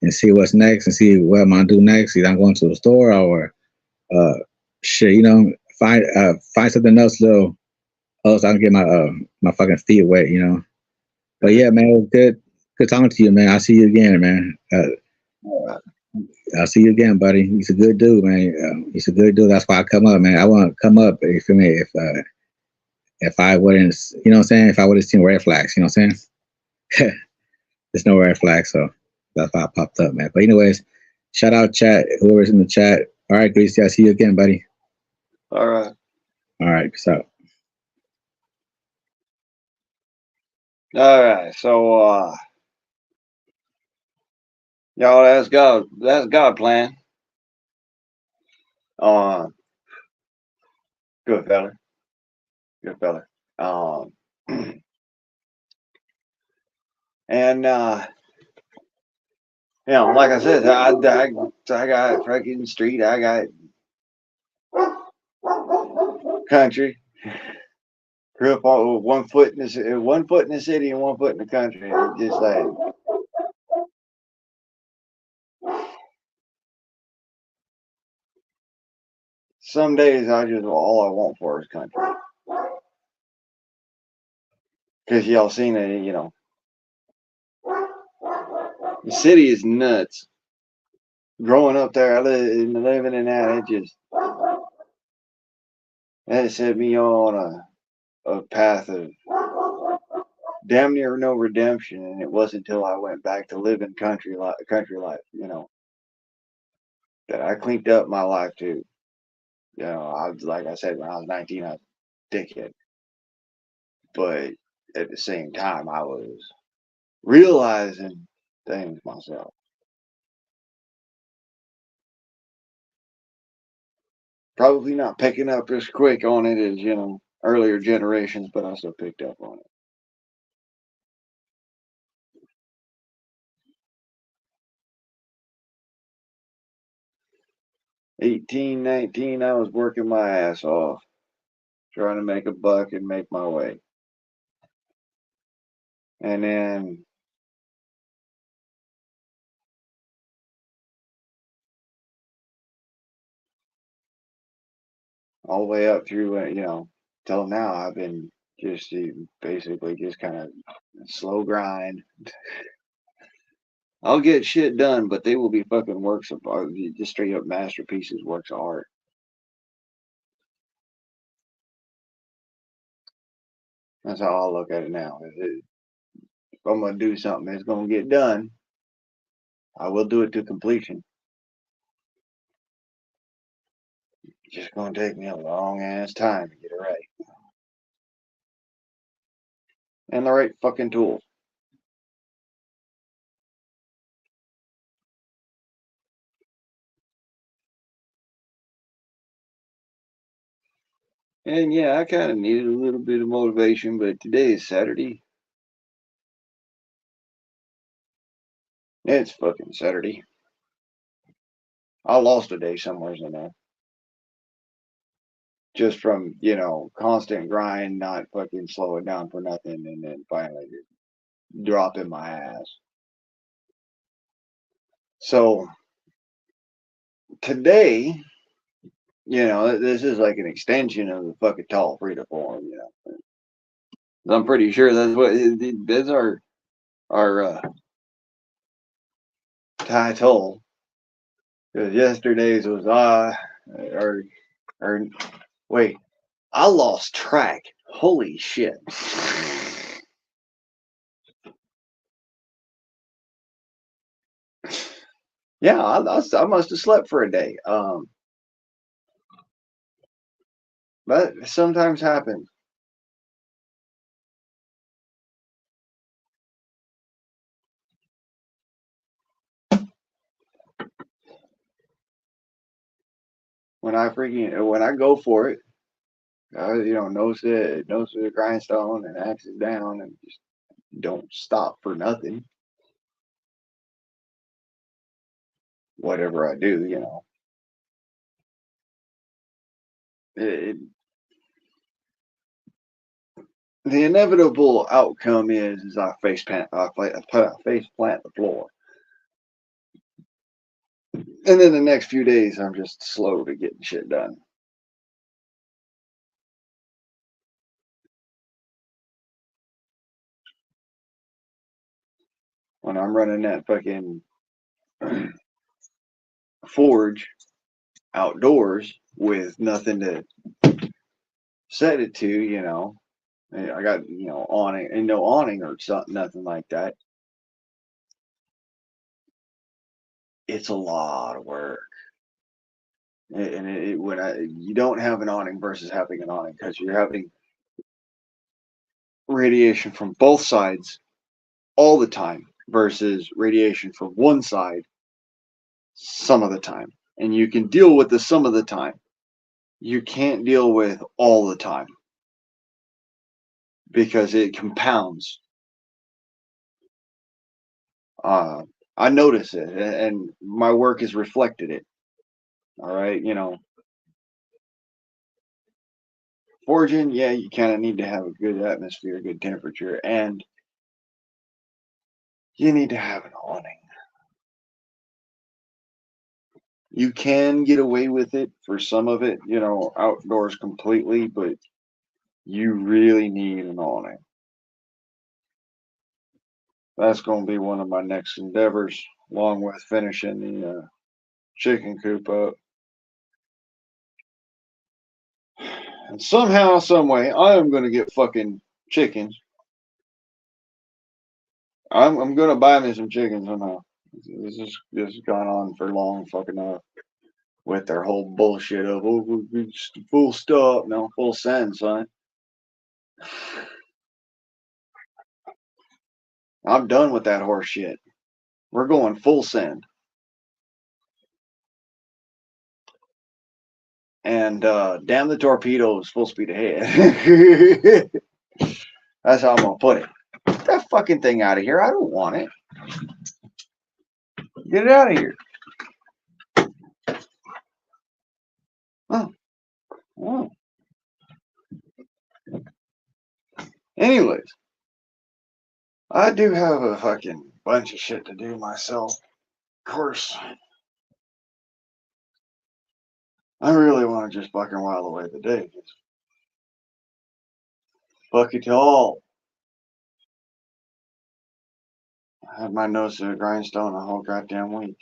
and see what's next and see what I'm gonna do next. Either I'm going to the store or uh shit, find something else little else I can get my fucking feet wet, But yeah, man, it was good talking to you, man. I'll see you again, man. All right. I'll see you again, buddy. He's a good dude, man. He's a good dude. That's why I come up, man. I want to come up if me if I wouldn't, what I'm saying, if I would have seen red flags, you know what I'm saying? There's no red flags, so that's why I popped up, man. But anyways, shout out chat, whoever's in the chat. All right, Greasy, I'll see you again, buddy. All right. All right, peace out. All right. So, y'all, that's God. That's God plan. Uh, good fella. Good fella. Um, and like I said, I got freaking street. I got country. Grew up all with one foot in the city and one foot in the country. It's just like some days I just all I want for is country. Because y'all seen it, the city is nuts. Growing up there, living in that, that set me on a path of damn near no redemption. And it wasn't until I went back to living country life, that I cleaned up my life too. I was like I said when I was 19, I was a dickhead, but at the same time, I was realizing things myself. Probably not picking up as quick on it as earlier generations, but I still picked up on it. 18, 19, I was working my ass off, trying to make a buck and make my way. And then all the way up through, till now. I've been just basically just kind of slow grind. I'll get shit done, but they will be fucking works of art, just straight up masterpieces, works of art. That's how I look at it now. If I'm gonna do something that's gonna get done, I will do it to completion. It's just gonna take me a long ass time to get it right, and the right fucking tools. And yeah, I kind of needed a little bit of motivation, but today is Saturday. It's fucking Saturday. I lost a day somewhere in there. Just from, constant grind, not fucking slowing down for nothing, and then finally dropping my ass. So today, this is like an extension of the Fukitol Frida form. I'm pretty sure that's what that's our title. Because yesterday's was or wait, I lost track. Holy shit. Yeah, I must have slept for a day. But sometimes happens. When I go for it, nose to the grindstone and axe is down and just don't stop for nothing. Whatever I do, it, the inevitable outcome is I face plant the floor, and then the next few days I'm just slow to getting shit done. When I'm running that fucking forge outdoors with nothing to set it to, I got awning and no awning or something, nothing like that. It's a lot of work. And when you don't have an awning versus having an awning, because you're having radiation from both sides all the time versus radiation from one side some of the time, and you can deal with the some of the time. You can't deal with all the time because it compounds. uh I notice it, and my work has reflected it. All right, foraging, yeah, you kind of need to have a good atmosphere, good temperature, and you need to have an awning. You can get away with it for some of it, outdoors completely, but you really need an awning. That's going to be one of my next endeavors, along with finishing the chicken coop up. And somehow, some way, I am going to get fucking chickens. I'm going to buy me some chickens somehow. This has gone on for long fucking enough with their whole bullshit of, oh, it's full stop. No, full send, son. I'm done with that horse shit. We're going full send. And damn the torpedoes, full speed ahead. That's how I'm gonna put it. Get that fucking thing out of here. I don't want it. Get it out of here. Oh, oh. Anyways, I do have a fucking bunch of shit to do myself. Of course, I really want to just fucking while away the day. Fukitol. I had my nose to a grindstone the whole goddamn week.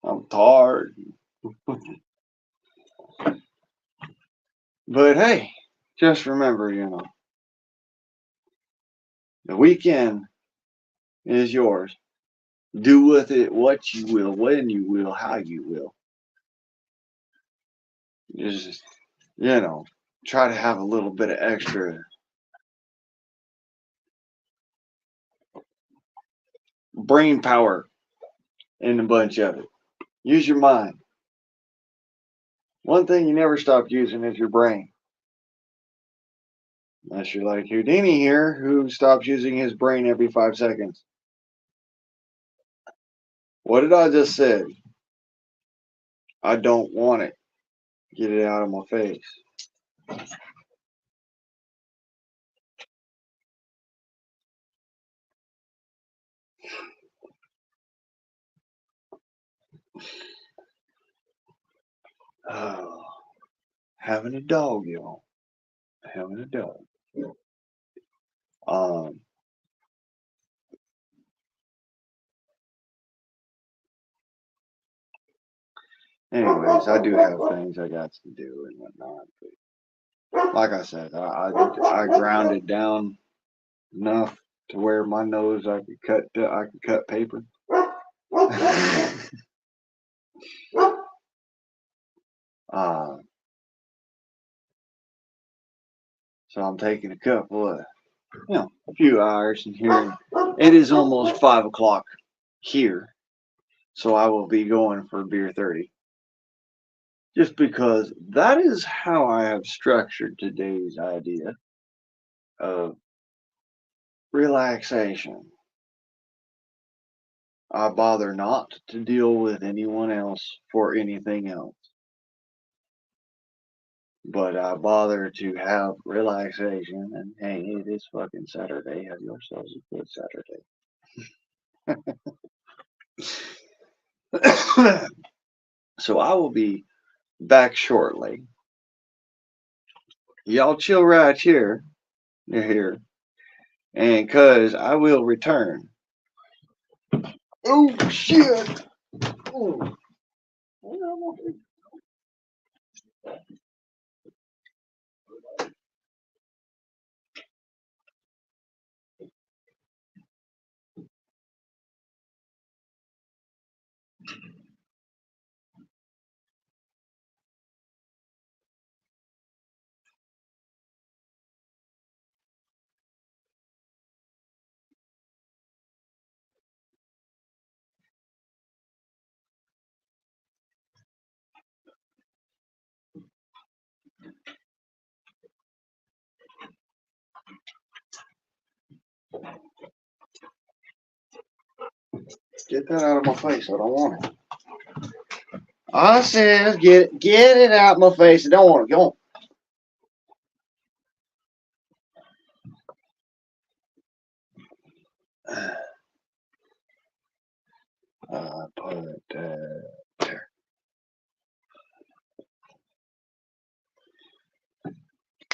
I'm tired. But hey, just remember, the weekend is yours. Do with it what you will, when you will, how you will. Just, try to have a little bit of extra brain power in a bunch of it. Use your mind. One thing you never stop using is your brain. Unless you're like Houdini here, who stops using his brain every 5 seconds. What did I just say? I don't want it. Get it out of my face. Oh, having a dog, y'all. Having a dog. Um, Anyways, I do have things I got to do and whatnot. But like I said, I grounded down enough to where my nose I could cut paper. uh, so I'm taking a couple of a few hours in here. It is almost 5 o'clock here, so I will be going for beer 30. Just because that is how I have structured today's idea of relaxation. I bother not to deal with anyone else for anything else. But I bother to have relaxation and hey, it is fucking Saturday. Have yourselves a good Saturday. So I will be back shortly. Y'all chill right here. You're here. And cuz I will return. Oh shit. Oh. Get that out of my face. I don't want it. I says get it out of my face. I don't want it. Go on. Put there.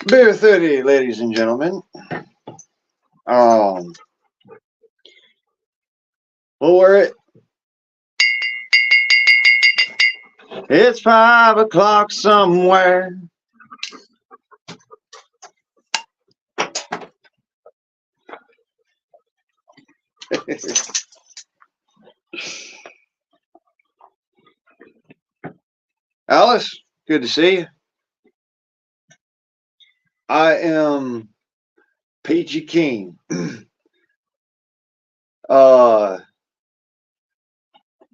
Beer 30, ladies and gentlemen. Well, we're at It's 5 o'clock somewhere. Alice, good to see you. I am Peachy King.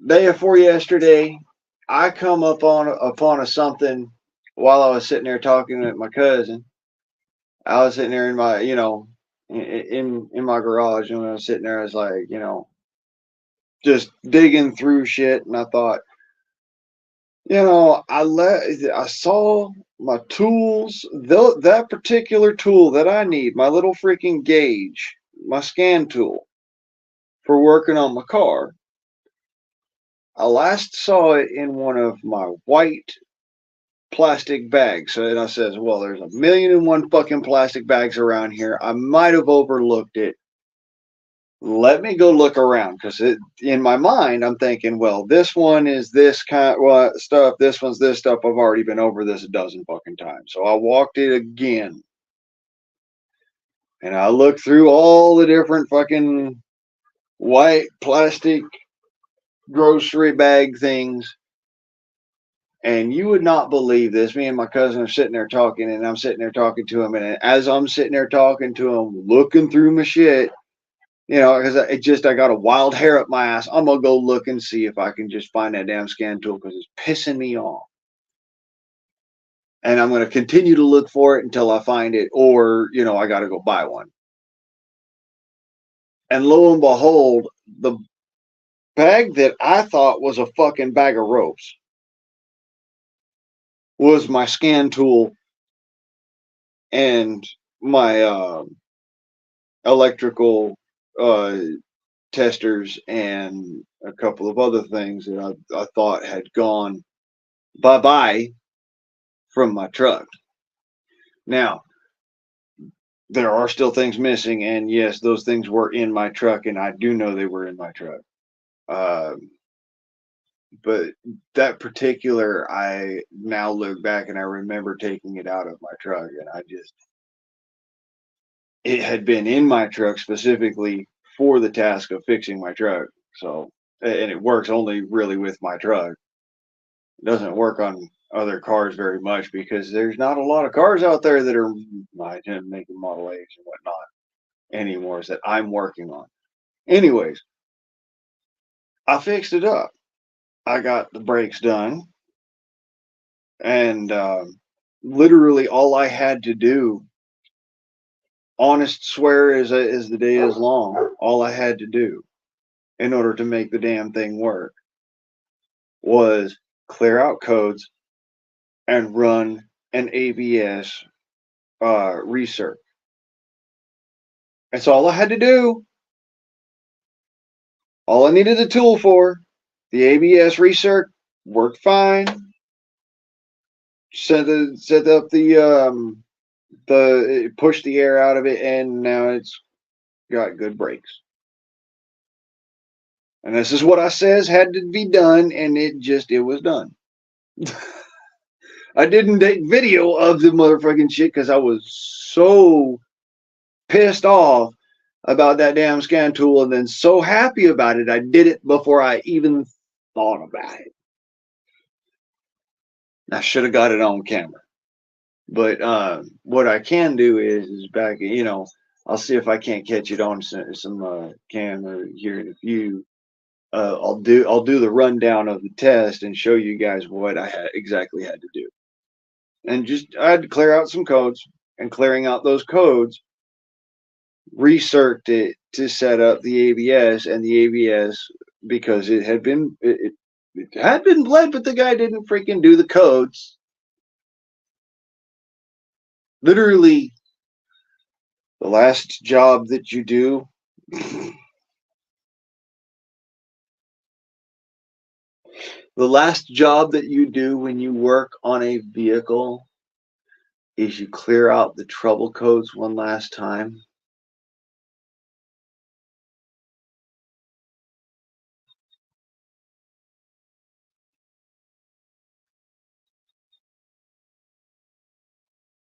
Day before yesterday, I come upon a something while I was sitting there talking with my cousin. I was sitting there in my, in my garage, and when I was sitting there, I was like, just digging through shit, and I thought, I saw my tools, that particular tool that I need, my little freaking gauge my scan tool for working on my car. I last saw it in one of my white plastic bags. And I says, well, there's a million and one fucking plastic bags around here. I might have overlooked it. Let me go look around, because in my mind I'm thinking, well, this one is this kind of stuff, this one's this stuff. I've already been over this a dozen fucking times. So I walked it again, and I looked through all the different fucking white plastic grocery bag things, and you would not believe this. Me and my cousin are sitting there talking, and I'm sitting there talking to him, and as I'm sitting there talking to him, looking through my shit, because I got a wild hair up my ass. I'm gonna go look and see if I can just find that damn scan tool, because it's pissing me off. And I'm gonna continue to look for it until I find it, or I gotta go buy one. And lo and behold, the bag that I thought was a fucking bag of ropes was my scan tool and my electrical testers and a couple of other things that I thought had gone bye-bye from my truck. Now, there are still things missing, and yes, those things were in my truck, and I do know they were in my truck. But that particular, I now look back and I remember taking it out of my truck, and it had been in my truck specifically for the task of fixing my truck. So, and it works only really with my truck. It doesn't work on other cars very much, because there's not a lot of cars out there that are my making Model A's and whatnot anymore that I'm working on. Anyways, I fixed it up. I got the brakes done, and literally all I had to do, honest swear as the day is long, all I had to do in order to make the damn thing work was clear out codes and run an ABS recirc. That's all I had to do. All I needed the tool for. The ABS recirc worked fine. Set up push the air out of it, and now it's got good brakes. And this is what I says had to be done, and it was done. I didn't take video of the motherfucking shit because I was so pissed off about that damn scan tool, and then so happy about it, I did it before I even thought about it. I should have got it on camera. But what I can do is back, I'll see if I can't catch it on some camera here in a few. I'll do the rundown of the test and show you guys what I exactly had to do. And I had to clear out some codes, and clearing out those codes, recirced it to set up the ABS, and the ABS, because it had been bled, but the guy didn't freaking do the codes. Literally, the last job that you do, the last job that you do when you work on a vehicle is you clear out the trouble codes one last time.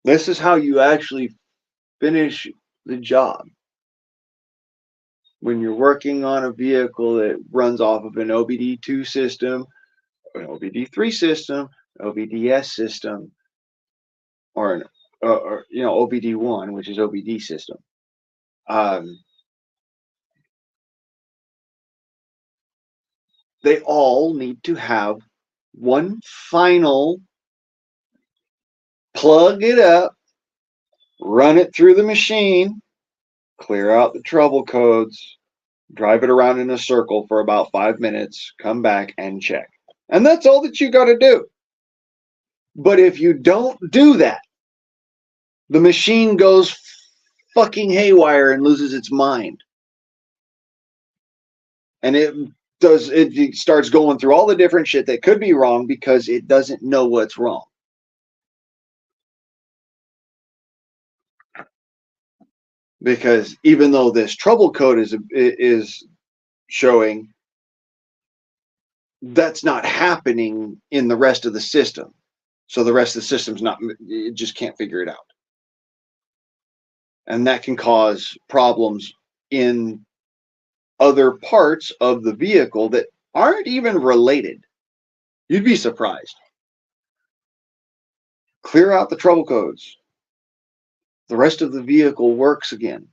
This is how you actually finish the job. When you're working on a vehicle that runs off of an OBD2 system, an OBD3 system, OBDS system, or an OBD1, which is OBD system. They all need to have one final plug it up, run it through the machine, clear out the trouble codes, drive it around in a circle for about 5 minutes, come back and check. And that's all that you got to do. But if you don't do that, the machine goes fucking haywire and loses its mind. And it starts going through all the different shit that could be wrong because it doesn't know what's wrong. Because even though this trouble code is showing, that's not happening in the rest of the system. So the rest of the system's not, it just can't figure it out. And that can cause problems in other parts of the vehicle that aren't even related. You'd be surprised. Clear out the trouble codes. The rest of the vehicle works again.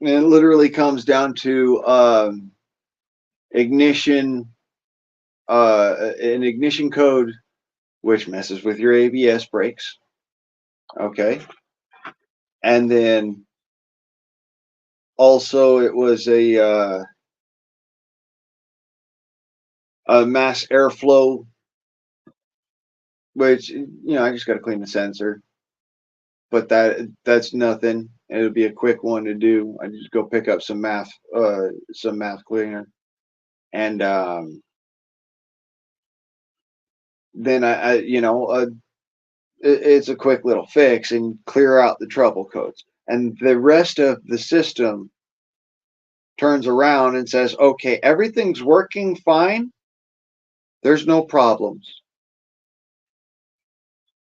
And it literally comes down to ignition, an ignition code, which messes with your ABS brakes. Okay. And then also it was a mass airflow, which, I just got to clean the sensor. But that's nothing. It'll be a quick one to do. I just go pick up some math cleaner, and then it's a quick little fix and clear out the trouble codes, and the rest of the system turns around and says, "Okay, everything's working fine. There's no problems."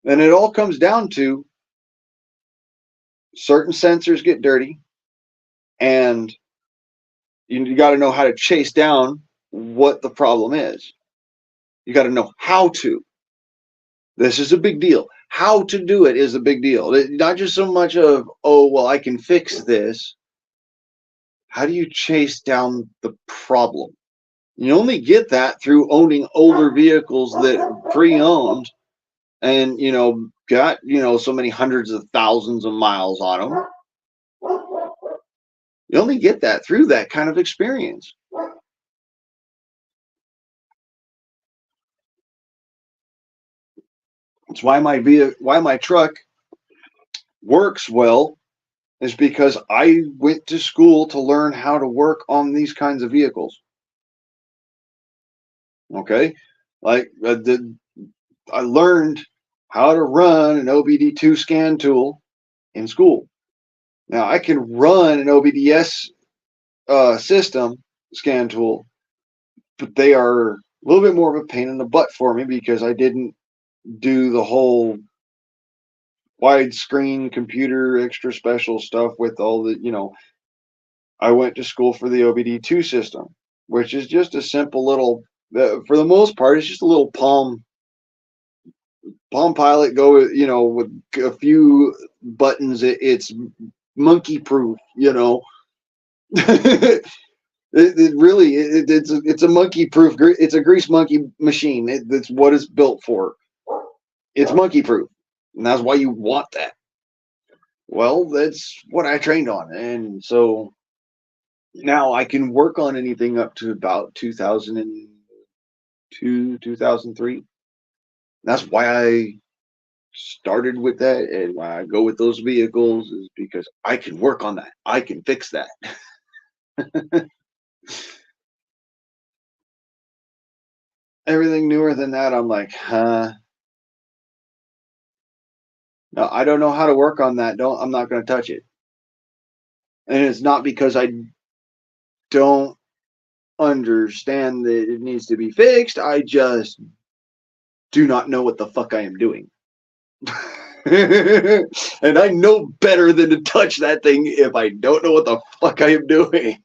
And it all comes down to certain sensors get dirty, and you got to know how to chase down what the problem is. You got to know how to. This is a big deal. How to do it is a big deal. Not just so much of, oh, well, I can fix this. How do you chase down the problem? You only get that through owning older vehicles that pre-owned and, got, so many hundreds of thousands of miles on them. You only get that through that kind of experience. It's why my truck works well is because I went to school to learn how to work on these kinds of vehicles. Okay, like I learned how to run an OBD2 scan tool in school. Now I can run an OBDS system scan tool, but they are a little bit more of a pain in the butt for me because I didn't do the whole widescreen computer extra special stuff with all the, I went to school for the OBD2 system, which is just a simple little, for the most part, it's just a little Palm Pilot go, with a few buttons. It's monkey proof, it really, it's a monkey proof. It's a grease monkey machine. That's what it's built for. It's monkey proof. And that's why you want that. Well, that's what I trained on. And so now I can work on anything up to about 2002, 2003. That's why I started with that. And why I go with those vehicles is because I can work on that. I can fix that. Everything newer than that, I'm like, huh? No, I don't know how to work on that. I'm not going to touch it. And it's not because I don't understand that it needs to be fixed. I just do not know what the fuck I am doing. And I know better than to touch that thing if I don't know what the fuck I am doing.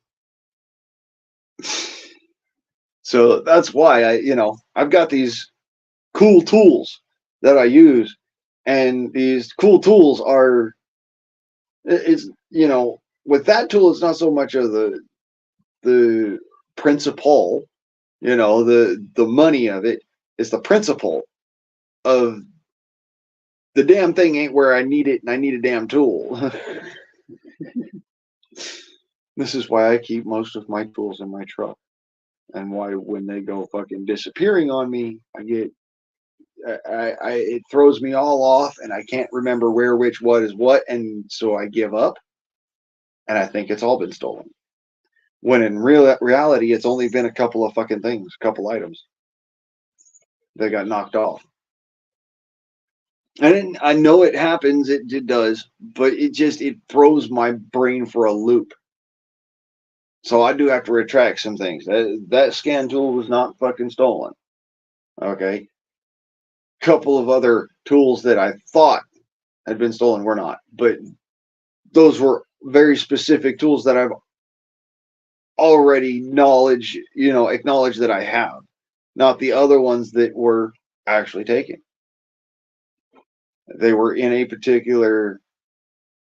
So that's why I've got these cool tools that I use, and these cool tools are, it's, with that tool, it's not so much of the principle, the money of it. It's the principle of the damn thing ain't where I need it, and I need a damn tool. This is why I keep most of my tools in my truck, and why when they go fucking disappearing on me, it throws me all off, and I can't remember where which what is what, and so I give up, and I think it's all been stolen. When in reality, it's only been a couple of fucking things, a couple items that got knocked off. And I know it happens, it does, but it throws my brain for a loop. So I do have to retract some things. That scan tool was not fucking stolen. Okay. Couple of other tools that I thought had been stolen were not, but those were very specific tools that I've already acknowledged that I have, not the other ones that were actually taken. They were in a particular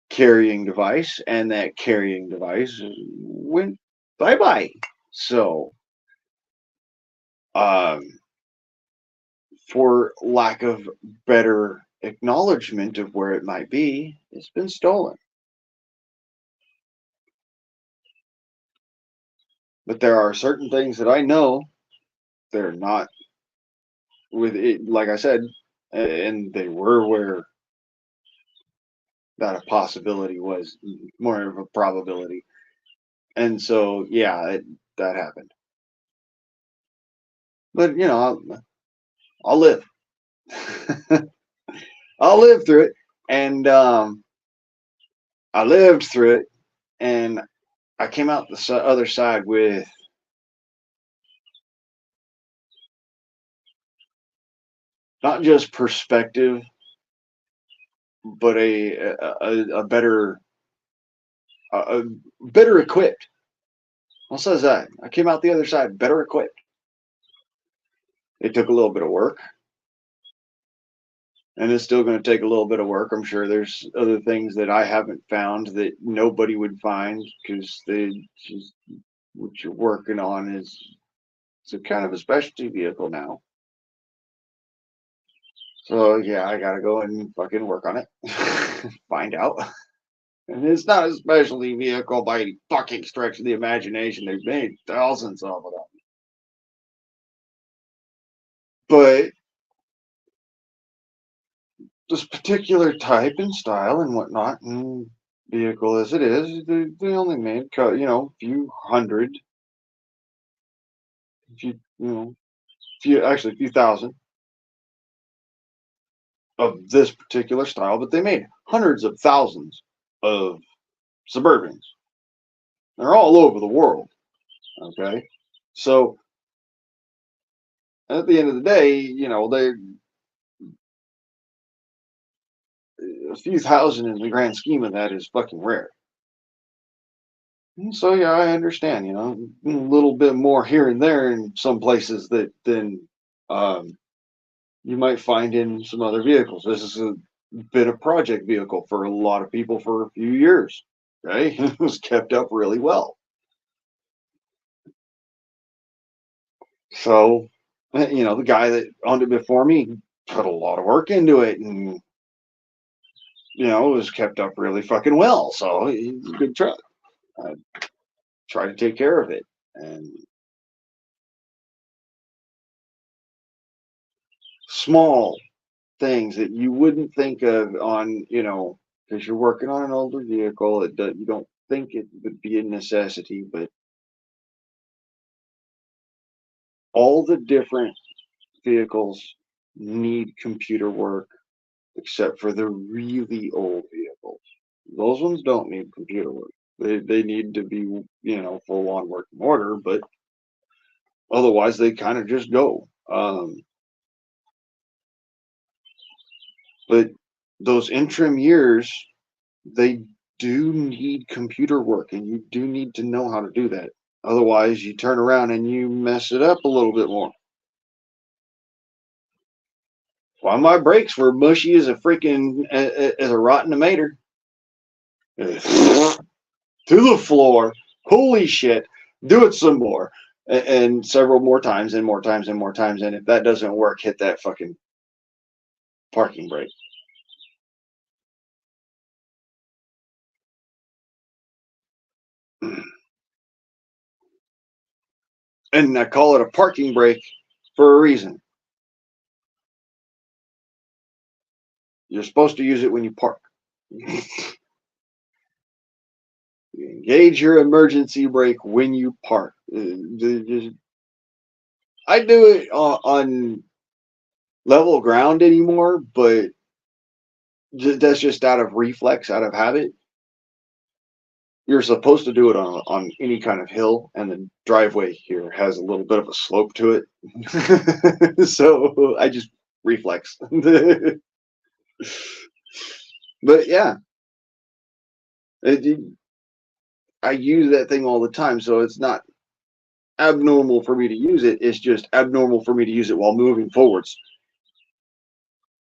carrying device, and that carrying device went bye bye. So, um, for lack of better acknowledgement of where it might be, it's been stolen. But there are certain things that I know they're not with it, like I said, and they were where that a possibility was more of a probability. And so, yeah, that happened. But I'll live. I'll live through it, and I lived through it, and I came out the other side with not just perspective, but a better a better equipped. What says that? I came out the other side better equipped. It took a little bit of work, and it's still going to take a little bit of work. I'm sure there's other things that I haven't found that nobody would find because what you're working on is it's a kind of a specialty vehicle now. So yeah, I gotta go and fucking work on it, find out. And it's not a specialty vehicle by any fucking stretch of the imagination. They've made thousands of them, but this particular type and style and whatnot and vehicle as it is, they only made a few hundred, a few thousand of this particular style, but they made hundreds of thousands of Suburbans. They're all over the world. Okay, so at the end of the day, they a few thousand in the grand scheme of that is fucking rare. And so yeah, I understand. A little bit more here and there in some places than um, you might find in some other vehicles. This has been a project vehicle for a lot of people for a few years. Okay, it was kept up really well. So, the guy that owned it before me put a lot of work into it, and it was kept up really fucking well. So it's a good truck. I try to take care of it, and small things that you wouldn't think of on, because you're working on an older vehicle. You don't think it would be a necessity, but all the different vehicles need computer work except for the really old vehicles. Those ones don't need computer work. They need to be, full on working order, but otherwise they kind of just go. But those interim years, they do need computer work, and you do need to know how to do that. Otherwise, you turn around and you mess it up a little bit more. Well, my brakes were mushy as a freaking as a rotten tomato. To the floor. Holy shit. Do it some more. And several more times and more times and more times. And if that doesn't work, hit that fucking parking brake. And I call it a parking brake for a reason. You're supposed to use it when you park. You engage your emergency brake when you park. I do it on level ground anymore, but that's just out of reflex, out of habit. You're supposed to do it on any kind of hill, and the driveway here has a little bit of a slope to it. So I just reflex. But yeah, it, I use that thing all the time, so it's not abnormal for me to use it. It's just abnormal for me to use it while moving forwards.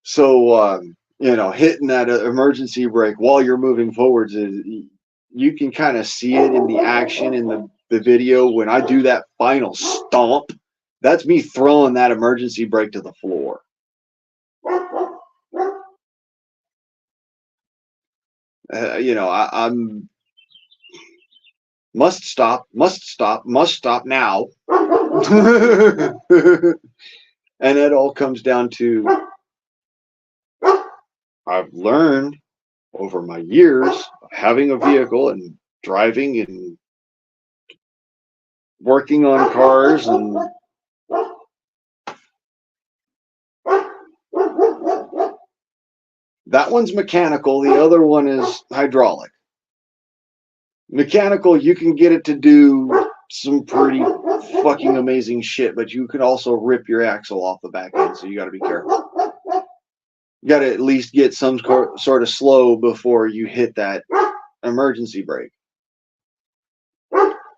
So, hitting that emergency brake while you're moving forwards is, you can kind of see it in the action in the video. When I do that final stomp, that's me throwing that emergency brake to the floor. I'm must stop now. And it all comes down to, I've learned over my years of having a vehicle and driving and working on cars, and that one's mechanical, the other one is hydraulic. Mechanical, you can get it to do some pretty fucking amazing shit, but you can also rip your axle off the back end, so you got to be careful. You got to at least get some sort of slow before you hit that emergency brake.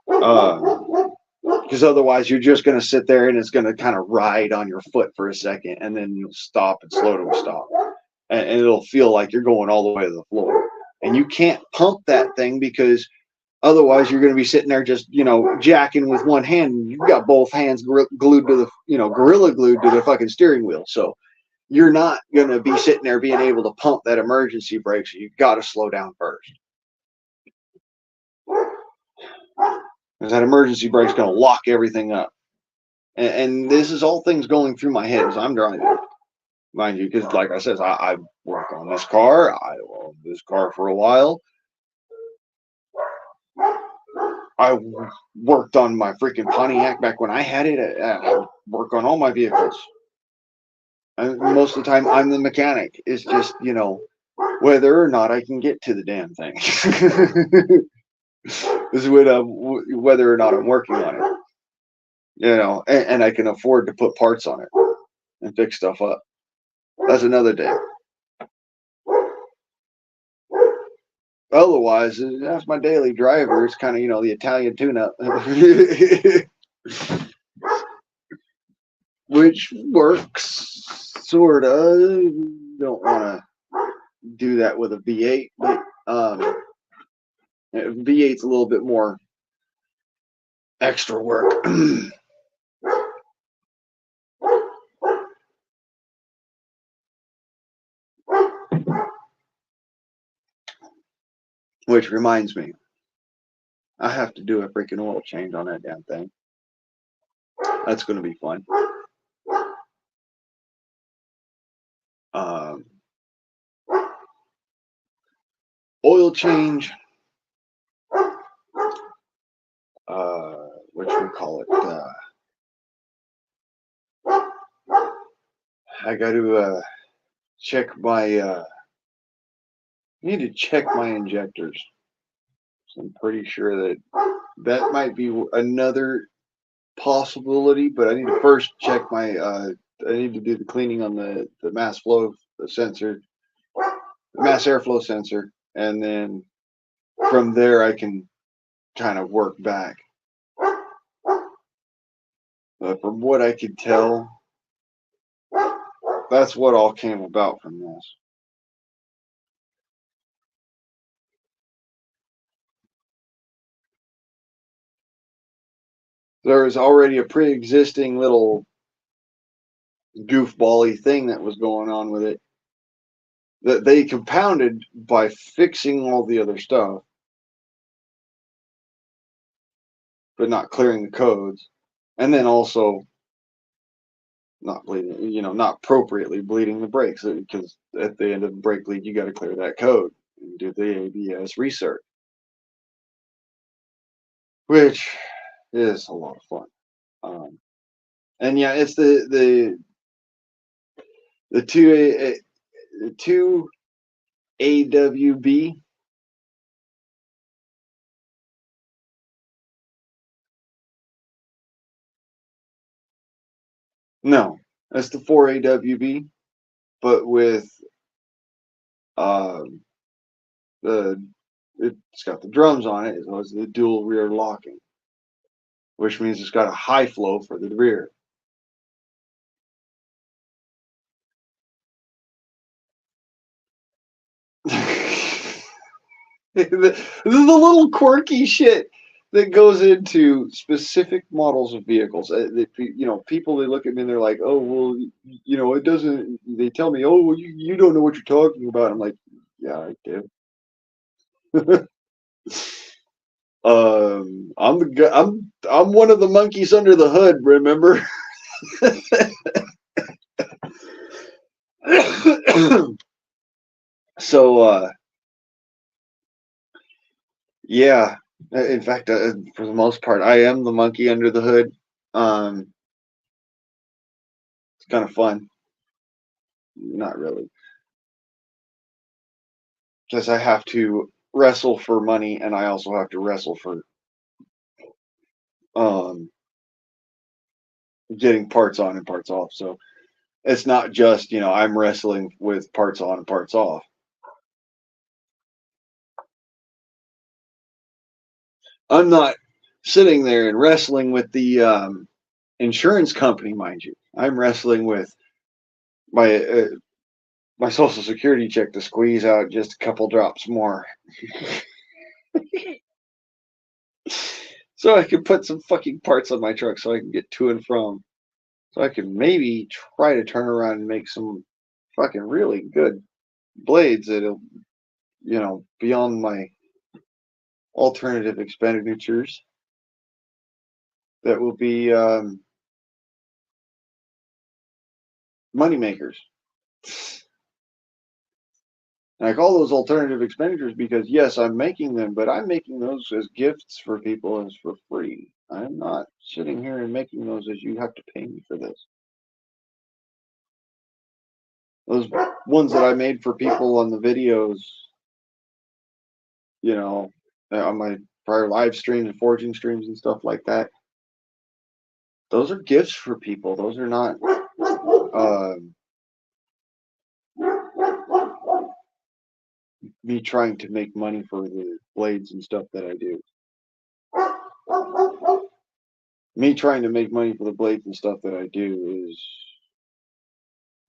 Because otherwise you're just going to sit there and it's going to kind of ride on your foot for a second, and then you'll stop and slow to a stop. And it'll feel like you're going all the way to the floor. And you can't pump that thing, because otherwise you're going to be sitting there just, jacking with one hand. And you've got both hands glued to the, gorilla glued to the fucking steering wheel. So you're not going to be sitting there being able to pump that emergency brake. So you've got to slow down first. Because that emergency brake's going to lock everything up. And this is all things going through my head as I'm driving, mind you, because like I said, I work on this car. I owned this car for a while. I worked on my freaking Pontiac back when I had it. I work on all my vehicles. And most of the time, I'm the mechanic. It's just, whether or not I can get to the damn thing. This is whether or not I'm working on it. And I can afford to put parts on it and fix stuff up. That's another day. Otherwise, that's my daily driver. It's kind of, the Italian tune-up. Which works, sort of. Don't want to do that with a V8, but V8's a little bit more extra work. Which reminds me, I have to do a freaking oil change on that damn thing. That's going to be fun. Oil change. What should we call it? I got to check my. Need to check my injectors. So I'm pretty sure that might be another possibility, but I need to first check my. I need to do the cleaning on the mass flow sensor, the mass airflow sensor, and then from there I can kind of work back. But from what I could tell, that's what all came about from this. There was already a pre-existing little goofball-y thing that was going on with it that they compounded by fixing all the other stuff, but not clearing the codes. and then also not bleeding, not appropriately bleeding the brakes, because at the end of the brake bleed, you got to clear that code and do the ABS research, which is a lot of fun. And yeah, it's the two AWB. No, that's the 4 AWB, but with um, the it's got the drums on it, as well as the dual rear locking, which means it's got a high flow for the rear. the little quirky shit that goes into specific models of vehicles. People, they look at me and they're like, "Oh, well, it doesn't." They tell me, "Oh, well, you don't know what you're talking about." I'm like, "Yeah, I do." I'm one of the monkeys under the hood. Remember? So, yeah. In fact, for the most part, I am the monkey under the hood. It's kind of fun. Not really, because I have to wrestle for money, and I also have to wrestle for um, getting parts on and parts off. So it's not just I'm wrestling with parts on and parts off. I'm not sitting there and wrestling with the insurance company, mind you. I'm wrestling with my my social security check to squeeze out just a couple drops more, so I can put some fucking parts on my truck so I can get to and from. So I can maybe try to turn around and make some fucking really good blades that'll, beyond my alternative expenditures, that will be money makers. And I call those alternative expenditures because yes, I'm making them, but I'm making those as gifts for people as for free. I'm not sitting here and making those as you have to pay me for this. Those ones that I made for people on the videos, on my prior live streams and forging streams and stuff like that. Those are gifts for people. Those are not me trying to make money for the blades and stuff that I do. Me trying to make money for the blades and stuff that I do is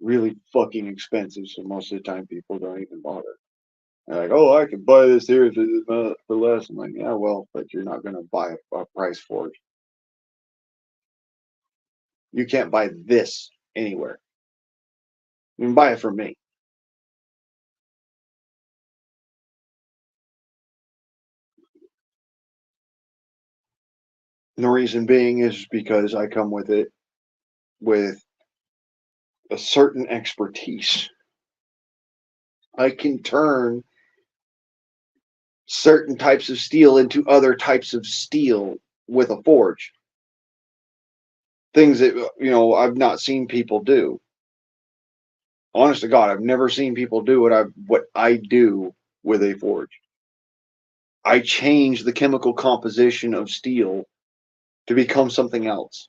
really fucking expensive. So most of the time, people don't even bother. They're like, "Oh, I can buy this here for less." I'm like, "Yeah, well, but you're not going to buy a price forge. You can't buy this anywhere. You can buy it from me." And the reason being is because I come with it with a certain expertise. I can turn certain types of steel into other types of steel with a forge. Things that I've not seen people do. Honest to God, I've never seen people do what I do with a forge. I change the chemical composition of steel to become something else.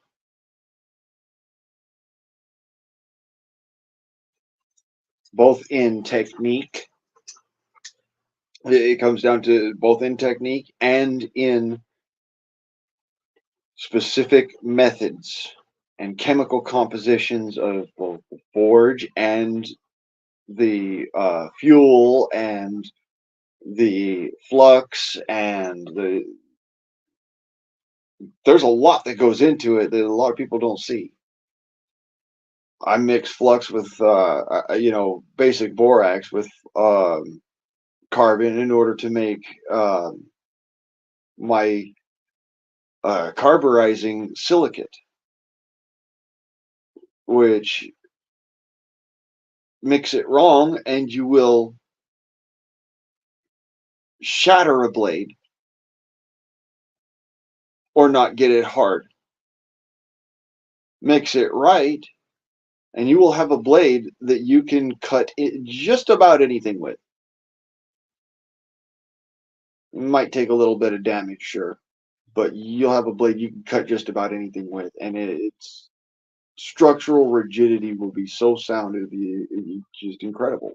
Both in technique, it comes down to both in technique and in specific methods and chemical compositions of both the forge and the fuel and the flux and there's a lot that goes into it that a lot of people don't see. I mix flux with basic borax with carbon in order to make my carburizing silicate. which mix it wrong and you will shatter a blade or not get it hard. Mix it right, and you will have a blade that you can cut just about anything with. It might take a little bit of damage, sure, but you'll have a blade you can cut just about anything with, and its structural rigidity will be so sound, it'll be just incredible.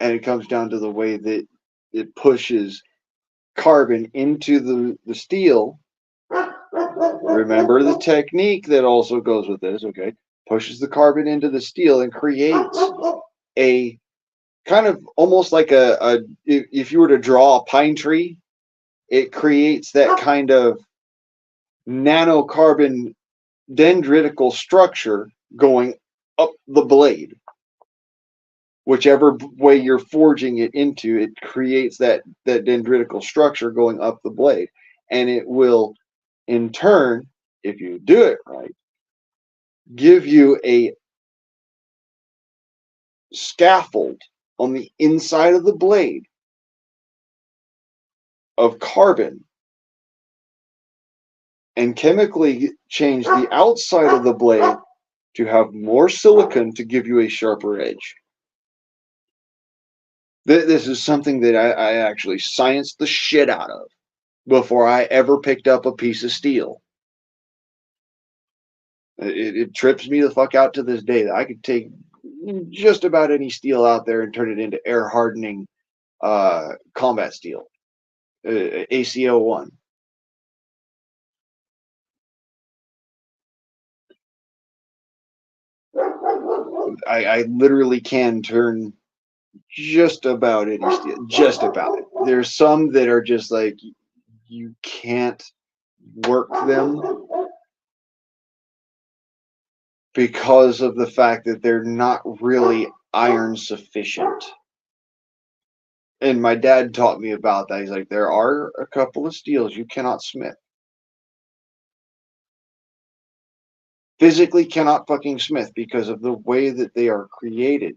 And it comes down to the way that it pushes carbon into the steel. Remember the technique that also goes with this, okay? Pushes the carbon into the steel and creates a kind of almost like if you were to draw a pine tree, it creates that kind of nanocarbon dendritical structure going up the blade. Whichever way you're forging it into, it creates that dendritical structure going up the blade. And it will, in turn, if you do it right, give you a scaffold on the inside of the blade of carbon and chemically change the outside of the blade to have more silicon to give you a sharper edge. This is something that I actually scienced the shit out of before I ever picked up a piece of steel. It trips me the fuck out to this day that I could take just about any steel out there and turn it into air hardening combat steel, ACO1. I literally can turn just about any steel, just about it. There's some that are just like you can't work them because of the fact that they're not really iron sufficient. And my dad taught me about that. He's like, there are a couple of steels you cannot smith. Physically cannot fucking smith because of the way that they are created.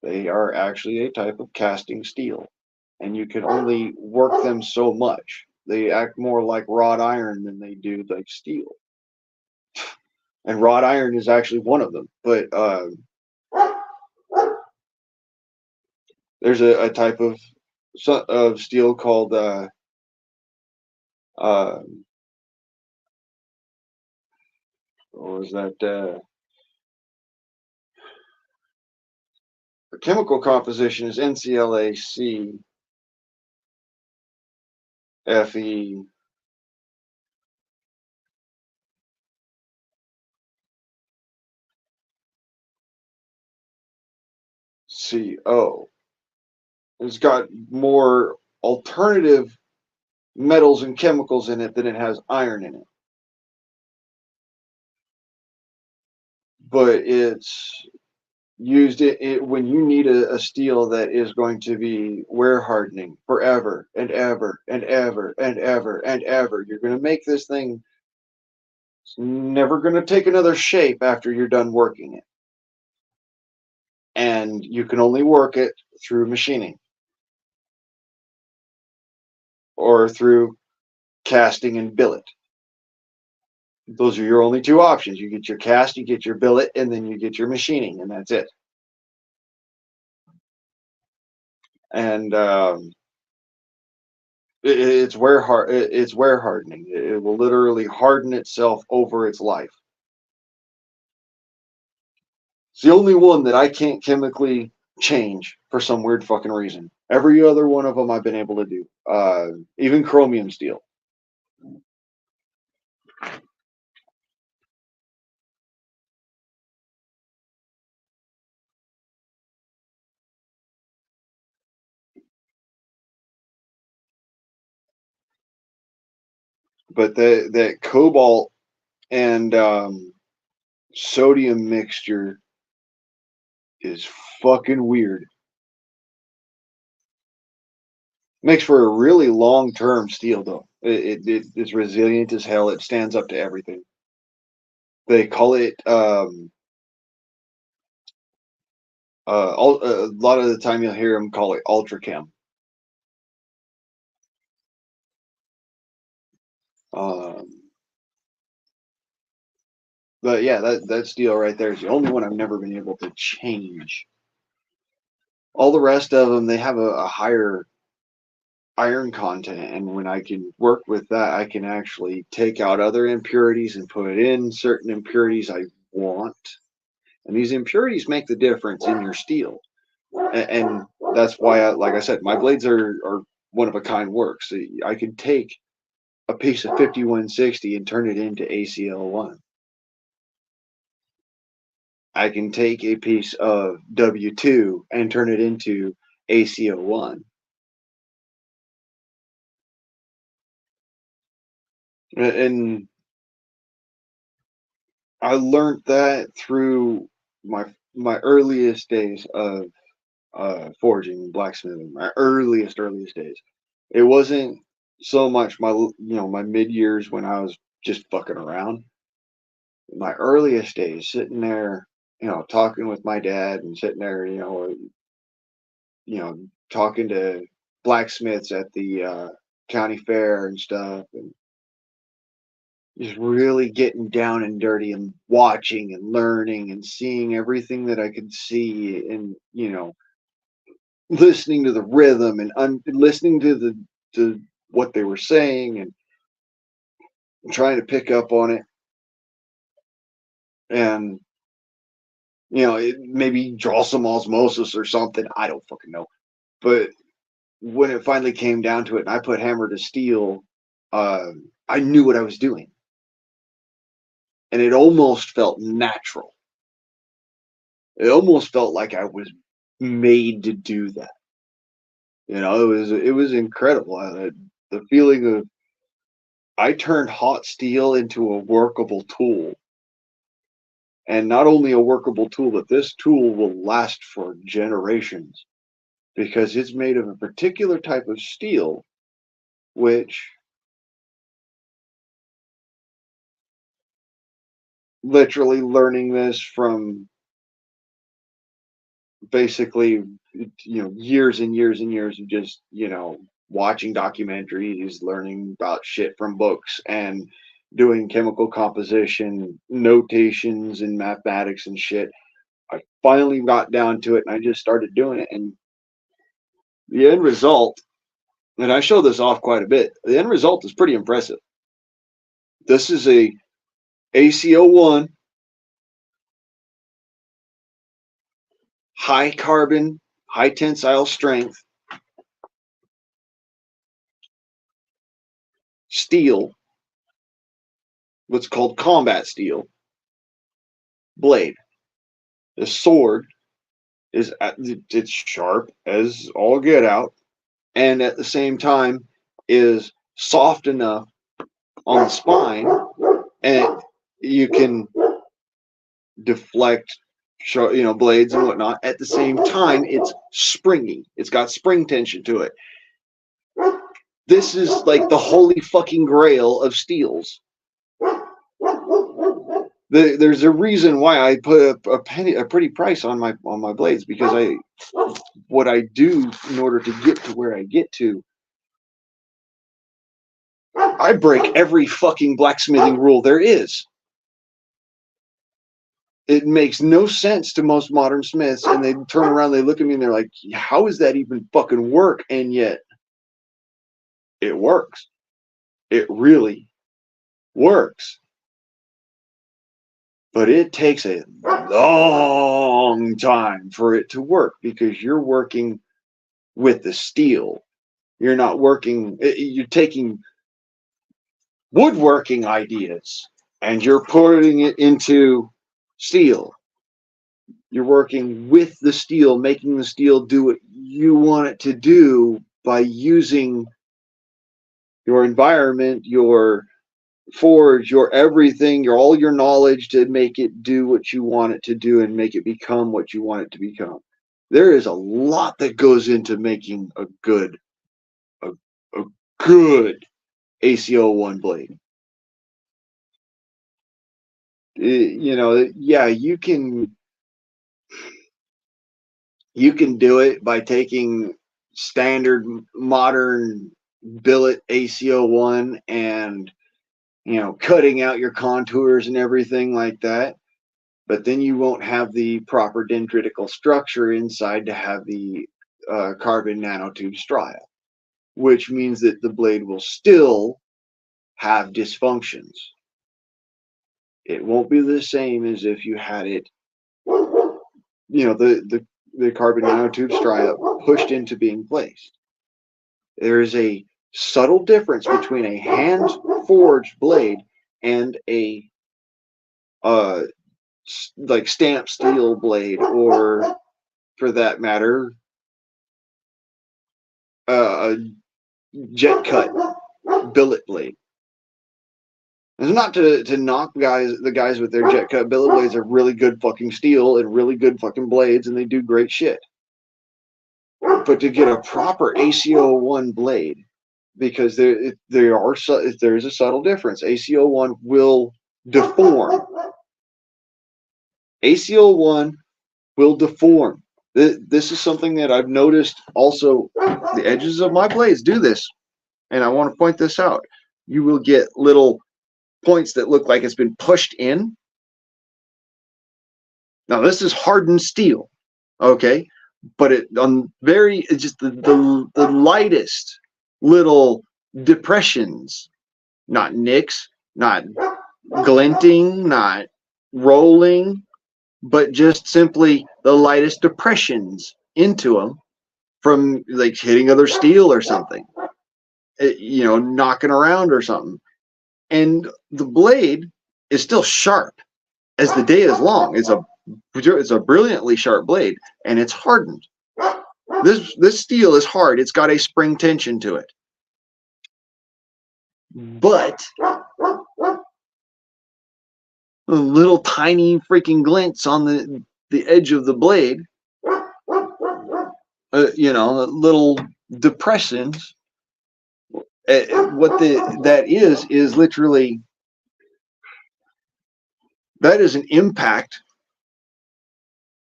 They are actually a type of casting steel. And you can only work them so much. They act more like wrought iron than they do like steel. And wrought iron is actually one of them. But there's a type of steel called uh, what was that? The chemical composition is NCLAC FeCO. It's got more alternative metals and chemicals in it than it has iron in it. But it's used when you need a steel that is going to be wear hardening forever and ever and ever and ever and ever. You're going to make this thing, it's never going to take another shape after you're done working it. And you can only work it through machining or through casting and billet. Those are your only two options. You get your cast, you get your billet, and then you get your machining, and that's it. And it's wear hardening. It will literally harden itself over its life. It's the only one that I can't chemically change for some weird fucking reason. Every other one of them I've been able to do. Even chromium steel. But that cobalt and sodium mixture is fucking weird. Makes for a really long-term steel, though. It's resilient as hell. It stands up to everything. They call it A lot of the time you'll hear them call it ultra chem. Um, but yeah, that steel right there is the only one I've never been able to change. All the rest of them, they have a higher iron content, and when I can work with that, I can actually take out other impurities and put in certain impurities I want. And these impurities make the difference in your steel. And that's why, like I said, my blades are one of a kind works. I can take a piece of 5160 and turn it into ACL1. I can take a piece of W2 and turn it into ACO1. And I learned that through my earliest days of forging and blacksmithing. My earliest days. It wasn't so much my mid years when I was just fucking around. My earliest days, sitting there, talking with my dad and sitting there, talking to blacksmiths at the county fair and stuff, and just really getting down and dirty and watching and learning and seeing everything that I could see, and listening to the rhythm and listening to to what they were saying and trying to pick up on it, and maybe draw some osmosis or something. I don't fucking know. But when it finally came down to it, and I put hammer to steel, uh, I knew what I was doing, and it almost felt natural. It almost felt like I was made to do that. It was incredible. The feeling of I turned hot steel into a workable tool, and not only a workable tool, but this tool will last for generations because it's made of a particular type of steel, which literally learning this from basically years and years and years of just watching documentaries, learning about shit from books, and doing chemical composition notations and mathematics and shit. I finally got down to it, and I just started doing it, and the end result, and I show this off quite a bit, the end result is pretty impressive. This is a ACO1 high carbon, high tensile strength steel, what's called combat steel blade. The sword it's sharp as all get out, and at the same time is soft enough on the spine, and you can deflect blades and whatnot. At the same time, it's springy. It's got spring tension to it. This is like the holy fucking grail of steels. There's a reason why I put a pretty price on my blades, because what I do in order to get to where I get to, I break every fucking blacksmithing rule there is. It makes no sense to most modern smiths, and they turn around, they look at me, and they're like, "How does that even fucking work?" And yet, it works. It really works. But it takes a long time for it to work because you're working with the steel. You're not working. You're taking woodworking ideas and you're putting it into steel. You're working with the steel, making the steel do what you want it to do by using your environment, your forge, your everything, all your knowledge to make it do what you want it to do and make it become what you want it to become. There is a lot that goes into making a, a good ACO1 blade. Yeah, you can You can do it by taking standard modern billet ACO1 and cutting out your contours and everything like that. But then you won't have the proper dendritical structure inside to have the carbon nanotube stria, which means that the blade will still have dysfunctions. It won't be the same as if you had it, the carbon nanotube stria pushed into being placed. There is a subtle difference between a hand forged blade and a uh, like stamp steel blade, or for that matter, a jet cut billet blade. It's not to knock the guys with their jet cut billet blades are really good fucking steel and really good fucking blades, and they do great shit. But to get a proper ACO1 blade, because there's a subtle difference. ACO1 will deform. ACO1 will deform. This is something that I've noticed also. The edges of my blades do this, and I want to point this out. You will get little points that look like it's been pushed in. Now this is hardened steel, okay, but it's just the lightest little depressions, not nicks, not glinting, not rolling, but just simply the lightest depressions into them from like hitting other steel or something, knocking around or something. And the blade is still sharp as the day is long. It's a brilliantly sharp blade, and it's hardened. This steel is hard. It's got a spring tension to it. But little tiny freaking glints on the edge of the blade, little depressions. That is literally, that is an impact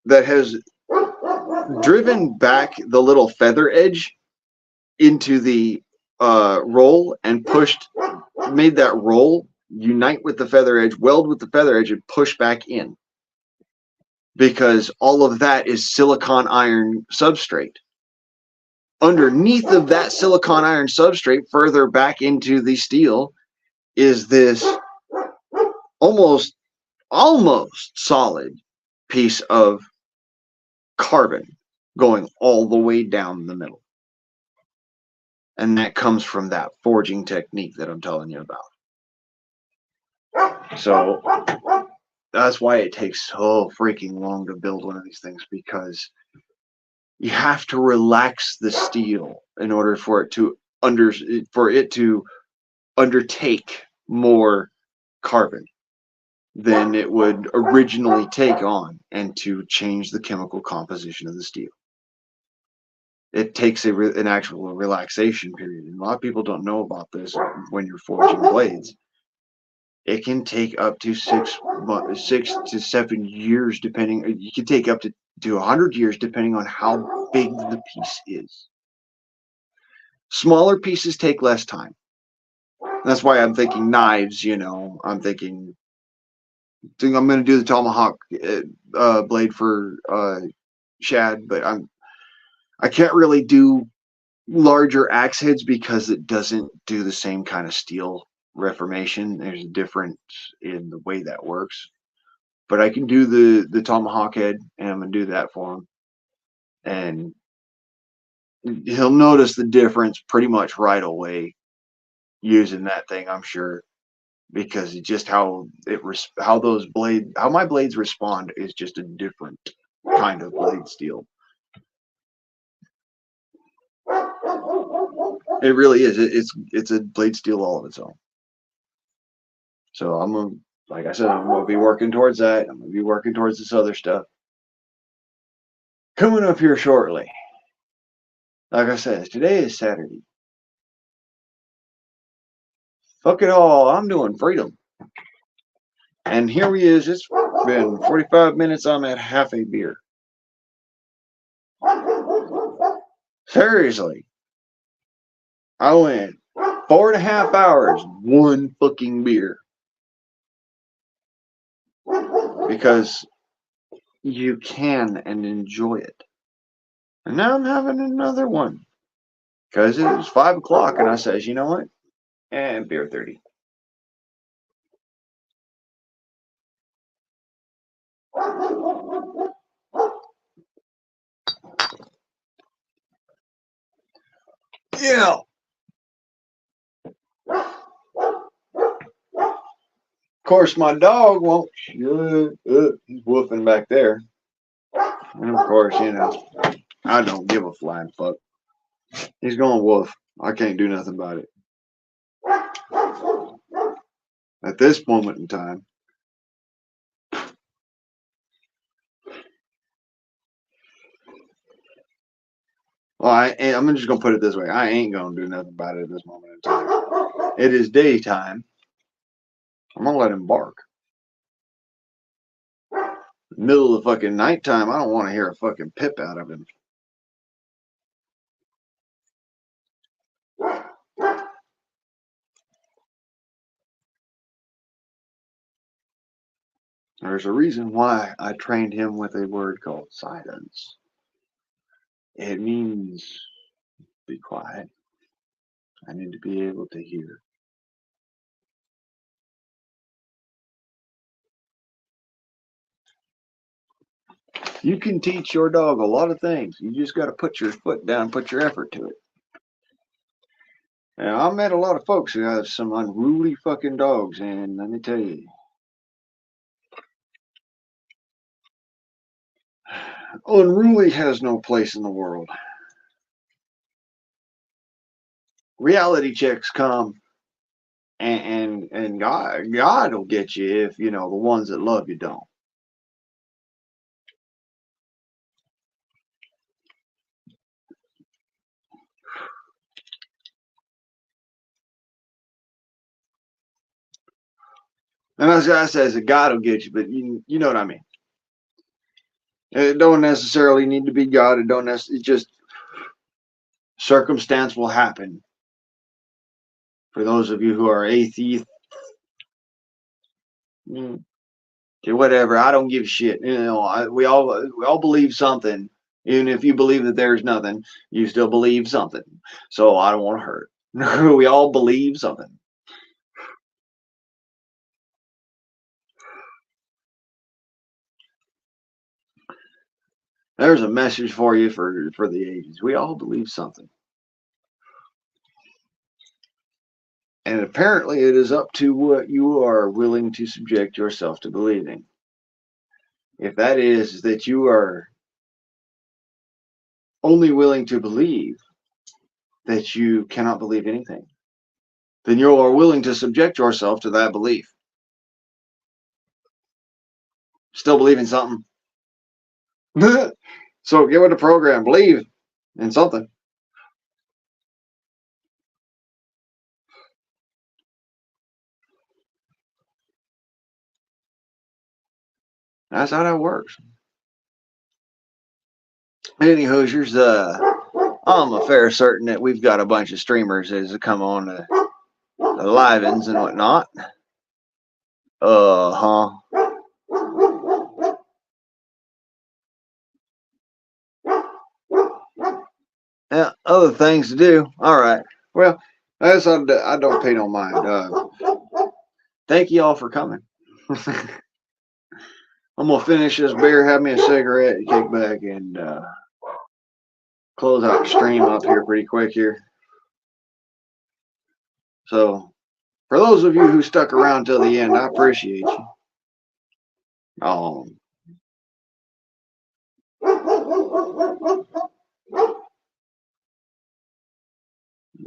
that has driven back the little feather edge into the roll and made that roll unite with the feather edge, weld with the feather edge, and push back in. Because all of that is silicon iron substrate. Underneath of that silicon iron substrate, further back into the steel, is this almost solid piece of carbon going all the way down the middle. And that comes from that forging technique that I'm telling you about. So that's why it takes so freaking long to build one of these things, because you have to relax the steel in order for it to undertake more carbon than it would originally take on, and to change the chemical composition of the steel. It takes an actual relaxation period. And a lot of people don't know about this when you're forging blades. It can take up to 6 to 7 years, depending. You can take up to 100 years, depending on how big the piece is. Smaller pieces take less time. That's why I'm thinking knives. I'm thinking I'm going to do the tomahawk blade for shad, but I can't really do larger axe heads because it doesn't do the same kind of steel reformation. There's a difference in the way that works. But I can do the tomahawk head, and I'm going to do that for him. And he'll notice the difference pretty much right away using that thing, I'm sure, because just how my blades respond is just a different kind of blade steel. It really is. It's a blade steel all of its own. So like I said, I'm gonna be working towards that. I'm gonna be working towards this other stuff coming up here shortly. Like I said, today is Saturday. Fuck it all. I'm doing freedom. And here he is. It's been 45 minutes. I'm at half a beer. Seriously. I went 4.5 hours, one fucking beer. Because you can and enjoy it. And now I'm having another one. Because it was 5 o'clock and I says, you know what? And beer 30. Yeah. Of course, my dog won't shut up. He's woofing back there. And of course, I don't give a flying fuck. He's going woof. I can't do nothing about it. At this moment in time. Well, I'm just going to put it this way. I ain't going to do nothing about it at this moment in time. It is daytime. I'm going to let him bark. Middle of the fucking nighttime, I don't want to hear a fucking pip out of him. There's a reason why I trained him with a word called silence. It means be quiet. I need to be able to hear. You can teach your dog a lot of things. You just got to put your foot down, put your effort to it. Now, I met a lot of folks who have some unruly fucking dogs, and let me tell you, unruly has no place in the world. Reality checks come, and God will get you if the ones that love you don't. And as I says, that God will get you, but you know what I mean. It don't necessarily need to be God. It don't necessarily. It just circumstance will happen. For those of you who are atheists, okay, whatever. I don't give a shit. We all believe something. Even if you believe that there's nothing, you still believe something. So I don't want to hurt. We all believe something. There's a message for you for the ages. We all believe something. And apparently it is up to what you are willing to subject yourself to believing. If that is that you are only willing to believe that you cannot believe anything, then you are willing to subject yourself to that belief. Still believing something. So get with the program. Believe in something. That's how that works. Any Hoosiers, I'm a fair certain that we've got a bunch of streamers as come on the live-ins and whatnot. Uh-huh. Yeah, other things to do. All right. Well, I don't pay no mind. Thank you all for coming. I'm gonna finish this beer, have me a cigarette, and kick back and close out the stream up here pretty quick here. So, for those of you who stuck around till the end, I appreciate you.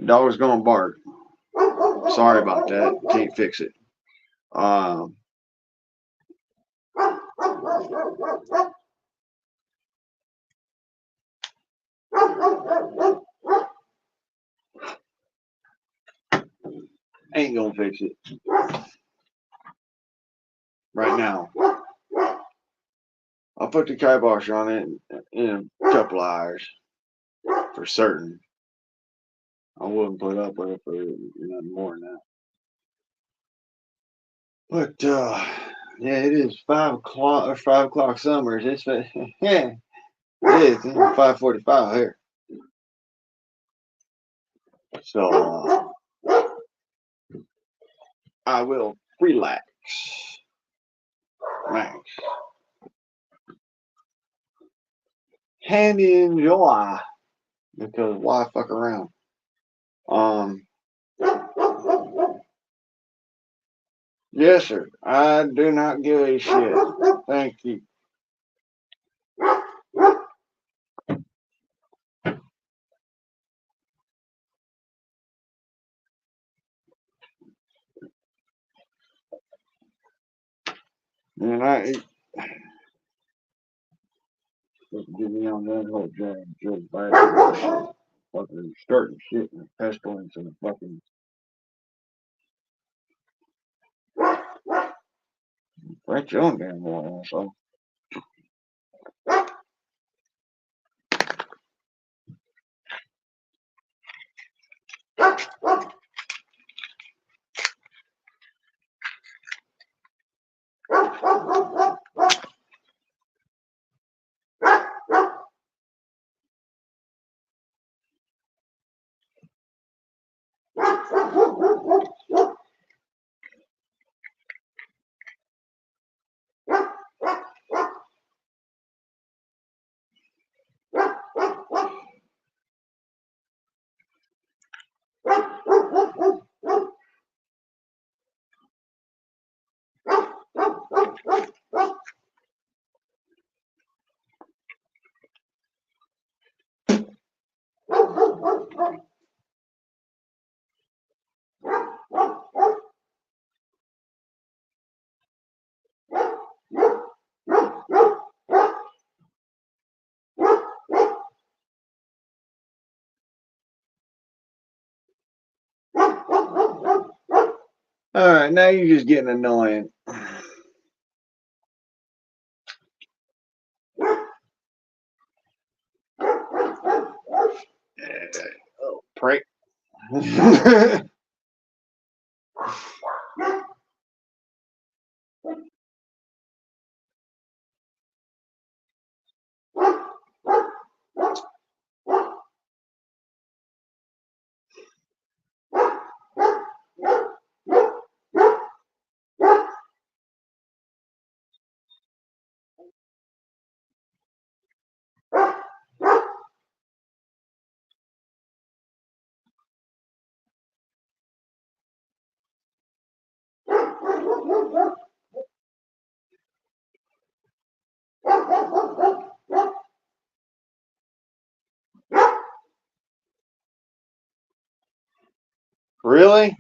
Dog's gonna bark. Sorry about that. Can't fix it. Ain't gonna fix it right now. I'll put the kibosh on it in a couple of hours. for certain. I wouldn't put up with it for nothing more than that. But yeah, it is 5 o'clock or 5 o'clock summers. It's yeah, it is. It's 5:45 here. So I will relax. Relax. And enjoy. Because why fuck around? Um yes sir. I do not give a shit. Thank you. And I get me on that whole damn Joe Biden fucking starting shit and pestilence and fucking right your own damn wall, so. Alright, now you're just getting annoying. Oh, prick. Really?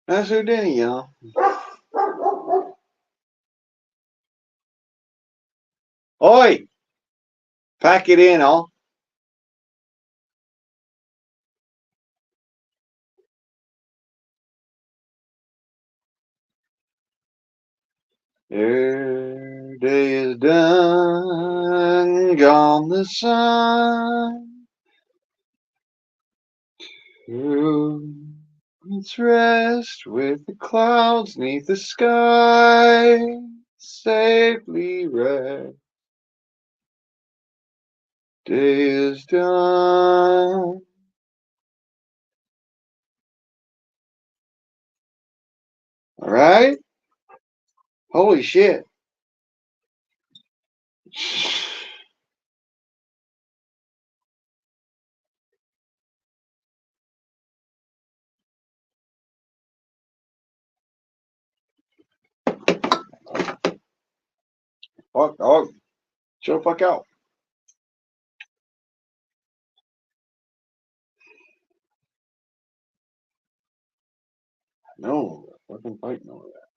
That's Houdini, y'all. Oi! Pack it in, all. Your day is done, gone the sun. It's rest with the clouds neath the sky. Safely rest. Day is done. All right? Holy shit. Fuck, dog. Chill the fuck out. No, fucking fighting over that.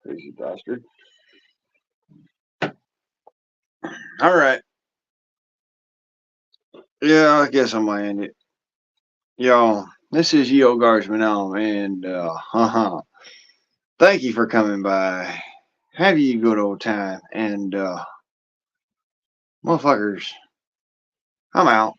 Crazy bastard. All right. Yeah, I guess I might end it. Y'all, this is Yo Guardsman Elm, and thank you for coming by. Have you a good old time, and motherfuckers, I'm out.